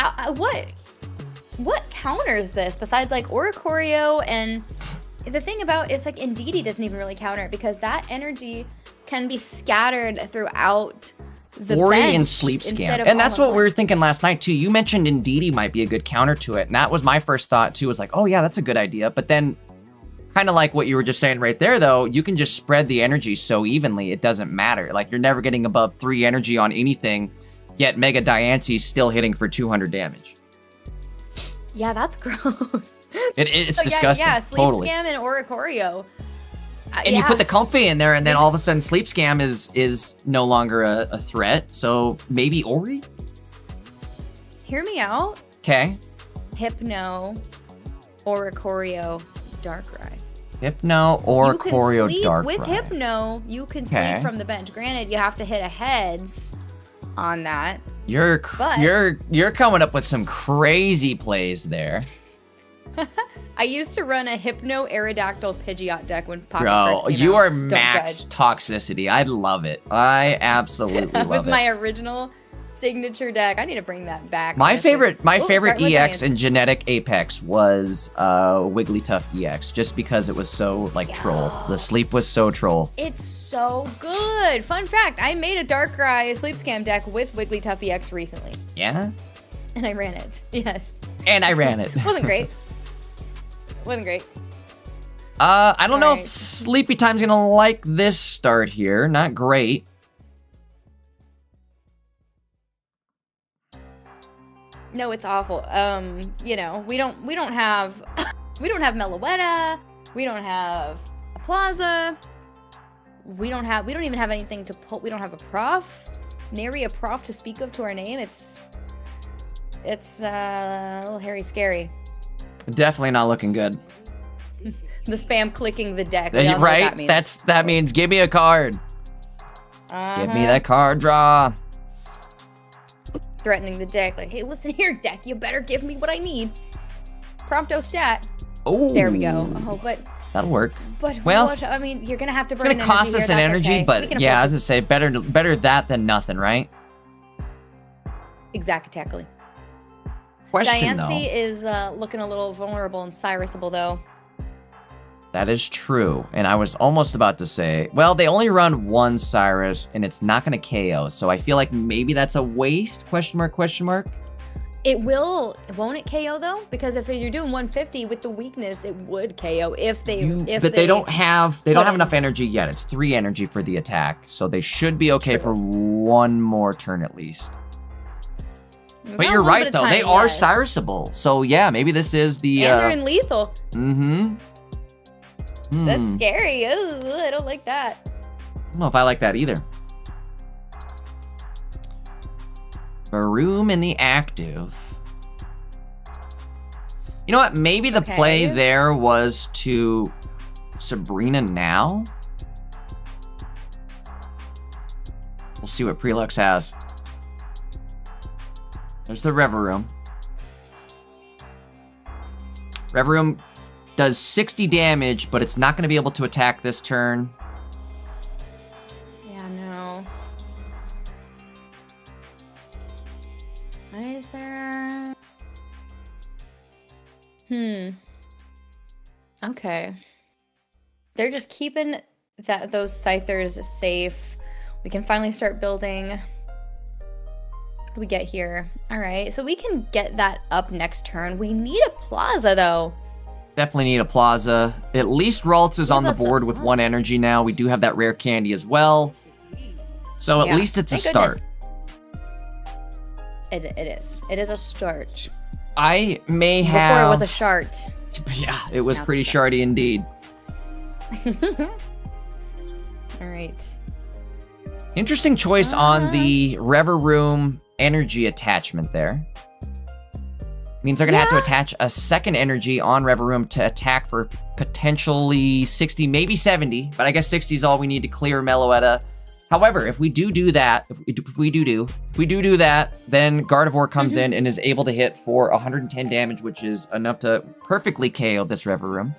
S3: What counters this besides like Oricorio? And the thing about it's like Indeedee doesn't even really counter it because that energy can be scattered throughout the
S2: Ori
S3: bench
S2: and Sleep
S3: instead
S2: Scam.
S3: of
S2: And that's
S3: all in
S2: what we were
S3: one.
S2: thinking last night too. You mentioned Indeedee might be a good counter to it. And that was my first thought too, was like, oh yeah, that's a good idea. But then kind of like what you were just saying right there though, you can just spread the energy so evenly, it doesn't matter. Like you're never getting above 3 energy on anything, yet Mega Diancie's still hitting for 200 damage.
S3: Yeah, that's gross.
S2: It's
S3: So
S2: disgusting.
S3: Yeah, Sleep
S2: totally.
S3: Scam and Oricorio.
S2: And you put the Comfey in there, and then all of a sudden Sleep Scam is no longer a threat. So maybe Ori?
S3: Hear me out.
S2: Okay.
S3: Hypno, Oricorio, Darkrai.
S2: Hypno or
S3: You can
S2: Choreo
S3: sleep
S2: Dark
S3: with
S2: Ride.
S3: Hypno. You can
S2: Okay.
S3: sleep from the bench. Granted, you have to hit a heads on that.
S2: You're
S3: But-
S2: you're coming up with some crazy plays there.
S3: I used to run a Hypno Aerodactyl Pidgeot deck when Pocket
S2: Bro,
S3: first came
S2: you
S3: out.
S2: are
S3: Don't
S2: max
S3: judge.
S2: toxicity. I love it. I absolutely
S3: That was
S2: love it.
S3: my original signature deck. I need to bring that back.
S2: My
S3: honestly.
S2: favorite
S3: Ooh,
S2: favorite
S3: start
S2: EX
S3: looking.
S2: in Genetic Apex was Wigglytuff EX, just because it was so like troll. The sleep was so troll.
S3: It's so good. Fun fact, I made a Darkrai Sleep Scam deck with Wigglytuff EX recently.
S2: Yeah?
S3: And I ran it. Yes.
S2: And I ran it.
S3: Wasn't great. Wasn't great.
S2: I don't know if
S3: Alright.
S2: Sleepy Time's gonna like this start here. Not great.
S3: No, it's awful. You know, we don't have we don't have Meloetta, we don't have a Plaza, we don't even have anything to pull. We don't have a prof. Nary a prof to speak of to our name. It's a little hairy scary.
S2: Definitely not looking good.
S3: The spam clicking the deck. We all know what
S2: Right?
S3: that means.
S2: That means give me a card. Give me that card draw.
S3: Threatening the deck, like, hey, listen here, deck, you better give me what I need. Prompto stat.
S2: Oh,
S3: There we go. Oh, but
S2: that'll work.
S3: well,
S2: Well,
S3: I mean, you're gonna have to
S2: It's
S3: burn
S2: gonna cost
S3: energy
S2: us
S3: here,
S2: an
S3: that's
S2: energy,
S3: okay. We
S2: but
S3: can
S2: yeah,
S3: afford
S2: as I say, better that than nothing, right?
S3: exactly.
S2: Question
S3: Diancie
S2: though.
S3: is looking a little vulnerable and Cyrusable though.
S2: That is true. And I was almost about to say, well, they only run one Cyrus and it's not going to KO. So I feel like maybe that's a waste, question mark, question mark.
S3: It won't it KO though? Because if you're doing 150 with the weakness, it would KO if they
S2: But they don't have
S3: put in-
S2: enough energy yet. It's 3 energy for the attack. So they should be okay
S3: True.
S2: for one more turn at least.
S3: We've
S2: But
S3: got
S2: you're
S3: a little
S2: right
S3: bit
S2: though.
S3: of
S2: They
S3: time,
S2: are
S3: yes.
S2: Cyrusable. So yeah, maybe this is the
S3: And they're in lethal. That's
S2: Hmm.
S3: scary. Ugh, I don't like that.
S2: I don't know if I like that either. Baroom in the active. You know what? Maybe the play
S3: Okay.
S2: there was to Sabrina now. We'll see what Prelux has. There's the Reverum. Reverum does 60 damage, but it's not going to be able to attack this turn.
S3: Yeah, no. Either. Okay. They're just keeping those Scythers safe. We can finally start building. What do we get here? All right, so we can get that up next turn. We need a Plaza though.
S2: Definitely need a Plaza. At least Ralts is
S3: Give
S2: on the
S3: us a
S2: board with
S3: Plaza.
S2: 1 energy now. We do have that rare candy as well. So at
S3: Yeah,
S2: least it's a
S3: thank
S2: start.
S3: goodness. It is. It is a start.
S2: I may
S3: Before
S2: have...
S3: it was a shart.
S2: Yeah, it was
S3: Now
S2: pretty
S3: it's a start.
S2: shardy indeed.
S3: All right.
S2: Interesting choice on the Reverum energy attachment there. Means they're going to have to
S3: Yeah.
S2: attach a second energy on Reverum to attack for potentially 60, maybe 70. But I guess 60 is all we need to clear Meloetta. However, if we do that, if we do that, then Gardevoir comes in and is able to hit for 110 damage, which is enough to perfectly KO this Reverum.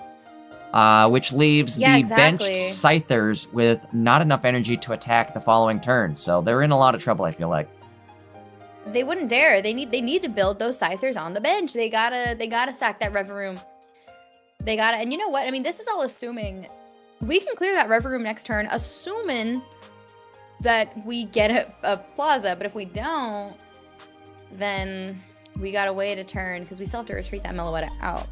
S2: Which leaves the benched Scythers with not enough energy to attack the following turn. So they're in a lot of trouble, I feel like.
S3: They wouldn't dare. They need to build those Scythers on the bench. They gotta sack that Reverum. They gotta, and you know what? I mean, this is all assuming we can clear that Reverum next turn, assuming that we get a Plaza. But if we don't, then we gotta wait a turn because we still have to retreat that Meloetta out.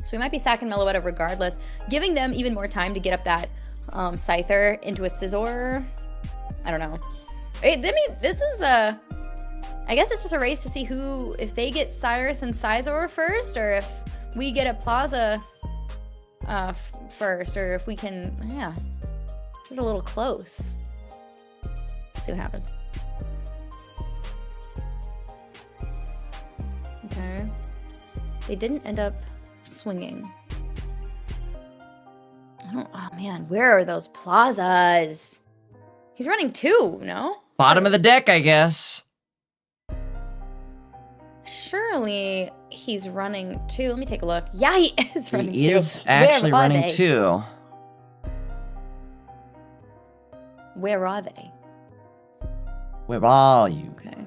S3: So we might be sacking Meloetta regardless, giving them even more time to get up that Scyther into a Scizor. I don't know. I mean, this is a... I guess it's just a race to see who, if they get Cyrus and Scizor first, or if we get a Plaza first, or if we can, yeah. This is a little close. Let's see what happens. Okay. They didn't end up swinging. Oh man, where are those Plazas? He's running 2, no?
S2: Bottom of the deck, I guess.
S3: Surely he's running 2. Let me take a look. Yeah, he is running 2.
S2: He is actually running 2.
S3: Where are they?
S2: Where are you?
S3: Okay.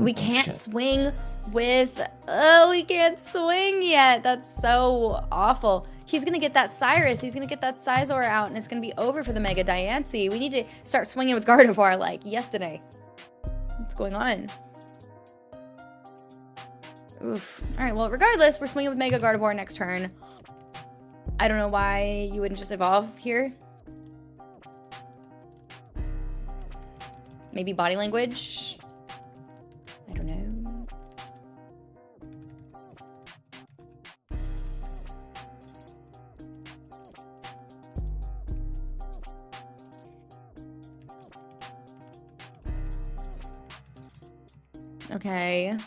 S3: We can't swing with... Oh, we can't swing yet. That's so awful. He's going to get that Cyrus. He's going to get that Scizor out, and it's going to be over for the Mega Diancie. We need to start swinging with Gardevoir like yesterday. What's going on? Oof. All right, well, regardless, we're swinging with Mega Gardevoir next turn. I don't know why you wouldn't just evolve here. Maybe body language? I don't know. Okay.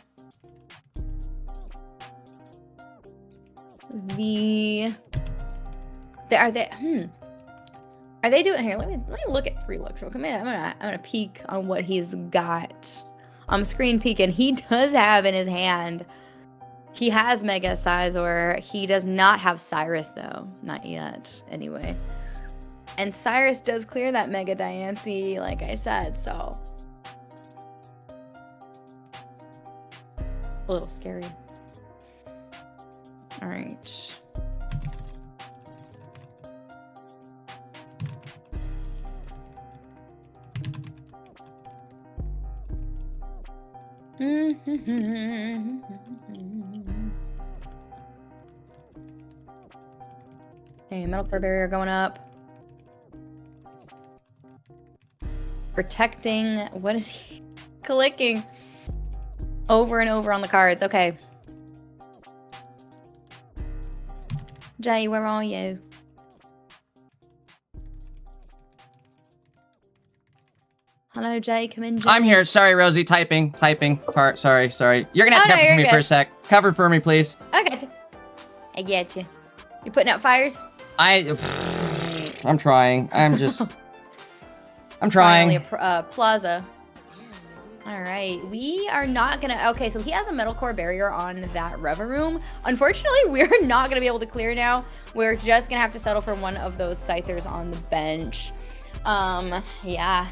S3: Are they doing here? Let me look at 3 looks real quick. I'm gonna peek on what he's got. I'm screen peeking. He does have in his hand. He has Mega Scizor. He does not have Cyrus though, not yet. Anyway, and Cyrus does clear that Mega Diancie, like I said. So a little scary. All right. Okay, metal core barrier going up. Protecting. What is he clicking? Over and over on the cards. Okay. Jay, where are you? Hello, Jay. Come in, Jay.
S2: I'm here. Sorry, Rosie. Typing. Sorry. You're gonna have to cover for me for a sec. Cover for me, please.
S3: I got you. I get you. You putting out fires?
S2: I'm trying. I'm trying.
S3: Finally, a Plaza. All right, we are not gonna. Okay, so he has a metal core barrier on that Reverum. Unfortunately, we're not gonna be able to clear now. We're just gonna have to settle for one of those Scythers on the bench. Yeah,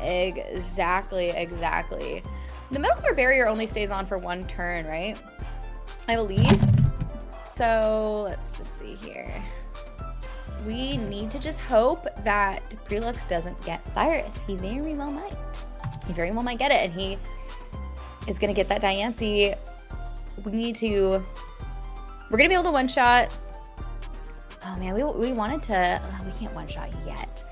S3: exactly. The metal core barrier only stays on for 1 turn, right? I believe. So let's just see here. We need to just hope that Prelux doesn't get Cyrus. He very well might. He very well might get it, and he is gonna get that Diancie. We're gonna be able to one-shot. Oh man, we wanted to, we can't one-shot yet.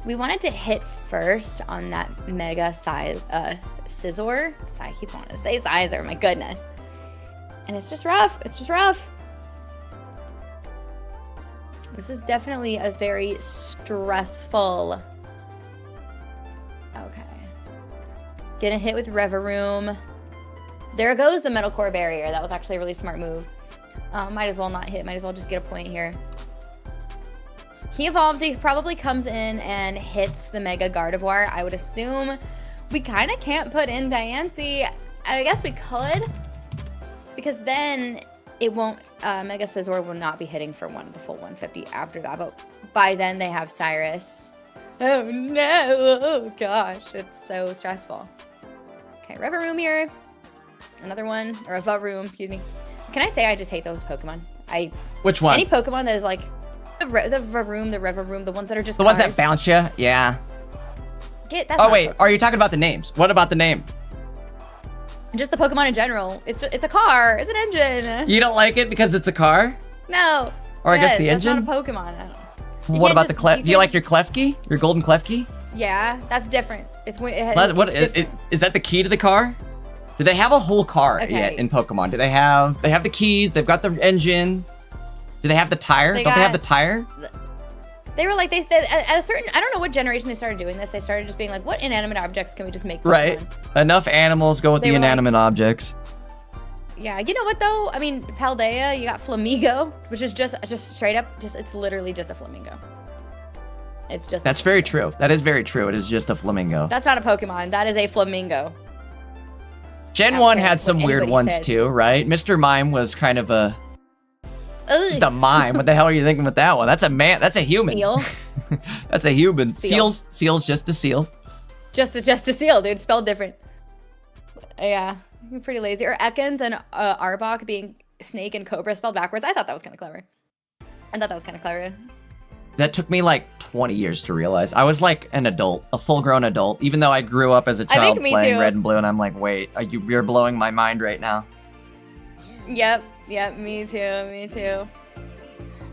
S3: We wanted to hit first on that Mega Scizor. I keep wanting to say Scizor, my goodness. And it's just rough. This is definitely a very stressful. Okay. Gonna hit with Reverum. There goes the metal core barrier. That was actually a really smart move. Might as well not hit. Might as well just get a point here. He evolves. He probably comes in and hits the Mega Gardevoir. I would assume we kind of can't put in Diancie. I guess we could, because then it won't. Mega Scizor will not be hitting for the full 150 after that. But by then they have Cyrus. Oh no! Oh gosh, it's so stressful. Okay, Reveroom here. Another one, or a Varoom, excuse me. Can I say I just hate those Pokemon?
S2: Which one?
S3: Any Pokemon that is like the Varoom, the Reveroom, the ones that are just
S2: the ones that bounce you? Yeah.
S3: Oh
S2: wait, are you talking about the names? What about the name?
S3: Just the Pokemon in general. It's a car. It's an engine.
S2: You don't like it because it's a car?
S3: No.
S2: Or I guess the engine?
S3: That's not a Pokemon. I don't know.
S2: What about the Klef? Do you like your Klefki? Your golden Klefki?
S3: Yeah, that's different. It's
S2: is that the key to the car? Do they have a whole car yet in Pokemon? Do they have the keys? They've got the engine. Do they have the tire? Don't they have the tire?
S3: They were like, they at a certain, I don't know what generation they started doing this. They started just being like, what inanimate objects can we just make Pokemon?
S2: Right. Enough animals go with the inanimate objects.
S3: Yeah, you know what though? I mean, Paldea, you got Flamigo, which is just straight up, it's literally just a Flamingo. It's just.
S2: That's very true. That is very true. It is just a flamingo.
S3: That's not a Pokemon. That is a Flamingo.
S2: Gen 1 had some weird ones too, right? Mr. Mime was kind of a... Just a mime. What the hell are you thinking with that one? That's a man. That's a human.
S3: Seal.
S2: That's a human. Seal's just a seal.
S3: Just a seal, dude. Spelled different. Yeah, you're pretty lazy. Or Ekans and Arbok being snake and cobra spelled backwards. I thought that was kind of clever.
S2: That took me like 20 years to realize. I was like an adult, a full-grown adult, even though I grew up as a child playing Red and Blue, and I'm like, wait, you're blowing my mind right now.
S3: Yep, me too.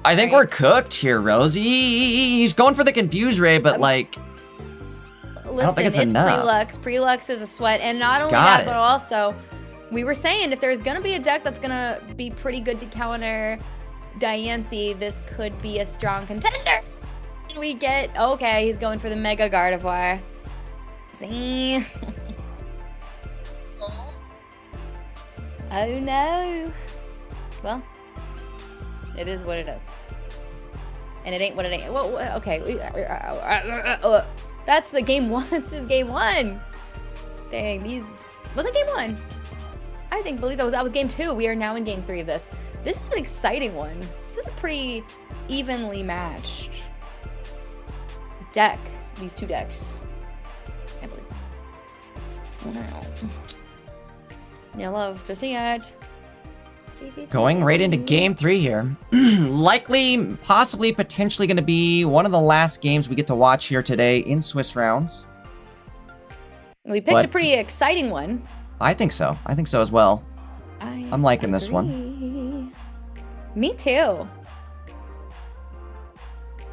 S2: I think we're cooked here, Rosie. He's going for the Confuse Ray, but like,
S3: listen,
S2: I don't think it's enough.
S3: Prelux. Prelux is a sweat, and not only that, but also, we were saying if there's gonna be a deck that's gonna be pretty good to counter Diancie, this could be a strong contender. And we get, okay, he's going for the Mega Gardevoir. See? Oh no. Well, it is what it is. And it ain't what it ain't. Well, okay. That's the game one. That's just game one. Dang, was it game one? I believe that was game two. We are now in game three of this. This is an exciting one. This is a pretty evenly matched deck. These two decks. I believe. Wow. No love just yet.
S2: Going right into game three here. Likely, possibly, potentially going to be one of the last games we get to watch here today in Swiss rounds.
S3: We picked a pretty exciting one.
S2: I think so. I think so as well. I'm liking this one.
S3: Me too.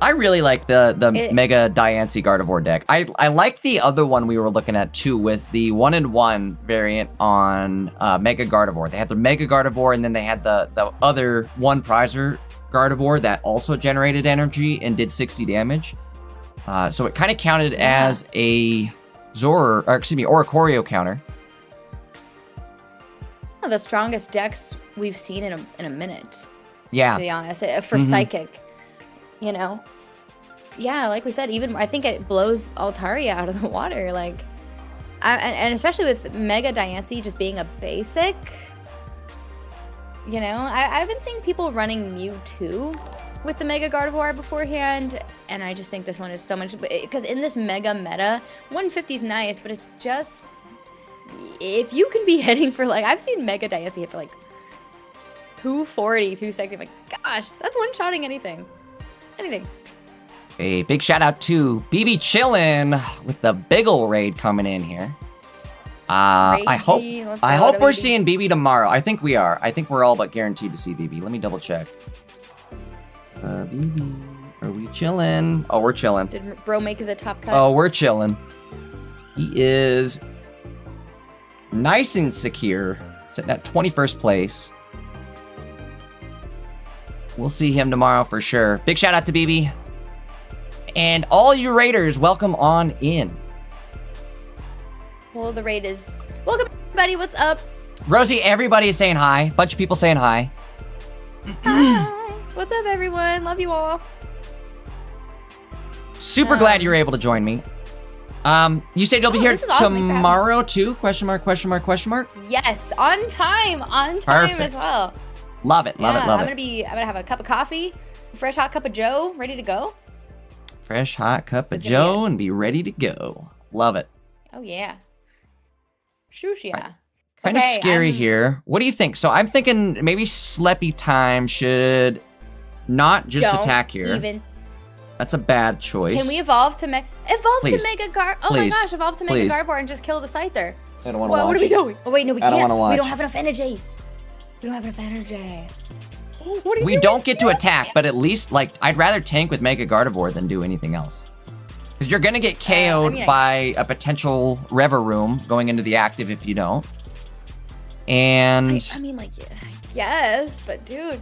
S2: I really like the Mega Diancie Gardevoir deck. I like the other one we were looking at too, with the 1-in-1 variant on Mega Gardevoir. They had the Mega Gardevoir, and then they had the other one prizer Gardevoir that also generated energy and did 60 damage. So it kind of counted as a Oricorio counter.
S3: One of the strongest decks we've seen in a minute.
S2: Yeah.
S3: To be honest, for Psychic. You know, yeah, like we said, even I think it blows Altaria out of the water. Like, and especially with Mega Diancie just being a basic. You know, I've been seeing people running Mewtwo with the Mega Gardevoir beforehand, and I just think this one is so much, because in this Mega meta, 150 is nice, but it's just, if you can be hitting for like, I've seen Mega Diancie hit for like 240, 260. I'm like, gosh, that's one-shotting anything.
S2: A big shout out to BB Chillin with the big ol' raid coming in here. I hope we're seeing BB tomorrow. I think we are. I think we're all but guaranteed to see BB. Let me double check. BB, are we chilling? Oh, we're chilling.
S3: Did bro make the top cut?
S2: Oh, we're chilling. He is nice and secure, sitting at 21st place. We'll see him tomorrow for sure. Big shout out to BB. And all you raiders, welcome on in.
S3: Well, the raid is... Welcome, everybody. What's up?
S2: Rosie, everybody is saying hi. Bunch of people saying hi.
S3: Hi. What's up, everyone? Love you all.
S2: Super glad you were able to join me. You said you'll be here
S3: this is awesome. Thanks for having me.
S2: tomorrow too? Question mark, question mark, question mark?
S3: Yes, on time
S2: Perfect.
S3: as well.
S2: Love it, love it, love
S3: I'm
S2: it.
S3: gonna have a cup of coffee, a fresh hot cup of Joe, ready to go.
S2: Fresh hot cup of
S3: It's gonna be
S2: Joe and be ready to go. Love it.
S3: Oh yeah. Shoosh, yeah.
S2: Kind of
S3: Okay,
S2: scary
S3: I'm-
S2: here. What do you think? So I'm thinking maybe Sleppy Time should not just
S3: Don't
S2: attack here.
S3: Even.
S2: That's a bad choice.
S3: Can we evolve to
S2: Please.
S3: Mega Gar? Oh
S2: Please.
S3: my gosh, evolve to Mega
S2: Please.
S3: Gardevoir and just kill the Scyther.
S2: I don't want to
S3: What
S2: watch.
S3: are we doing? Oh wait, no, we
S2: I
S3: can't.
S2: don't wanna watch.
S3: We don't have enough energy. We don't have enough energy. Oh, what are you
S2: We
S3: doing?
S2: don't get to attack, but at least, like, I'd rather tank with Mega Gardevoir than do anything else. Because you're going to get KO'd by a potential Reveroom going into the active if you don't. And
S3: I mean, like, yeah, yes, but dude.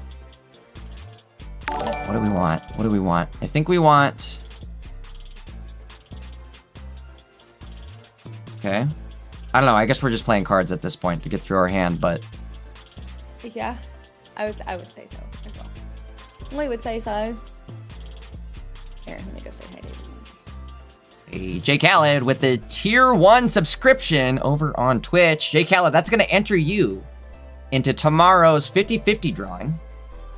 S2: what do we want? What do we want? I think we want... Okay. I don't know. I guess we're just playing cards at this point to get through our hand, but...
S3: Yeah, I would say so as well. I would say so. Here, let me go say hi to you.
S2: Hey, Jay Khaled with the tier 1 subscription over on Twitch. Jay Khaled, that's going to enter you into tomorrow's 50-50 drawing.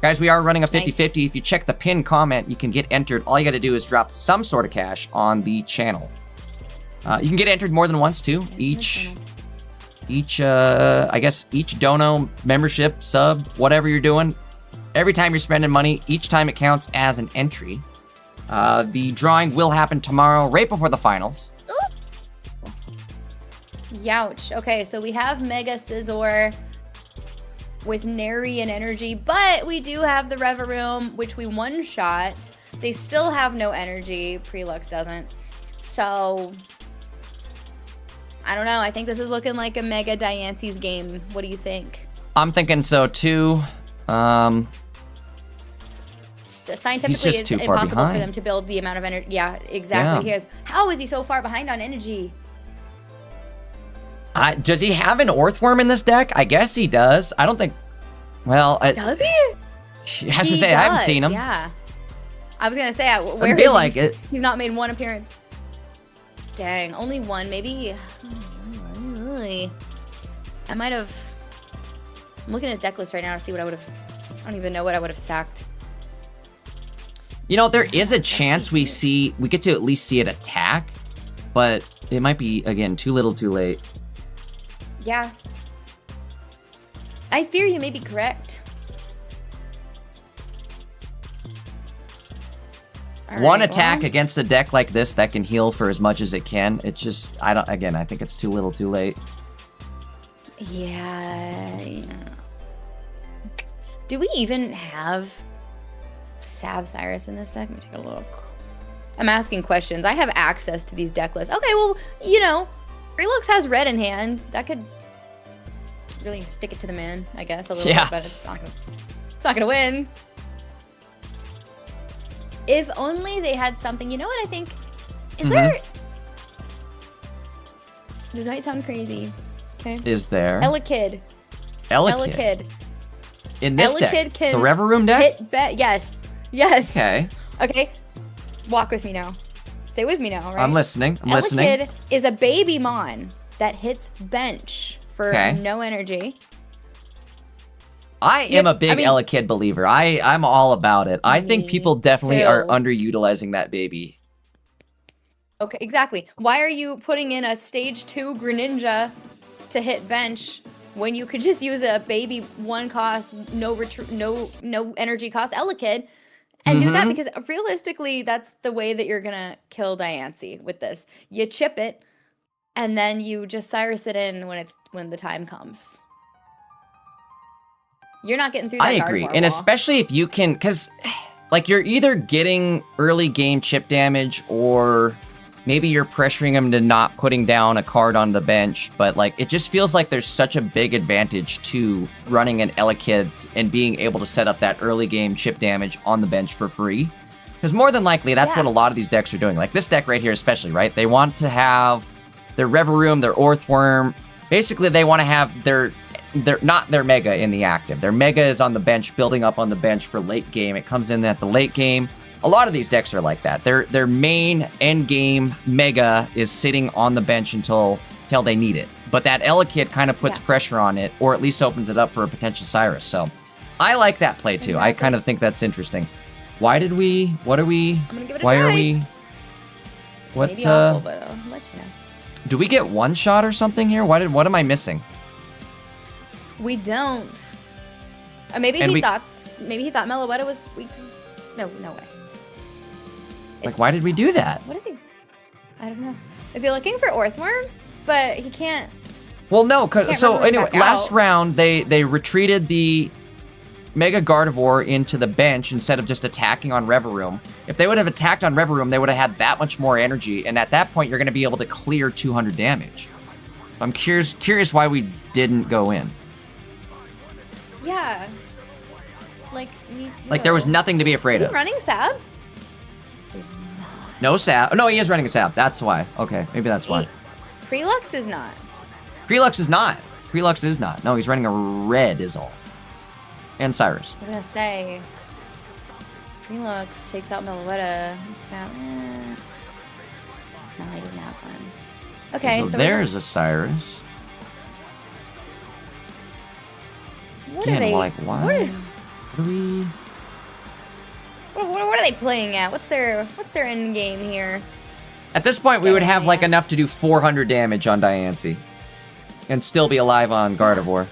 S2: Guys, we are running a 50-50.
S3: Nice.
S2: If you check the pinned comment, you can get entered. All you got to do is drop some sort of cash on the channel. You can get entered more than once, too. Each dono, membership, sub, whatever you're doing, every time you're spending money, each time it counts as an entry. The drawing will happen tomorrow, right before the finals.
S3: Youch. Okay, so we have Mega Scizor with Nary and Energy, but we do have the Reveroom, which we one-shot. They still have no energy. Prelux doesn't. So, I don't know. I think this is looking like a Mega Diance's game. What do you think?
S2: I'm thinking so, too.
S3: Scientifically,
S2: just
S3: it's
S2: too far
S3: impossible for
S2: behind.
S3: them to build the amount of energy. Yeah, exactly.
S2: Yeah.
S3: He is. How is he so far behind on energy?
S2: Does he have an Earthworm in this deck? I guess he does. I don't think... Well,
S3: Does he?
S2: he has to say, I haven't seen him.
S3: Yeah. I was going to say, where
S2: I
S3: is
S2: feel
S3: he?
S2: like it.
S3: He's not made one appearance. Dang, only one. Maybe... I might have... I'm looking at his deck list right now to see what I would have... I don't even know what I would have sacked.
S2: You know, there is a chance we get to at least see it attack, but it might be, again, too little too late.
S3: Yeah. I fear you may be correct. All
S2: One
S3: right,
S2: attack
S3: well,
S2: against a deck like this that can heal for as much as it can, it's just, I think it's too little too late.
S3: Yeah. Do we even have Sabcyrus in this deck? Let me take a look. I'm asking questions. I have access to these deck lists. Okay, well, you know, Relux has red in hand. That could really stick it to the man, I guess, a little
S2: Yeah.
S3: bit, but it's not gonna win. If only they had something. You know what I think? Is there... This might sound crazy. Okay.
S2: Is there?
S3: Elekid.
S2: Elekid.
S3: Elekid.
S2: In this
S3: Elekid
S2: deck?
S3: can
S2: The Reveroom deck?
S3: hit yes. Yes.
S2: Okay.
S3: Okay. Walk with me now. Stay with me now, right?
S2: I'm listening. I'm listening.
S3: Elekid is a baby mon that hits bench for no energy.
S2: I am a big Elekid believer. I'm all about it. I think people definitely are underutilizing that baby.
S3: Okay, exactly. Why are you putting in a stage 2 Greninja to hit bench when you could just use a baby 1 cost, no energy cost Elekid and do that? Because realistically, that's the way that you're gonna kill Diancie with this. You chip it, and then you just Cyrus it in when the time comes. You're not getting through that
S2: I agree.
S3: Gardevoir
S2: And
S3: wall.
S2: especially if you can, because like you're either getting early game chip damage or maybe you're pressuring him to not putting down a card on the bench, but like it just feels like there's such a big advantage to running an Elekid and being able to set up that early game chip damage on the bench for free. Because more than likely, that's what a lot of these decks are doing. Like this deck right here especially, right? They want to have their Reveroom, their Earthworm. Basically, they want to have not their Mega in the active. Their Mega is on the bench, building up on the bench for late game. It comes in at the late game, A lot of these decks are like that. Their main end game mega is sitting on the bench until they need it. But that Elekid kind of puts pressure on it, or at least opens it up for a potential Cyrus. So I like that play too. Exactly. I kind of think that's interesting. Why did we? What are we?
S3: I'm gonna give it a
S2: why
S3: try.
S2: are we? What?
S3: Maybe awful, but I'll let you know.
S2: Do we get one shot or something here? What am I missing?
S3: We don't. Maybe he thought Meloetta was weak to... No way.
S2: Like, why did we do that?
S3: What is he? I don't know. Is he looking for Orthworm? But he can't...
S2: Well, no, so anyway, last round, they retreated the Mega Gardevoir into the bench instead of just attacking on Reverum. If they would have attacked on Reverum, they would have had that much more energy, and at that point, you're going to be able to clear 200 damage. I'm curious why we didn't go in.
S3: Yeah. Like, me too.
S2: Like, there was nothing to be afraid of.
S3: Is he running Sab? He's not.
S2: No Sab. Oh, no, he is running a Sab. That's why. Okay, maybe that's why.
S3: Prelux is not.
S2: Prelux is not. Prelux is not. No, he's running a red Izzle. And Cyrus.
S3: I was gonna say, Prelux takes out Meloetta. Sab, No, he doesn't have one. Okay, so
S2: there's a Cyrus.
S3: What are they?
S2: Like, why?
S3: What are they playing at? What's their end game here?
S2: At this point, we would have like enough to do 400 damage on Diancie, and still be alive on Gardevoir.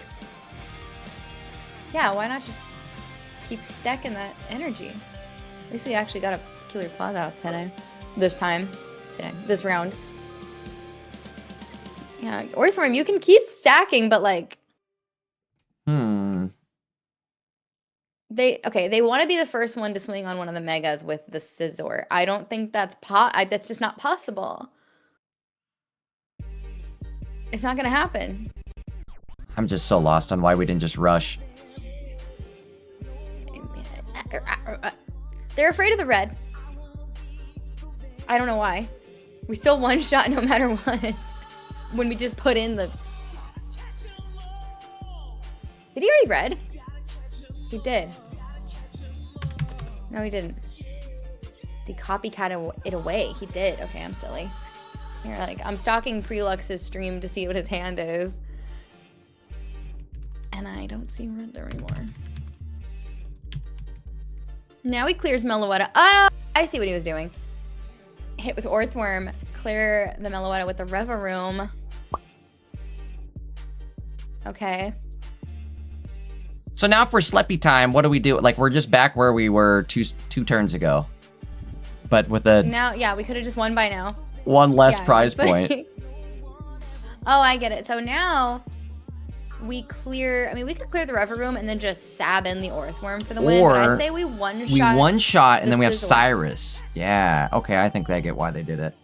S3: Yeah, why not just keep stacking that energy? At least we actually got a Killer Claws out today. This round. Yeah, Orthworm, you can keep stacking, but like... They want to be the first one to swing on one of the megas with the Scizor. I don't think that's that's just not possible. It's not gonna happen.
S2: I'm just so lost on why we didn't just rush.
S3: They're afraid of the red. I don't know why. We still one shot no matter what. When we just put in the... Did he already red? He did. No, he didn't. Did he copycat it away? He did. Okay, I'm silly. Here, like, I'm stalking Prelux's stream to see what his hand is. And I don't see red there anymore. Now he clears Meloetta. Oh, I see what he was doing. Hit with Orthworm. Clear the Meloetta with the Reverum. Okay.
S2: So now for Sleppy time, what do we do? Like, we're just back where we were two turns ago. But with a...
S3: Now, yeah, we could have just won by now.
S2: One less prize point.
S3: Oh, I get it. So now we clear... I mean, we could clear the Reverum and then just sab in the Orthworm for the win. But I say we one-shot...
S2: We one-shot and then we have Cyrus. Yeah. Okay, I think I get why they did it.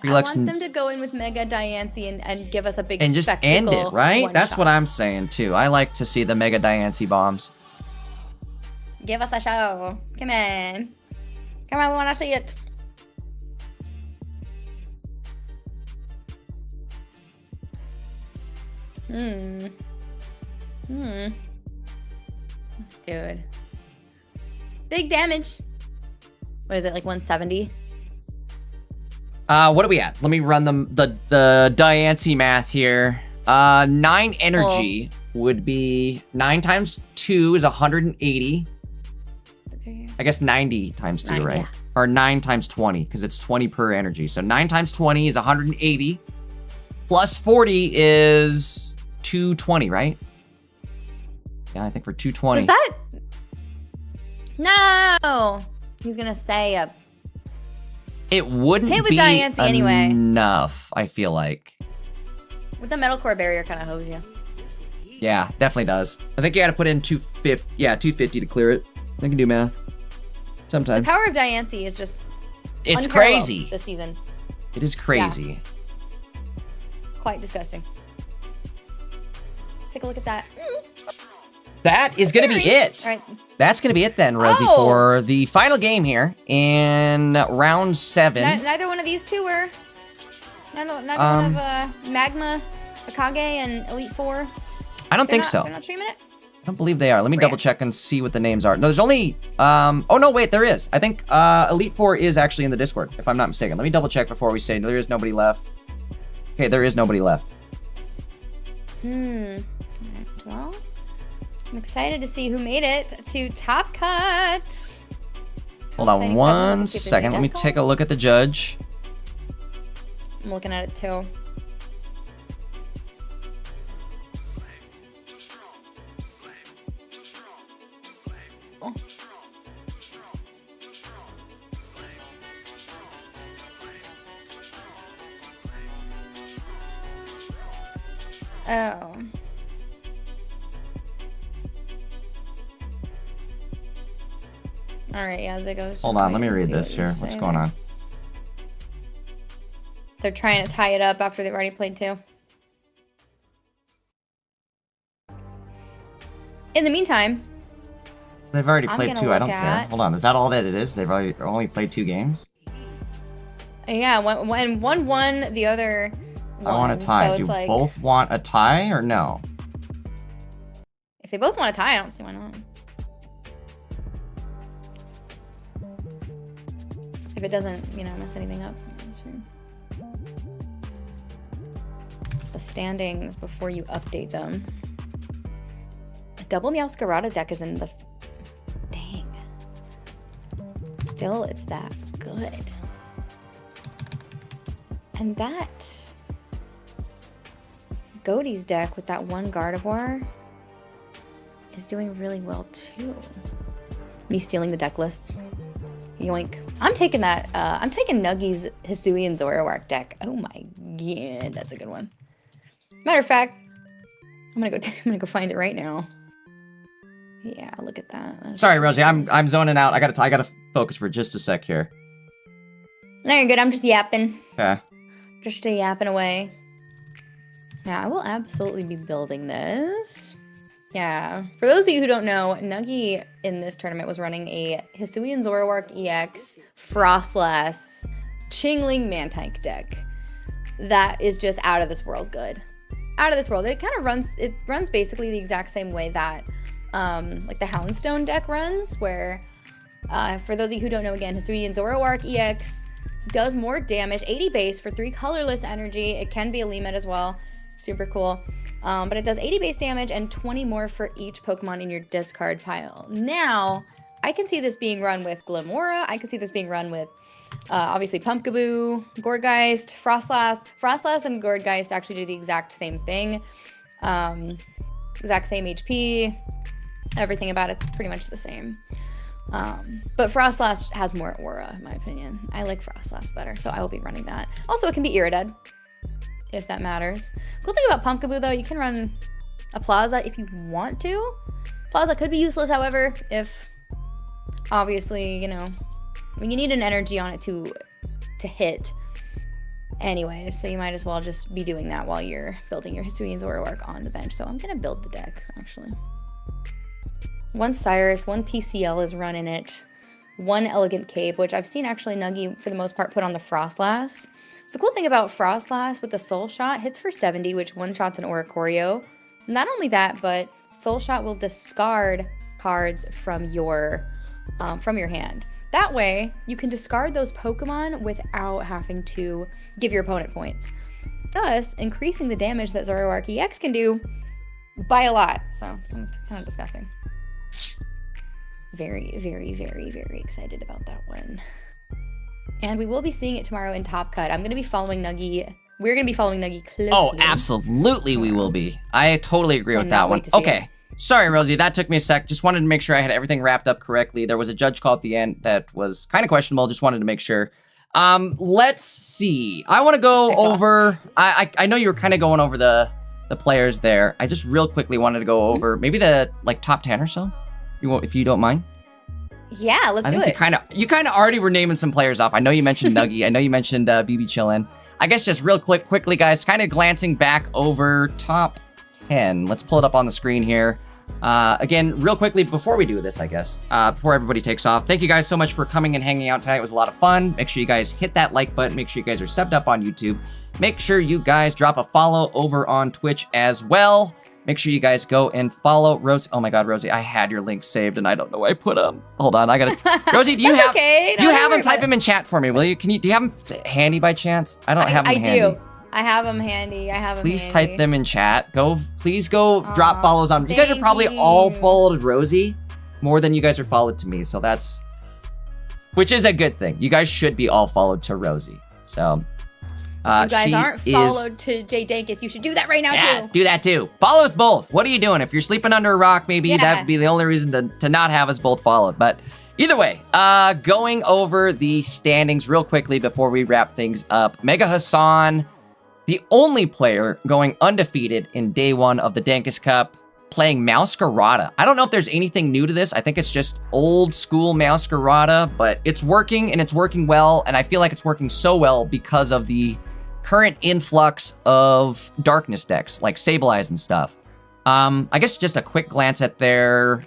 S3: I want them to go in with Mega Diancie and give us a big
S2: and just end it, right? That's
S3: shot.
S2: what I'm saying too. I like to see the Mega Diancie bombs.
S3: Give us a show. Come on. Come on, we want to see it. Dude. Big damage. What is it, like 170?
S2: What are we at? Let me run the Diancie math here. 9 energy would be 9 times 2 is 180.
S3: Okay.
S2: I guess 90 times 2,
S3: 9,
S2: right?
S3: yeah.
S2: Or 9 times 20, because it's 20 per energy. So 9 times 20 is 180. Plus 40 is 220, right? Yeah, I think we're 220.
S3: Does that... No! He's gonna say a...
S2: It wouldn't
S3: hit with
S2: be
S3: Diancie anyway.
S2: Enough, I feel like.
S3: With the Metal Core barrier kind of hose you.
S2: Yeah, definitely does. I think you gotta put in 250. Yeah, 250 to clear it. I can do math. Sometimes.
S3: The power of Diancie is just...
S2: It's crazy.
S3: This season.
S2: It is crazy.
S3: Yeah. Quite disgusting. Let's take a look at that.
S2: That is gonna be it.
S3: All right.
S2: That's gonna be it then, Rosie, for the final game here in round 7.
S3: Neither one of these two were. Neither one of Magma, Akage, and Elite Four.
S2: I don't think so.
S3: They're not streaming it?
S2: I don't believe they are. Let me double check and see what the names are. No, there's only, oh no, wait, there is. I think Elite Four is actually in the Discord, if I'm not mistaken. Let me double check before we say there is nobody left. Okay, there is nobody left.
S3: Alright, well, I'm excited to see who made it to Top Cut.
S2: Hold on one second. Let me take a look at the judge.
S3: I'm looking at it too. Oh. All right, yeah, Ziggo's.
S2: Hold on, let me read this here. What's going on?
S3: They're trying to tie it up after they've already played two. In the meantime,
S2: they've already played two. I don't care. Hold on, is that all that it is? They've only played 2 games.
S3: Yeah, one won, the other won.
S2: I want a tie.
S3: So
S2: Do both want a tie or no?
S3: If they both want a tie, I don't see why not. If it doesn't, you know, mess anything up. The standings before you update them. A double Meowscarada deck is in the... Dang. Still, it's that good. And that... Goatee's deck with that one Gardevoir is doing really well too. Me stealing the deck lists. Yoink. I'm taking that. I'm taking Nuggy's Hisuian Zoroark deck. Oh my god, that's a good one. Matter of fact, I'm gonna go find it right now. Yeah, look at that.
S2: Sorry, Rosie, I'm zoning out. I gotta focus for just a sec here.
S3: No, you're good. I'm just yapping.
S2: Okay.
S3: Just yapping away. Now, I will absolutely be building this. Yeah. For those of you who don't know, Nuggy in this tournament was running a Hisuian Zoroark EX Frostless Chingling Mantike deck. That is just out of this world good. Out of this world. It runs basically the exact same way that like the Houndstone deck runs, where for those of you who don't know, again, Hisuian Zoroark EX does more damage, 80 base for 3 colorless energy. It can be a limit as well. Super cool. But it does 80 base damage and 20 more for each Pokemon in your discard pile. Now, I can see this being run with Glimmora. I can see this being run with, obviously, Pumpkaboo, Gourgeist, Frostlass. Frostlass and Gourgeist actually do the exact same thing. Exact same HP. Everything about it's pretty much the same. But Frostlass has more aura, in my opinion. I like Frostlass better, so I will be running that. Also, it can be Irided, if that matters. Cool thing about Pumpkaboo, though, you can run a Plaza if you want to. Plaza could be useless, however, if, obviously, you know, when you need an energy on it to hit. Anyways, so you might as well just be doing that while you're building your Hisuian Zoroark on the bench. So I'm going to build the deck, actually. 1 Cyrus, 1 PCL is run in it, 1 Elegant Cape, which I've seen actually Nuggy, for the most part, put on the Frostlass. The cool thing about Frostlass with the Soul Shot, hits for 70, which one-shots an Oricorio. Not only that, but Soul Shot will discard cards from your hand. That way, you can discard those Pokemon without having to give your opponent points, thus increasing the damage that Zoroark EX can do by a lot. So, I'm kind of disgusting. Very, very, very, very excited about that one. And we will be seeing it tomorrow in Top Cut. I'm going to be following Nuggy. We're going to be following Nuggy closely.
S2: Oh, absolutely we will be. I totally agree with that one. Okay. Sorry, Rosie. That took me a sec. Just wanted to make sure I had everything wrapped up correctly. There was a judge call at the end that was kind of questionable. Just wanted to make sure. Let's see. I want to go over... I know you were kind of going over the players there. I just real quickly wanted to go over maybe the top 10 or so, if you don't mind.
S3: Yeah, let's do it.
S2: You kind of already were naming some players off. I know you mentioned Nuggy. I know you mentioned BB Chillin. I guess just real quickly, guys, kind of glancing back over top 10. Let's pull it up on the screen here. Again, real quickly, before we do this, I guess, before everybody takes off, thank you guys so much for coming and hanging out tonight. It was a lot of fun. Make sure you guys hit that like button. Make sure you guys are subbed up on YouTube. Make sure you guys drop a follow over on Twitch as well. Make sure you guys go and follow Rosie. Oh my God, Rosie, I had your link saved and I don't know where I put them. Hold on, I gotta. Rosie, do you have?
S3: Okay.
S2: Do you have them? Type them in chat for me, will you? Do you have them handy by chance? I don't have them handy.
S3: I do. I have them handy.
S2: Please type them in chat. Please go drop follows on. You guys are probably all followed Rosie more than you guys are followed to me. So which is a good thing. You guys should be all followed to Rosie. So.
S3: You guys aren't followed to Dankest. You should do that right now, too.
S2: Do that, too. Follow us both. What are you doing? If you're sleeping under a rock, maybe that'd be the only reason to not have us both followed. But either way, going over the standings real quickly before we wrap things up. Mega Hassan, the only player going undefeated in day one of the Dankest Cup, playing Masquerada. I don't know if there's anything new to this. I think it's just old school Masquerada, but it's working and it's working well. And I feel like it's working so well because of the current influx of darkness decks like Sable Eyes and stuff. I guess just a quick glance at their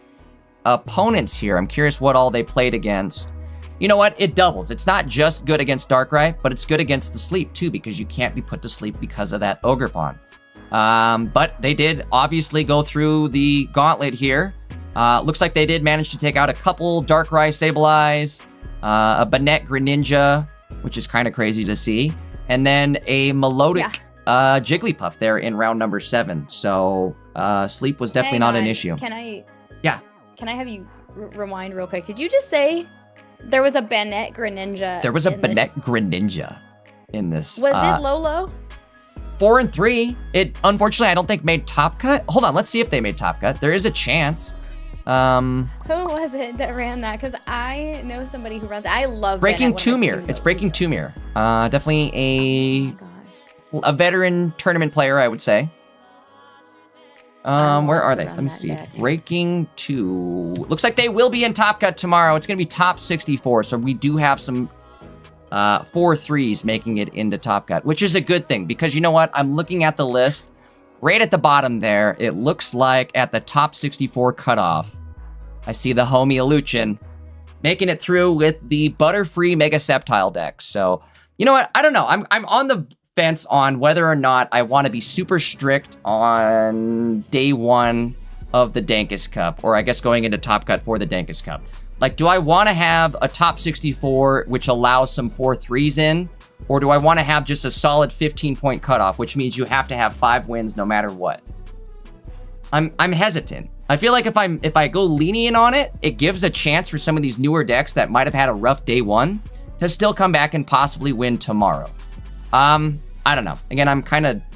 S2: opponents here. I'm curious what all they played against. You know what? It doubles. It's not just good against Darkrai, but it's good against the sleep too, because you can't be put to sleep because of that Ogre Pawn. But they did obviously go through the gauntlet here. Looks like they did manage to take out a couple Darkrai Sable Eyes, a Banette Greninja, which is kind of crazy to see. And then a Melodic Jigglypuff there in round number 7. So sleep was definitely not an issue.
S3: Can I?
S2: Yeah.
S3: Can I have you rewind real quick? Did you just say there was a Banette Greninja?
S2: There was a Banette Greninja in this.
S3: Was it Lolo?
S2: 4 and 3. It unfortunately I don't think made top cut. Hold on, let's see if they made top cut. There is a chance.
S3: Who was it that ran that? Because I know somebody who runs it. I love
S2: Breaking Tumir. It's Breaking Tumir. Definitely a veteran tournament player, I would say. Where are they? Let me see. Breaking 2. Looks like they will be in top cut tomorrow. It's going to be top 64. So we do have some 4-3s making it into top cut, which is a good thing because you know what? I'm looking at the list. Right at the bottom there, it looks like at the top 64 cutoff, I see the homie Aluchin making it through with the Butterfree Mega Sceptile deck. So, you know what? I don't know. I'm on the fence on whether or not I want to be super strict on day one of the Dankest Cup, or I guess going into top cut for the Dankest Cup. Like, do I want to have a top 64, which allows some 4-3s in? Or do I want to have just a solid 15-point cutoff, which means you have to have 5 wins no matter what? I'm hesitant. I feel like if I go lenient on it, it gives a chance for some of these newer decks that might have had a rough day one to still come back and possibly win tomorrow. I don't know. Again,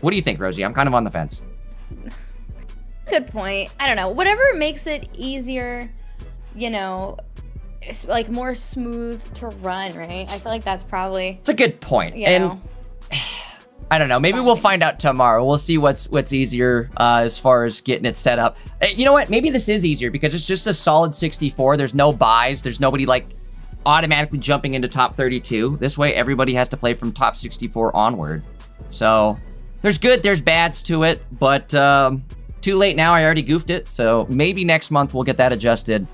S2: what do you think, Rosie? I'm kind of on the fence.
S3: Good point. I don't know. Whatever makes it easier, you know, it's like more smooth to run, right? I feel like that's probably...
S2: It's a good point. And I don't know. Maybe we'll find out tomorrow. We'll see what's easier as far as getting it set up. You know what? Maybe this is easier because it's just a solid 64. There's no buys. There's nobody like automatically jumping into top 32. This way, everybody has to play from top 64 onward. So there's good, there's bads to it, but too late now. I already goofed it. So maybe next month we'll get that adjusted.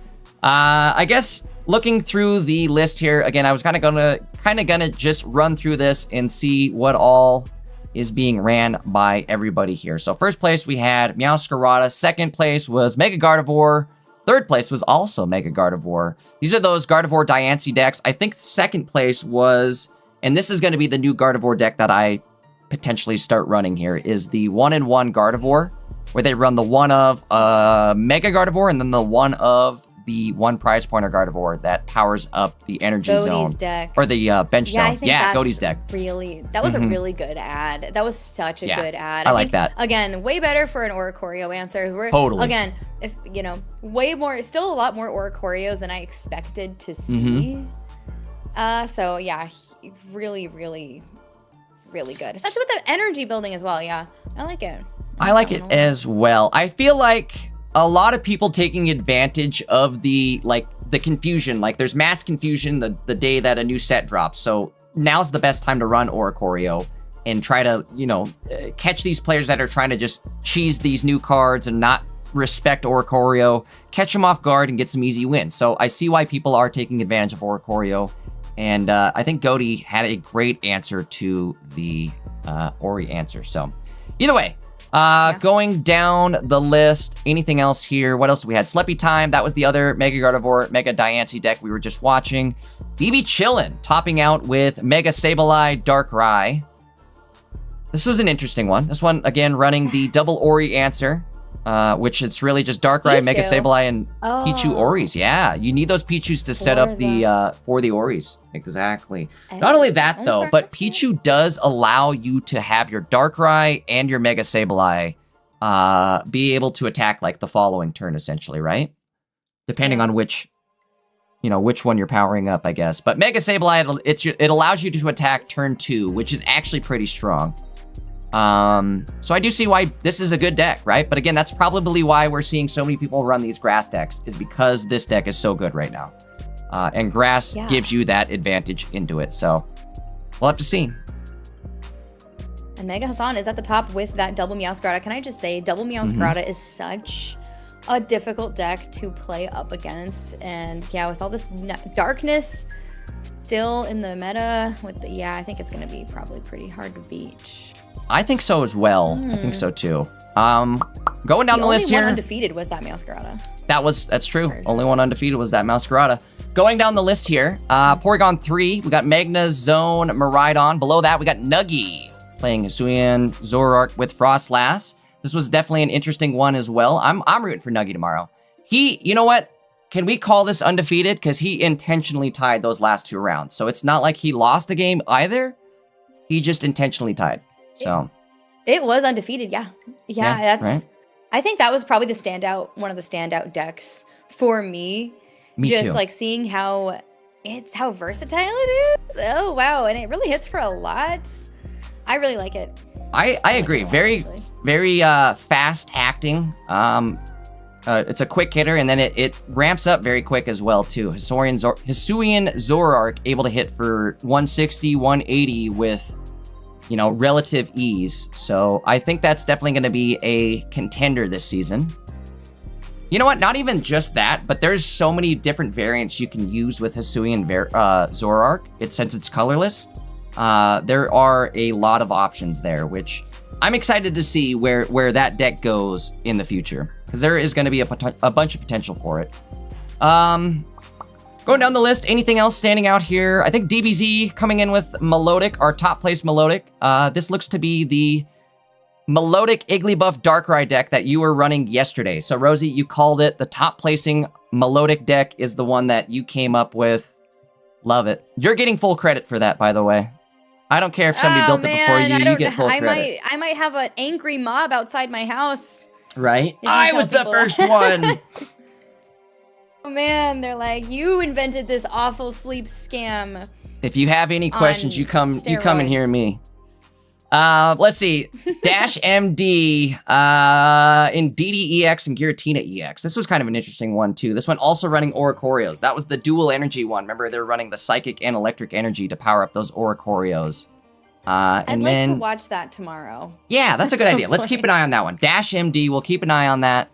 S2: I guess looking through the list here, again, I was kind of gonna just run through this and see what all is being ran by everybody here. So first place we had Meowscarada. Second place was Mega Gardevoir. Third place was also Mega Gardevoir. These are those Gardevoir Diancie decks. I think second place was, and this is going to be the new Gardevoir deck that I potentially start running here, is the 1-in-1 Gardevoir, where they run the one of Mega Gardevoir and then the one of the one prize pointer Gardevoir that powers up the energy zone
S3: deck.
S2: Or the bench zone. Yeah, Godie's deck.
S3: That was a really good ad. That was such a good ad.
S2: I like that.
S3: Again, way better for an Oricorio answer.
S2: Totally.
S3: Again, if you know, way more, still a lot more Oricorios than I expected to see. So yeah, really, really, really good. Especially with the energy building as well. Yeah, I like it.
S2: I like it as well. I feel like a lot of people taking advantage of the confusion. Like there's mass confusion the day that a new set drops. So now's the best time to run Oricorio and try to, you know, catch these players that are trying to just cheese these new cards and not respect Oricorio, catch them off guard and get some easy wins. So I see why people are taking advantage of Oricorio. And I think Godie had a great answer to the Ori answer. So either way, Going down the list, anything else here? What else do we had? Sleepy Time, that was the other Mega Gardevoir, Mega Diancie deck we were just watching. BB Chillin, topping out with Mega Sableye, Darkrai. This was an interesting one. This one, again, running the double Ori answer, which it's really just Darkrai, Mega Sableye, and Pichu Oris. Yeah, you need those Pichus to set up the for the Oris. Exactly. Not only that, though, but Pichu does allow you to have your Darkrai and your Mega Sableye be able to attack like the following turn, essentially, right? Depending on which one you're powering up, I guess. But Mega Sableye, it allows you to attack turn 2, which is actually pretty strong. So I do see why this is a good deck, right? But again, that's probably why we're seeing so many people run these grass decks, is because this deck is so good right now. And grass gives you that advantage into it. So we'll have to see.
S3: And Mega Hassan is at the top with that double Meowscarada. Can I just say, double Meowscarada is such a difficult deck to play up against. And yeah, with all this darkness still in the meta, I think it's going to be probably pretty hard to beat.
S2: I think so as well. I think so too. Going down the list here.
S3: Only one undefeated was that Meowscarada.
S2: That's true. Only one undefeated was that Meowscarada. Going down the list here, Porygon 3, we got Magnezone, Miraidon. Below that, we got Nuggy playing Hisuian Zoroark with Frostlass. This was definitely an interesting one as well. I'm rooting for Nuggy tomorrow. You know what? Can we call this undefeated? Because he intentionally tied those last 2 rounds. So it's not like he lost a game either. He just intentionally tied. So
S3: it was undefeated, yeah. That's
S2: right?
S3: I think that was probably one of the standout decks for me.
S2: Me
S3: just
S2: too.
S3: like seeing how versatile it is. Oh wow, and it really hits for a lot. I really like it.
S2: I agree. Very fast acting. It's a quick hitter, and then it ramps up very quick as well too. Hisuian Zoroark able to hit for 160, 180 with relative ease. So I think that's definitely going to be a contender this season. You know what? Not even just that, but there's so many different variants you can use with Hisuian Zoroark. Since it's colorless, there are a lot of options there, which I'm excited to see where that deck goes in the future, because there is going to be a bunch of potential for it. Going down the list, anything else standing out here? I think DBZ coming in with Melodic, our top place Melodic. This looks to be the Melodic Igglybuff Darkrai deck that you were running yesterday. So r0zeyy, you called it. The top placing Melodic deck is the one that you came up with. Love it. You're getting full credit for that, by the way. I don't care if somebody built it before you. You get full credit.
S3: I might have an angry mob outside my house.
S2: Right? I was the first one.
S3: Oh man, they're like, you invented this awful sleep scam.
S2: If you have any questions, you come and hear me. Let's see. Dash MD in DDEX and Giratina EX. This was kind of an interesting one too. This one also running Oricorios. That was the dual energy one. Remember, they're running the psychic and electric energy to power up those Oricorios.
S3: I'd like to watch that tomorrow.
S2: Yeah, that's a good idea. Let's keep an eye on that one. Dash MD, we'll keep an eye on that.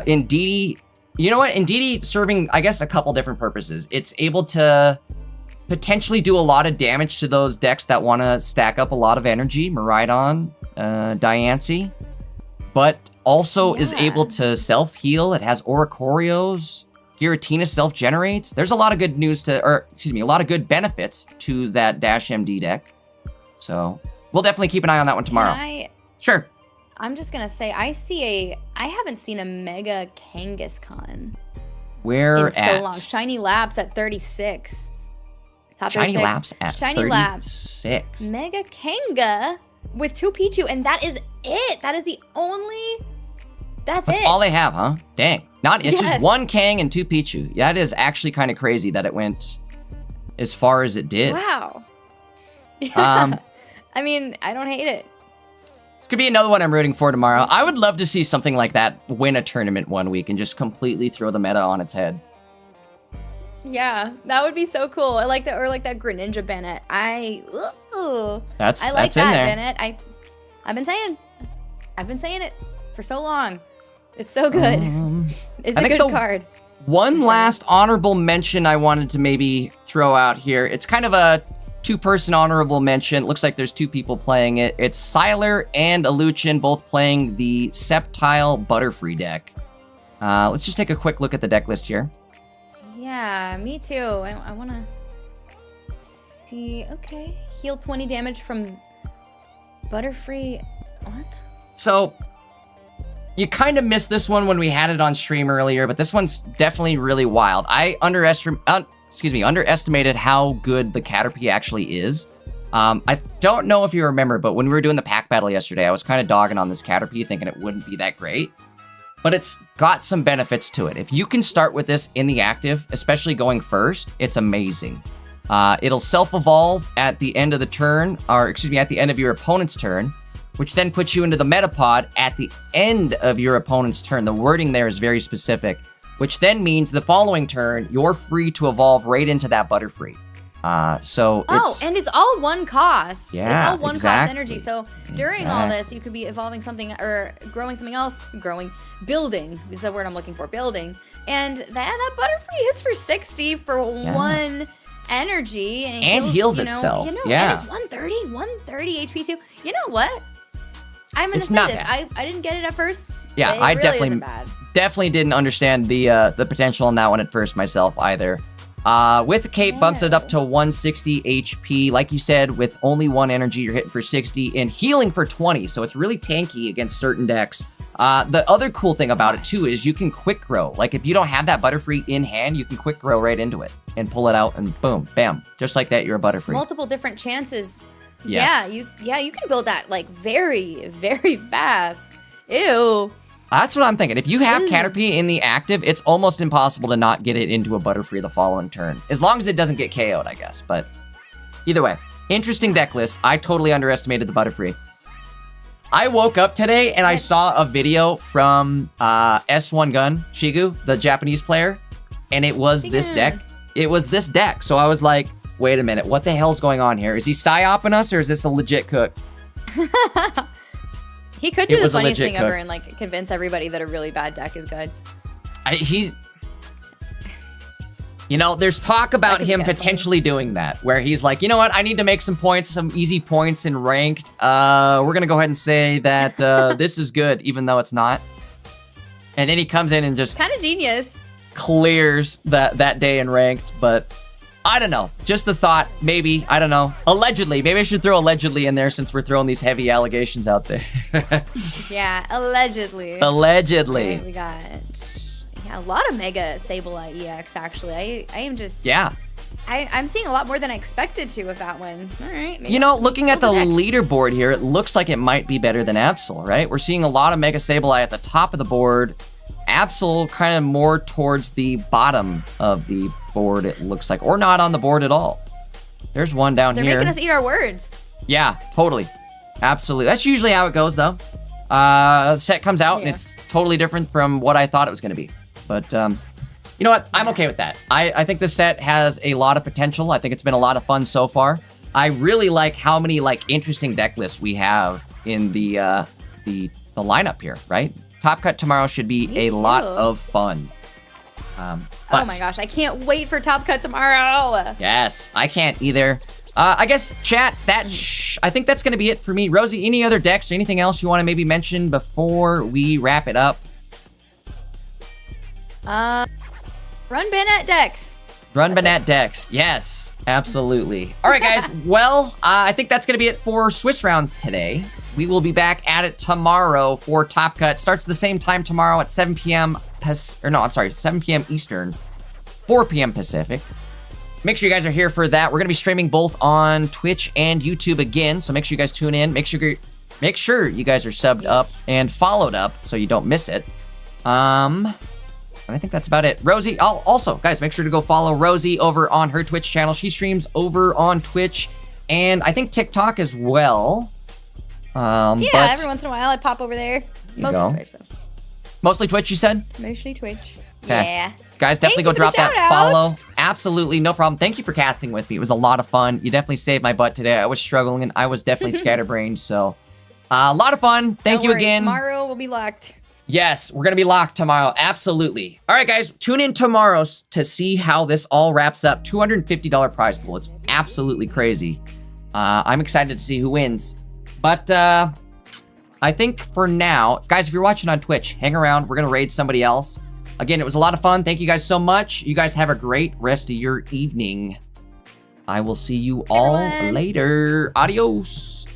S2: In DD, you know what? In DD, serving, I guess, a couple different purposes. It's able to potentially do a lot of damage to those decks that want to stack up a lot of energy, Miraidon, Diancie, but also is able to self-heal. It has Oricorios. Giratina self-generates. There's a lot of good a lot of good benefits to that Dash MD deck. So we'll definitely keep an eye on that one tomorrow. Sure.
S3: I'm just gonna say, I haven't seen a Mega Kangaskhan.
S2: Where
S3: in so long. Shiny Labs at 36. Top
S2: Shiny
S3: 36.
S2: Labs at
S3: Shiny
S2: 36.
S3: Labs. Mega Kanga with 2 Pichu, and that is it. That is the only. That's
S2: all they have, huh? Dang. It's just 1 Kang and 2 Pichu. That is actually kind of crazy that it went as far as it did.
S3: Wow. Yeah. I mean, I don't hate it.
S2: This could be another one I'm rooting for tomorrow. I would love to see something like that win a tournament one week and just completely throw the meta on its head.
S3: Yeah, that would be so cool. I like that, or like that Greninja Bennett. I like
S2: that's
S3: that
S2: in there.
S3: Bennett. I've been saying it for so long. It's so good. It's a good card.
S2: One last honorable mention I wanted to maybe throw out here. It's kind of a two-person honorable mention. Looks like there's 2 people playing it. It's Sylar and Aluchin, both playing the Sceptile Butterfree deck. Let's just take a quick look at the deck list here.
S3: Yeah, me too. I want to see. Okay. Heal 20 damage from Butterfree. What?
S2: So, you kind of missed this one when we had it on stream earlier, but this one's definitely really wild. I underestimated how good the Caterpie actually is. I don't know if you remember, but when we were doing the pack battle yesterday, I was kind of dogging on this Caterpie, thinking it wouldn't be that great. But it's got some benefits to it. If you can start with this in the active, especially going first, it's amazing. It'll self-evolve at the end of the turn, or excuse me, at the end of your opponent's turn, which then puts you into the Metapod at the end of your opponent's turn. The wording there is very specific, which then means the following turn, you're free to evolve right into that Butterfree.
S3: And it's all one cost.
S2: Yeah,
S3: it's all one
S2: exactly.
S3: cost energy. So during all this, you could be evolving something or growing something else. Building is the word I'm looking for. Building, and that Butterfree hits for 60 for 1 energy
S2: and heals itself.
S3: And
S2: Yeah,
S3: it's 130 HP too. You know what? I'm gonna say this. I didn't get it at first.
S2: Yeah,
S3: it
S2: I
S3: really isn't bad.
S2: definitely didn't understand the potential in that one at first myself either. With the cape, bumps it up to 160 HP. Like you said, with only 1 energy, you're hitting for 60 and healing for 20. So it's really tanky against certain decks. The other cool thing about it too is you can quick grow. Like if you don't have that Butterfree in hand, you can quick grow right into it and pull it out and boom, bam. Just like that, you're a Butterfree.
S3: Multiple different chances.
S2: Yes.
S3: Yeah, you can build that like very, very fast. Ew.
S2: That's what I'm thinking. If you have Caterpie in the active, it's almost impossible to not get it into a Butterfree the following turn. As long as it doesn't get KO'd, I guess. But either way, interesting deck list. I totally underestimated the Butterfree. I woke up today and I saw a video from S1 Gun, Shigu, the Japanese player, and it was this deck. It was this deck. So I was like, wait a minute, what the hell's going on here? Is he psyoping us or is this a legit cook?
S3: He could do the funniest thing ever and like convince everybody that a really bad deck is good.
S2: There's talk about him potentially doing that, where he's like, you know what, I need to make some points, some easy points in ranked. We're gonna go ahead and say that this is good, even though it's not. And then he comes in and just
S3: kind of genius
S2: clears that day in ranked, but I don't know. Just the thought, maybe, I don't know. Allegedly, maybe I should throw allegedly in there since we're throwing these heavy allegations out there.
S3: Yeah, allegedly.
S2: Allegedly.
S3: Okay, we got a lot of Mega Sableye EX actually. I am just I'm seeing a lot more than I expected to with that one. All right.
S2: Looking at the leaderboard here, it looks like it might be better than Absol, right? We're seeing a lot of Mega Sableye at the top of the board. Absol kind of more towards the bottom of the board, it looks like, or not on the board at all. There's one down here.
S3: They're making us eat our words.
S2: Yeah, totally. Absolutely. That's usually how it goes, though. The set comes out, and it's totally different from what I thought it was going to be. But, you know what? I'm okay with that. I think this set has a lot of potential. I think it's been a lot of fun so far. I really like how many, interesting deck lists we have in the lineup here, right? Top Cut tomorrow should be a lot of fun.
S3: Oh my gosh, I can't wait for Top Cut tomorrow.
S2: Yes, I can't either. I guess, chat, I think that's going to be it for me. Rosie, any other decks or anything else you want to maybe mention before we wrap it up?
S3: Run Banette decks.
S2: Run Banette decks. Yes, absolutely. All right, guys. Well, I think that's going to be it for Swiss Rounds today. We will be back at it tomorrow for Top Cut. Starts the same time tomorrow at 7 p.m. 7 p.m. Eastern, 4 p.m. Pacific. Make sure you guys are here for that. We're going to be streaming both on Twitch and YouTube again, so make sure you guys tune in. Make sure you guys are subbed up and followed up so you don't miss it. And I think that's about it. Rosie, also, guys, make sure to go follow Rosie over on her Twitch channel. She streams over on Twitch and I think TikTok as well.
S3: Every once in a while I pop over there. Mostly Twitch, though.
S2: Mostly Twitch, you said?
S3: Mostly Twitch.
S2: Okay.
S3: Yeah.
S2: Guys, definitely go drop that follow. Absolutely, no problem. Thank you for casting with me. It was a lot of fun. You definitely saved my butt today. I was struggling and I was definitely scatterbrained. So, a lot of fun. Thank you again.
S3: Tomorrow we'll be locked.
S2: Yes, we're going to be locked tomorrow. Absolutely. All right, guys, tune in tomorrow to see how this all wraps up. $250 prize pool. It's absolutely crazy. I'm excited to see who wins. But I think for now, guys, if you're watching on Twitch, hang around. We're going to raid somebody else. Again, it was a lot of fun. Thank you guys so much. You guys have a great rest of your evening. I will see you all later. Adios.